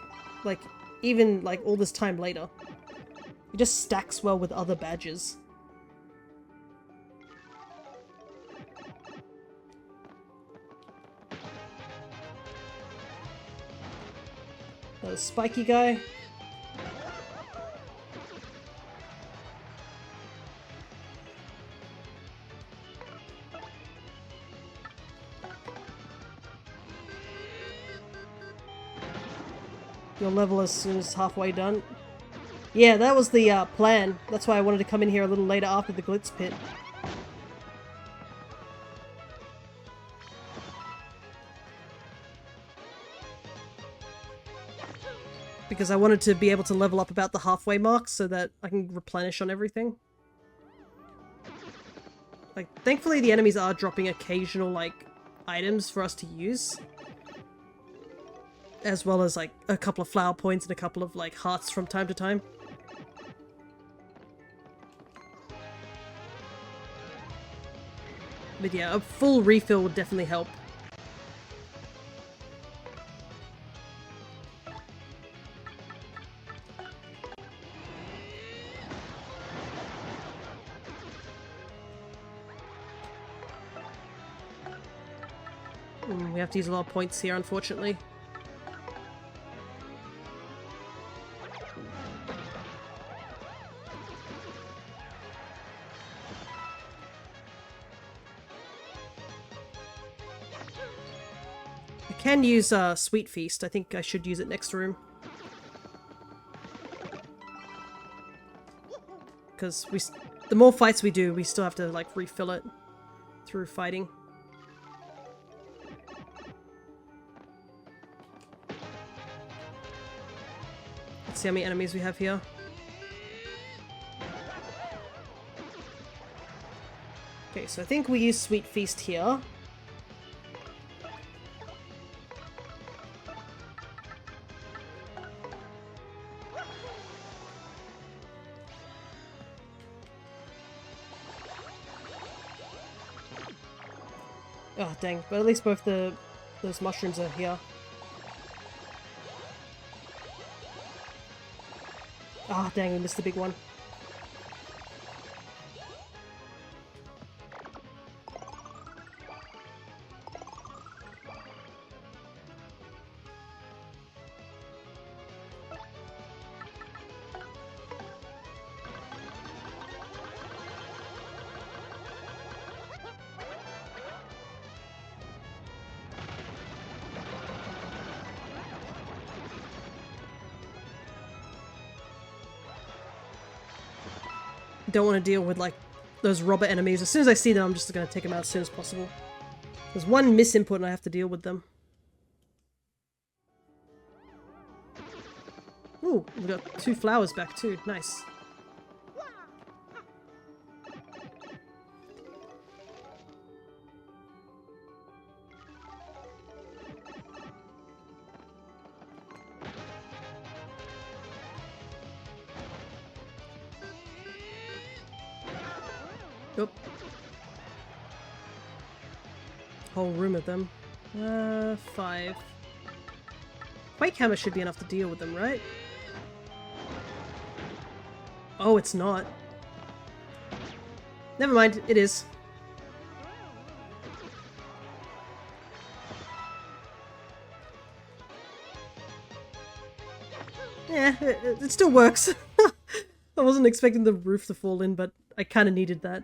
S1: Like, even like all this time later. It just stacks well with other badges. The spiky guy. You'll level as soon as halfway done. Yeah, that was the plan. That's why I wanted to come in here a little later after the glitz pit. Because I wanted to be able to level up about the halfway mark so that I can replenish on everything. Like, thankfully the enemies are dropping occasional, like, items for us to use. As well as, like, a couple of flower points and a couple of, like, hearts from time to time. But yeah, a full refill would definitely help. We have to use a lot of points here, unfortunately. I can use Sweet Feast. I think I should use it next room. Because the more fights we do, we still have to like refill it through fighting. Let's see how many enemies we have here. Okay, so I think we use Sweet Feast here. Oh, dang. But at least both those mushrooms are here. Ah, dang, we missed the big one. Don't want to deal with like those robber enemies. As soon as I see them, I'm just going to take them out as soon as possible. There's one misinput and I have to deal with them. Ooh, we've got 2 flowers back too. Nice. Oop. Whole room of them. 5. Quake Hammer should be enough to deal with them, right? Oh, it's not. Never mind, it is. Yeah, it still works. I wasn't expecting the roof to fall in, but I kind of needed that.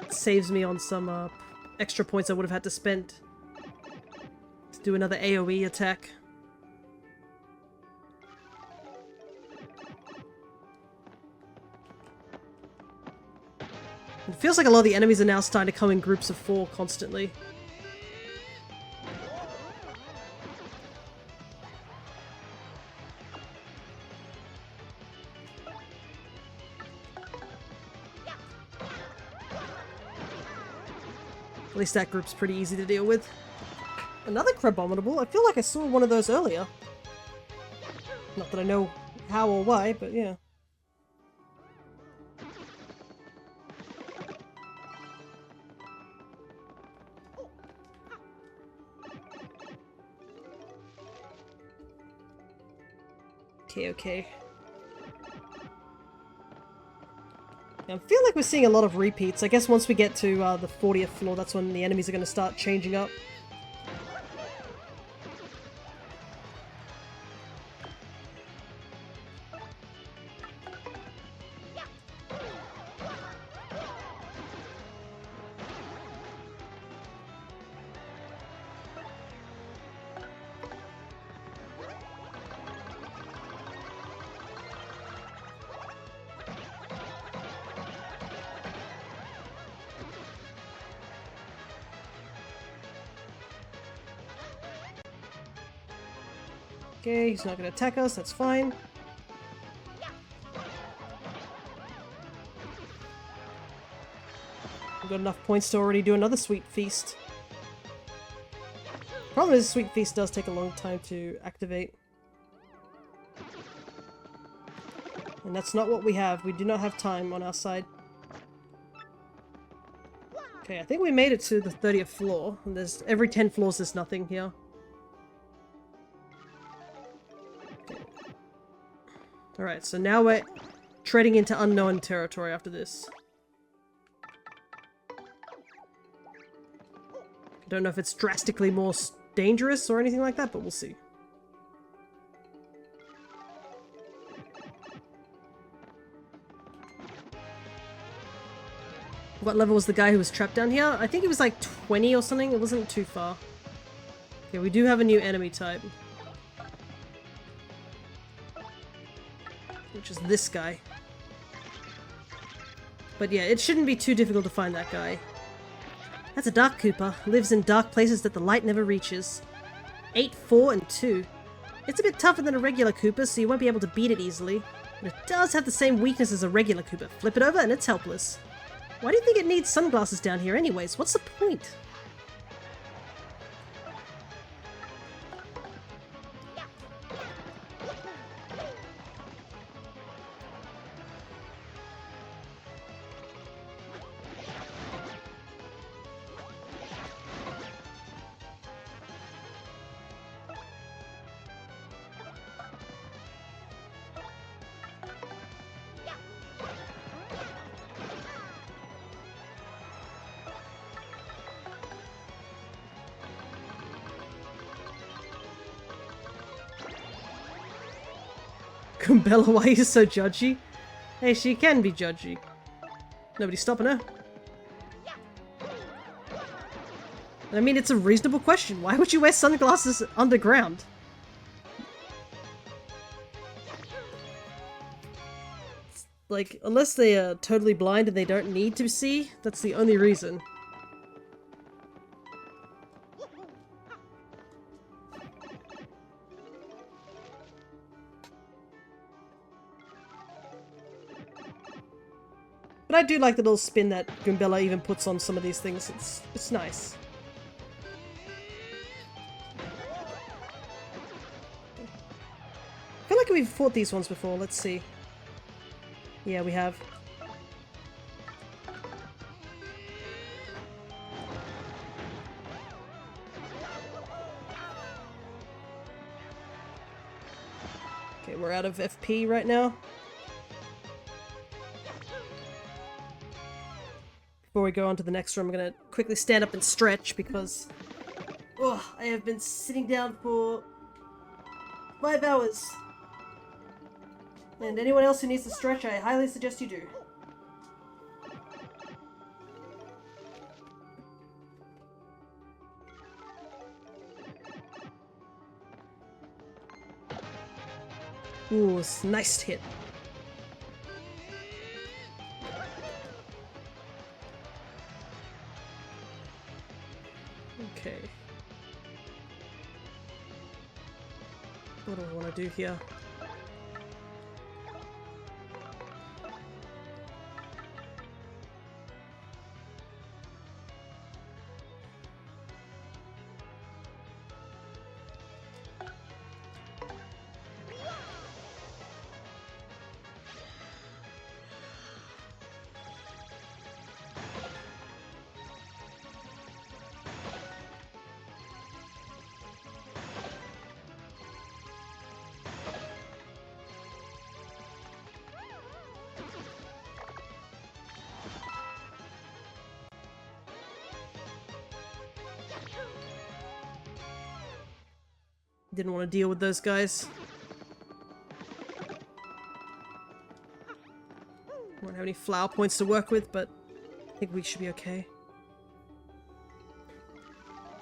S1: It saves me on some extra points I would have had to spend to do another AoE attack. It feels like a lot of the enemies are now starting to come in groups of 4 constantly. At least that group's pretty easy to deal with. Another Crabominable? I feel like I saw one of those earlier. Not that I know how or why, but yeah. Okay. I feel like we're seeing a lot of repeats. I guess once we get to the 40th floor, that's when the enemies are going to start changing up. Okay, he's not going to attack us, that's fine. We've got enough points to already do another Sweet Feast. Problem is, Sweet Feast does take a long time to activate. And that's not what we have. We do not have time on our side. Okay, I think we made it to the 30th floor. And there's every 10 floors there's nothing here. Alright, so now we're treading into unknown territory after this. I don't know if it's drastically more dangerous or anything like that, but we'll see. What level was the guy who was trapped down here? I think it was like 20 or something. It wasn't too far. Okay, we do have a new enemy type. Which is this guy. But yeah, it shouldn't be too difficult to find that guy. That's a Dark Koopa. Lives in dark places that the light never reaches. 8, 4, and 2. It's a bit tougher than a regular Koopa, so you won't be able to beat it easily. But it does have the same weakness as a regular Koopa. Flip it over and it's helpless. Why do you think it needs sunglasses down here anyways? What's the point? Kumbella, why are you so judgy? Hey, she can be judgy. Nobody's stopping her. I mean, it's a reasonable question. Why would you wear sunglasses underground? like, unless they are totally blind and they don't need to see, that's the only reason. But I do like the little spin that Goombella even puts on some of these things. It's nice. I feel like we've fought these ones before. Let's see. Yeah, we have. Okay, we're out of FP right now. Before we go on to the next room, I'm gonna quickly stand up and stretch because I have been sitting down for 5 hours. And anyone else who needs to stretch, I highly suggest you do. Ooh, it's a nice hit. Okay. What do I want to do here? Didn't want to deal with those guys. Won't have any flower points to work with, but I think we should be okay.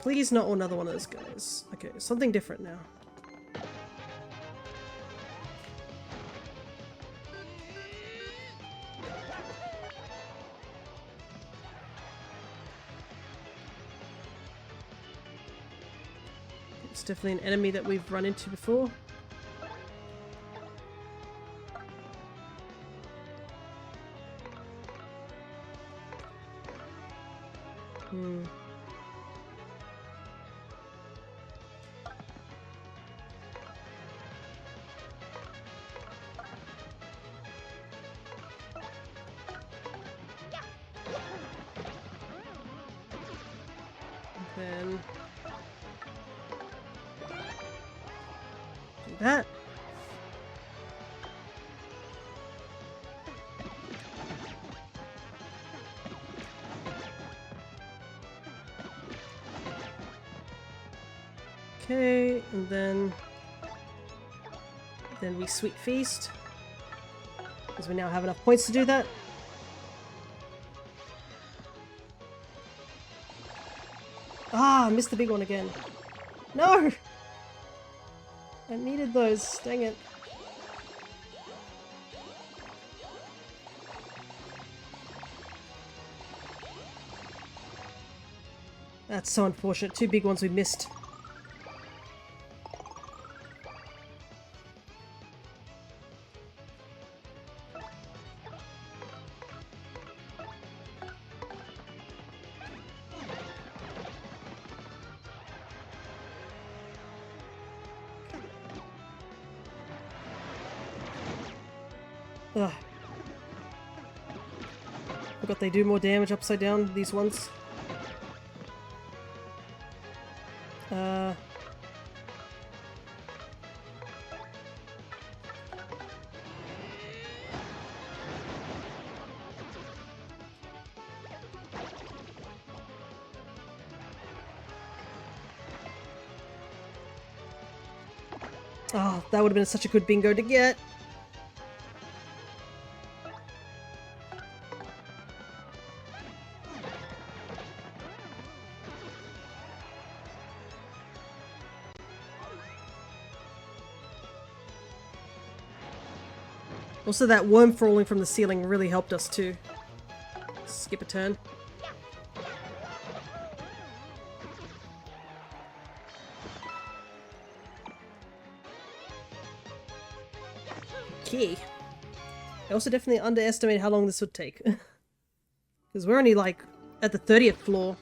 S1: Please not another one of those guys. Okay, something different now. It's definitely an enemy that we've run into before. Then do that. Okay, and then we sweet feast, because we now have enough points to do that. Ah, I missed the big one again. No! I needed those, dang it. That's so unfortunate. 2 big ones we missed. Ugh. Forgot they do more damage upside down, these ones. Oh, that would have been such a good bingo to get. Also, that worm falling from the ceiling really helped us too. Skip a turn. Okay. I also definitely underestimated how long this would take. Because we're only like at the 30th floor.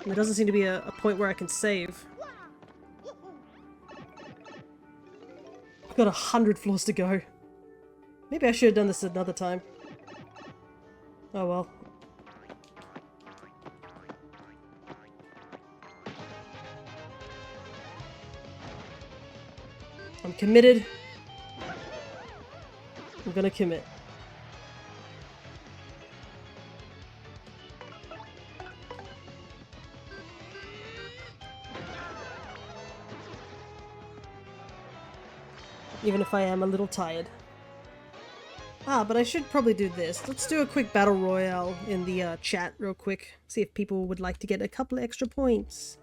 S1: And there doesn't seem to be a point where I can save. I've got 100 floors to go. Maybe I should have done this another time. Oh well. I'm committed. I'm gonna commit. Even if I am a little tired. Ah, but I should probably do this. Let's do a quick battle royale in the chat real quick. See if people would like to get a couple extra points.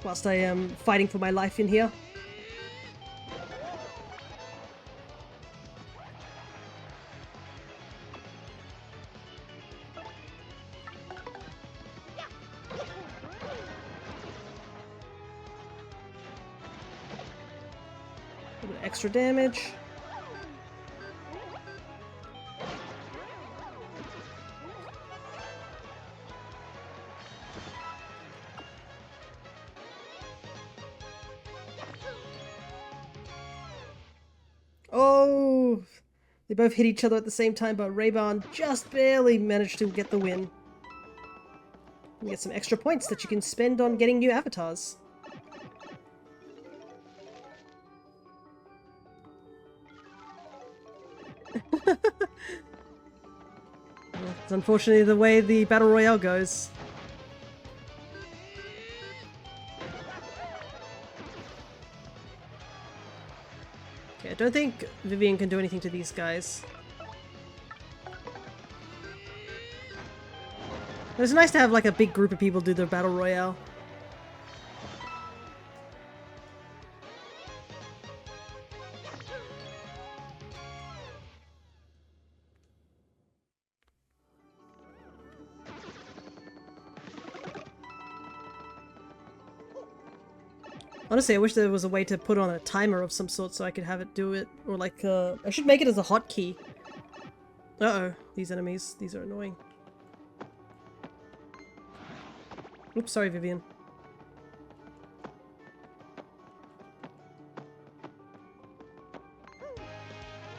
S1: Whilst I am fighting for my life in here. A little bit of extra damage. Oh! They both hit each other at the same time, but Rayban just barely managed to get the win. You get some extra points that you can spend on getting new avatars. It's unfortunately the way the Battle Royale goes. Okay, I don't think Vivian can do anything to these guys. But it's nice to have like a big group of people do the Battle Royale. Honestly, I wish there was a way to put on a timer of some sort so I could have it do it. Or like, I should make it as a hotkey. Uh-oh, these enemies. These are annoying. Oops, sorry, Vivian.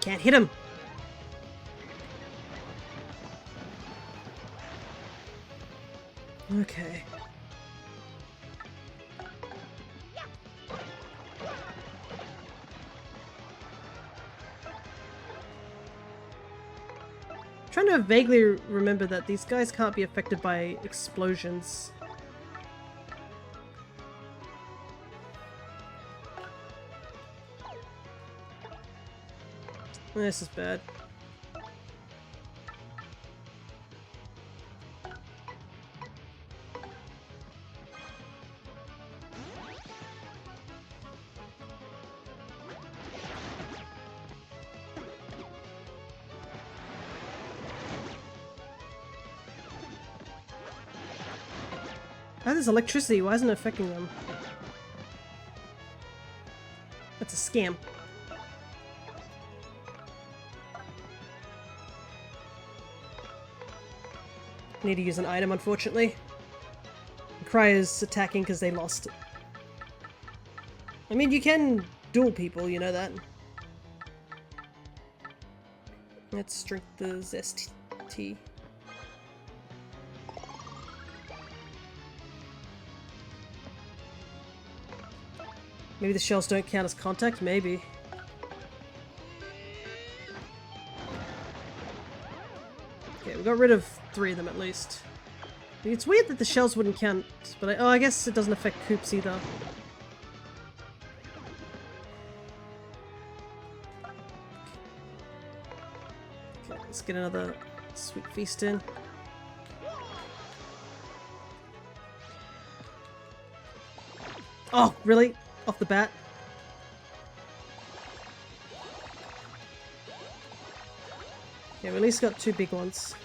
S1: Can't hit him! Okay. Trying to vaguely remember that these guys can't be affected by explosions. This is bad. Oh, there's electricity. Why isn't it affecting them? That's a scam. Need to use an item, unfortunately. Cry is attacking because they lost. I mean, you can duel people, you know that. Let's drink the zest tea. Maybe the shells don't count as contact? Maybe. Okay, we got rid of 3 of them at least. It's weird that the shells wouldn't count, but I guess it doesn't affect Koops either. Okay, let's get another sweet feast in. Oh, really? Off the bat? Okay, we at least got 2 big ones.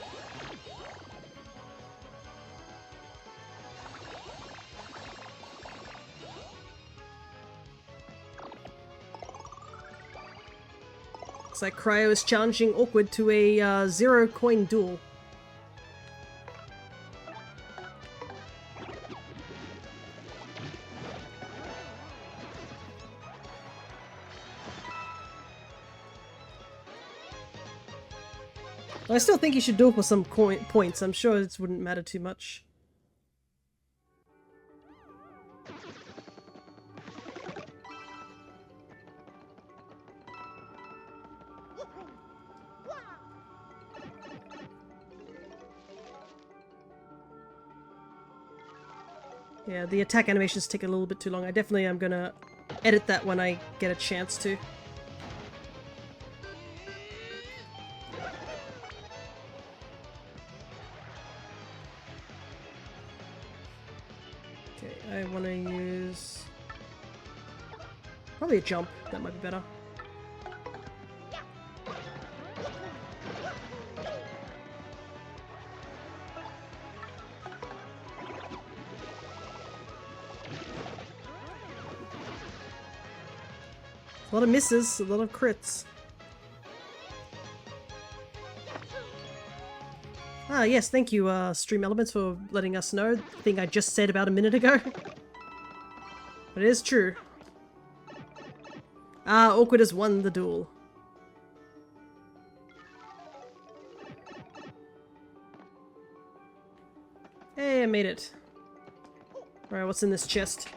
S1: Looks like Cryo is challenging Awkward to a 0-coin duel. I still think you should duel for some points. I'm sure it wouldn't matter too much. Yeah, the attack animations take a little bit too long. I definitely am gonna edit that when I get a chance to. Okay, I want to use... probably a jump. That might be better. A lot of misses, a lot of crits. Ah, yes, thank you, Stream Elements, for letting us know the thing I just said about a minute ago. But it is true. Ah, Awkward has won the duel. Hey, I made it. Alright, what's in this chest?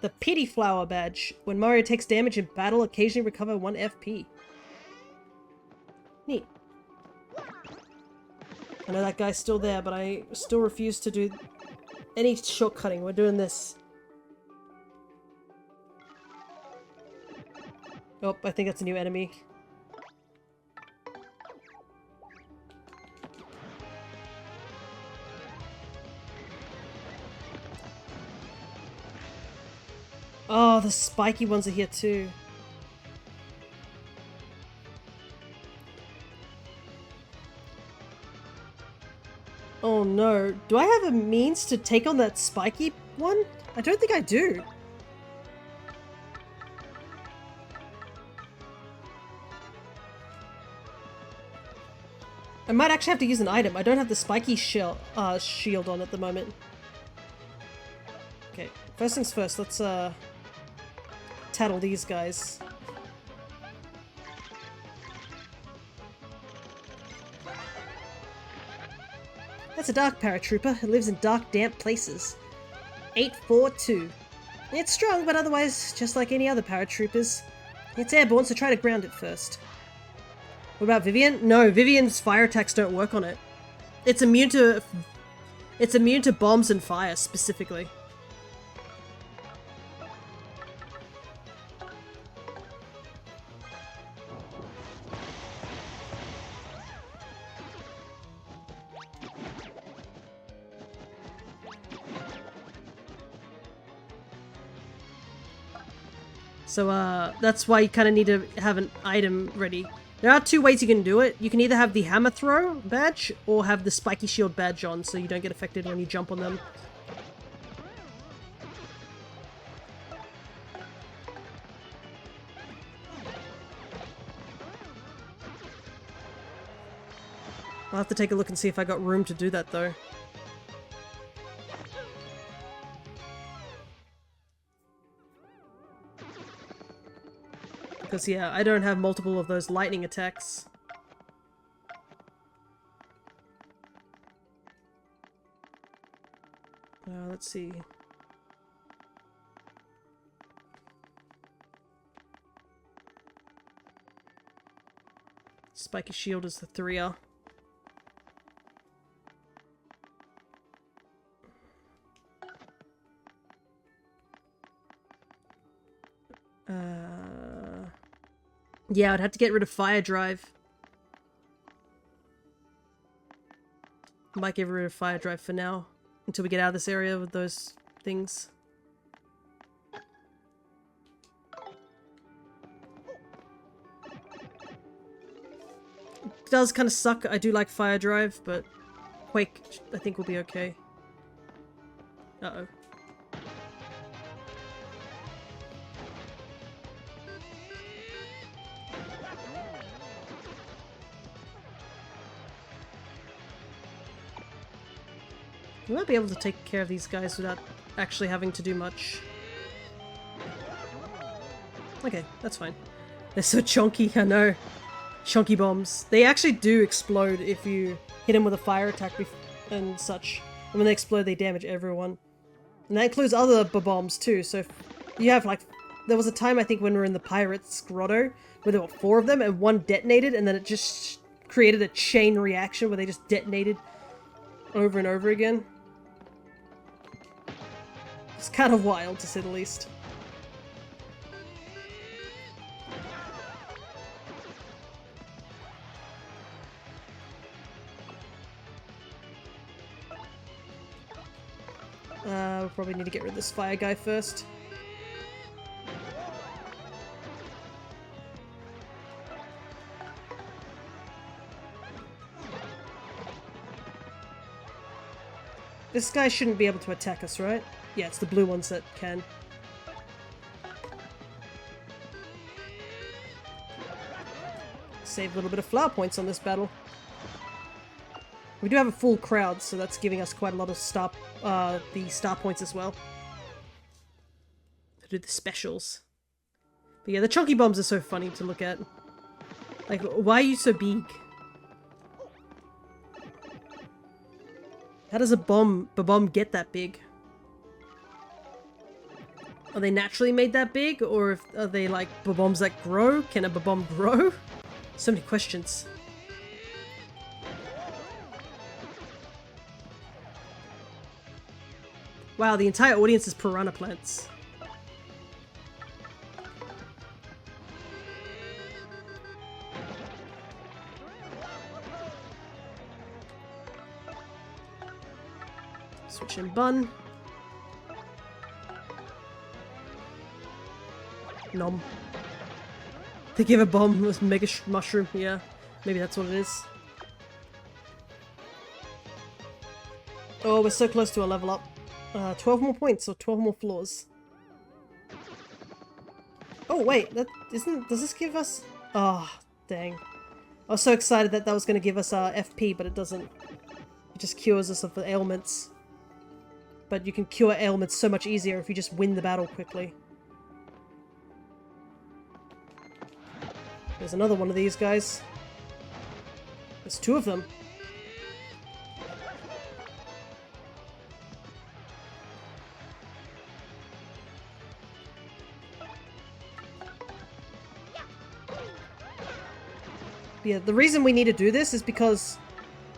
S1: The Pity Flower badge. When Mario takes damage in battle, occasionally recover 1 FP. Neat. I know that guy's still there, but I still refuse to do any shortcutting. We're doing this. Oh, I think that's a new enemy. Oh, the spiky ones are here too. Oh no. Do I have a means to take on that spiky one? I don't think I do. I might actually have to use an item. I don't have the spiky shield on at the moment. Okay, first things first, let's tattle these guys. That's a dark paratrooper. It lives in dark, damp places. 842. It's strong, but otherwise just like any other paratroopers. It's airborne, so try to ground it first. What about Vivian? No, Vivian's fire attacks don't work on it. It's immune to bombs and fire, specifically. So, that's why you kind of need to have an item ready. There are 2 ways you can do it. You can either have the hammer throw badge, or have the spiky shield badge on, so you don't get affected when you jump on them. I'll have to take a look and see if I got room to do that, though. Because, yeah, I don't have multiple of those lightning attacks. Let's see. Spiky shield is the 3R. Yeah, I'd have to get rid of fire drive. Might get rid of fire drive for now, until we get out of this area with those things. It does kind of suck. I do like fire drive, but Quake I think will be okay. Uh-oh. We might be able to take care of these guys without actually having to do much. Okay, that's fine. They're so chunky, I know. Chunky bombs. They actually do explode if you hit them with a fire attack and such. And when they explode, they damage everyone. And that includes other bombs too, so if you have like... There was a time, I think, when we were in the Pirates' Grotto, where there were 4 of them, and one detonated, and then it just created a chain reaction where they just detonated over and over again. It's kind of wild, to say the least. We'll probably need to get rid of this fire guy first. This guy shouldn't be able to attack us, right? Yeah, it's the blue ones that can. Save a little bit of flower points on this battle. We do have a full crowd, so that's giving us quite a lot of star points as well. To do the specials. But yeah, the chunky bombs are so funny to look at. Like, why are you so big? How does a bomb get that big? Are they naturally made that big, or are they like bombs that grow? Can a bomb grow? So many questions. Wow, the entire audience is piranha plants. Switch in bun. Nom. They give a bomb with mega mushroom. Yeah, maybe that's what it is. Oh, we're so close to a level up. 12 more points or 12 more floors. Oh wait, that isn't. Does this give us? Oh, dang! I was so excited that that was going to give us FP, but it doesn't. It just cures us of the ailments. But you can cure ailments so much easier if you just win the battle quickly. There's another one of these guys. There's 2 of them. Yeah, the reason we need to do this is because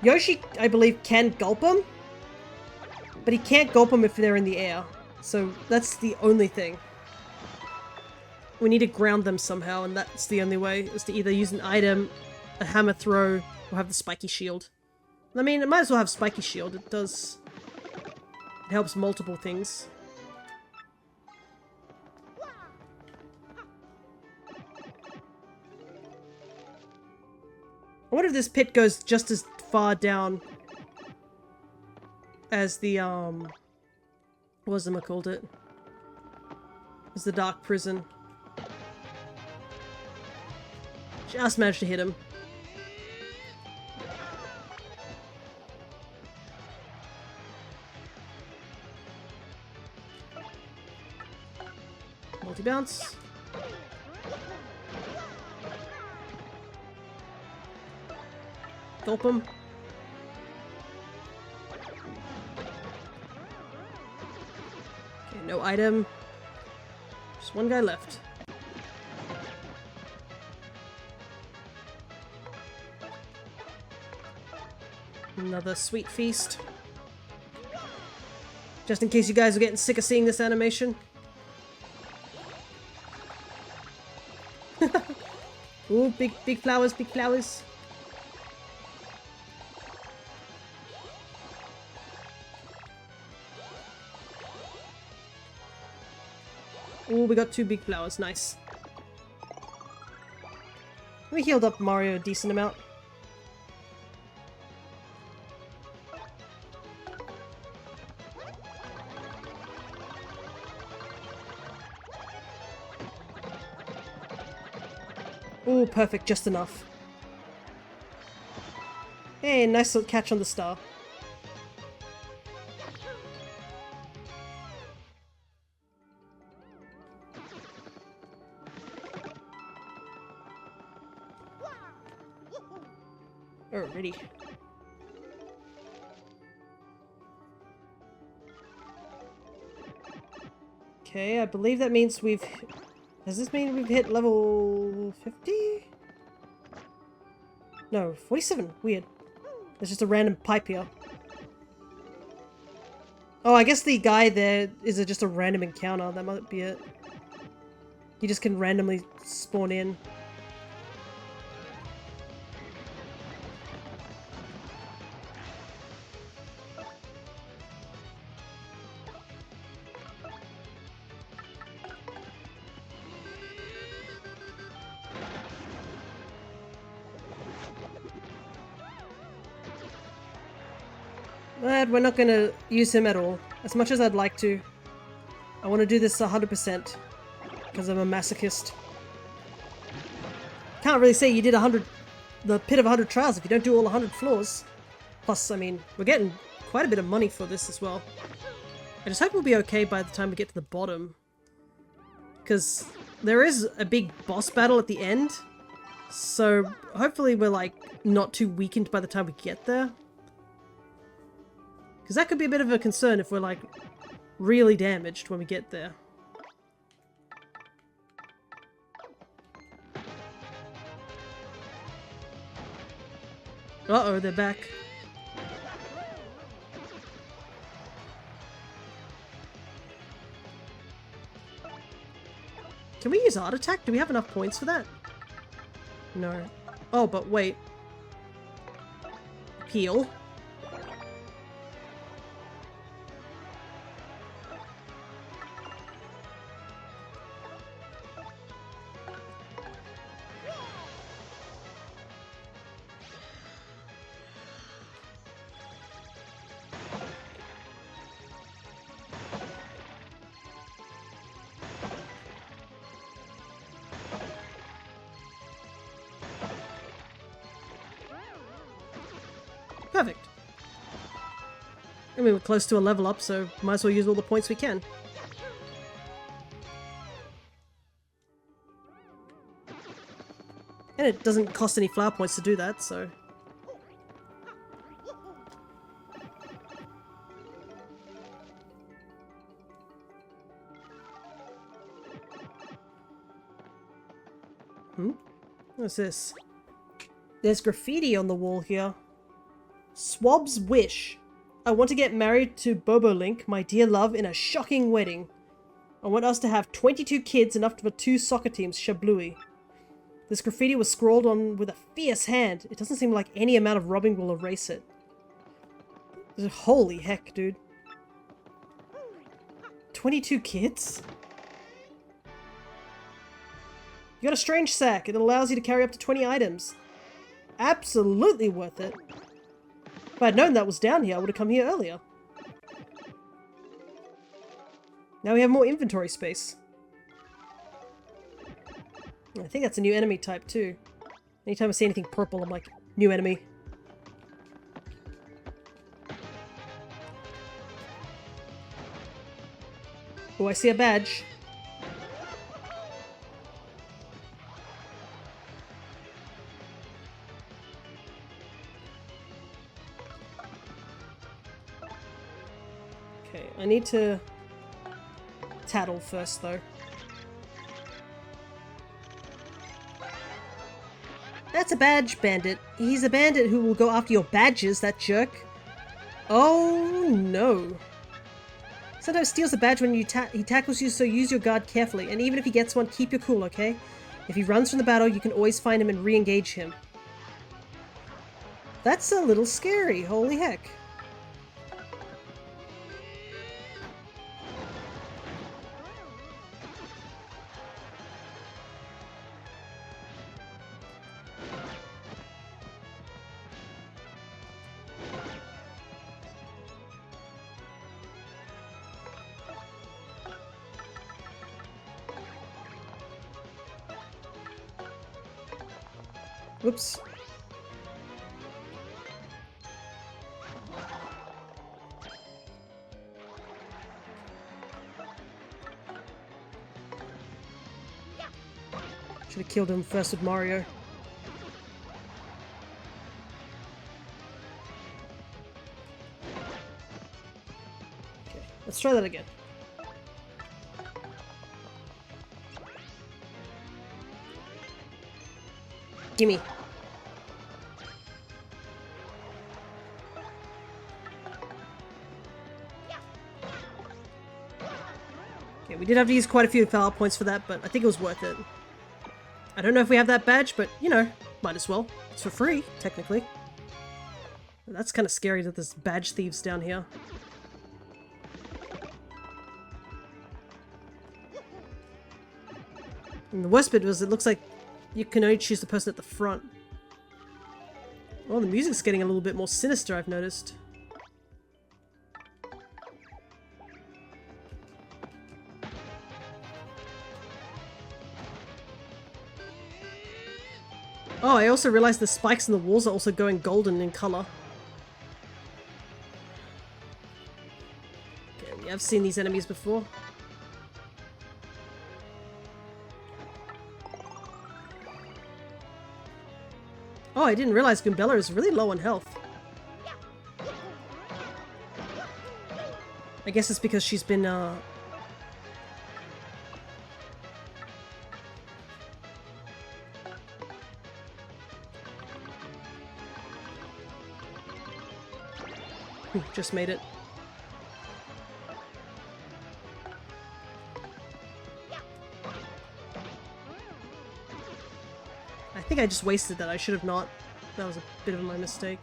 S1: Yoshi, I believe, can gulp them, but he can't gulp them if they're in the air. So that's the only thing. We need to ground them somehow, and that's the only way, is to either use an item, a hammer throw, or have the spiky shield. I mean, it might as well have spiky shield. It does... It helps multiple things. I wonder if this pit goes just as far down as the, what was I called it? As the Dark Prison. Just managed to hit him. Multi-bounce. Gulp him. Okay, no item. Just one guy left. Another sweet feast. Just in case you guys are getting sick of seeing this animation. Ooh, big flowers, big flowers. Ooh, we got 2 big flowers, nice. We healed up Mario a decent amount. Ooh, perfect, just enough. Hey, nice little catch on the star. Alrighty. Okay, I believe that means we've... Does this mean we've hit level 50? No, 47. Weird. There's just a random pipe here. Oh, I guess the guy there is just a random encounter. That might be it. He just can randomly spawn in. But we're not going to use him at all. As much as I'd like to. I want to do this 100% because I'm a masochist. Can't really say you did the pit of 100 trials if you don't do all 100 floors. Plus, I mean, we're getting quite a bit of money for this as well. I just hope we'll be okay by the time we get to the bottom. Because there is a big boss battle at the end. So hopefully we're like not too weakened by the time we get there. Because that could be a bit of a concern if we're like really damaged when we get there. Uh-oh, they're back. Can we use Art Attack? Do we have enough points for that? No. Oh, but wait. Heal. Perfect. I mean, we're close to a level up, so might as well use all the points we can. And it doesn't cost any flower points to do that, so... What's this? There's graffiti on the wall here. Swab's wish. I want to get married to Bobolink, my dear love, in a shocking wedding. I want us to have 22 kids, enough for 2 soccer teams, Shablooey. This graffiti was scrawled on with a fierce hand. It doesn't seem like any amount of rubbing will erase it. Holy heck, dude. 22 kids? You got a strange sack. It allows you to carry up to 20 items. Absolutely worth it. If I'd known that was down here, I would have come here earlier. Now we have more inventory space. I think that's a new enemy type too. Anytime I see anything purple, I'm like, new enemy. Oh, I see a badge. Okay, I need to tattle first though. That's a badge bandit. He's a bandit who will go after your badges, that jerk. Oh no. Sometimes steals a badge when he tackles you, so use your guard carefully. And even if he gets one, keep your cool, okay? If he runs from the battle, you can always find him and re-engage him. That's a little scary, holy heck. Whoops. Should have killed him first with Mario. Okay, let's try that again. Gimme. Okay, we did have to use quite a few flower points for that, but I think it was worth it. I don't know if we have that badge, but, you know, might as well. It's for free, technically. That's kind of scary that there's badge thieves down here. And the worst bit was it looks like you can only choose the person at the front. Oh, the music's getting a little bit more sinister, I've noticed. Oh, I also realized the spikes in the walls are also going golden in color. Okay, I've seen these enemies before. Oh, I didn't realize Goombella is really low on health. I guess it's because she's been, just made it. I think I just wasted that. I should have not. That was a bit of my mistake.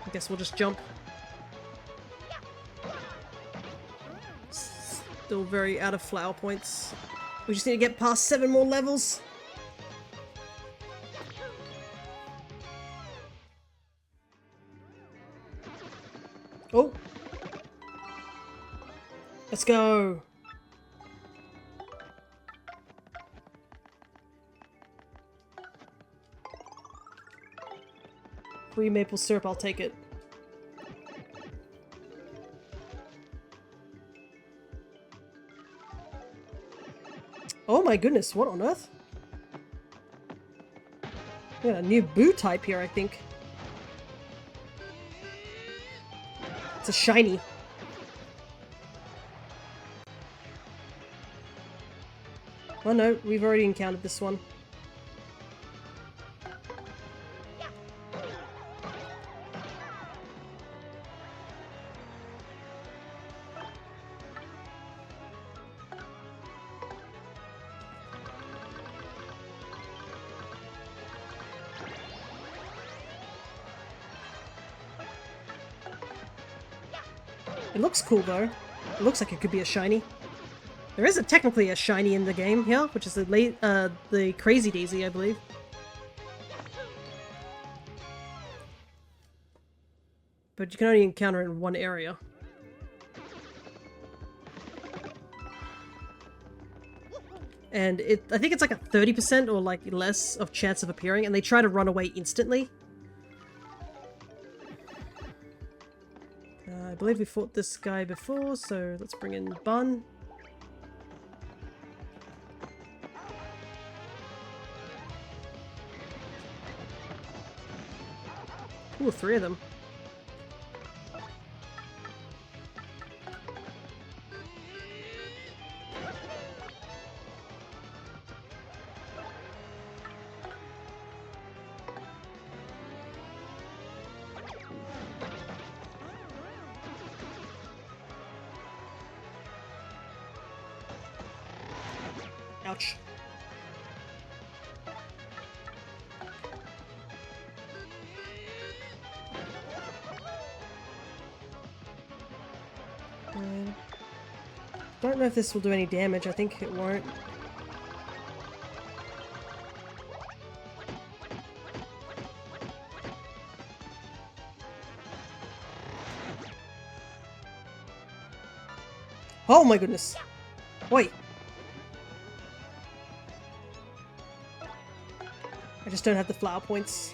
S1: I guess we'll just jump. Still very out of flower points. We just need to get past 7 more levels. Oh! Let's go! Free maple syrup, I'll take it. Oh my goodness, what on earth? We got a new boo type here, I think. It's a shiny. Oh no, we've already encountered this one. It looks cool though. It looks like it could be a shiny. There is technically a shiny in the game here, which is the Crazy Daisy, I believe. But you can only encounter it in one area. And I think it's like a 30% or like less of chance of appearing, and they try to run away instantly. I believe we fought this guy before, so let's bring in Bun. Ooh, 3 of them. Ouch. Don't know if this will do any damage. I think it won't. Oh my goodness. Wait. I just don't have the flower points.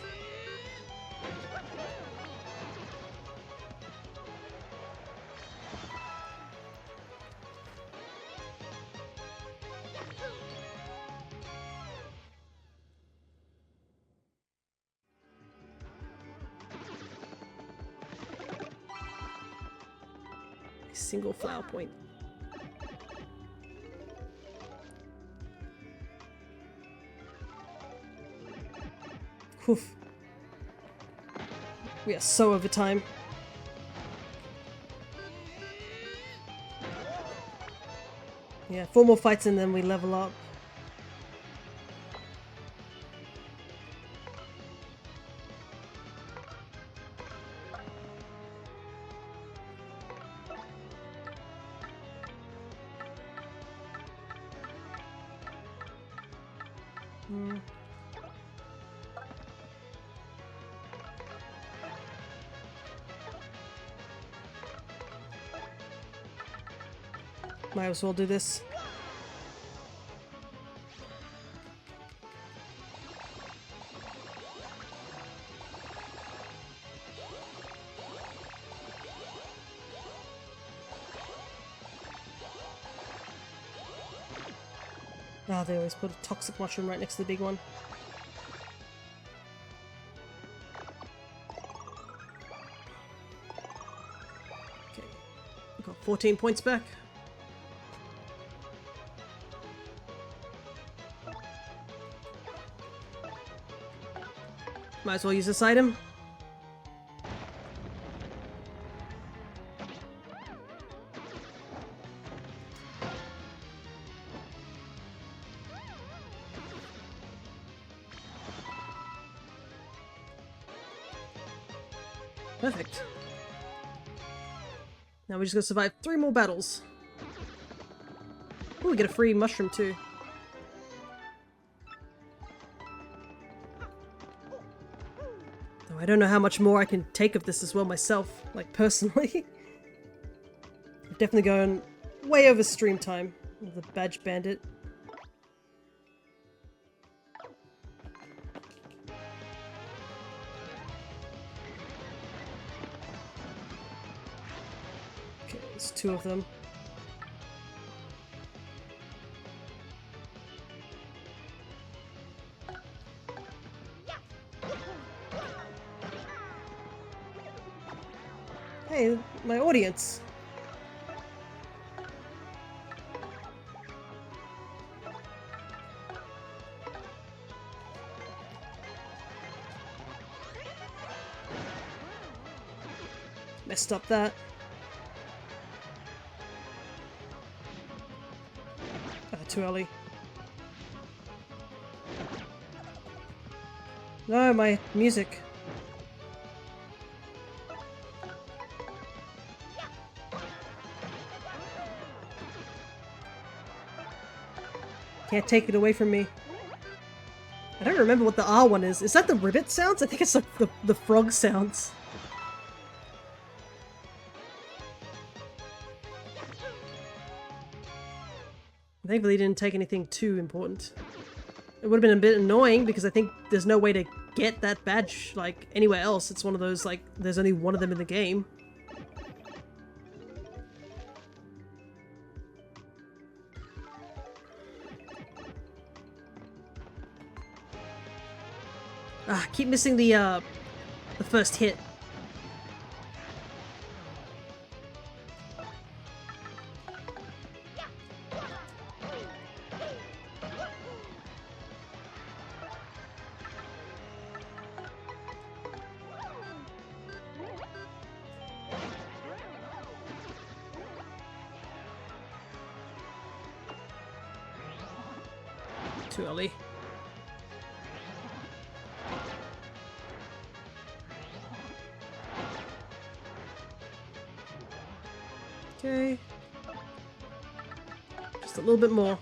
S1: Single flower point. Oof. We are so over time. Yeah, 4 more fights and then we level up. Might as well do this. Ah, they always put a toxic mushroom right next to the big one. Okay, we got 14 points back. Might as well use this item. Perfect. Now we just gotta survive 3 more battles. Oh, we get a free mushroom too. Though I don't know how much more I can take of this as well myself, like personally. I've definitely gone way over stream time with the Badge Bandit. Okay, there's 2 of them. Hey, my audience! Messed up that. Too early. No, my music. Can't take it away from me. I don't remember what the R one is. Is that the ribbit sounds? I think it's like the frog sounds. Thankfully, didn't take anything too important. It would have been a bit annoying because I think there's no way to get that badge like anywhere else. It's one of those like there's only one of them in the game. Ah, keep missing the first hit. too early. Okay. Just a little bit more.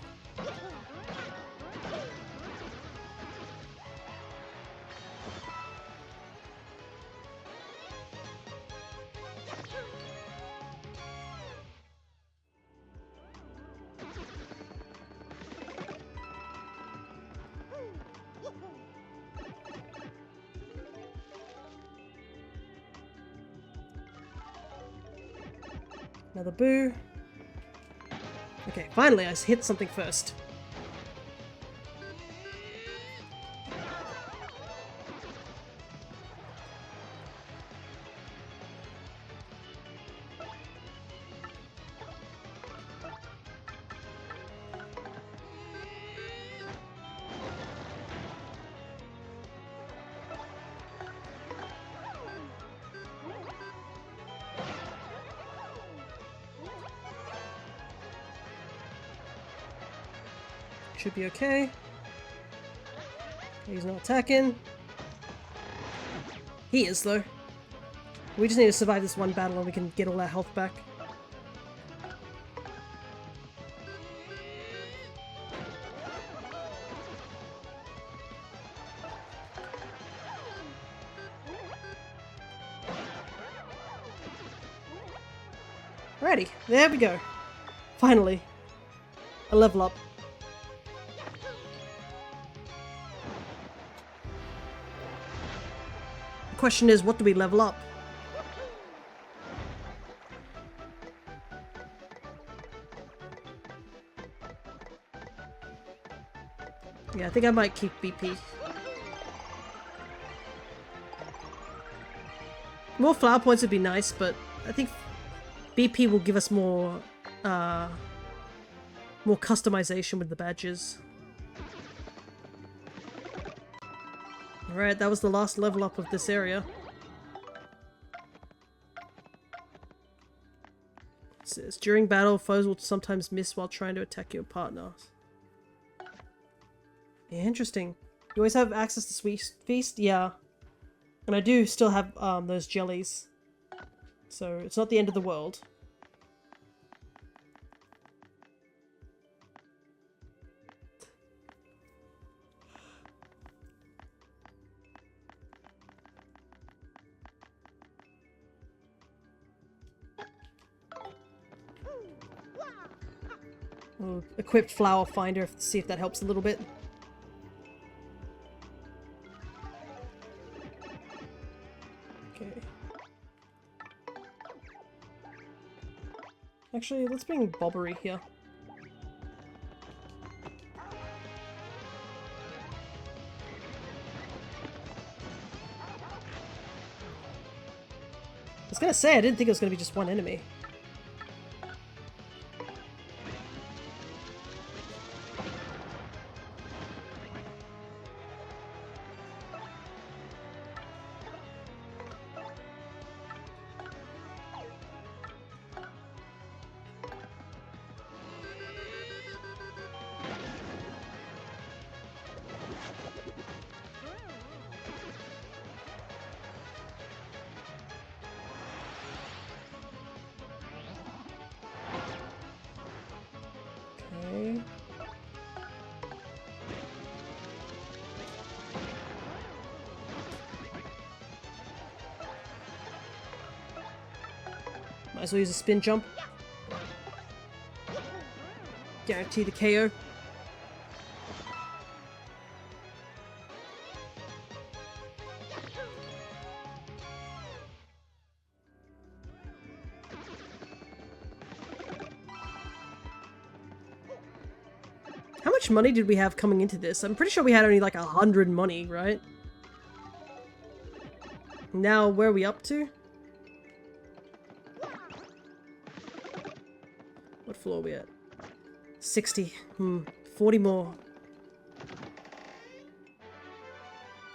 S1: Another boo. Okay, finally I hit something first. Should be okay. He's not attacking. He is, though. We just need to survive this one battle and we can get all our health back. Alrighty, there we go. Finally. A level up. The question is, what do we level up? Yeah, I think I might keep BP. More flower points would be nice, but I think BP will give us more customization with the badges. Alright, that was the last level up of this area. It says, during battle, foes will sometimes miss while trying to attack your partner. Yeah, interesting. You always have access to Sweet Feast? Yeah. And I do still have those jellies. So it's not the end of the world. We'll equip Flower Finder to see if that helps a little bit. Okay. Actually, let's bring Bobbery here. I was gonna say, I didn't think it was gonna be just one enemy. Okay. Might as well use a spin jump. Guarantee the KO. How much money did we have coming into this? I'm pretty sure we had only like 100 money, right? Now, where are we up to? What floor are we at? 60. 40 more.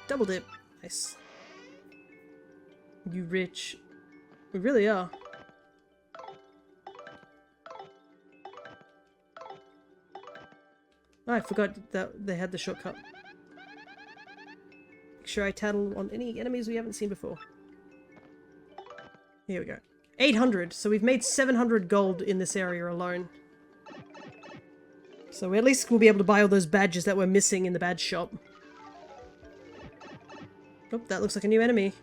S1: Double dip. Nice. You rich. We really are. Oh, I forgot that they had the shortcut. Make sure I tattle on any enemies we haven't seen before. Here we go. 800, so we've made 700 gold in this area alone. So at least we'll be able to buy all those badges that we're missing in the badge shop. Oh, that looks like a new enemy.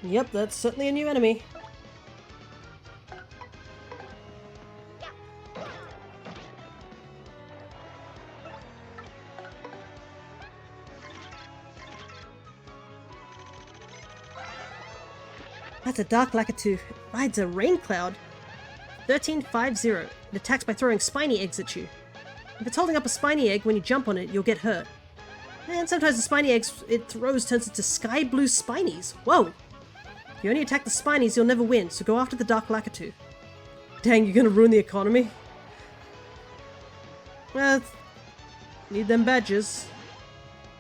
S1: Yep, that's certainly a new enemy. That's a dark Lakitu. It rides a rain cloud. 1350. It attacks by throwing spiny eggs at you. If it's holding up a spiny egg, when you jump on it, you'll get hurt. And sometimes the spiny eggs it throws turns into sky blue spinies. Whoa! If you only attack the spinies, you'll never win, so go after the dark Lakitu. Dang, you're gonna ruin the economy? Well, need them badges.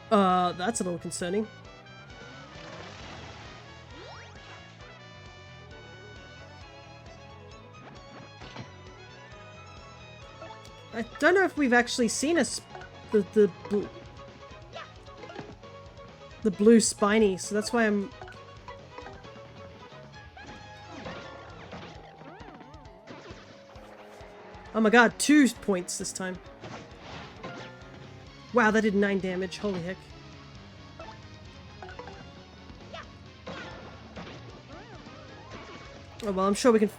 S1: That's a little concerning. I don't know if we've actually seen the blue spiny, so that's why I'm... Oh my god, 2 points this time. Wow, that did 9 damage. Holy heck. Oh well, I'm sure we can...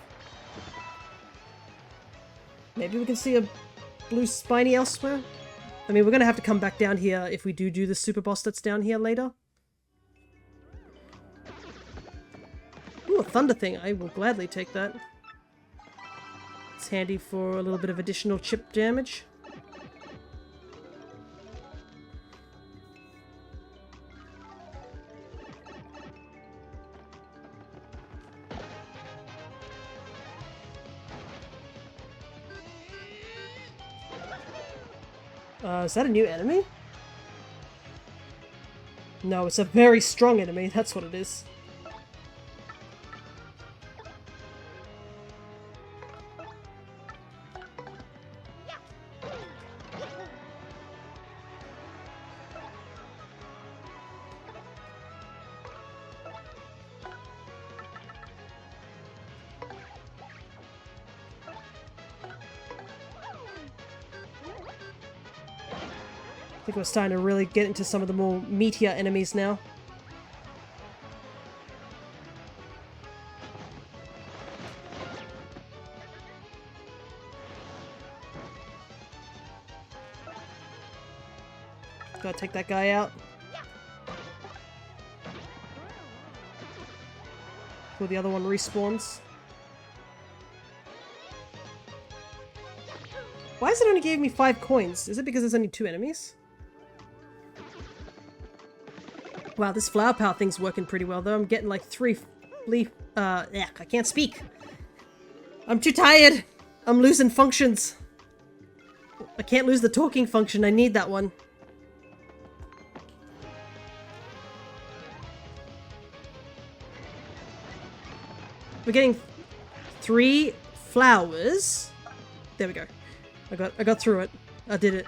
S1: Maybe we can see a blue spiny elsewhere? I mean, we're gonna have to come back down here if we do the super boss that's down here later. Ooh, a thunder thing. I will gladly take that. It's handy for a little bit of additional chip damage. Is that a new enemy? No, it's a very strong enemy, that's what it is. I think we're starting to really get into some of the more meatier enemies now. Gotta take that guy out. Before the other one respawns. Why is it only giving me 5 coins? Is it because there's only 2 enemies? Wow, this flower power thing's working pretty well though. I'm getting like 3 leaf... I can't speak. I'm too tired. I'm losing functions. I can't lose the talking function. I need that one. We're getting 3 flowers. There we go. I got through it. I did it.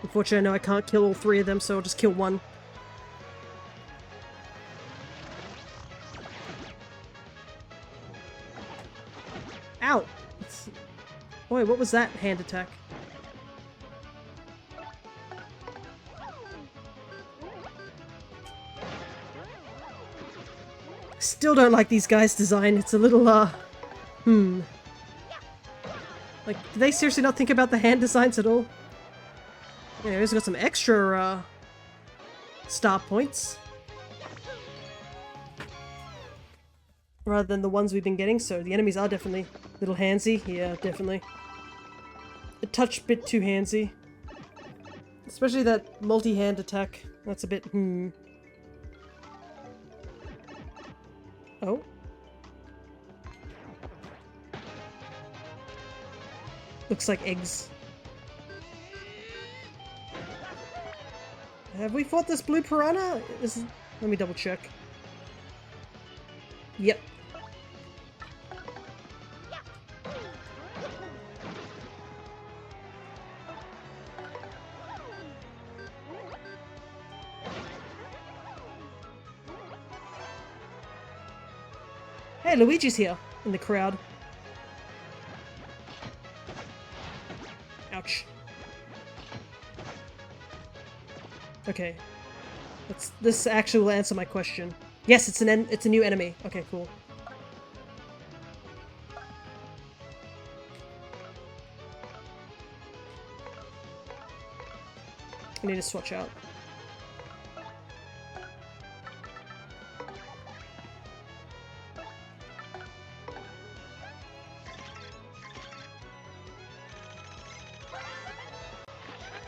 S1: Unfortunately, I know I can't kill all 3 of them, so I'll just kill 1. Ow! Boy, what was that hand attack? Still don't like these guys' design. It's a little, Like, do they seriously not think about the hand designs at all? Yeah, he's got some extra, star points. Rather than the ones we've been getting, so the enemies are definitely a little handsy. Yeah, definitely. A touch bit too handsy. Especially that multi-hand attack. That's a bit, Oh. Looks like eggs. Have we fought this blue piranha? Let me double check. Yep. Hey, Luigi's here in the crowd. Ouch. Okay. This actually will answer my question. Yes, it's a new enemy. Okay, cool. I need to swatch out.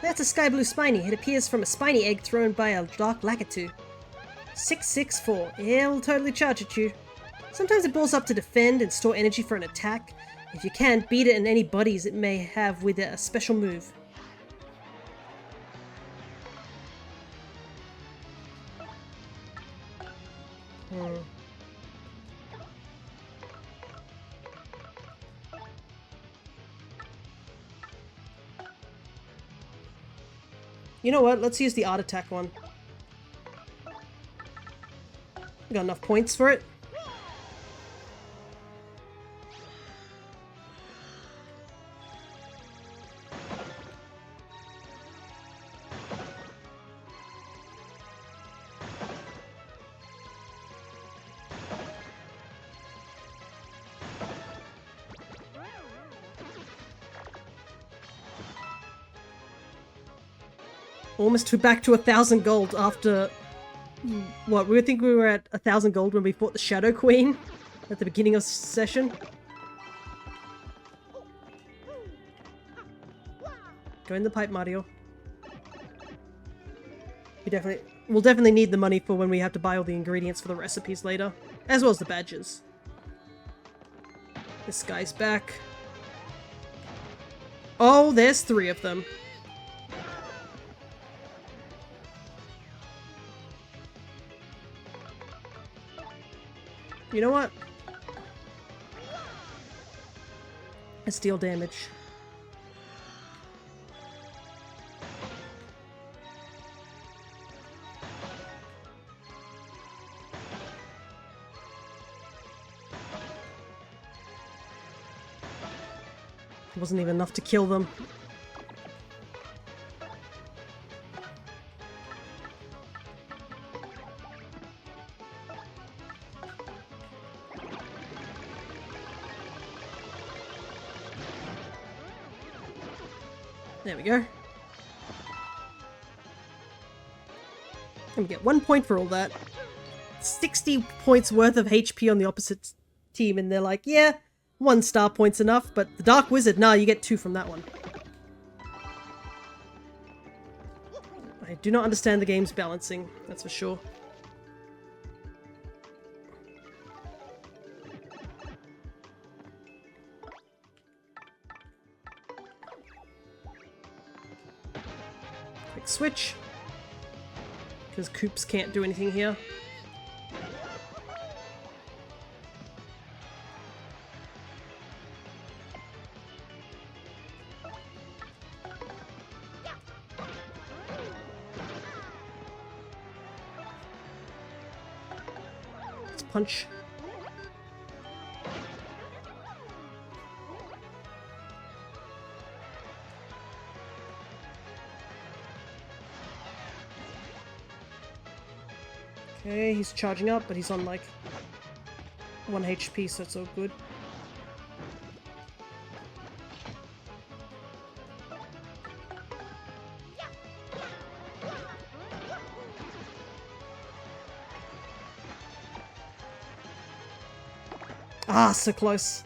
S1: That's a sky blue spiny. It appears from a spiny egg thrown by a dark Lakitu. 664. It'll totally charge at you. Sometimes it balls up to defend and store energy for an attack. If you can, beat it and any buddies it may have with a special move. You know what? Let's use the art attack one. Got enough points for it. Almost back to 1,000 gold after... What, we think we were at 1,000 gold when we fought the Shadow Queen at the beginning of the session? Go in the pipe, Mario. We'll definitely need the money for when we have to buy all the ingredients for the recipes later, as well as the badges. This guy's back. Oh, there's 3 of them. You know what? Let's deal damage. It wasn't even enough to kill them. There we go. And we get 1 point for all that. 60 points worth of HP on the opposite team, and they're like, yeah, 1 star point's enough, but the Dark Wizard, nah, you get 2 from that one. I do not understand the game's balancing, that's for sure. Quick switch. Because Koops can't do anything here. Let's punch. Okay, he's charging up, but he's on like 1 HP, so it's all good. Ah, so close.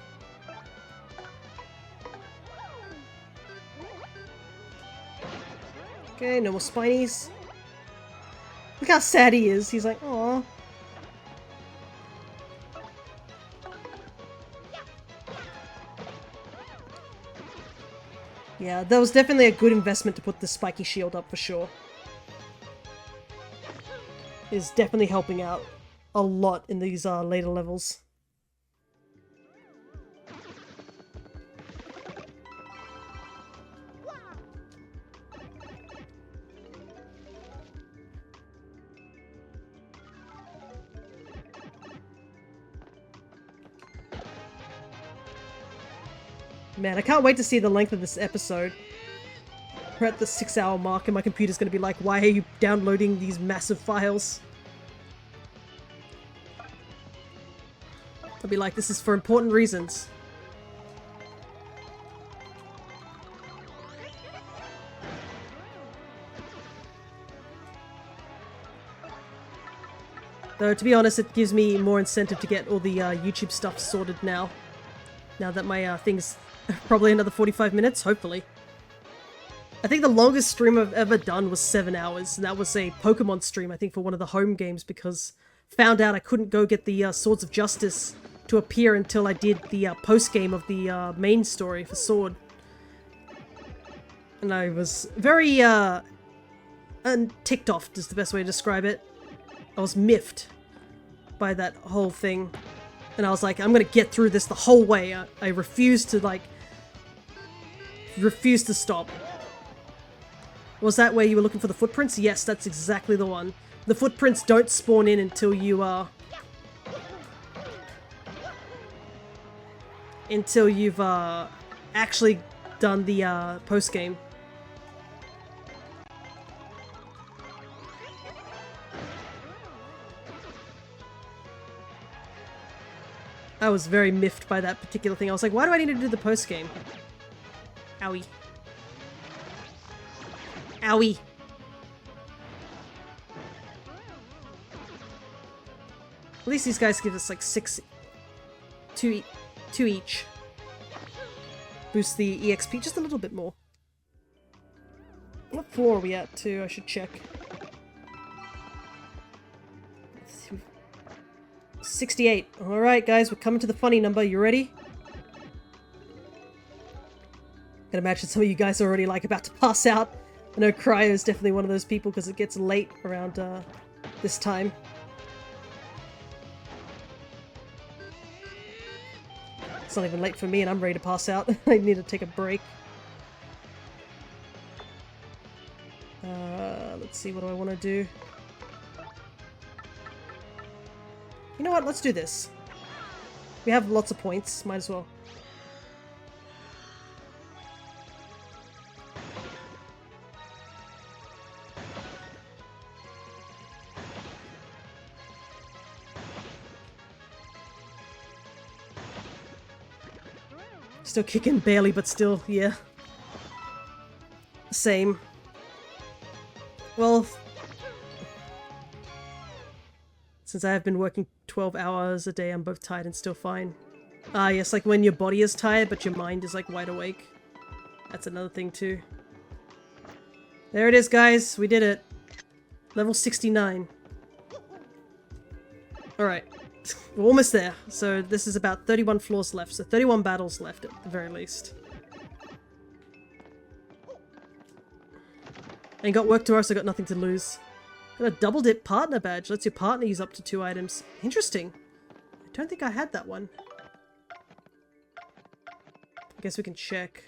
S1: Okay, Okay, no more spinies. Look how sad he is. He's like, aw. Yeah, that was definitely a good investment to put the spiky shield up for sure. It's definitely helping out a lot in these later levels. Man, I can't wait to see the length of this episode. We're at the 6-hour mark and my computer's gonna be like, why are you downloading these massive files? I'll be like, this is for important reasons. Though, to be honest, it gives me more incentive to get all the YouTube stuff sorted now. Now that my thing's probably another 45 minutes, hopefully. I think the longest stream I've ever done was 7 hours, and that was a Pokemon stream, I think, for one of the home games, because found out I couldn't go get the Swords of Justice to appear until I did the post-game of the main story for Sword. And I was very, ticked off is the best way to describe it. I was miffed by that whole thing. And I was like, I'm gonna get through this the whole way. I refused to, like... refuse to stop. Was that where you were looking for the footprints? Yes, that's exactly the one. The footprints don't spawn in until you, until you've, actually done the, post-game. I was very miffed by that particular thing. I was like, why do I need to do the post-game? Owie. Owie. At least these guys give us like 6... two each. Boost the EXP just a little bit more. What floor are we at too? I should check. 68. Alright guys, we're coming to the funny number. You ready? I can imagine some of you guys are already like about to pass out. I know Cryo is definitely one of those people because it gets late around this time. It's not even late for me and I'm ready to pass out. I need to take a break. Let's see, what do I want to do? You know what, let's do this. We have lots of points, might as well. Still kicking barely, but still, yeah. Same. Well, since I have been working 12 hours a day, I'm both tired and still fine. Ah, yes, like when your body is tired, but your mind is like wide awake. That's another thing too. There it is, guys. We did it. Level 69. Alright. We're almost there. So this is about 31 floors left. So 31 battles left at the very least. And got work tomorrow, so I got nothing to lose. Got a double dip partner badge. Lets your partner use up to 2 items. Interesting. I don't think I had that one. I guess we can check.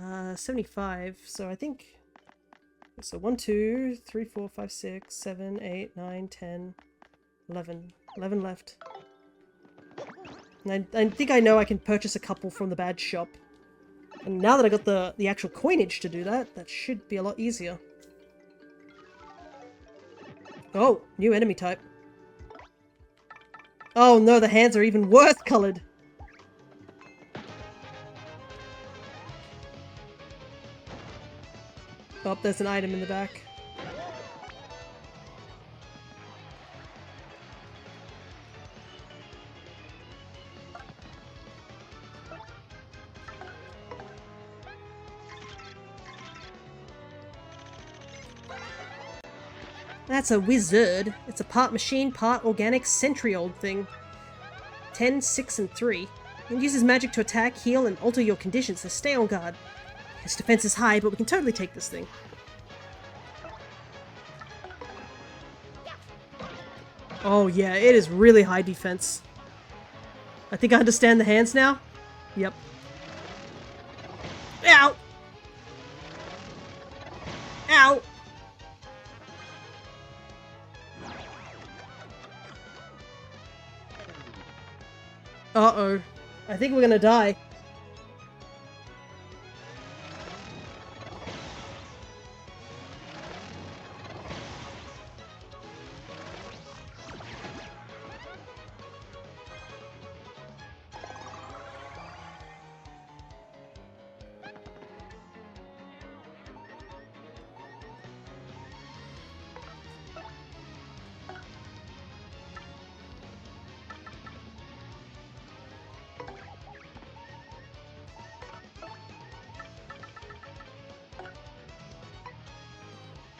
S1: Uh, 75. So I think... So 1, 2, 3, 4, 5, 6, 7, 8, 9, 10, 11. 11 left. And I think I know I can purchase a couple from the badge shop. And now that I got the actual coinage to do that, that should be a lot easier. Oh, new enemy type. Oh no, the hands are even worse colored. Oh, there's an item in the back. That's a wizard. It's a part machine, part organic century-old thing. 10, 6, and 3. It uses magic to attack, heal, and alter your conditions, so stay on guard. Its defense is high, but we can totally take this thing. Oh yeah, it is really high defense. I think I understand the hands now. Yep. Ow! Ow! Uh-oh. I think we're gonna die.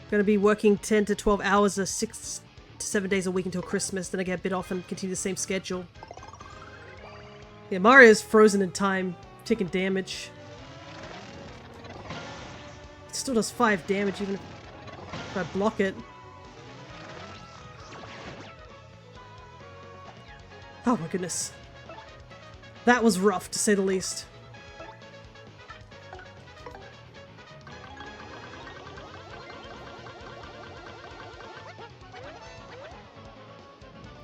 S1: Gonna be working 10 to 12 hours 6 to 7 days a week until Christmas, then I get a bit off and continue the same schedule. Yeah, Mario's frozen in time, taking damage. It still does 5 damage even if I block it. Oh my goodness. That was rough, to say the least.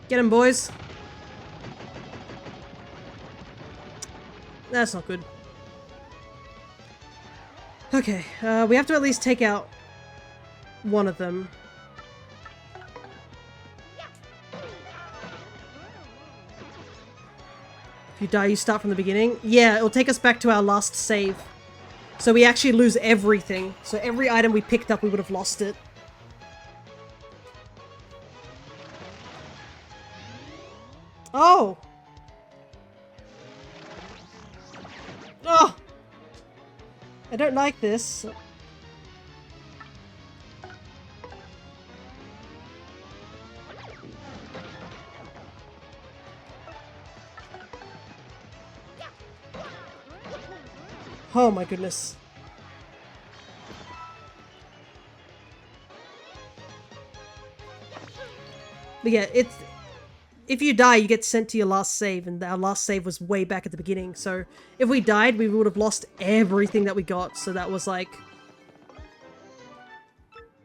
S1: Get him, boys. That's not good. Okay, we have to at least take out one of them. If you die, you start from the beginning. Yeah, it'll take us back to our last save. So we actually lose everything. So every item we picked up, we would have lost it. Oh! Oh! I don't like this. Oh my goodness. But yeah, it's... If you die, you get sent to your last save, and our last save was way back at the beginning, so if we died, we would have lost everything that we got, so that was like...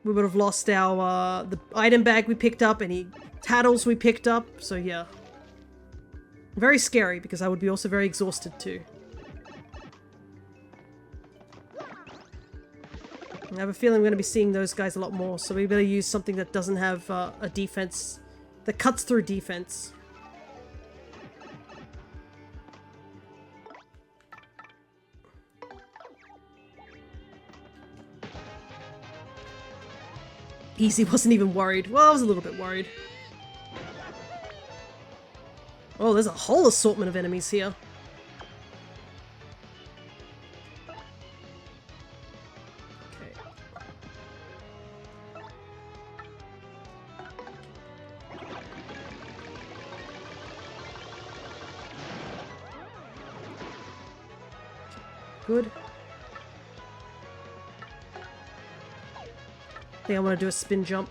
S1: We would have lost our, the item bag we picked up, any tattles we picked up, so yeah. Very scary, because I would be also very exhausted too. I have a feeling I'm going to be seeing those guys a lot more, so we better use something that doesn't have a defense... that cuts through defense. Easy wasn't even worried. Well, I was a little bit worried. Oh, there's a whole assortment of enemies here. Good. I think I want to do a spin jump.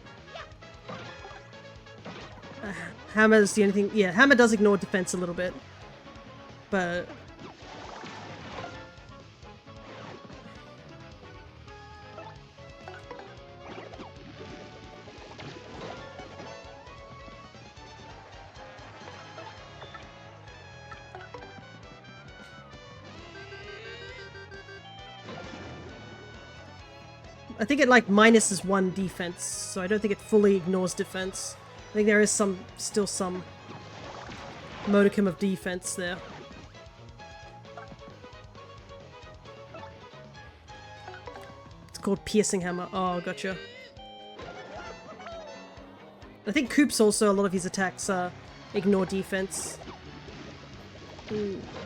S1: Hammer's the only thing... Yeah, Hammer does ignore defense a little bit. But... I think it like minuses 1 defense, so I don't think it fully ignores defense. I think there is still some modicum of defense there. It's called Piercing Hammer. Oh, gotcha. I think Coop's also, a lot of his attacks ignore defense.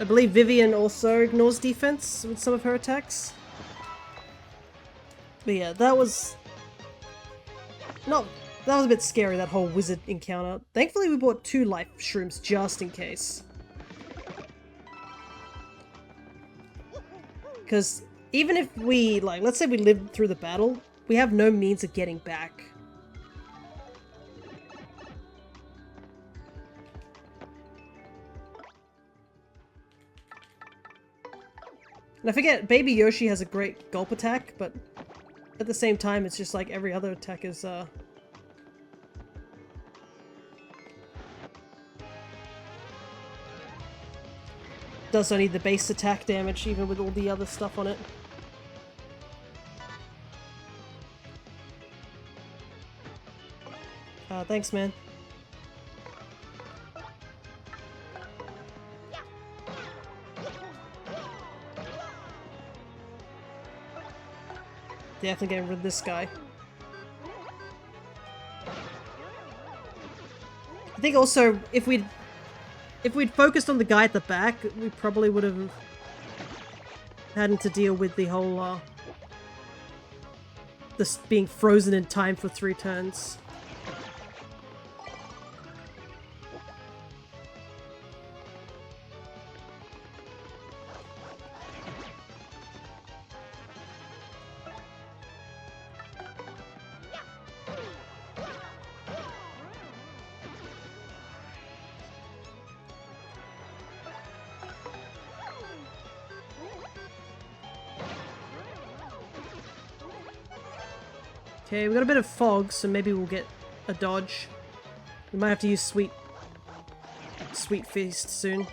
S1: I believe Vivian also ignores defense with some of her attacks. But yeah, that was not That was a bit scary, that whole wizard encounter. Thankfully we bought 2 life shrooms just in case. Because even if we, like, let's say we lived through the battle, we have no means of getting back. And I forget, Baby Yoshi has a great gulp attack, but at the same time, it's just like every other attack is, does only the base attack damage, even with all the other stuff on it. Thanks, man. Definitely getting rid of this guy. I think also, if we'd focused on the guy at the back, we probably would have had to deal with the whole, this being frozen in time for 3 turns. Okay, we got a bit of fog, so maybe we'll get a dodge. We might have to use Sweet Feast soon.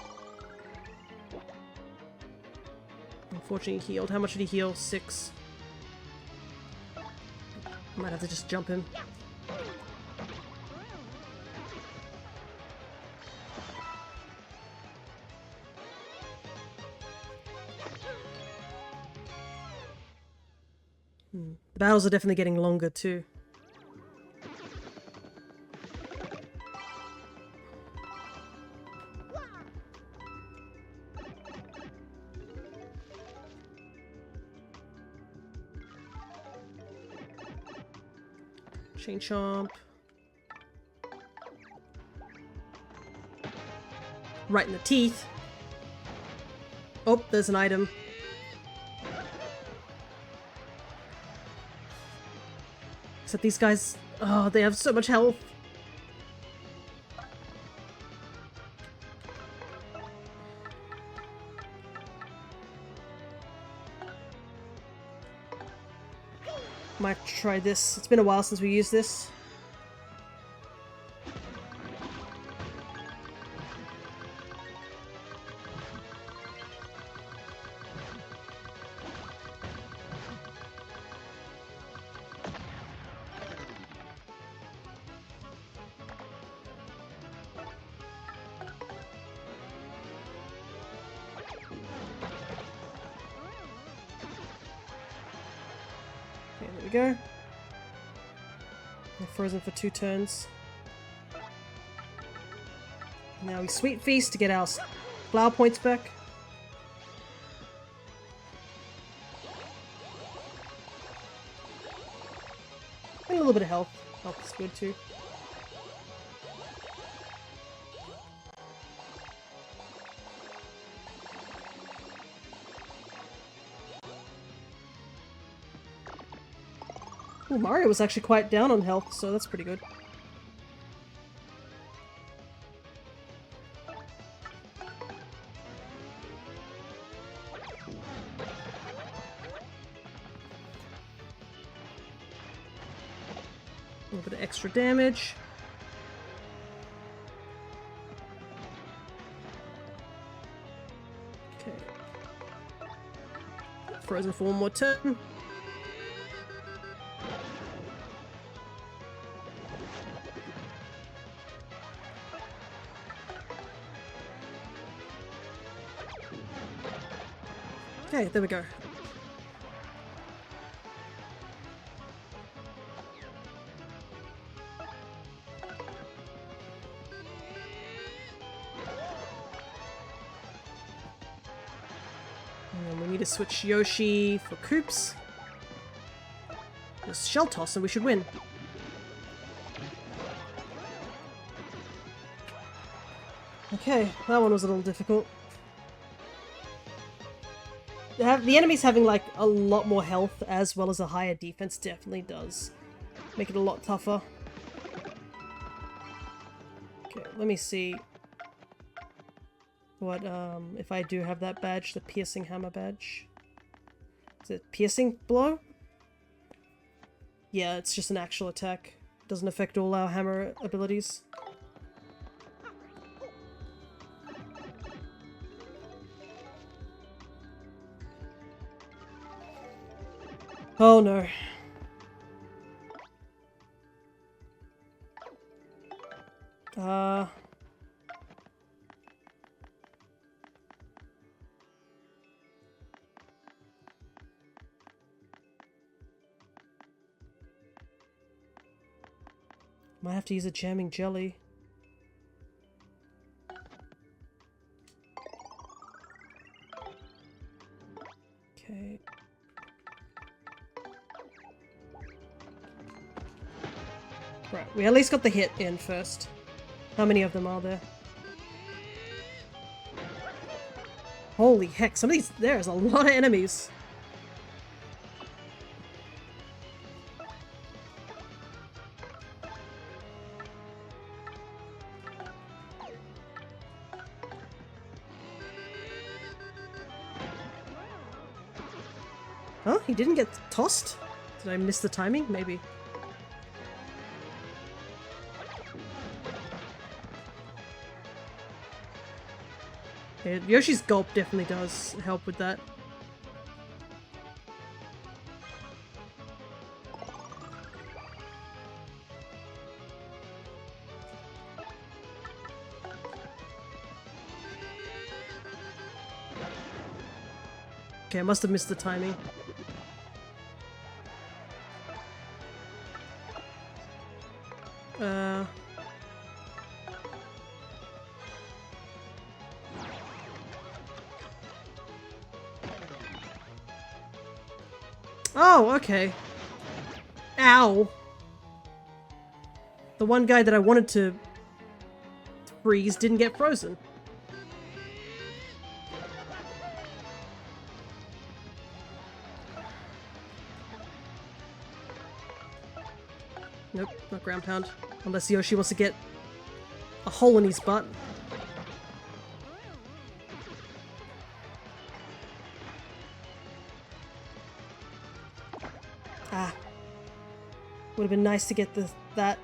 S1: Unfortunately, he healed. How much did he heal? 6. Might have to just jump him. The battles are definitely getting longer too. Chain Chomp. Right in the teeth. Oh, there's an item. Except these guys, oh, they have so much health. Might try this. It's been a while since we used this. Okay, there we go. They're frozen for 2 turns. Now we Sweet Feast to get our flower points back. And a little bit of health. Health is good too. Ooh, Mario was actually quite down on health, so that's pretty good. A little bit of extra damage. Okay. Frozen for one more turn. Okay, there we go. And we need to switch Yoshi for Koops. Just Shell Toss and we should win. Okay, that one was a little difficult. The enemies having like a lot more health as well as a higher defense definitely does make it a lot tougher. Okay, let me see what if I do have that badge, the piercing hammer badge. Is it piercing blow? Yeah, it's just an actual attack. Doesn't affect all our hammer abilities. Oh no. Might have to use a jamming jelly. Okay. Right, we at least got the hit in first. How many of them are there? Holy heck, some of these, there's a lot of enemies. Huh? He didn't get tossed? Did I miss the timing? Maybe. Yeah, Yoshi's gulp definitely does help with that. Okay, I must have missed the timing. Oh, okay. Ow. The one guy that I wanted to freeze didn't get frozen. Nope, not ground pound. Unless Yoshi wants to get a hole in his butt. Ah. Would have been nice to get that.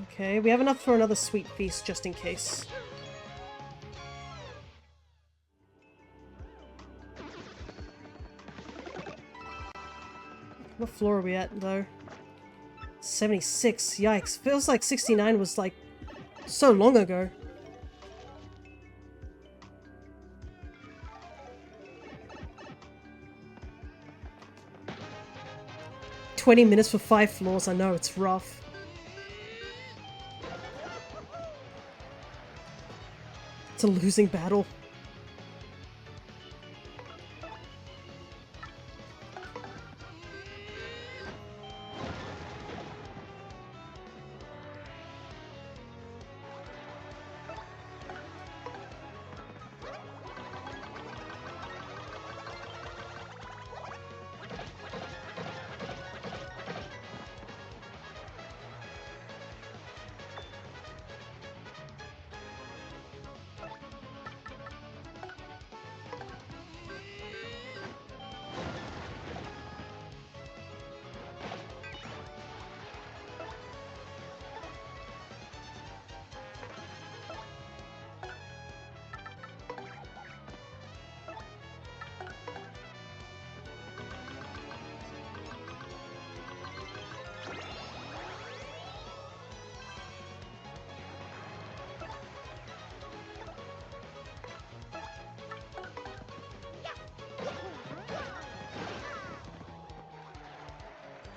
S1: Okay, we have enough for another sweet feast just in case. What floor are we at, though? 76. Yikes. Feels like 69 was, like, so long ago. $20 for 5 floors. I know, it's rough. It's a losing battle.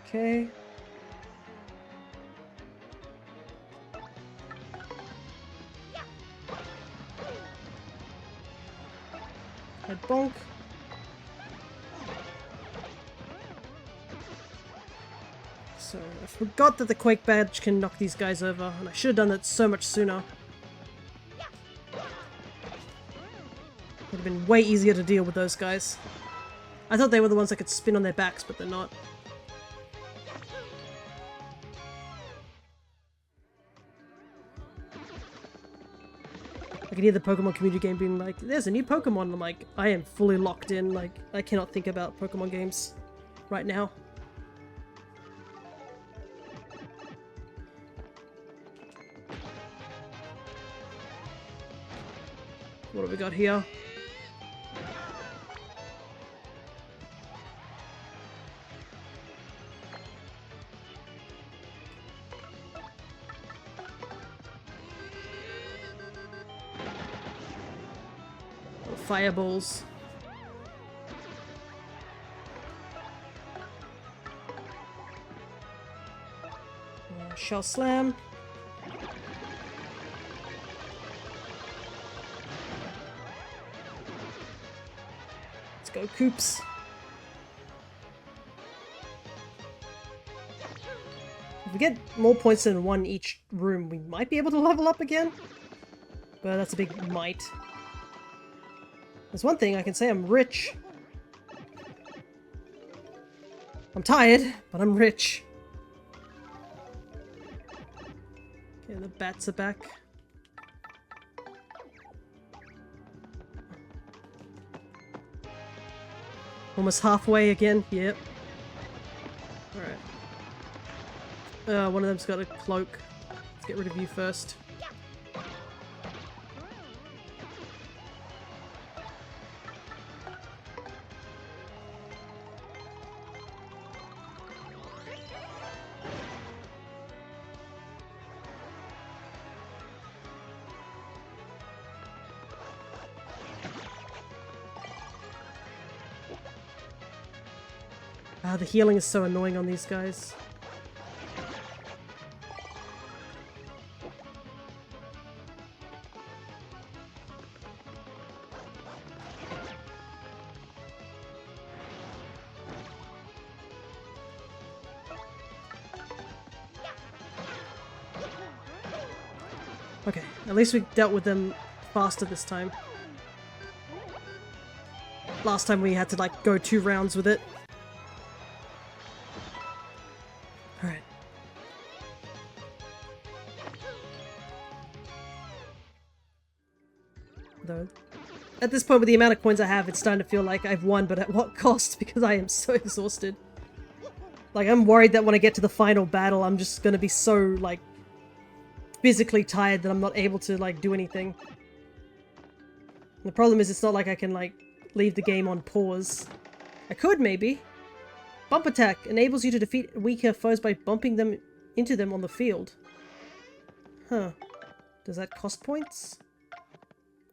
S1: Okay. Head bonk. So, I forgot that the Quake badge can knock these guys over, and I should have done that so much sooner. Would have been way easier to deal with those guys. I thought they were the ones that could spin on their backs, but they're not. I can hear the Pokemon community game being like, there's a new Pokemon. I'm like, I am fully locked in. Like, I cannot think about Pokemon games right now. What have we got here? Fireballs. Shell Slam. Let's go, Koops. If we get more points than one each room, we might be able to level up again. But that's a big might. There's one thing I can say, I'm rich. I'm tired, but I'm rich. Okay, the bats are back. Almost halfway again, yep. Alright. One of them's got a cloak. Let's get rid of you first. The healing is so annoying on these guys. Okay, at least we dealt with them faster this time. Last time we had to like go 2 rounds with it. Alright. Though, at this point with the amount of coins I have, it's starting to feel like I've won, but at what cost? Because I am so exhausted. Like, I'm worried that when I get to the final battle, I'm just gonna be so, like, physically tired that I'm not able to, like, do anything. And the problem is, it's not like I can, like, leave the game on pause. I could, maybe. Bump attack enables you to defeat weaker foes by bumping them into them on the field. Huh. Does that cost points?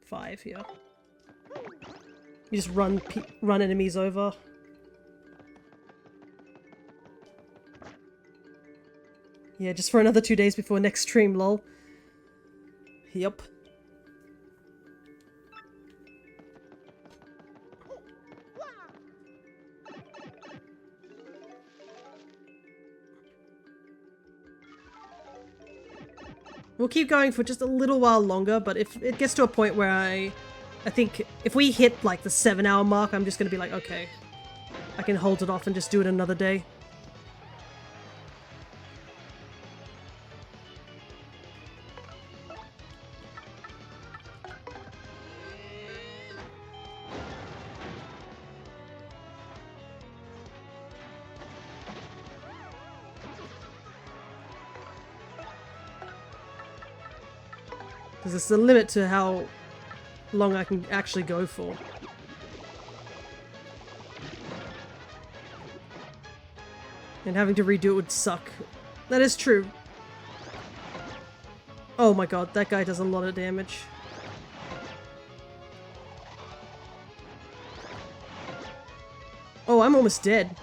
S1: 5 here. You just run enemies over. Yeah, just for another 2 days before next stream, lol. Yup. We'll keep going for just a little while longer, but if it gets to a point where I think if we hit like the 7-hour mark, I'm just gonna be like, okay, I can hold it off and just do it another day. Because there's a limit to how long I can actually go for. And having to redo it would suck. That is true. Oh my god, that guy does a lot of damage. Oh, I'm almost dead.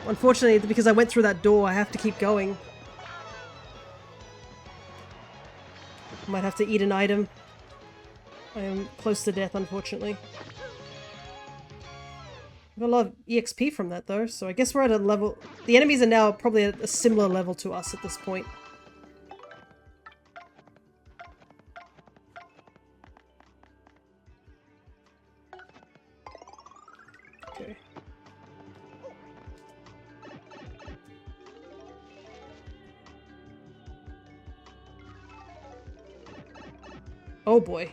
S1: Unfortunately, because I went through that door, I have to keep going. Might have to eat an item. I am close to death, unfortunately. I got a lot of EXP from that though, so I guess we're at a level... The enemies are now probably at a similar level to us at this point. Okay. Oh boy.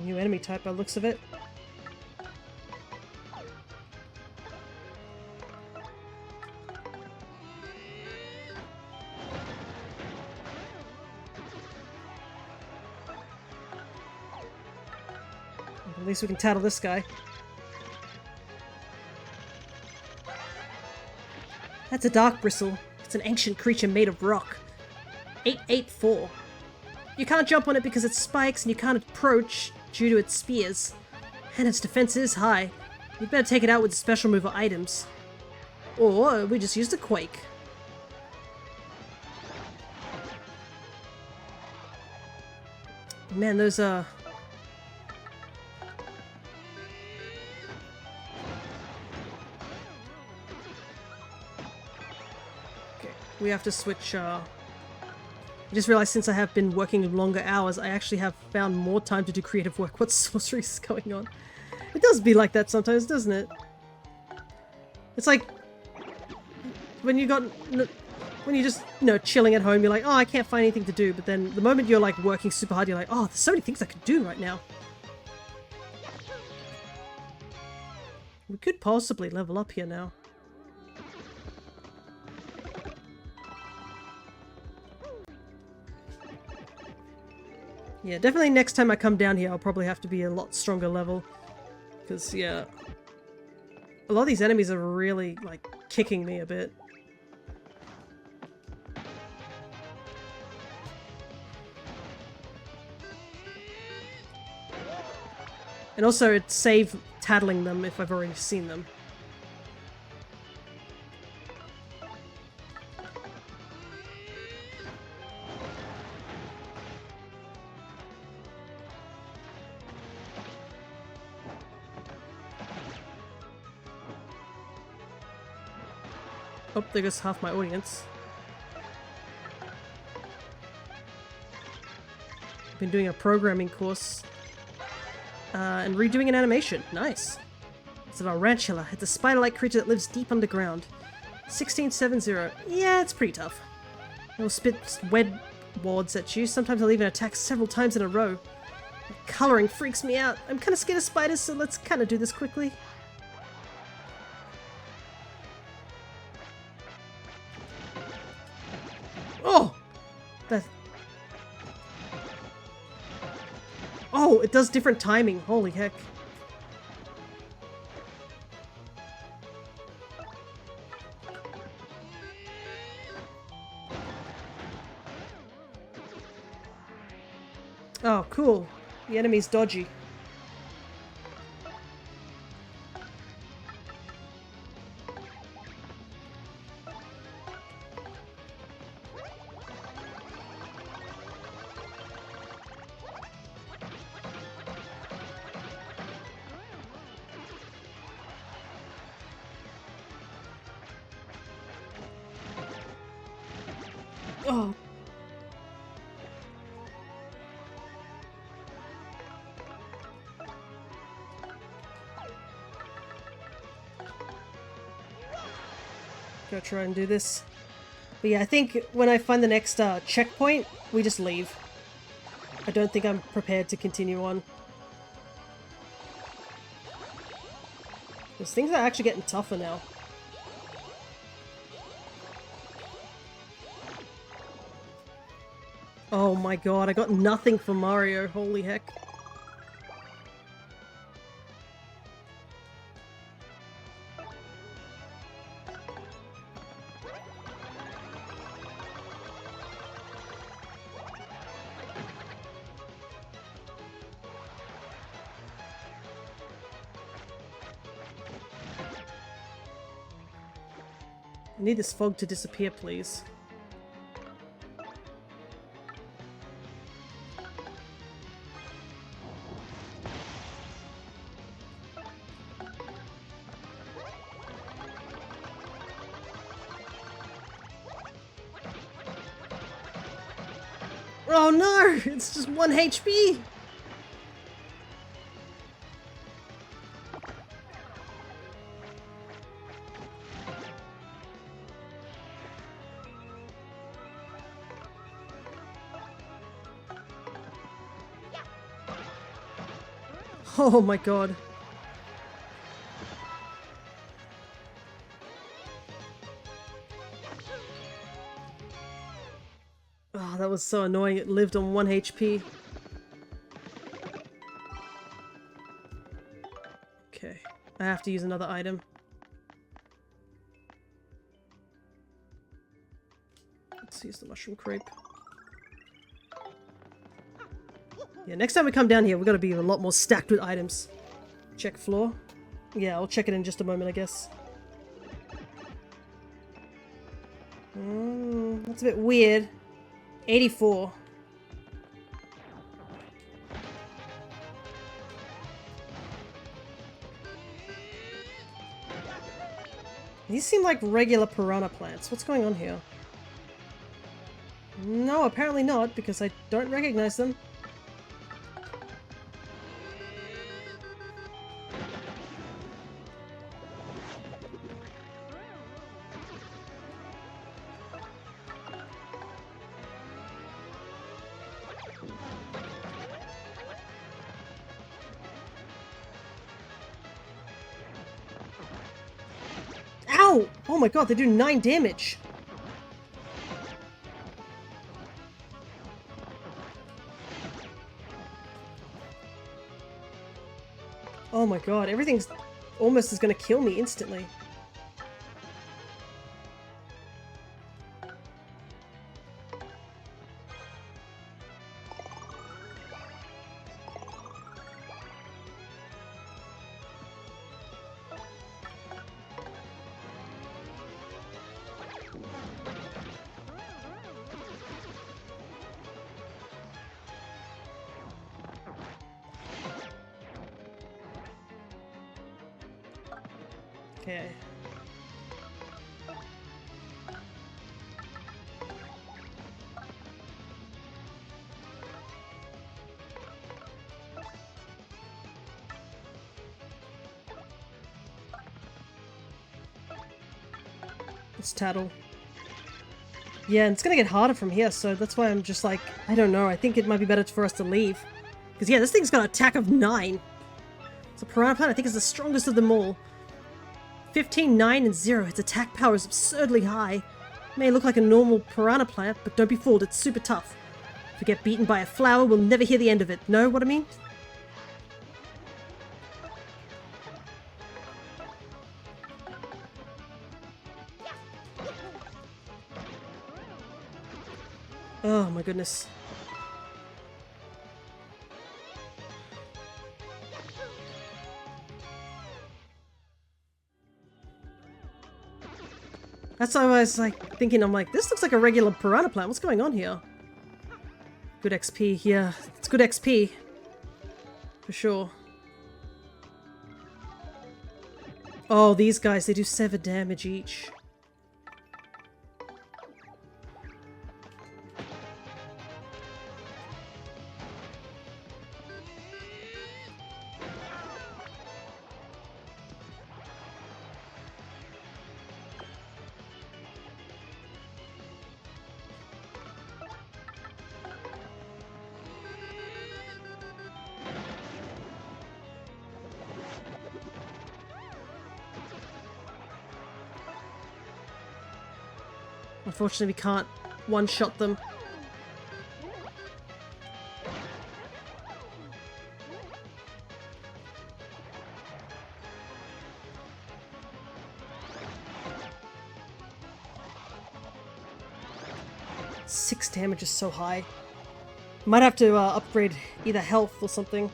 S1: New enemy type by the looks of it. At least we can tattle this guy. That's a dark bristle. It's an ancient creature made of rock. 884. You can't jump on it because it spikes, and you can't approach due to its spears. And its defense is high. You'd better take it out with special mover items. Or we just used a quake. Man, those Okay, we have to switch, I just realized since I have been working longer hours, I actually have found more time to do creative work. What sorcery is going on? It does be like that sometimes, doesn't it? It's like when you just, you know, chilling at home, you're like, oh, I can't find anything to do. But then the moment you're like working super hard, you're like, oh, there's so many things I could do right now. We could possibly level up here now. Yeah, definitely next time I come down here, I'll probably have to be a lot stronger level. Because, yeah, a lot of these enemies are really, like, kicking me a bit. And also, it'd save tattling them if I've already seen them. Oh, there goes half my audience. Been doing a programming course. And redoing an animation. Nice. It's an Tarantula. It's a spider-like creature that lives deep underground. 1670. Yeah, it's pretty tough. It'll spit web wards at you. Sometimes I'll even attack several times in a row. The coloring freaks me out. I'm kind of scared of spiders, so let's kind of do this quickly. Oh! Oh, it does different timing. Holy heck. Oh, cool. The enemy's dodgy. Oh. Go try and do this. But yeah, I think when I find the next checkpoint, we just leave. I don't think I'm prepared to continue on. Because things are actually getting tougher now. Oh my god, I got nothing for Mario, holy heck. I need this fog to disappear, please. Oh no! It's just 1 HP! Oh my god. Oh, that was so annoying. It lived on 1 HP. Okay. I have to use another item. Let's use the mushroom creep. Yeah, next time we come down here, we've got to be a lot more stacked with items. Check floor. Yeah, I'll check it in just a moment, I guess. That's a bit weird. 84. These seem like regular piranha plants. What's going on here? No, apparently not, because I don't recognize them. Ow! Oh my god, they do 9 damage! Oh my god, everything's almost is gonna kill me instantly. Okay. It's Tattle. Yeah, and it's gonna get harder from here, so that's why I'm just like, I don't know, I think it might be better for us to leave. Because yeah, this thing's got an attack of 9. It's a piranha plant, I think it's the strongest of them all. 15, 9, and 0. Its attack power is absurdly high. It may look like a normal piranha plant, but don't be fooled, it's super tough. If we get beaten by a flower, we'll never hear the end of it. Know what I mean? Oh my goodness. That's why I was like thinking, I'm like, this looks like a regular piranha plant. What's going on here? Good XP, yeah. It's good XP. For sure. Oh, these guys, they do 7 damage each. Unfortunately, we can't one-shot them. Six damage is so high. Might have to upgrade either health or something.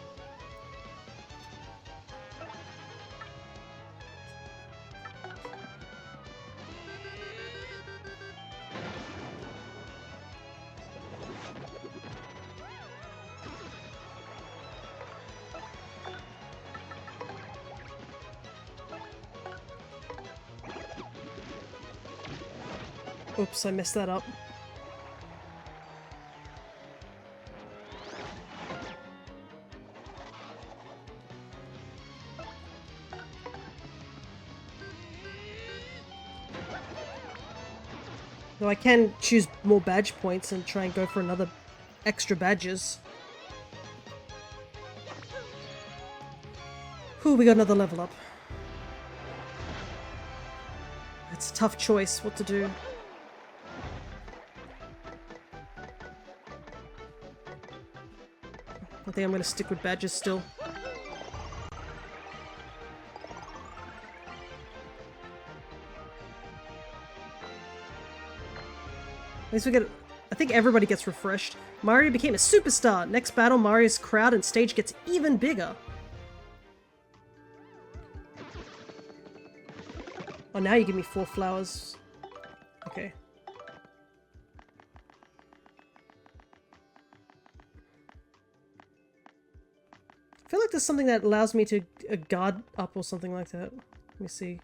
S1: Oops, I messed that up. Though I can choose more badge points and try and go for another extra badges. Ooh, we got another level up. It's a tough choice what to do. I think I'm going to stick with badges still. At least we get... I think everybody gets refreshed. Mario became a superstar. Next battle, Mario's crowd and stage gets even bigger. Oh, now you give me 4 flowers. Okay. I feel like there's something that allows me to guard up or something like that. Let me see.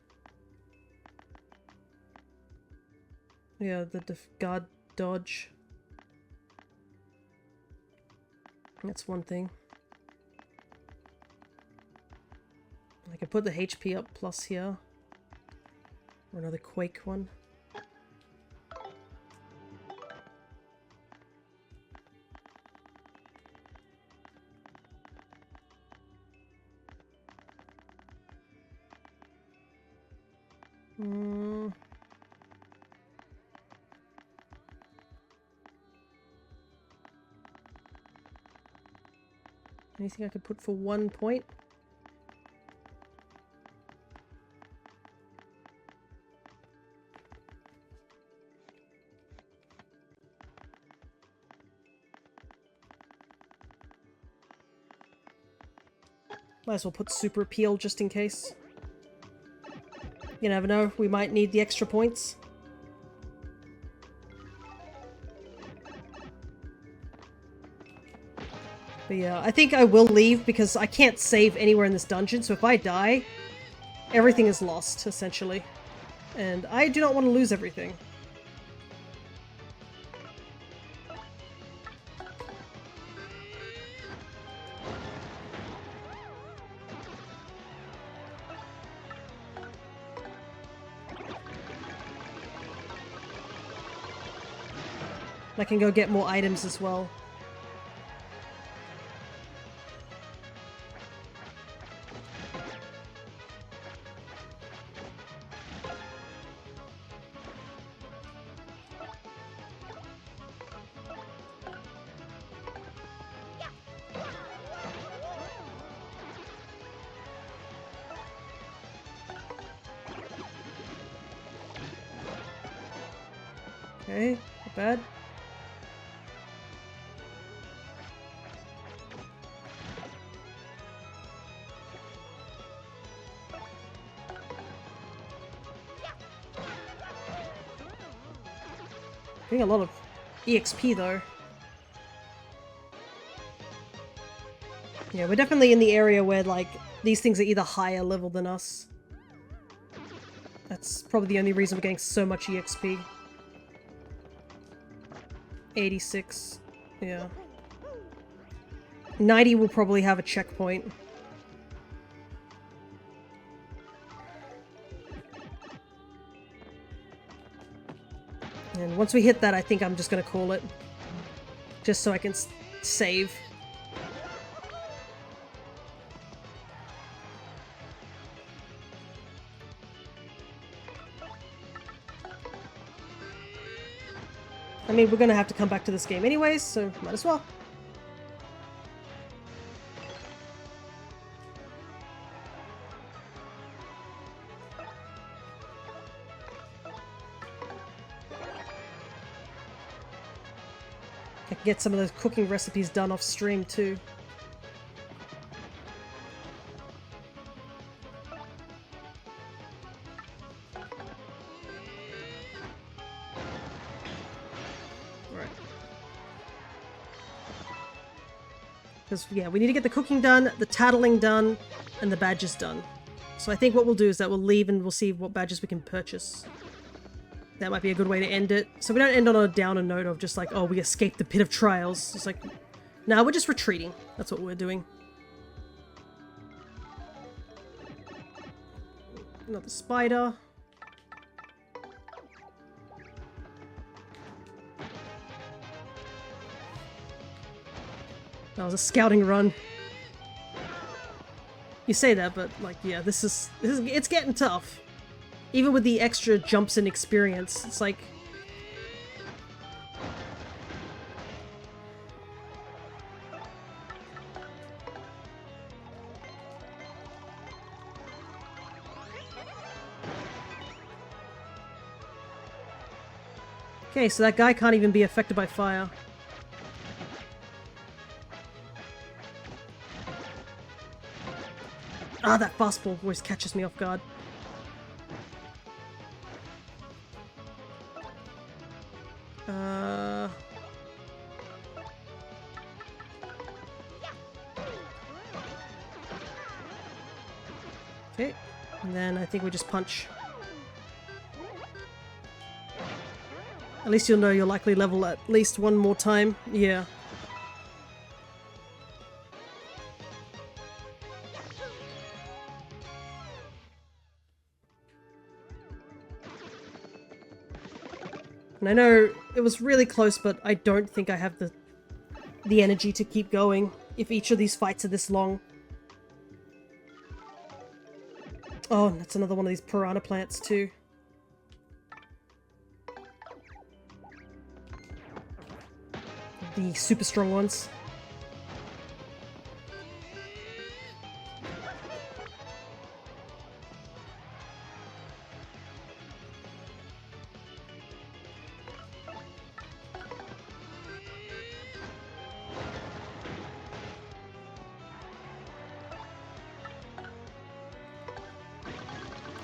S1: Yeah, the guard dodge. That's one thing. I can put the HP up plus here. Or another Quake one. Anything I could put for 1 point? Might as well put super appeal just in case. You never know, we might need the extra points. But yeah, I think I will leave because I can't save anywhere in this dungeon, so if I die, everything is lost, essentially. And I do not want to lose everything. I can go get more items as well. Okay, not bad. Getting a lot of EXP though. Yeah, we're definitely in the area where like these things are either higher level than us. That's probably the only reason we're getting so much EXP. 86. Yeah. 90 will probably have a checkpoint. And once we hit that, I think I'm just gonna call it. Just so I can save. I mean, we're gonna have to come back to this game anyways, so might as well. I can get some of those cooking recipes done off stream too. Because, yeah, we need to get the cooking done, the tattling done, and the badges done. So I think what we'll do is that we'll leave and we'll see what badges we can purchase. that might be a good way to end it. So we don't end on a downer note of just like, oh, we escaped the pit of trials. It's like, nah, we're just retreating. That's what we're doing. Another spider. That was a scouting run. You say that, but like, yeah, this is it's getting tough. Even with the extra jumps and experience, it's like... Okay, so that guy can't even be affected by fire. Ah, that fastball always catches me off guard. Okay, and then I think we just punch. At least you'll know your likely level at least one more time. Yeah. And I know it was really close, but I don't think I have the energy to keep going if each of these fights are this long. Oh, that's another one of these piranha plants too. The super strong ones.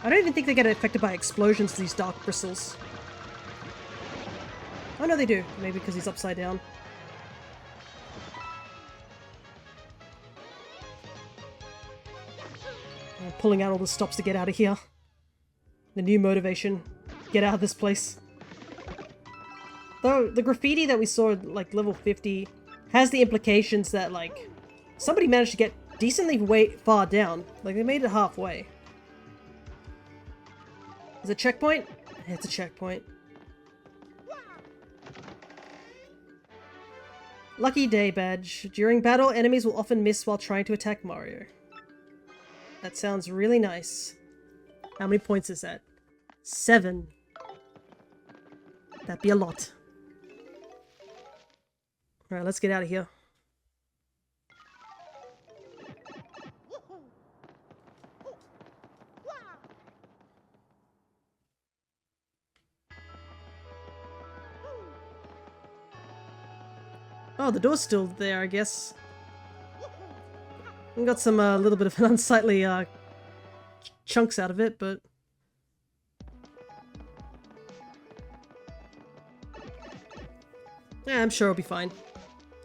S1: I don't even think they get affected by explosions, these dark bristles. Oh no, they do. Maybe because he's upside down. I'm pulling out all the stops to get out of here. The new motivation. Get out of this place. Though, the graffiti that we saw at, like, level 50 has the implications that, like, somebody managed to get decently far down. Like, they made it halfway. Is it a checkpoint? It's a checkpoint. Lucky Day Badge. During battle, enemies will often miss while trying to attack Mario. That sounds really nice. How many points is that? 7. That'd be a lot. Alright, let's get out of here. Oh, the door's still there, I guess. We got some little bit of an unsightly chunks out of it, but... yeah, I'm sure it'll be fine.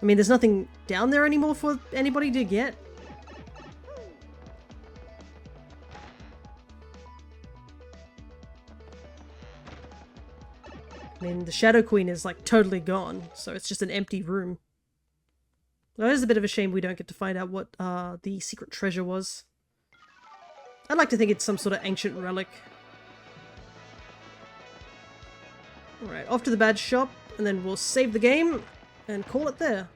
S1: I mean, there's nothing down there anymore for anybody to get. I mean, the Shadow Queen is, like, totally gone, so it's just an empty room. Well, it is a bit of a shame we don't get to find out what the secret treasure was. I'd like to think it's some sort of ancient relic. Alright, off to the badge shop, and then we'll save the game and call it there.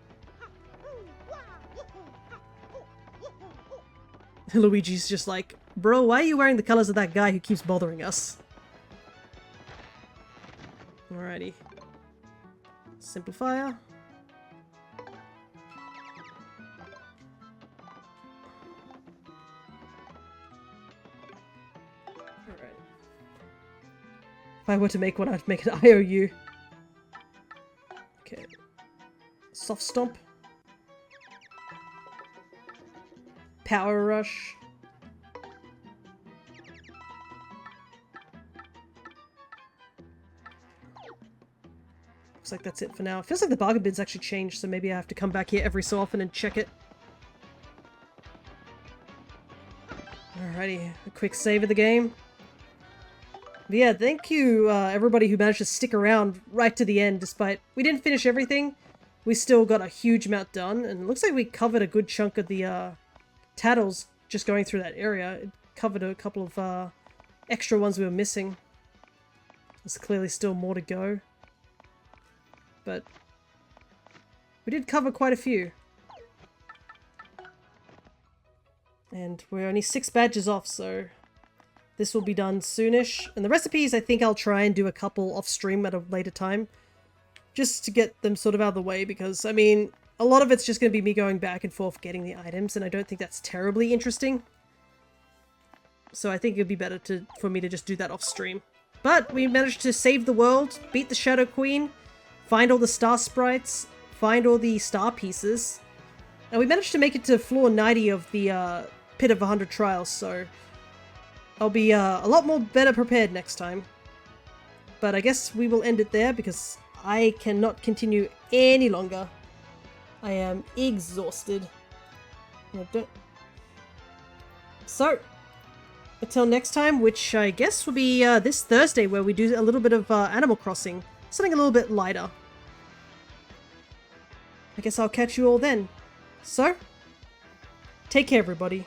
S1: Luigi's just like, bro, why are you wearing the colors of that guy who keeps bothering us? Alrighty. Simplifier. Alright. If I were to make one, I'd make an IOU. Okay. Soft Stomp. Power Rush. Looks like that's it for now. It feels like the bargain bin's actually changed, so maybe I have to come back here every so often and check it. Alrighty, a quick save of the game. But yeah, thank you everybody who managed to stick around right to the end, despite we didn't finish everything. We still got a huge amount done, and it looks like we covered a good chunk of the tattles just going through that area. It covered a couple of extra ones we were missing. There's clearly still more to go. But we did cover quite a few. And we're only 6 badges off, so this will be done soonish. And the recipes, I think I'll try and do a couple off stream at a later time. Just to get them sort of out of the way, because, I mean, a lot of it's just going to be me going back and forth getting the items, and I don't think that's terribly interesting. So I think it would be better for me to just do that off stream. But we managed to save the world, beat the Shadow Queen, find all the star sprites, find all the star pieces, and we managed to make it to floor 90 of the Pit of 100 Trials, so I'll be a lot more better prepared next time. But I guess we will end it there because I cannot continue any longer. I am exhausted. So, until next time, which I guess will be this Thursday, where we do a little bit of Animal Crossing. Something a little bit lighter. I guess I'll catch you all then. So, take care everybody.